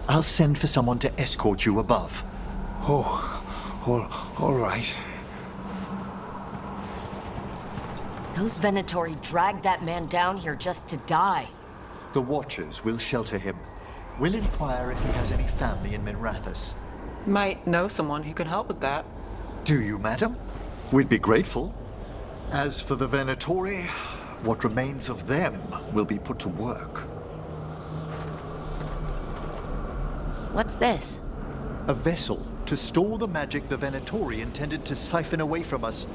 S18: I'll send for someone to escort you above.
S14: All right.
S5: Those Venatori dragged that man down here just to die.
S18: The Watchers will shelter him. We'll inquire if he has any family in Minrathous.
S4: Might know someone who can help with that.
S18: Do you, madam? We'd be grateful. As for the Venatori, what remains of them will be put to work.
S5: What's this?
S18: A vessel to store the magic the Venatori intended to siphon away from us.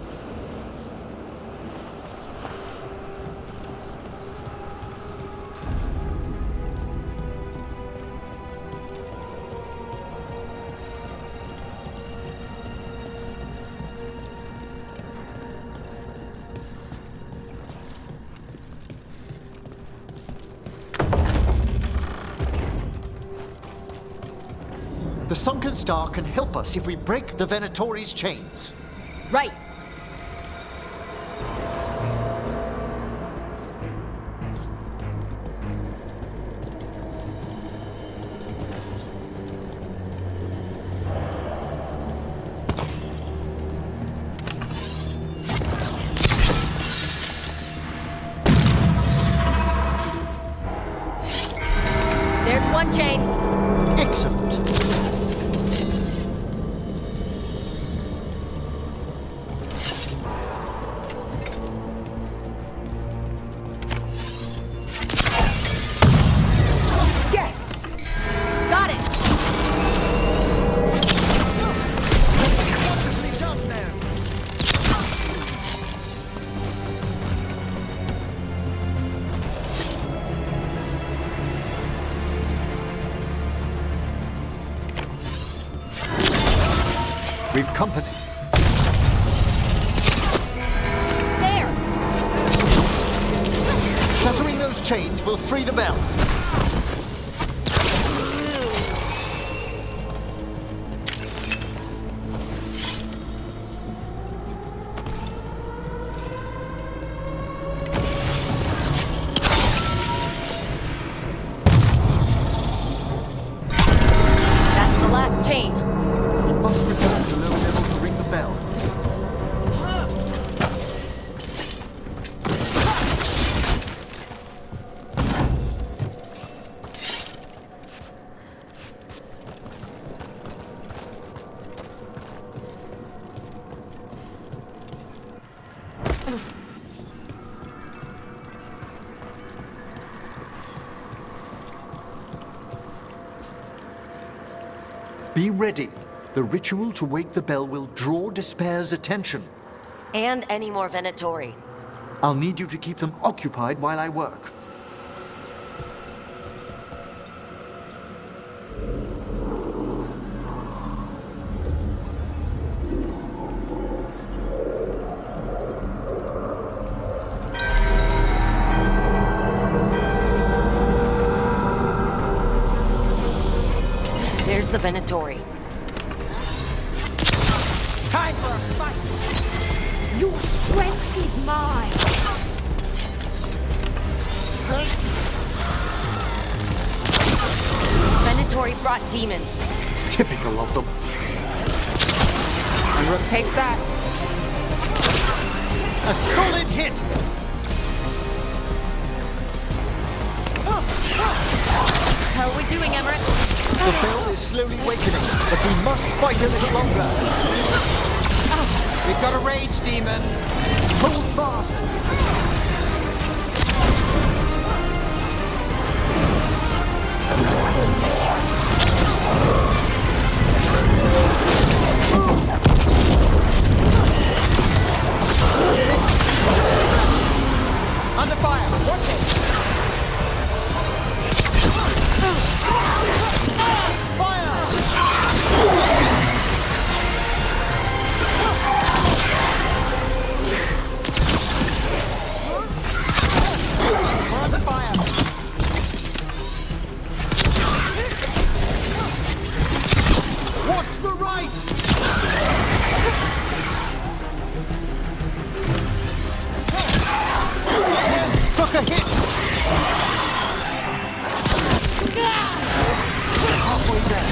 S18: The sunken star can help us if we break the Venatori's chains.
S24: Right.
S5: There's one chain.
S18: Excellent.
S2: Guests!
S5: Got it!
S18: We've company.
S5: There!
S18: Shattering those chains will free the bell.
S5: That's the last chain.
S18: We must return to low level to ring the bell. Be ready. The ritual to wake the bell will draw Despair's attention.
S5: And any more Venatori.
S18: I'll need you to keep them occupied while I work.
S5: There's the Venatori.
S19: Time for a fight!
S23: Your strength is mine.
S5: Venatori brought demons.
S18: Typical of them.
S19: And Rook takes that.
S18: A solid hit!
S5: How are we doing, Emmerich?
S18: The bell is slowly wakening, but we must fight a little longer.
S19: We've got a rage demon.
S18: Hold fast!
S19: Under fire. Watch it. We're under fire.
S18: Watch the right! Took a hit! Halfway there.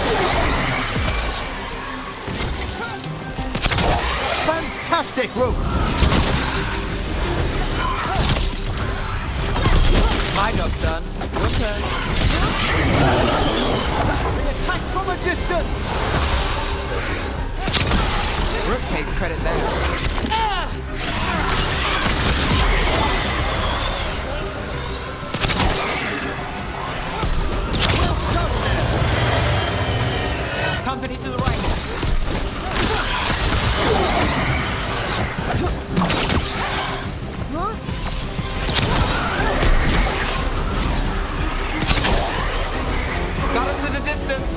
S18: Fantastic, Rook!
S19: My job's done. Your turn.
S18: We attack from a distance!
S19: Rook takes credit there. Company to the right. Got us in the distance.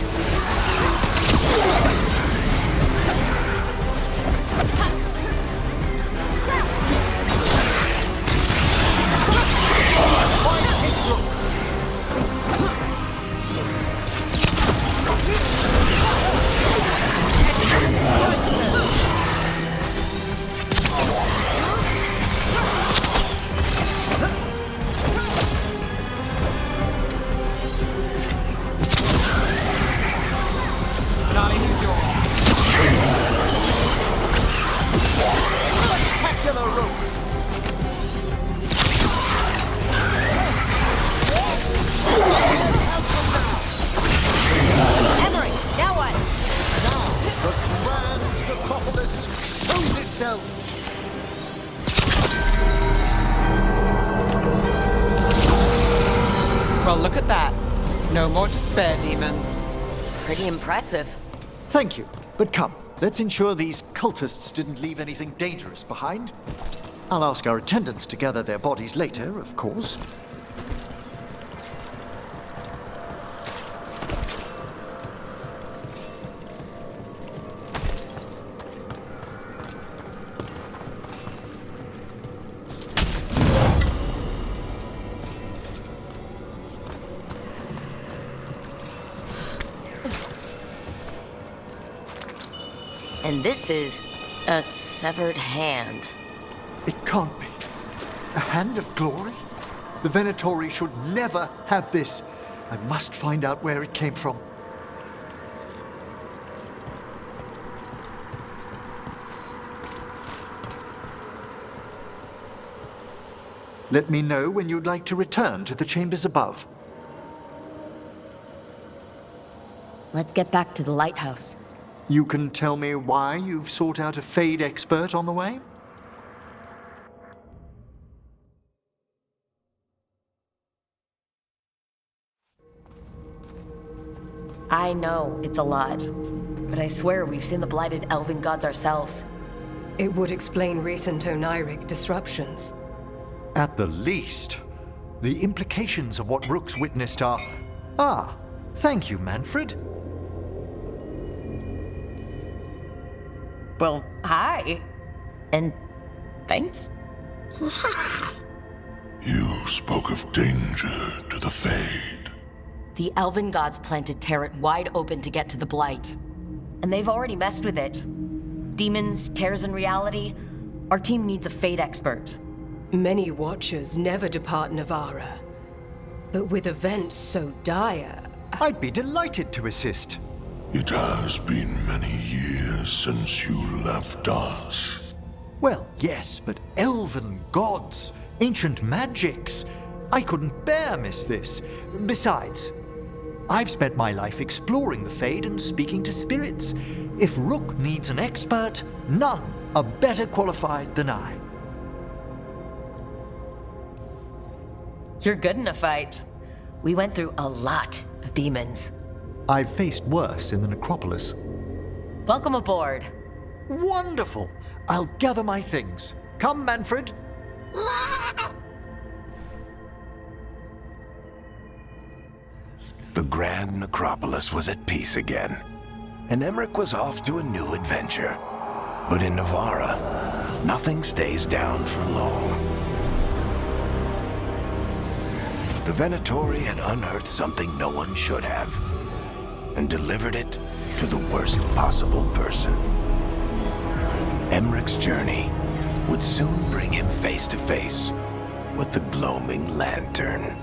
S3: Well, look at that. No more despair, demons.
S5: Pretty impressive.
S18: Thank you. But come, let's ensure these cultists didn't leave anything dangerous behind. I'll ask our attendants to gather their bodies later, of course.
S5: And this is a severed hand.
S18: It can't be. A hand of glory? The Venatori should never have this. I must find out where it came from. Let me know when you'd like to return to the chambers above.
S5: Let's get back to the lighthouse.
S18: You can tell me why you've sought out a Fade expert on the way?
S5: I know it's a lot, but I swear we've seen the blighted elven gods ourselves.
S16: It would explain recent Oniric disruptions.
S18: At the least. The implications of what Rook's witnessed are... Ah, thank you, Manfred.
S9: Well, hi. And thanks.
S1: You spoke of danger to the Fade.
S5: The elven gods planted Territ wide open to get to the Blight. And they've already messed with it. Demons, tears in reality. Our team needs a Fade expert.
S16: Many Watchers never depart Navara. But with events so dire...
S18: I'd be delighted to assist.
S1: It has been many years since you left us.
S18: Well, yes, but elven gods, ancient magics. I couldn't bear miss this. Besides, I've spent my life exploring the Fade and speaking to spirits. If Rook needs an expert, none are better qualified than I.
S5: You're good in a fight. We went through a lot of demons.
S18: I've faced worse in the necropolis.
S5: Welcome aboard.
S18: Wonderful. I'll gather my things. Come, Manfred.
S13: The Grand Necropolis was at peace again, and Emmerich was off to a new adventure. But in Navara, nothing stays down for long. The Venatori had unearthed something no one should have, and delivered it to the worst possible person. Emmerich's journey would soon bring him face to face with the gloaming lantern.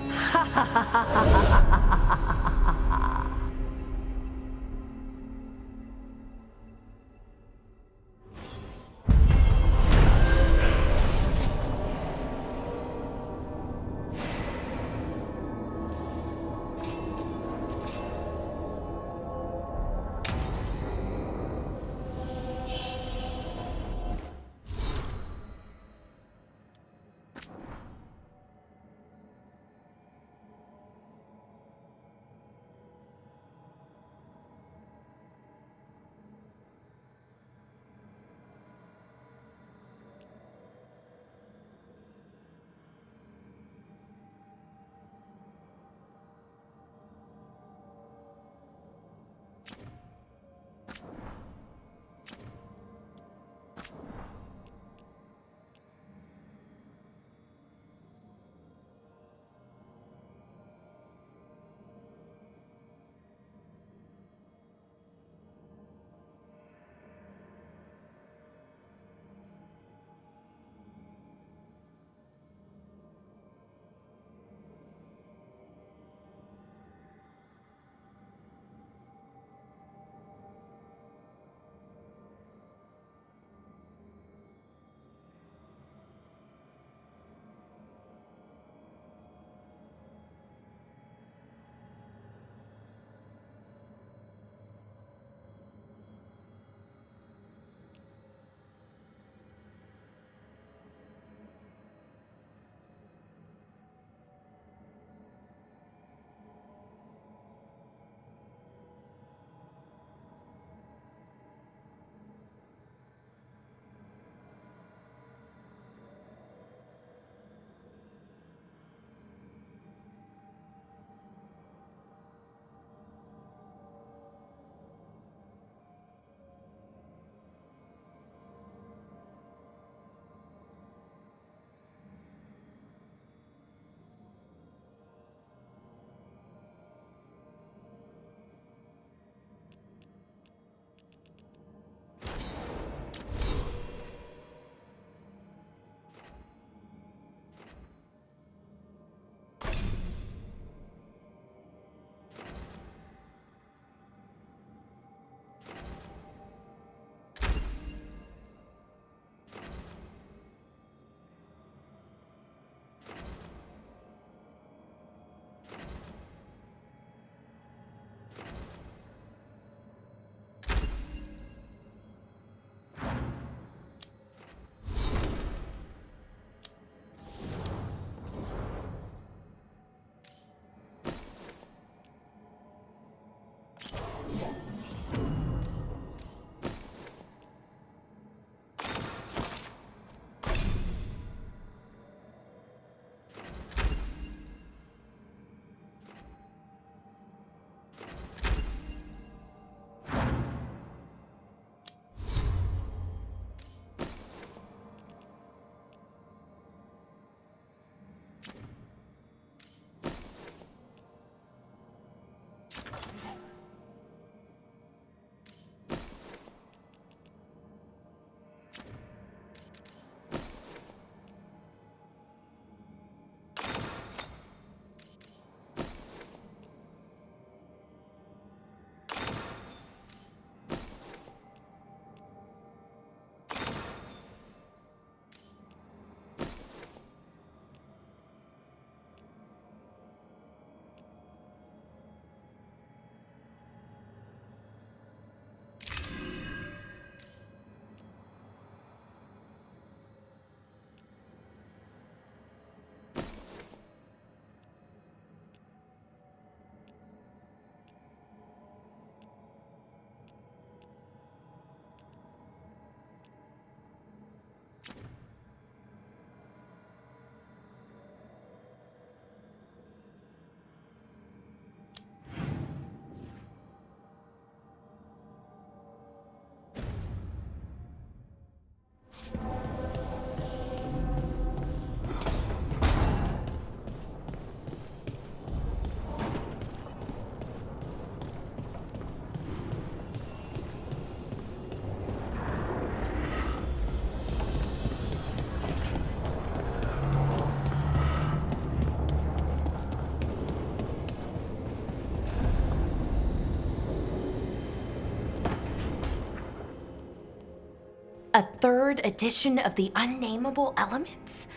S23: A third edition of the Unnameable Elements?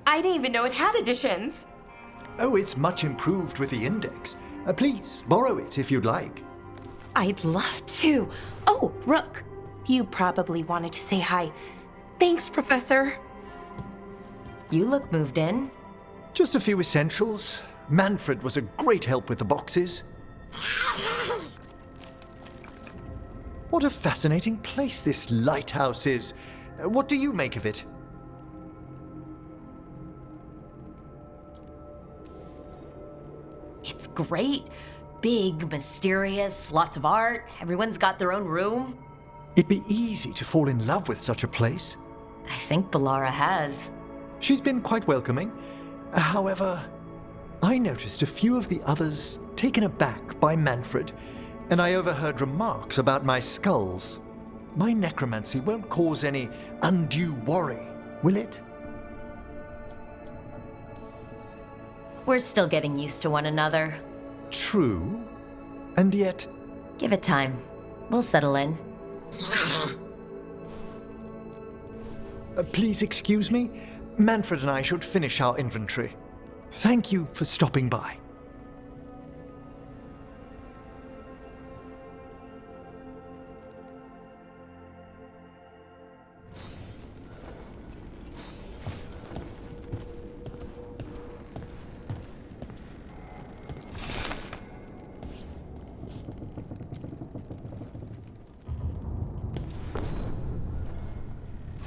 S23: I didn't even know it had editions.
S18: Oh, it's much improved with the index. Please, borrow it if you'd like.
S23: I'd love to. Oh, Rook, you probably wanted to say hi. Thanks, Professor.
S9: You look moved in.
S18: Just a few essentials. Manfred was a great help with the boxes. What a fascinating place this lighthouse is. What do you make of it?
S9: It's great. Big, mysterious, lots of art. Everyone's got their own room.
S18: It'd be easy to fall in love with such a place.
S9: I think Balara has.
S18: She's been quite welcoming. However, I noticed a few of the others taken aback by Manfred, and I overheard remarks about my skulls. My necromancy won't cause any undue worry, will it?
S9: We're still getting used to one another.
S18: True. And yet...
S9: Give it time. We'll settle in.
S18: Please excuse me. Manfred and I should finish our inventory. Thank you for stopping by.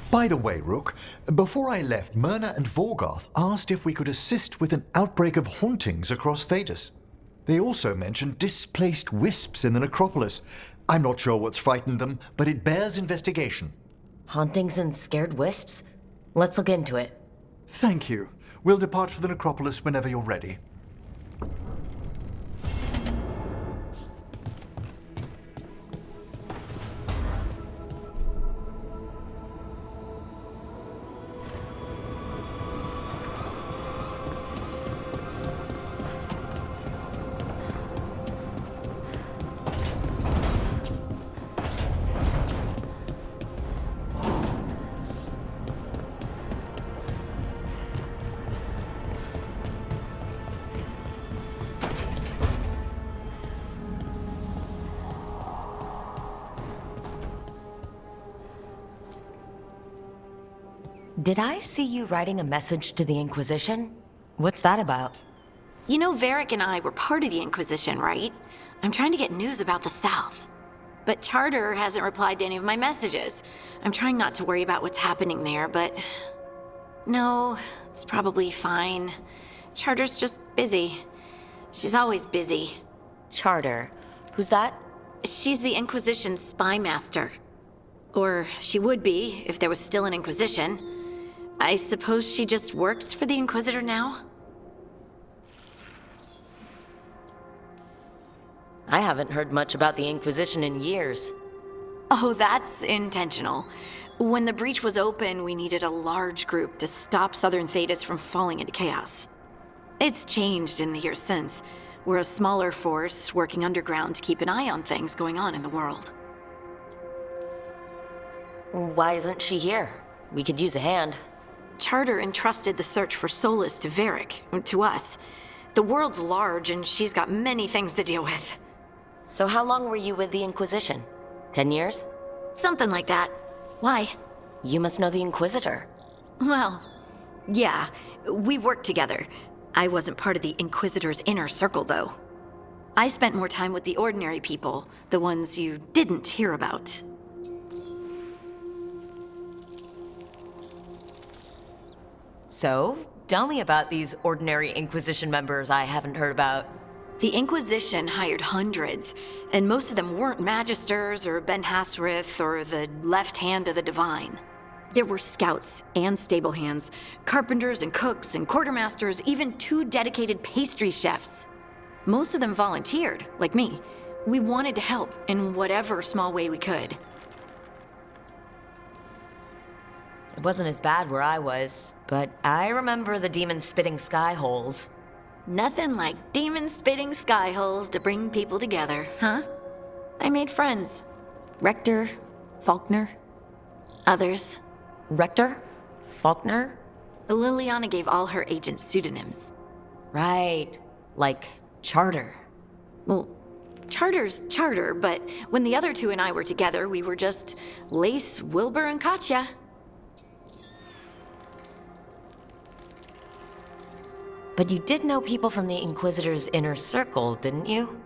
S18: By the way, Rook, before I left, Myrna and Veilguard asked if we could assist with an outbreak of hauntings across Thedas. They also mentioned displaced wisps in the necropolis. I'm not sure what's frightened them, but it bears investigation.
S9: Hauntings and scared wisps? Let's look into it.
S18: Thank you. We'll depart for the necropolis whenever you're ready.
S9: Did I see you writing a message to the Inquisition? What's that about?
S6: You know, Varric and I were part of the Inquisition, right? I'm trying to get news about the South. But Charter hasn't replied to any of my messages. I'm trying not to worry about what's happening there, but... No, it's probably fine. Charter's just busy. She's always busy.
S9: Charter? Who's that?
S6: She's the Inquisition's spy master. Or she would be, if there was still an Inquisition. I suppose she just works for the Inquisitor now?
S9: I haven't heard much about the Inquisition in years.
S6: Oh, that's intentional. When the breach was open, we needed a large group to stop Southern Thedas from falling into chaos. It's changed in the years since. We're a smaller force working underground to keep an eye on things going on in the world.
S9: Why isn't she here? We could use a hand.
S6: Charter entrusted the search for Solus to Varric, to us. The world's large and she's got many things to deal with.
S9: So how long were you with the Inquisition? 10 years?
S6: Something like that. Why?
S9: You must know the Inquisitor.
S6: Well, yeah, we worked together. I wasn't part of the Inquisitor's inner circle, though. I spent more time with the ordinary people, the ones you didn't hear about.
S9: So, tell me about these ordinary Inquisition members I haven't heard about.
S6: The Inquisition hired hundreds, and most of them weren't Magisters or Ben Hasrith or the left hand of the Divine. There were scouts and stable hands, carpenters and cooks and quartermasters, even 2 dedicated pastry chefs. Most of them volunteered, like me. We wanted to help in whatever small way we could.
S9: It wasn't as bad where I was, but I remember the demon spitting sky holes.
S6: Nothing like demon spitting sky holes to bring people together, huh? I made friends. Rector, Faulkner. Others.
S5: Rector? Faulkner?
S6: Liliana gave all her agents pseudonyms.
S5: Right. Like Charter.
S6: Well, Charter's Charter, but when the other two and I were together, we were just Lace, Wilbur, and Katya.
S5: But you did know people from the Inquisitor's inner circle, didn't you?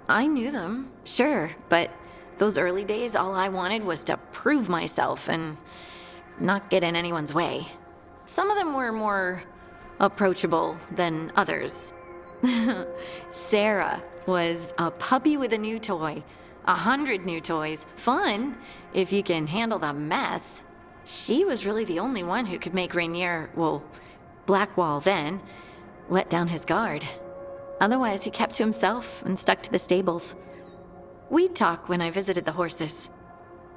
S6: I knew them, sure, but those early days, all I wanted was to prove myself and not get in anyone's way. Some of them were more approachable than others. Sarah was a puppy with a new toy. 100 new toys. Fun, if you can handle the mess. She was really the only one who could make Rainier, well, Blackwall then, let down his guard. Otherwise, he kept to himself and stuck to the stables. We'd talk when I visited the horses.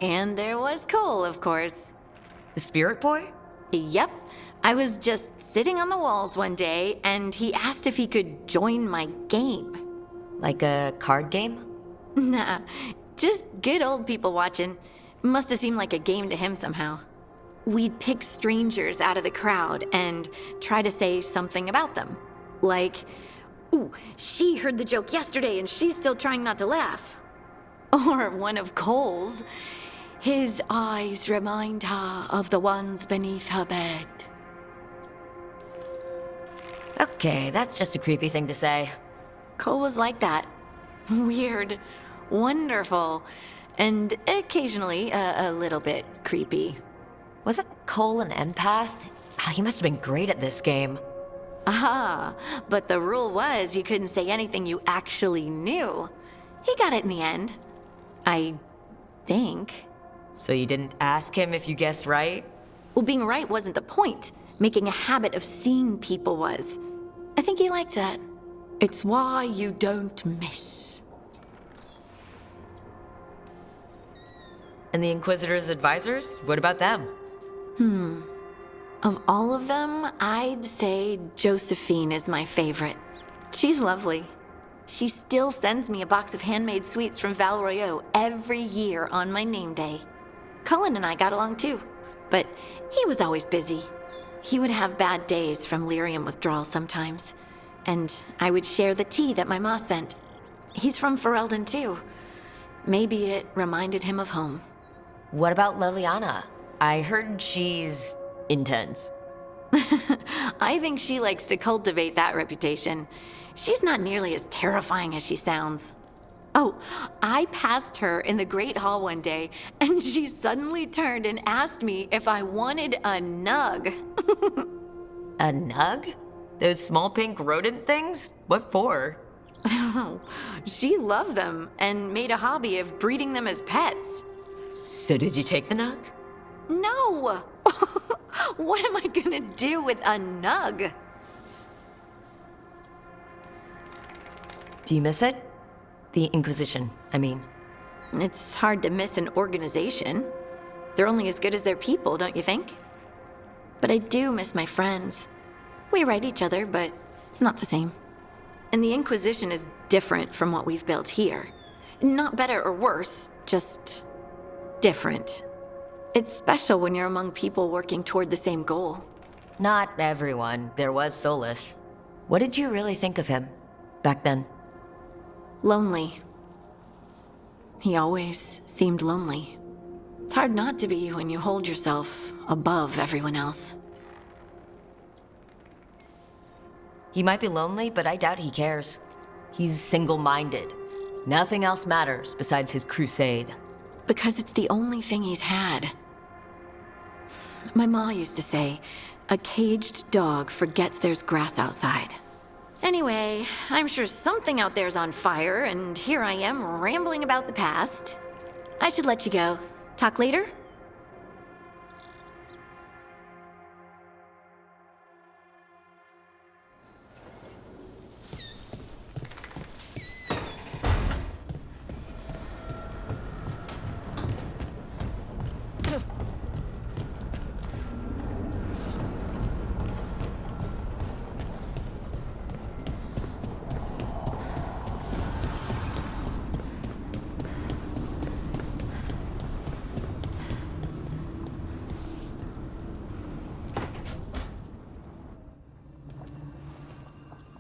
S6: And there was Cole, of course.
S5: The spirit boy?
S6: Yep. I was just sitting on the walls one day, and he asked if he could join my game.
S5: Like a card game?
S6: Nah, just good old people watching. Must have seemed like a game to him somehow. We'd pick strangers out of the crowd and try to say something about them. Like, ooh, she heard the joke yesterday and she's still trying not to laugh. Or one of Cole's. His eyes remind her of the ones beneath her bed.
S5: Okay, that's just a creepy thing to say.
S6: Cole was like that. Weird, wonderful, and occasionally a little bit creepy.
S5: Wasn't Cole an empath? He must have been great at this game.
S6: Ah, but the rule was you couldn't say anything you actually knew. He got it in the end. I think.
S5: So you didn't ask him if you guessed right?
S6: Well, being right wasn't the point. Making a habit of seeing people was. I think he liked that. It's why you don't miss.
S5: And the Inquisitor's advisors? What about them?
S6: Of all of them, I'd say Josephine is my favorite. She's lovely. She still sends me a box of handmade sweets from Val Royeaux every year on my name day. Cullen and I got along too, but he was always busy. He would have bad days from lyrium withdrawal sometimes, and I would share the tea that my ma sent. He's from Ferelden too. Maybe it reminded him of home.
S5: What about Liliana? I heard she's intense.
S6: I think she likes to cultivate that reputation. She's not nearly as terrifying as she sounds. Oh, I passed her in the Great Hall one day, and she suddenly turned and asked me if I wanted a nug.
S5: A nug? Those small pink rodent things? What for?
S6: She loved them and made a hobby of breeding them as pets.
S5: So did you take the nug?
S6: No! What am I gonna do with a nug?
S5: Do you miss it? The Inquisition, I mean.
S6: It's hard to miss an organization. They're only as good as their people, don't you think? But I do miss my friends. We write each other, but it's not the same. And the Inquisition is different from what we've built here. Not better or worse, just different. It's special when you're among people working toward the same goal.
S5: Not everyone. There was Solus. What did you really think of him back then?
S6: Lonely. He always seemed lonely. It's hard not to be when you hold yourself above everyone else.
S5: He might be lonely, but I doubt he cares. He's single-minded. Nothing else matters besides his crusade.
S6: Because it's the only thing he's had. My ma used to say, a caged dog forgets there's grass outside. Anyway, I'm sure something out there's on fire, and here I am rambling about the past. I should let you go. Talk later?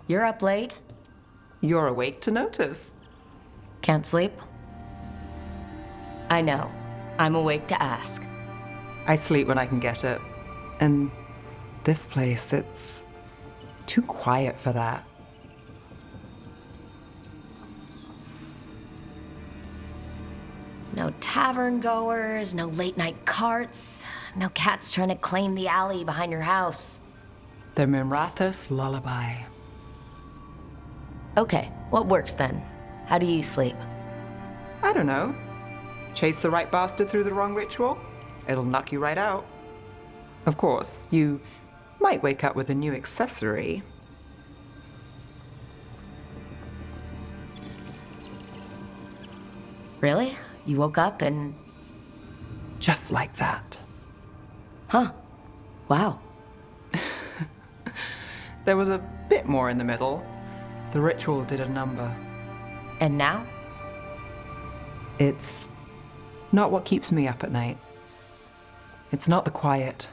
S9: You're up late.
S3: You're awake to notice.
S9: Can't sleep? I know. I'm awake to ask.
S3: I sleep when I can get it. And this place, it's too quiet for that.
S9: No tavern goers, no late night carts, no cats trying to claim the alley behind your house.
S3: The Minrathous lullaby.
S9: Okay, what works then? How do you sleep?
S3: I don't know. Chase the right bastard through the wrong ritual? It'll knock you right out. Of course, you might wake up with a new accessory.
S9: Really? You woke up and...
S3: Just like that.
S9: Huh. Wow.
S3: There was a bit more in the middle. The ritual did a number.
S9: And now?
S3: It's not what keeps me up at night. It's not the quiet.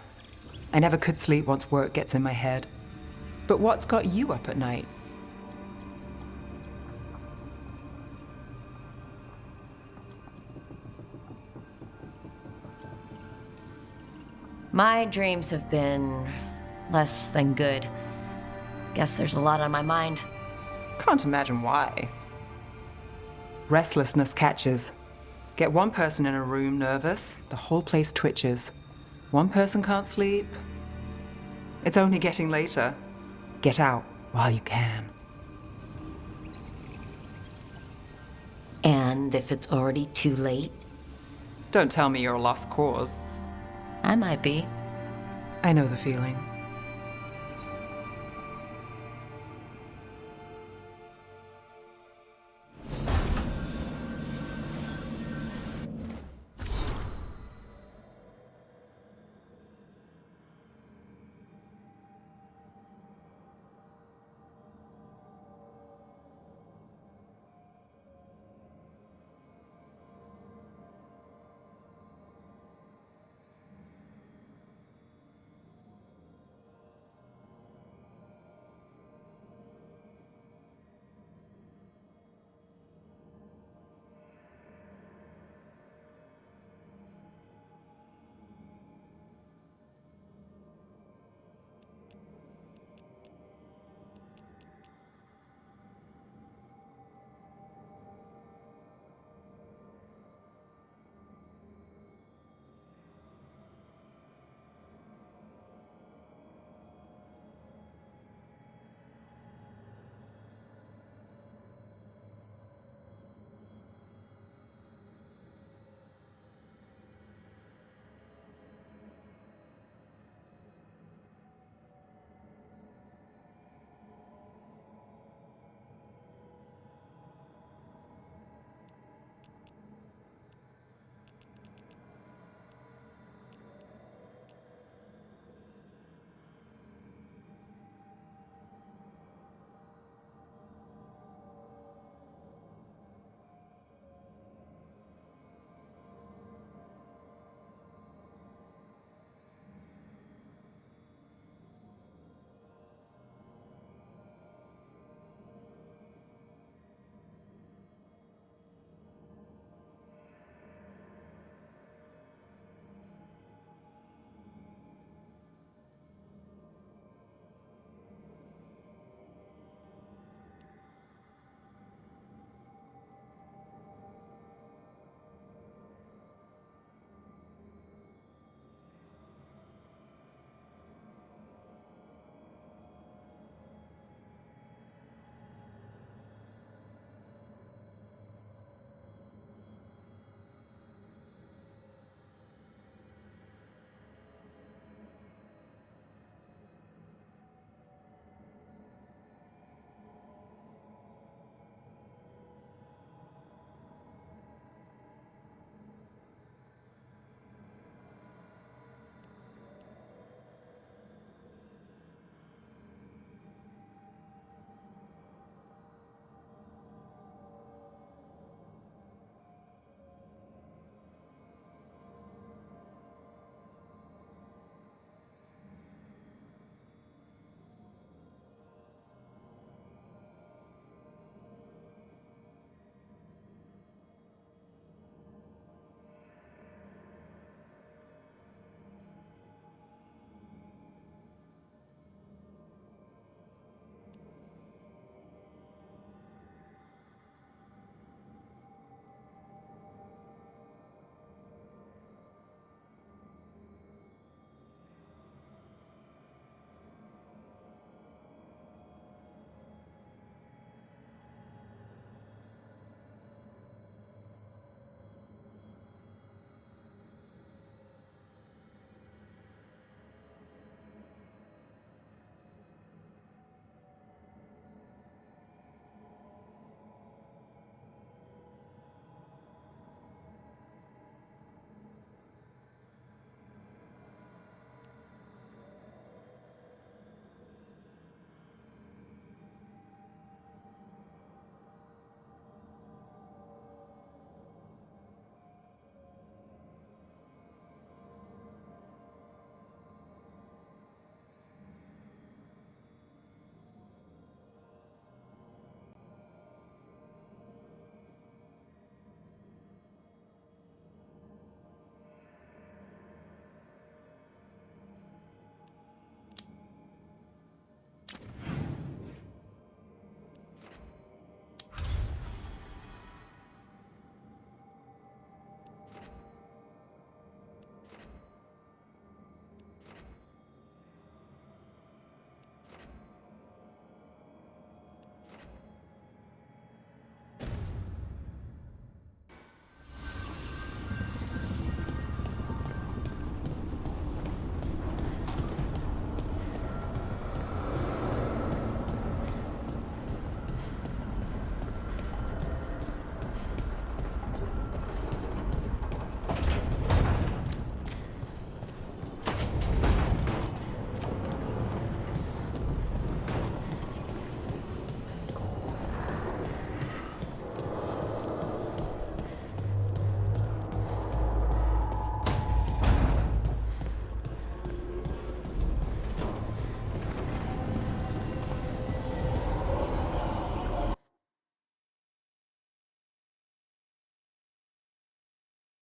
S3: I never could sleep once work gets in my head. But what's got you up at night?
S9: My dreams have been less than good. Guess there's a lot on my mind.
S3: Can't imagine why. Restlessness catches. Get one person in a room nervous, the whole place twitches. One person can't sleep. It's only getting later. Get out while you can.
S9: And if it's already too late?
S3: Don't tell me you're a lost cause.
S9: I might be.
S3: I know the feeling.